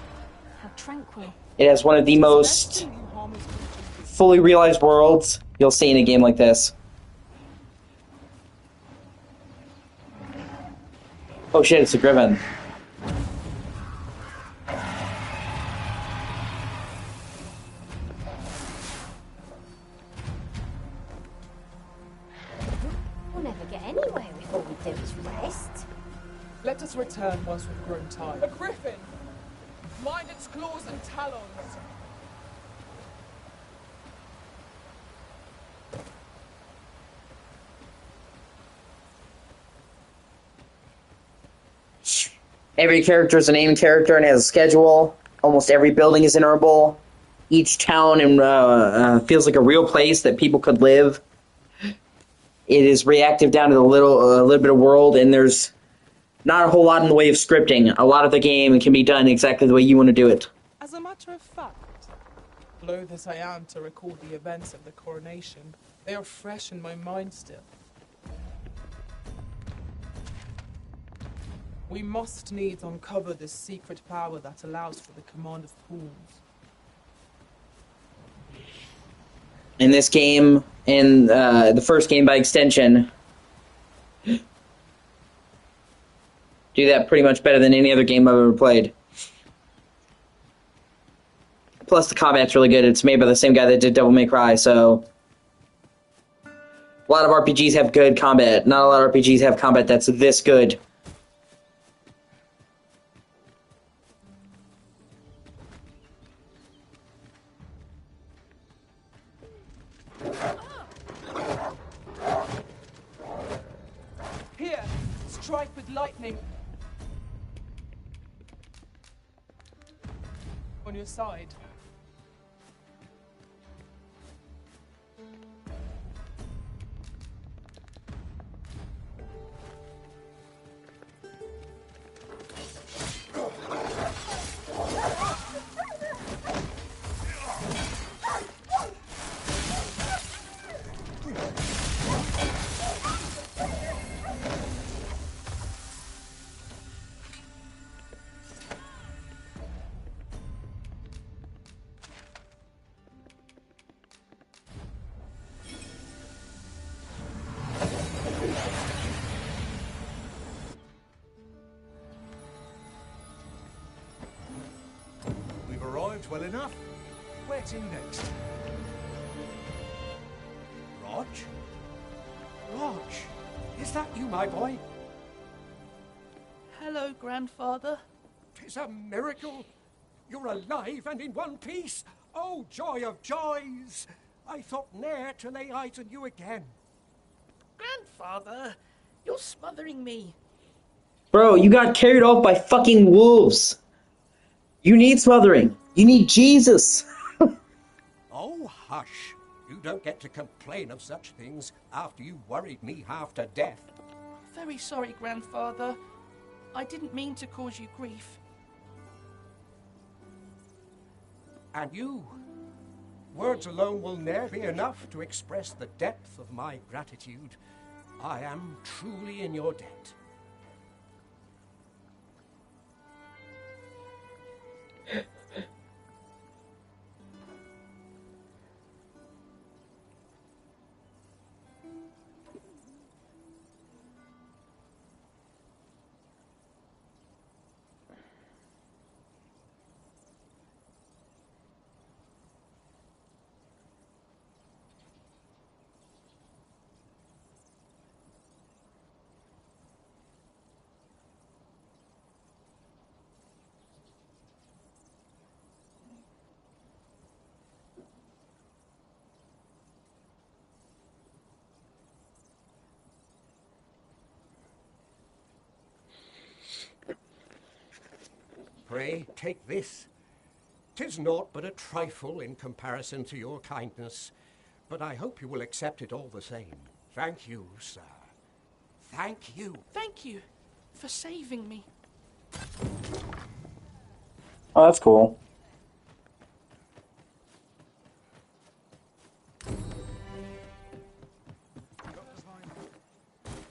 one of the most fully realized worlds you'll see in a game like this. Oh shit, it's a Griffin.
We'll never get anywhere if all we do is rest.
Let us return once we've grown tired. A griffin! Mind its claws and talons!
Every character is a named character and has a schedule. Almost every building is interable. Each town feels like a real place that people could live. It is reactive down to the little bit of world, and there's not a whole lot in the way of scripting. A lot of the game can be done exactly the way you want to do it.
As a matter of fact, loath as I am to recall the events of the coronation, they are fresh in my mind still. We must needs uncover this secret power that allows for the command of pools.
In this game, and the first game by extension, do that pretty much better than any other game I've ever played. Plus, the combat's really good. It's made by the same guy that did Devil May Cry, so a lot of RPGs have good combat. Not a lot of RPGs have combat that's this good.
Here, strike with lightning. On your side.
worked well enough. Where to next?
Rog? Rog, is that you, my boy?
Hello, Grandfather.
'Tis a miracle. You're alive and in one piece. Oh, joy of joys! I thought ne'er to lay eyes on you again.
Grandfather, you're smothering me.
Bro, you got carried off by fucking wolves. You need smothering. You need Jesus.
Oh, hush. You don't get to complain of such things after you worried me half to death.
Very sorry, Grandfather. I didn't mean to cause you grief.
And you? Words alone will ne'er be enough to express the depth of my gratitude. I am truly in your debt. Pray, take this. 'Tis naught but a trifle in comparison to your kindness, but I hope you will accept it all the same. Thank you, sir. Thank you.
Thank you for saving me.
Oh, that's cool.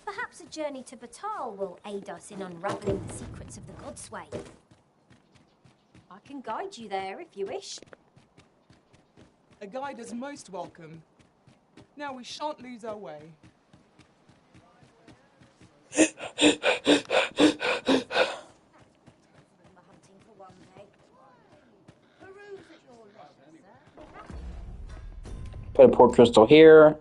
Perhaps a journey to Batal will aid us in unraveling the secrets of the Godsway. I can guide you there if you wish.
A guide is most welcome. Now we shan't lose our way.
Put a port crystal here.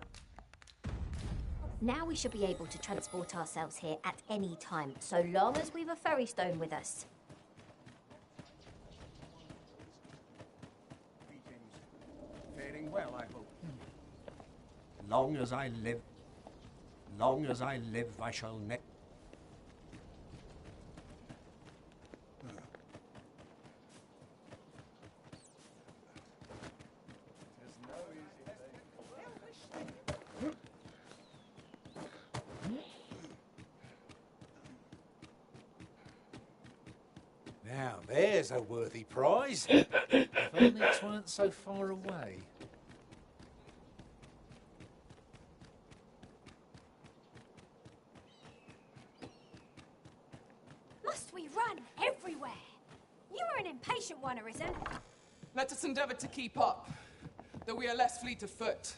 Now we should be able to transport ourselves here at any time, so long as we've a ferry stone with us.
Faring well, I hope. Long as I live, I shall never.
Now, there's a worthy prize. If only it weren't so far away.
Must we run everywhere? You are an impatient one, Arisen.
Let us endeavour to keep up, though we are less fleet of foot.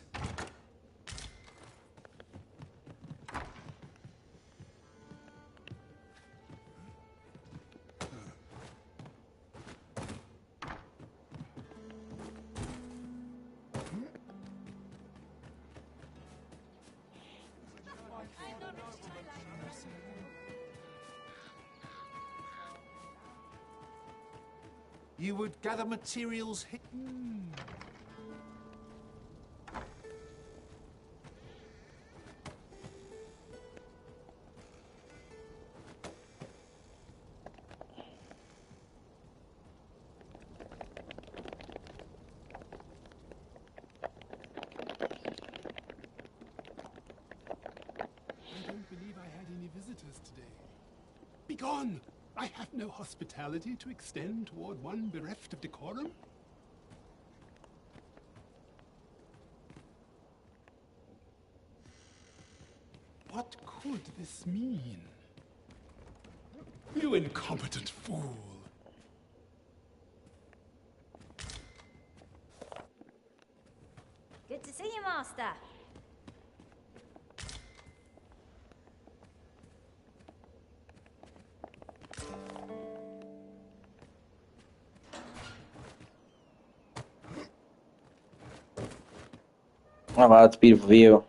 You would gather materials here.
I don't believe I had any visitors today. Begone! I have no hospitality to extend toward one bereft of decorum. What could this mean? You incompetent fool!
Good to see you, Master.
Oh wow, it's a beautiful view.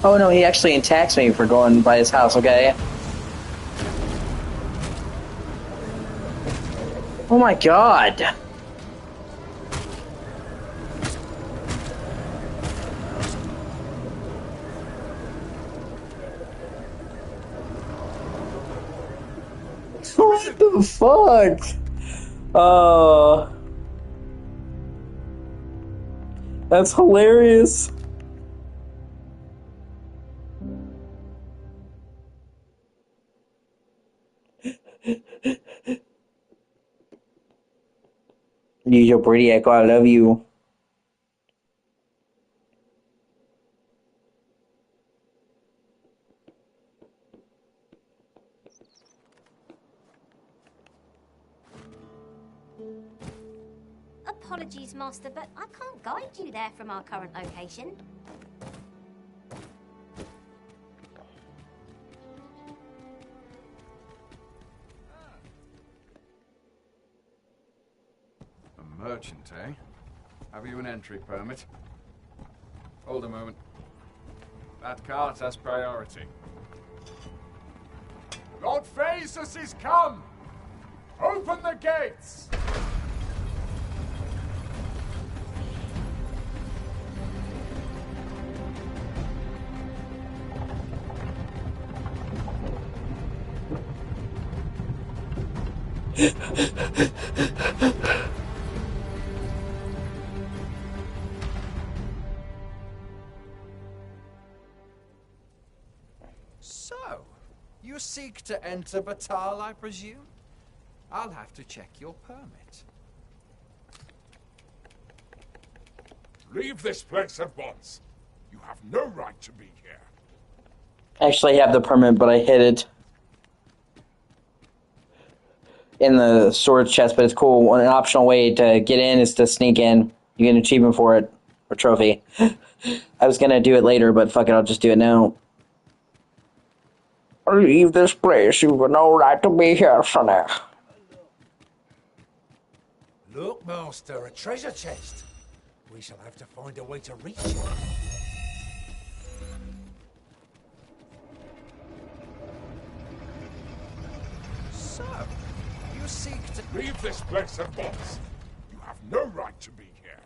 Oh no, he actually attacks me for going by his house, okay? Oh my god! What the fuck? Oh. That's hilarious. Use your pretty echo, I love you.
Apologies, Master, but I can't guide you there from our current location.
A merchant, eh? Have you an entry permit? Hold a moment. That cart has priority.
Lord Phaesus is come! Open the gates!
So, you seek to enter Batal, I presume? I'll have to check your permit.
Leave this place at once. You have no right to be here.
Actually, I have the permit, but I hid it in the storage chest, but it's cool. An optional way to get in is to sneak in. You get an achievement for it, or trophy. I was gonna do it later, but fuck it, I'll just do it now. Leave this place. You have no right to be here, sonny.
Look, Master, a treasure chest. We shall have to find a way to reach it.
So, you seek to...
Leave this place at once. You have no right to be here.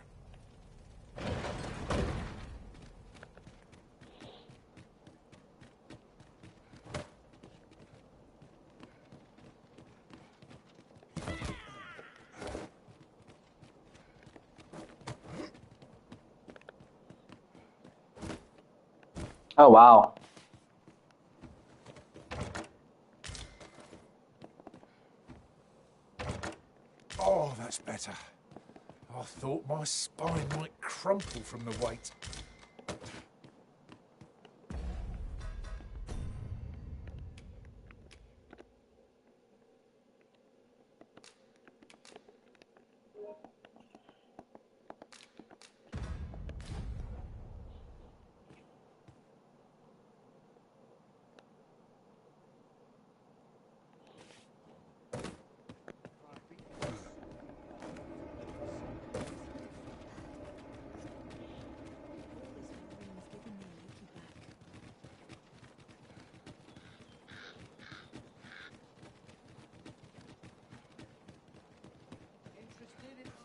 Oh, wow.
Oh, that's better. I thought my spine might crumple from the weight.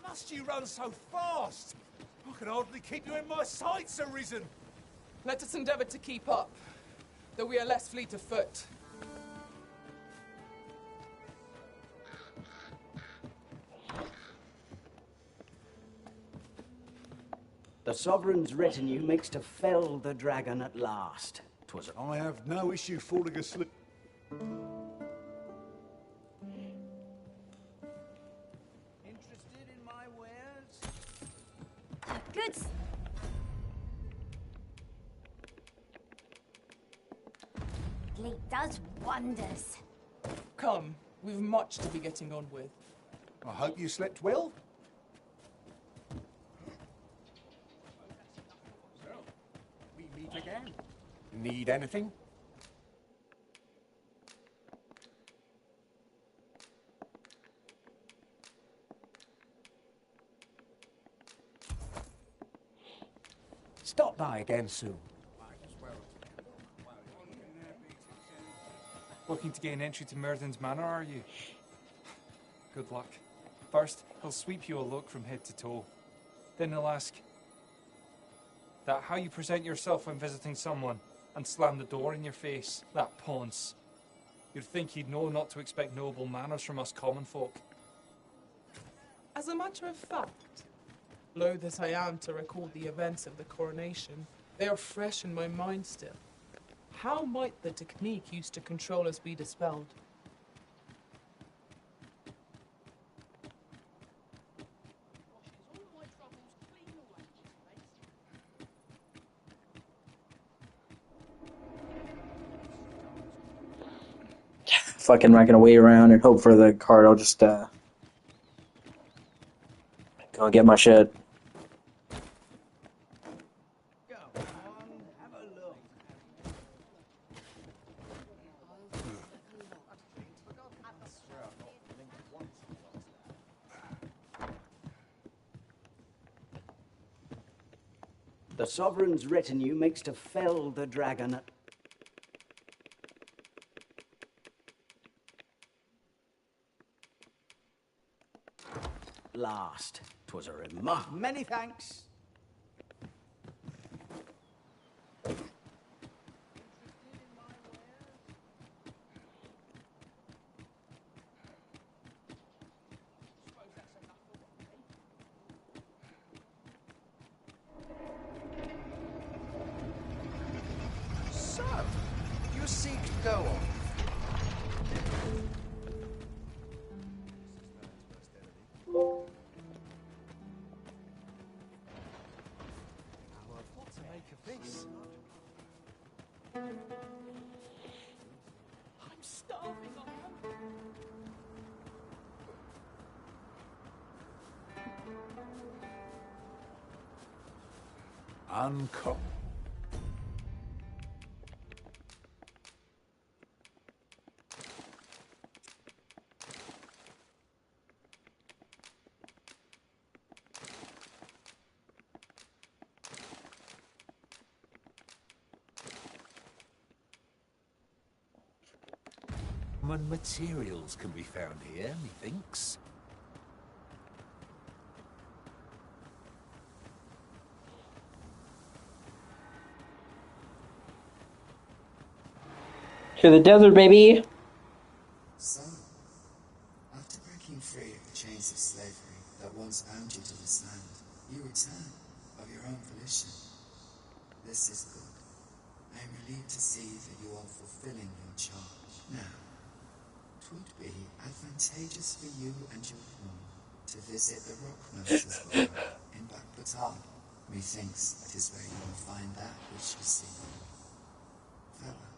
Must you run so fast? I can hardly keep you in my sights, Arisen.
Let us endeavour to keep up, though we are less fleet of foot.
The Sovereign's retinue makes to fell the dragon at last. 'Twas
I have no issue falling asleep.
Interested in my wares?
Goods. Fleet does wonders.
Come, we've much to be getting on with.
I hope you slept well.
We meet again. Need anything?
Stop by again soon.
Looking to gain entry to Myrddin's Manor, are you? Good luck. First, he'll sweep you a look from head to toe. Then he'll ask that how you present yourself when visiting someone, and slam the door in your face. That ponce. You'd think he'd know not to expect noble manners from us common folk.
As a matter of fact, loath as I am to recall the events of the coronation, they are fresh in my mind still. How might the technique used to control us be dispelled?
Fucking not gonna wait around and hope for the card. I'll just go and get my shit.
The Sovereign's retinue makes to fell the dragon at... last. 'Twas a remark. Many thanks.
So, you seek to go on.
What to make of this? I'm starving, I am.
Uncommon.
Common materials can be found here, methinks.
To the desert, baby!
So, after breaking free of the chains of slavery that once bound you to this land, you return of your own volition. This is good. I am relieved to see that you are fulfilling your charge. Now, 'twould be advantageous for you and your home to visit the Rockmercer's Borough in Backbatar. Methinks that is where you will find that which you seek. Farewell.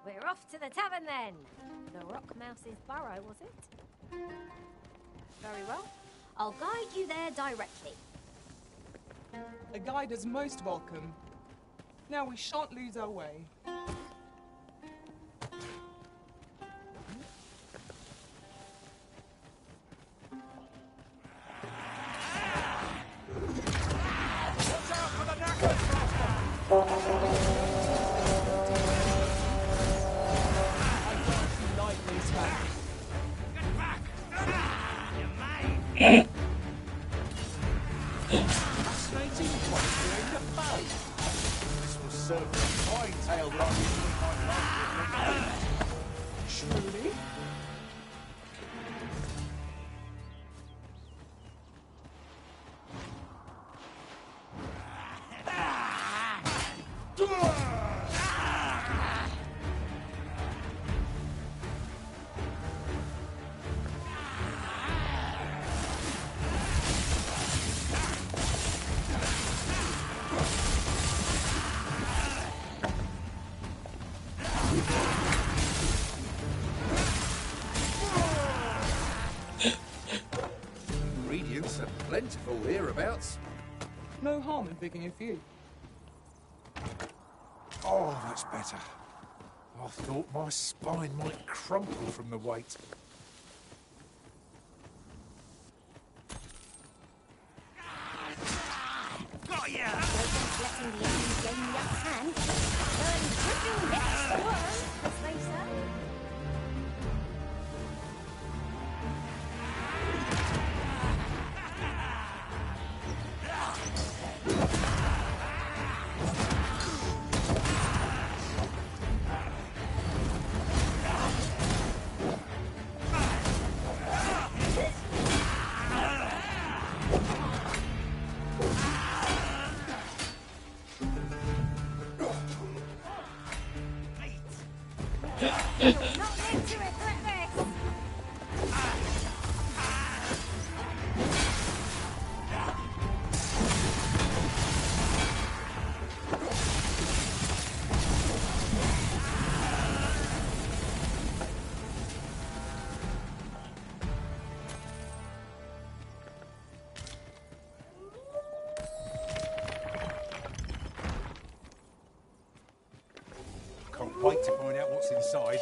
We're off to the tavern then. The Rock Mouse's burrow, was it? Very well. I'll guide you there directly.
A guide is most welcome. Now we shan't lose our way. No harm in picking a few.
Oh, that's better. I thought my spine might crumple from the weight.
Got ya! Letting the enemy gain the upper hand. Burn dripping next squirm, as they say.
Can't wait to find out what's inside.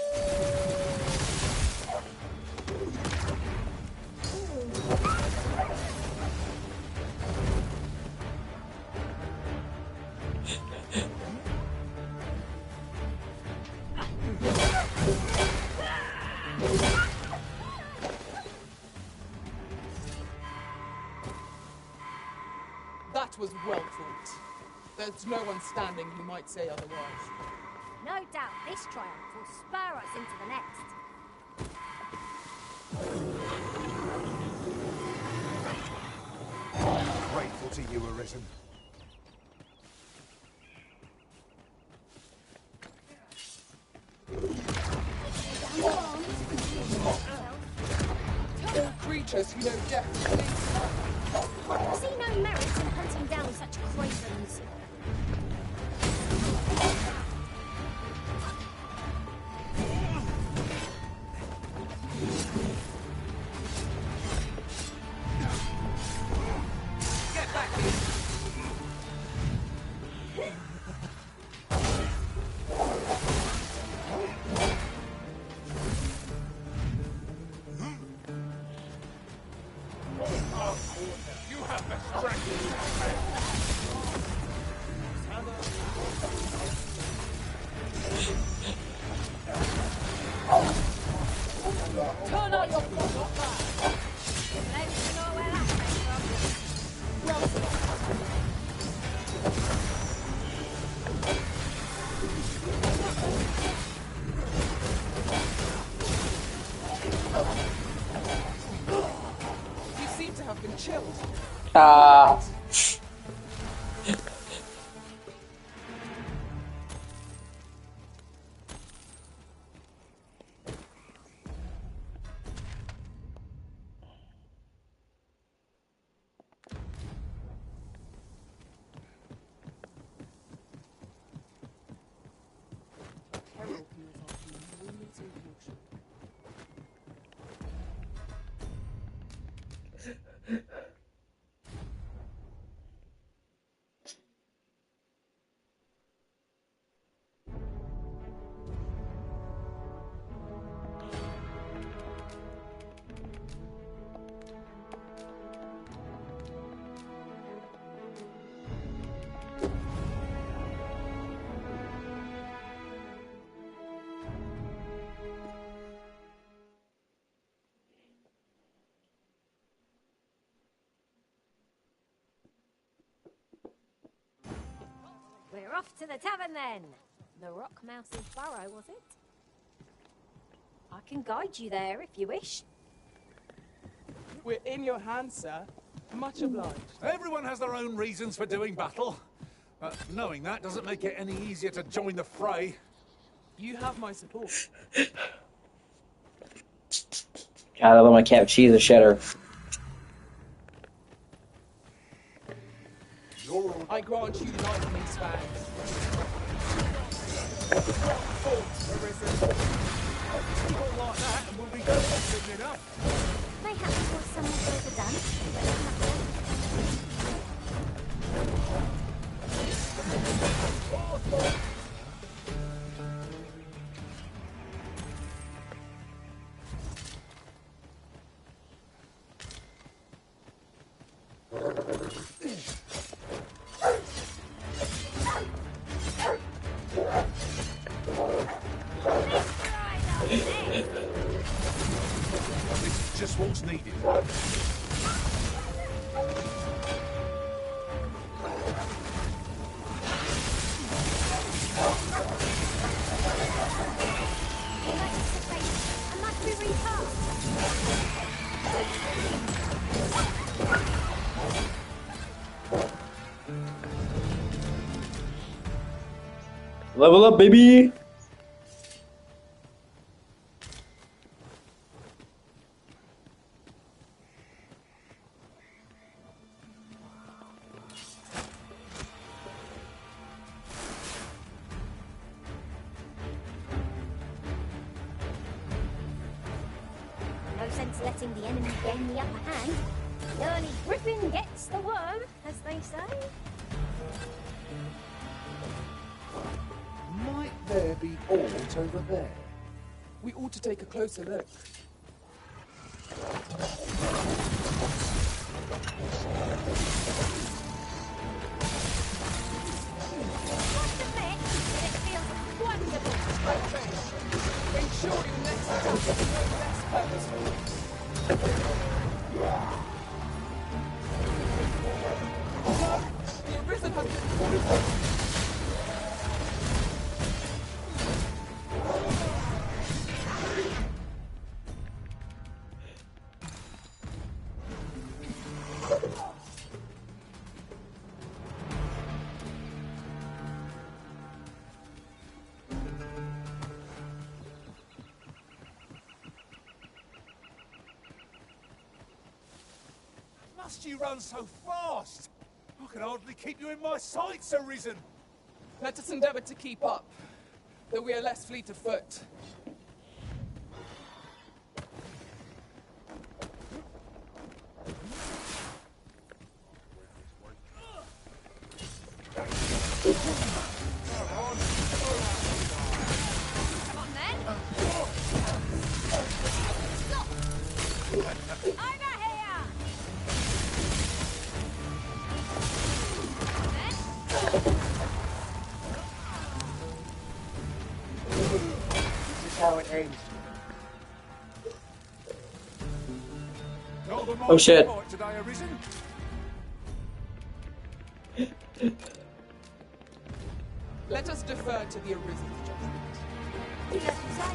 That was well fought. There's no one standing who might say otherwise.
No doubt this triumph will spur us into the next.
Grateful to you, Arisen.
All creatures who know death
I see no merit in hunting down such cravens.
Get back here!
You have the strength.
Turn out your front back!
Let's know where that came from.
You seem to have been chilled.
We're off to the tavern then. The Rock Mouse's burrow, was it? I can guide you there if you wish.
We're in your hands, sir. Much obliged.
Everyone has their own reasons for doing battle. But knowing that doesn't make it any easier to join the fray.
You have my support.
God, I love my cat. She's a shedder.
I grant you lightning spangs.
People like that and we'll be good soon enough.
Mayhaps it was somewhat overdone, but no matter.
This is just what's needed.
I must be recast.
Level up, baby!
No sense letting the enemy gain the upper hand. The early griffin gets the worm, as they say.
Might there be aught over there?
We ought to take a closer look.
Must admit, it feels wonderful to strike train.
Ensure your next attack is no less purposeful. The Arisen has been...
Must you run so fast? I can hardly keep you in my sights, Arisen.
Let us endeavour to keep up, though we are less fleet of foot.
Come on then. Stop. Over here. Then.
This is how it ends. Oh shit.
Today, Arisen?
Let us defer to the Arisen's judgment.
Do as you say.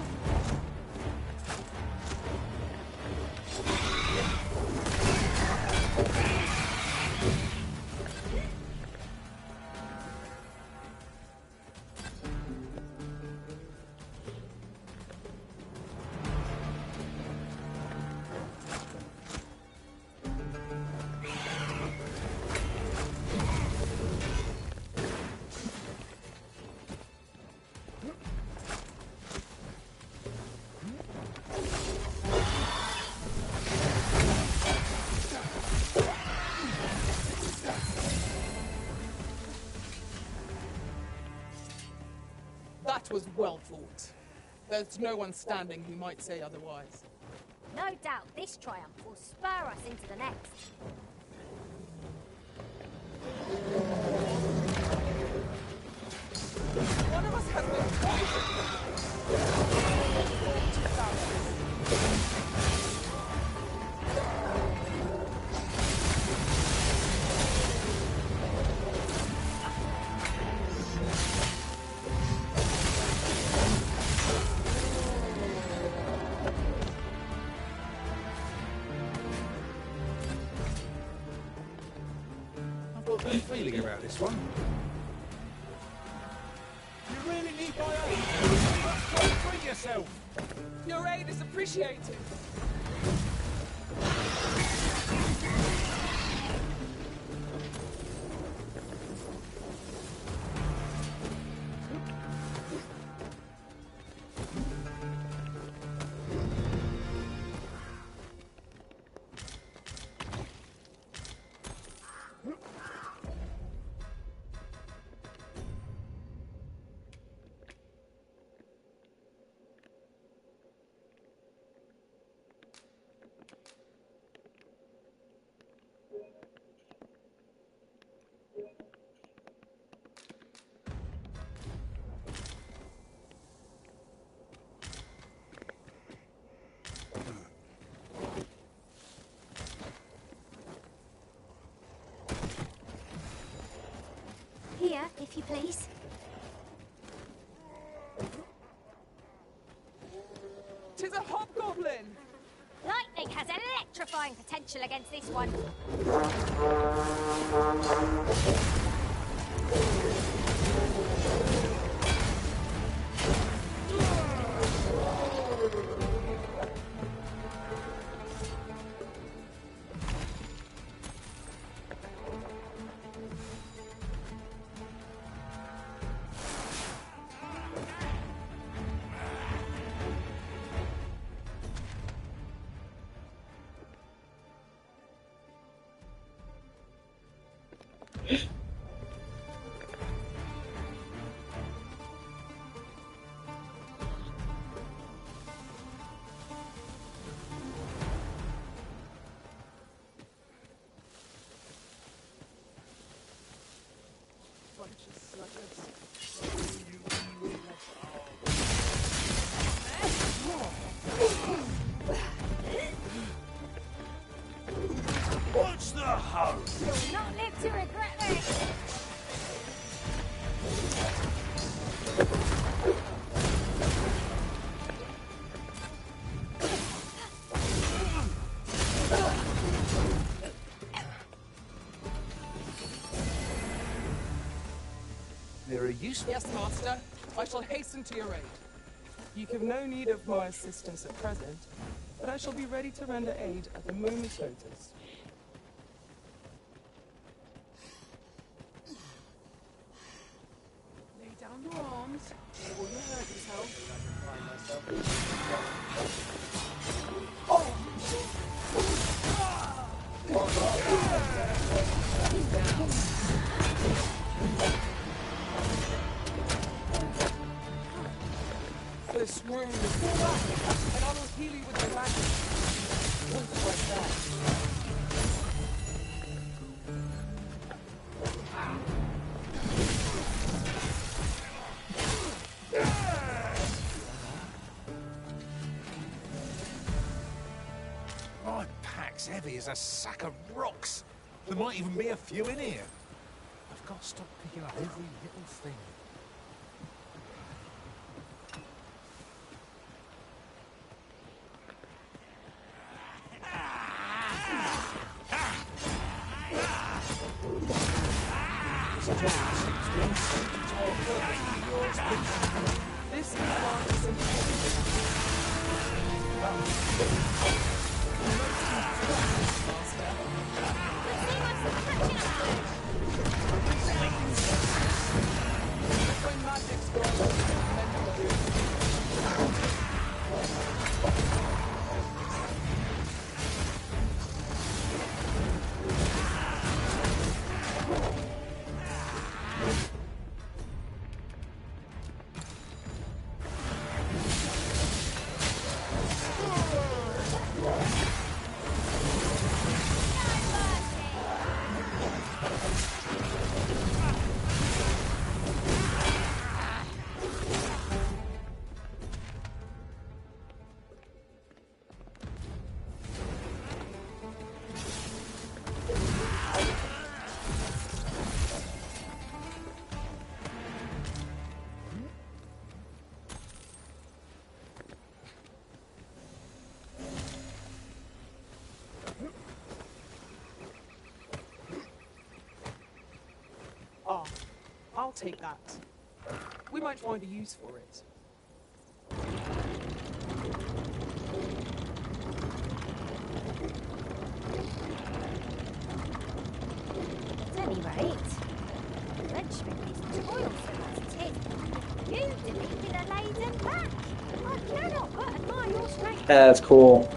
That was well fought. There's no one standing who might say otherwise.
No doubt this triumph will spur us into the next.
One of us has been
I've got a good feeling about this one. You really need my aid. Don't free yourself.
Your aid is appreciated.
if you please.
Tis a hobgoblin!
Lightning has electrifying potential against this one.
What's the hurry?
You'll not live to regret this.
There are use.
Yes, Master. I shall hasten to your aid. You have no need of my assistance at present, but I shall be ready to render aid at a moment's notice. Lay down your arms, or you'll hurt yourself. This wound is full back, and I will heal you with the magic. Once like that.
My pack's heavy as a sack of rocks. There might even be a few in here. I've got to stop picking up every little thing.
This is why when magic's I'll take that. We might find a use for it.
At any rate, Frenchman is toilsome as tin. You defeated a laden pack. I cannot but admire your strength.
That's cool.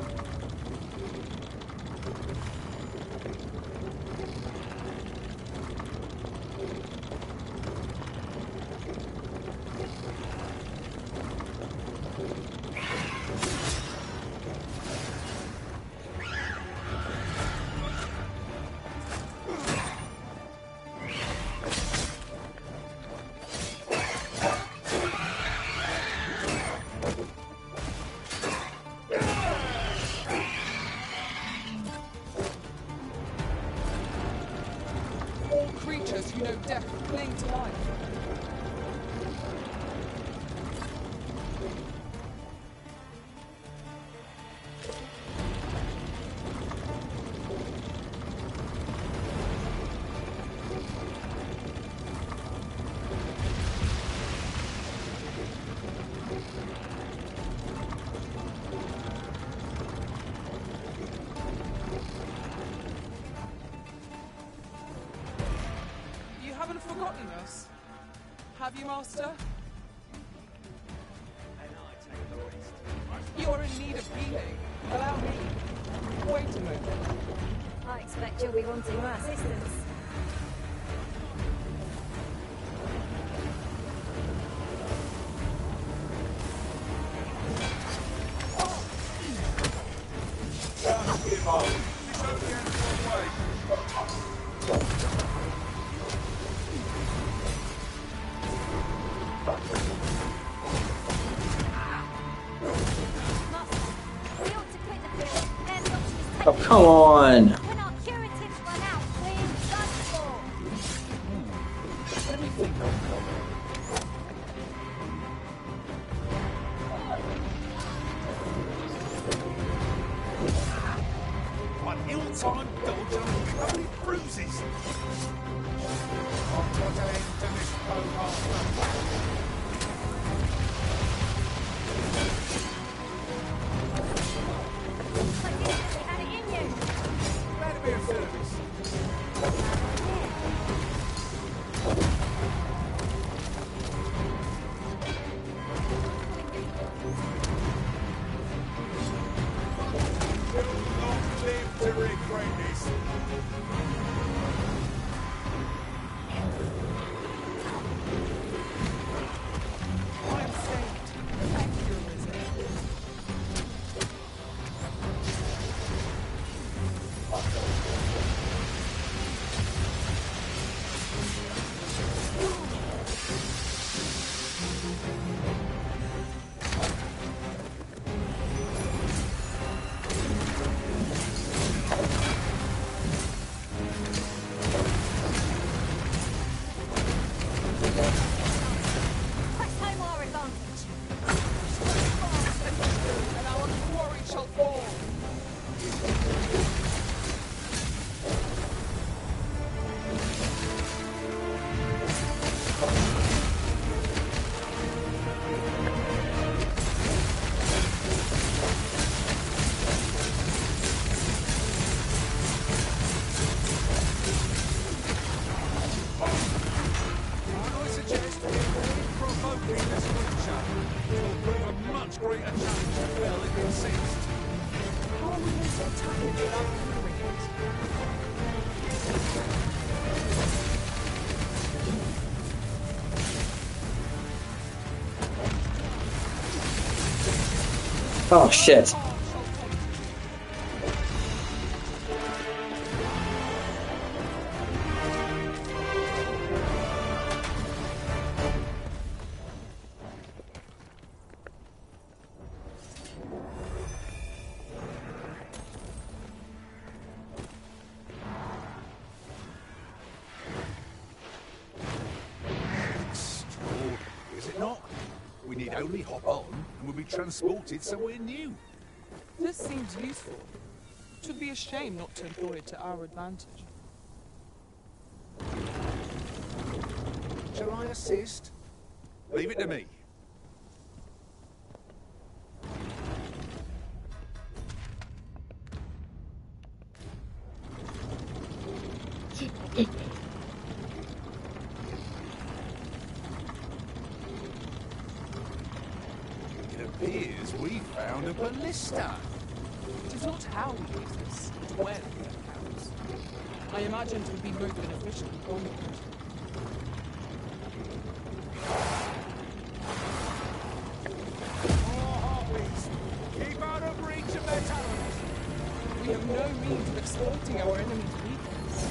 have you, Master? You're in need of healing. Allow me. Wait a moment.
I expect you'll be wanting my assistance.
Oh, come on.
When our curatives run out, we're done for.
Let me think of one ill-timed dodge and covered in bruises. I've got to end to this program. Glad to be of service. Long live to regret this.
I'm saved. Thank you, Risen.
Press home our advantage.
And our quarry shall fall.
I suggest provoking this creature will prove a much greater challenge to Bell if insist.
How are we going to attack it without hindering it?
Oh, shit.
Is it not? We need only hop on and we'll be transported somewhere new.
This seems useful. It would be a shame not to employ it to our advantage.
Shall I assist? Leave it to me. It appears we found a ballista.
It is not how we use this, it's when that counts. I imagined it would be most beneficial in combat.
Keep out of reach of their talons.
We have no means of exploiting our enemy's weakness.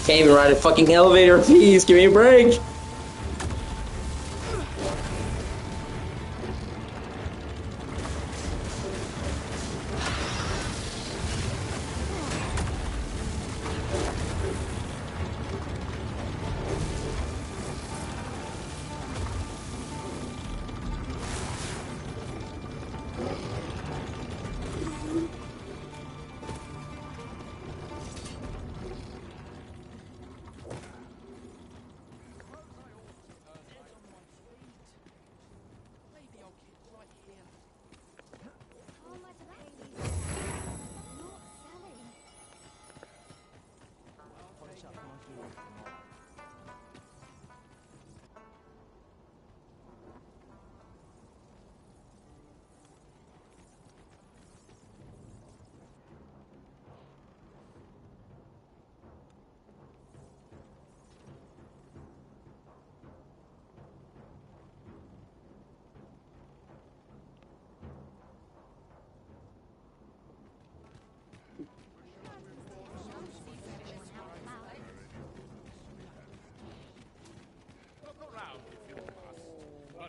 Can't even ride a fucking elevator, please, give me a break!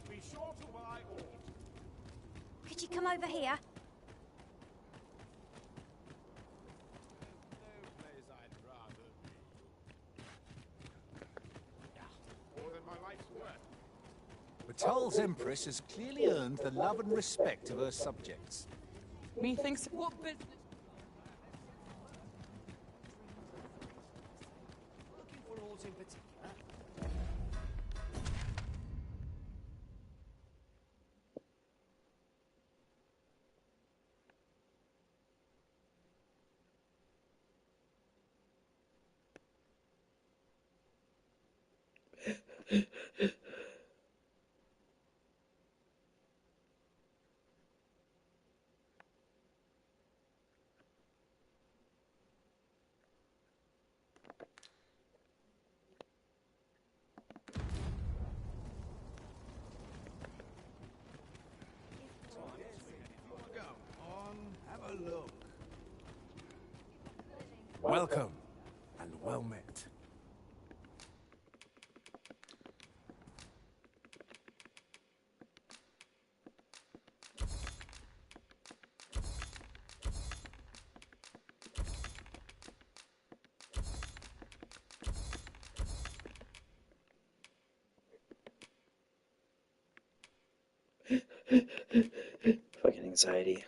But be sure to buy all.
Could you come over here?
No place I'd rather be. More than my life's worth.
Batal's Empress has clearly earned the love and respect of her subjects.
Methinks what business?
Looking for aught in particular?
Welcome, and well met.
Fucking anxiety.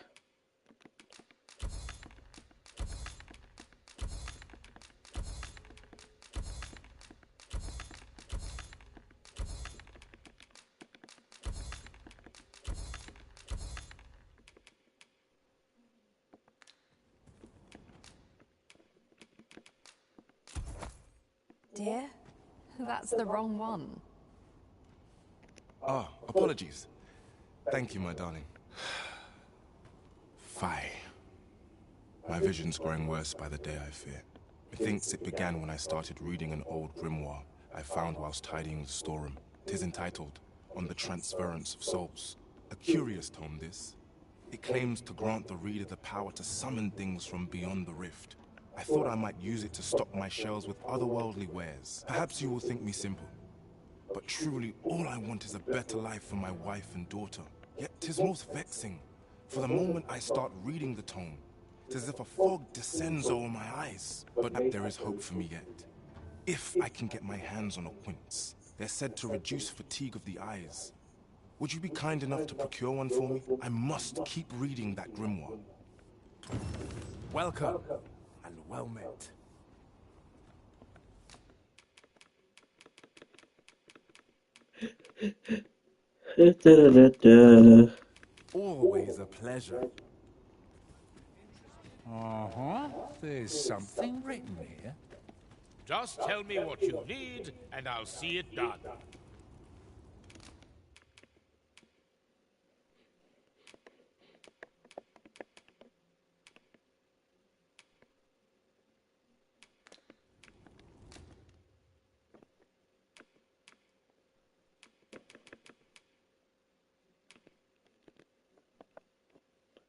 Dear, that's the wrong one.
Ah, apologies. Thank you, my darling. Fie. My vision's growing worse by the day, I fear. Methinks it began when I started reading an old grimoire I found whilst tidying the storeroom. 'Tis entitled, On the Transference of Souls. A curious tome, this. It claims to grant the reader the power to summon things from beyond the rift. I thought I might use it to stock my shelves with otherworldly wares. Perhaps you will think me simple, but truly all I want is a better life for my wife and daughter. Yet 'tis most vexing, for the moment I start reading the tome, 'tis as if a fog descends over my eyes. But there is hope for me yet. If I can get my hands on a quince, they're said to reduce fatigue of the eyes. Would you be kind enough to procure one for me? I must keep reading that grimoire.
Welcome, and well met.
Always a pleasure.
Uh-huh. There's something written here. Just tell me what you need, and I'll see it done.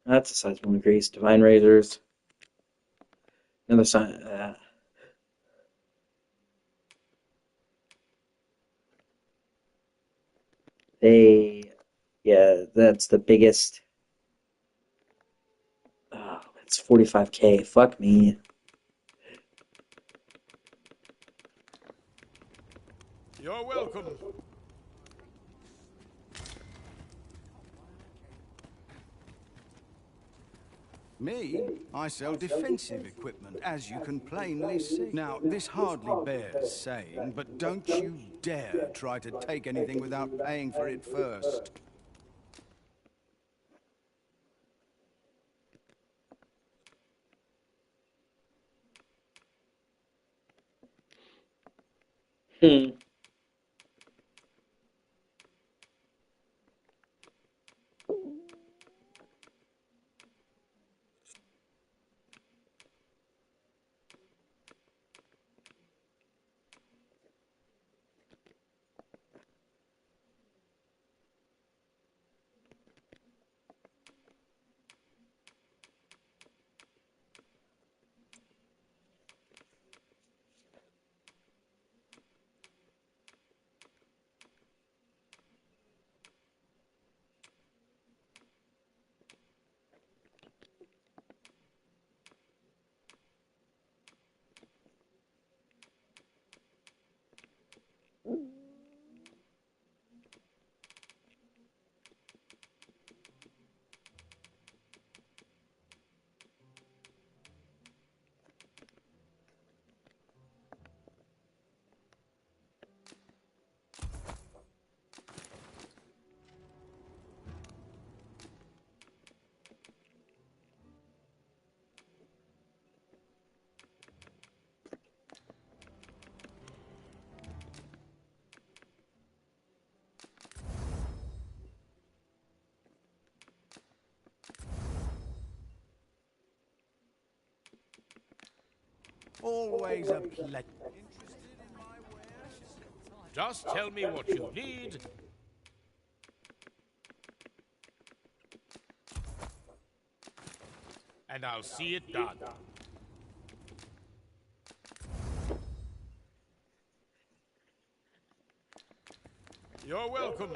That's a sizable increase. Divine Razors. Another sign. Yeah, that's the biggest. Oh, it's 45K. Fuck me.
You're welcome.
Me? I sell defensive equipment, as you can plainly see. Now, this hardly bears saying, but don't you dare try to take anything without paying for it first.
Always a pleasure.
Just tell me what you need. And I'll see it done. You're welcome.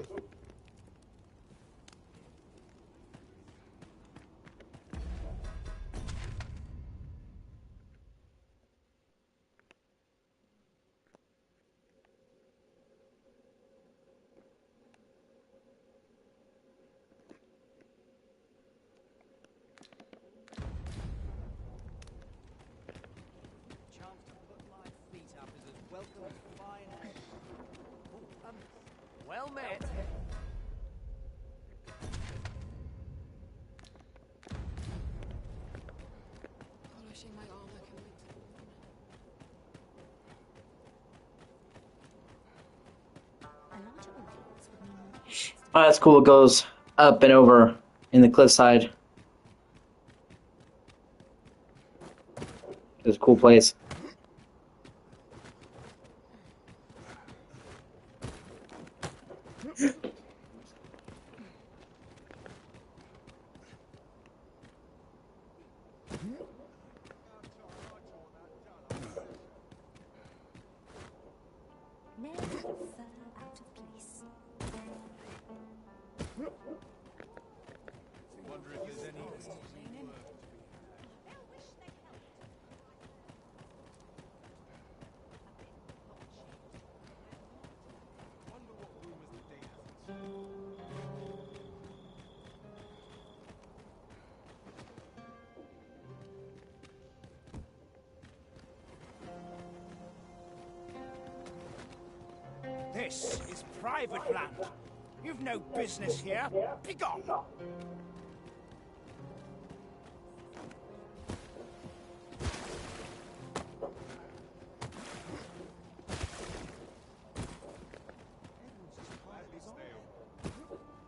Chance to put my feet up is as welcome as fine air. Well met.
Polishing my armor can make the
Oh, that's cool. It goes up and over in the cliffside. It's a cool place.
Never fur out of place.
Wonder if there's any
This is private land. You've no business here. Begone!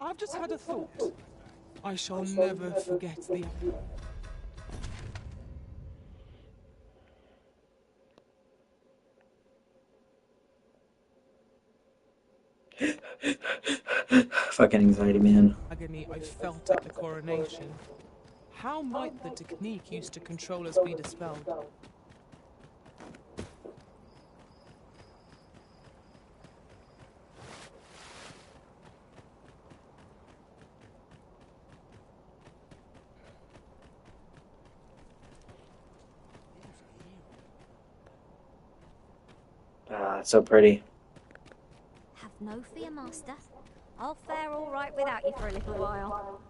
I've just had a thought. I shall never forget the...
Fucking anxiety, man.
agony I felt at the coronation. How might the technique used to control us be dispelled?
Ah, it's so pretty.
Have no fear, Master. I'll fare all right without you for a little while.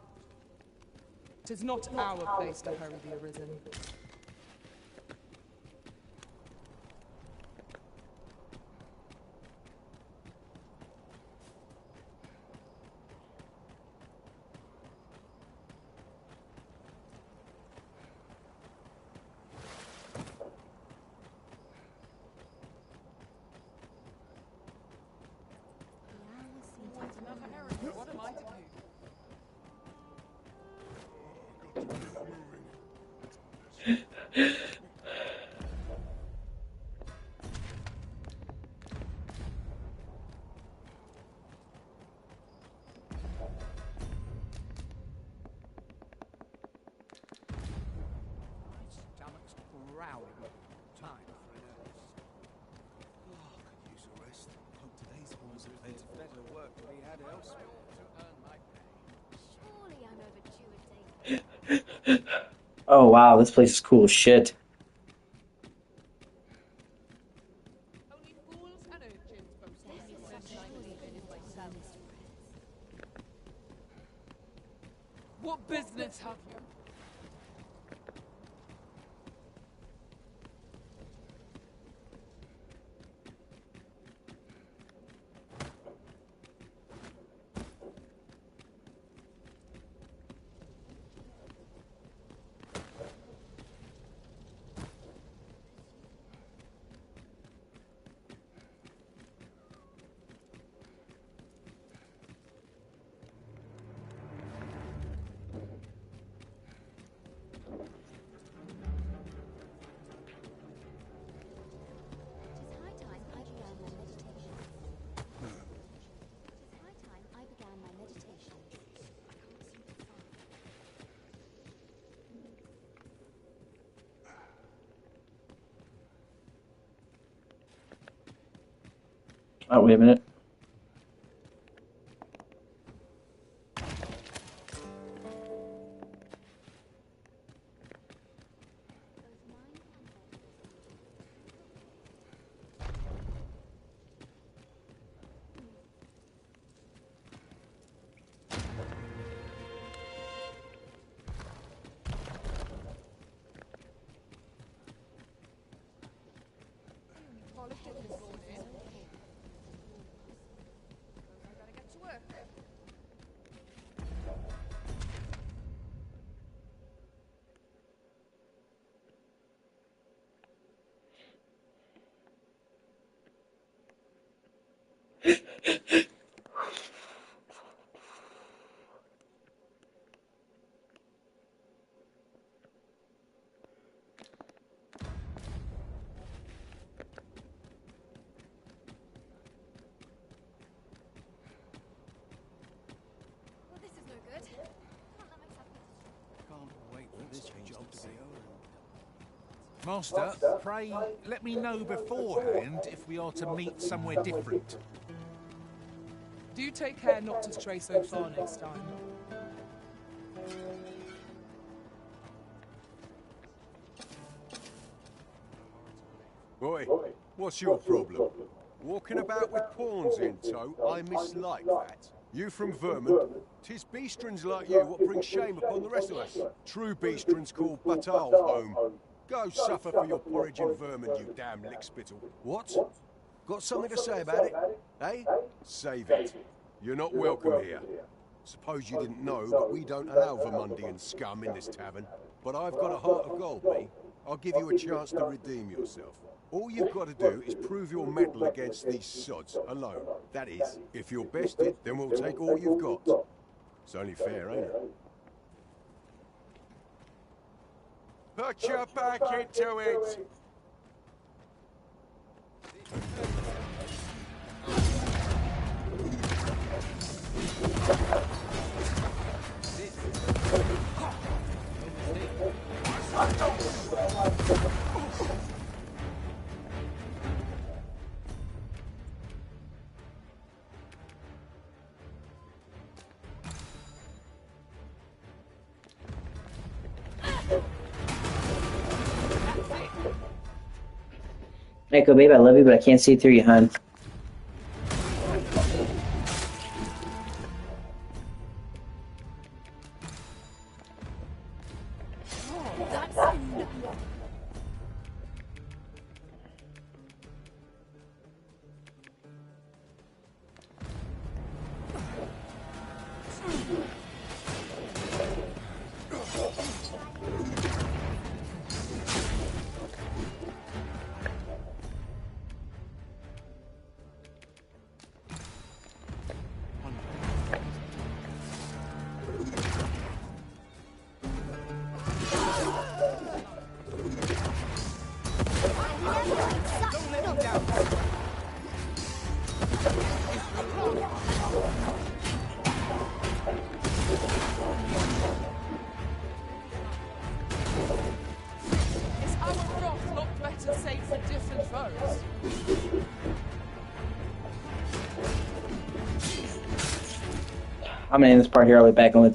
'Tis not our place to hurry the Arisen. What am I to do?
stomach's growling. Time for an else. Oh, could use a rest. Hope today's horse have plenty better work to be had elsewhere.
Surely I'm overdue a day.
Oh wow, this place is cool as shit.
Only fools and urchins boast of any sunshine as good as myself. What business have you?
Oh, wait a minute.
Master, pray let me know beforehand if we are to meet somewhere different.
Do take care not to stray so far next time.
Oi, what's your problem? Walking about with pawns in tow, I mislike that. You from Vermont? 'Tis beastrons like you what bring shame upon the rest of us. True beastrons call Batal home. Go suffer for your porridge in Vermont, you damn lickspittle. What? Got something to say about it? Eh? Save it. You're not welcome here. Suppose you didn't know, but we don't allow Vermundian scum in this tavern. But I've got a heart of gold, me. I'll give you a chance to redeem yourself. All you've got to do is prove your mettle against these sods, alone. That is, if you're bested, then we'll take all you've got. It's only fair, ain't it? Put your back into it!
Echo, babe, I love you, but I can't see through you, hon. I'm gonna end this part here. I'll be back on with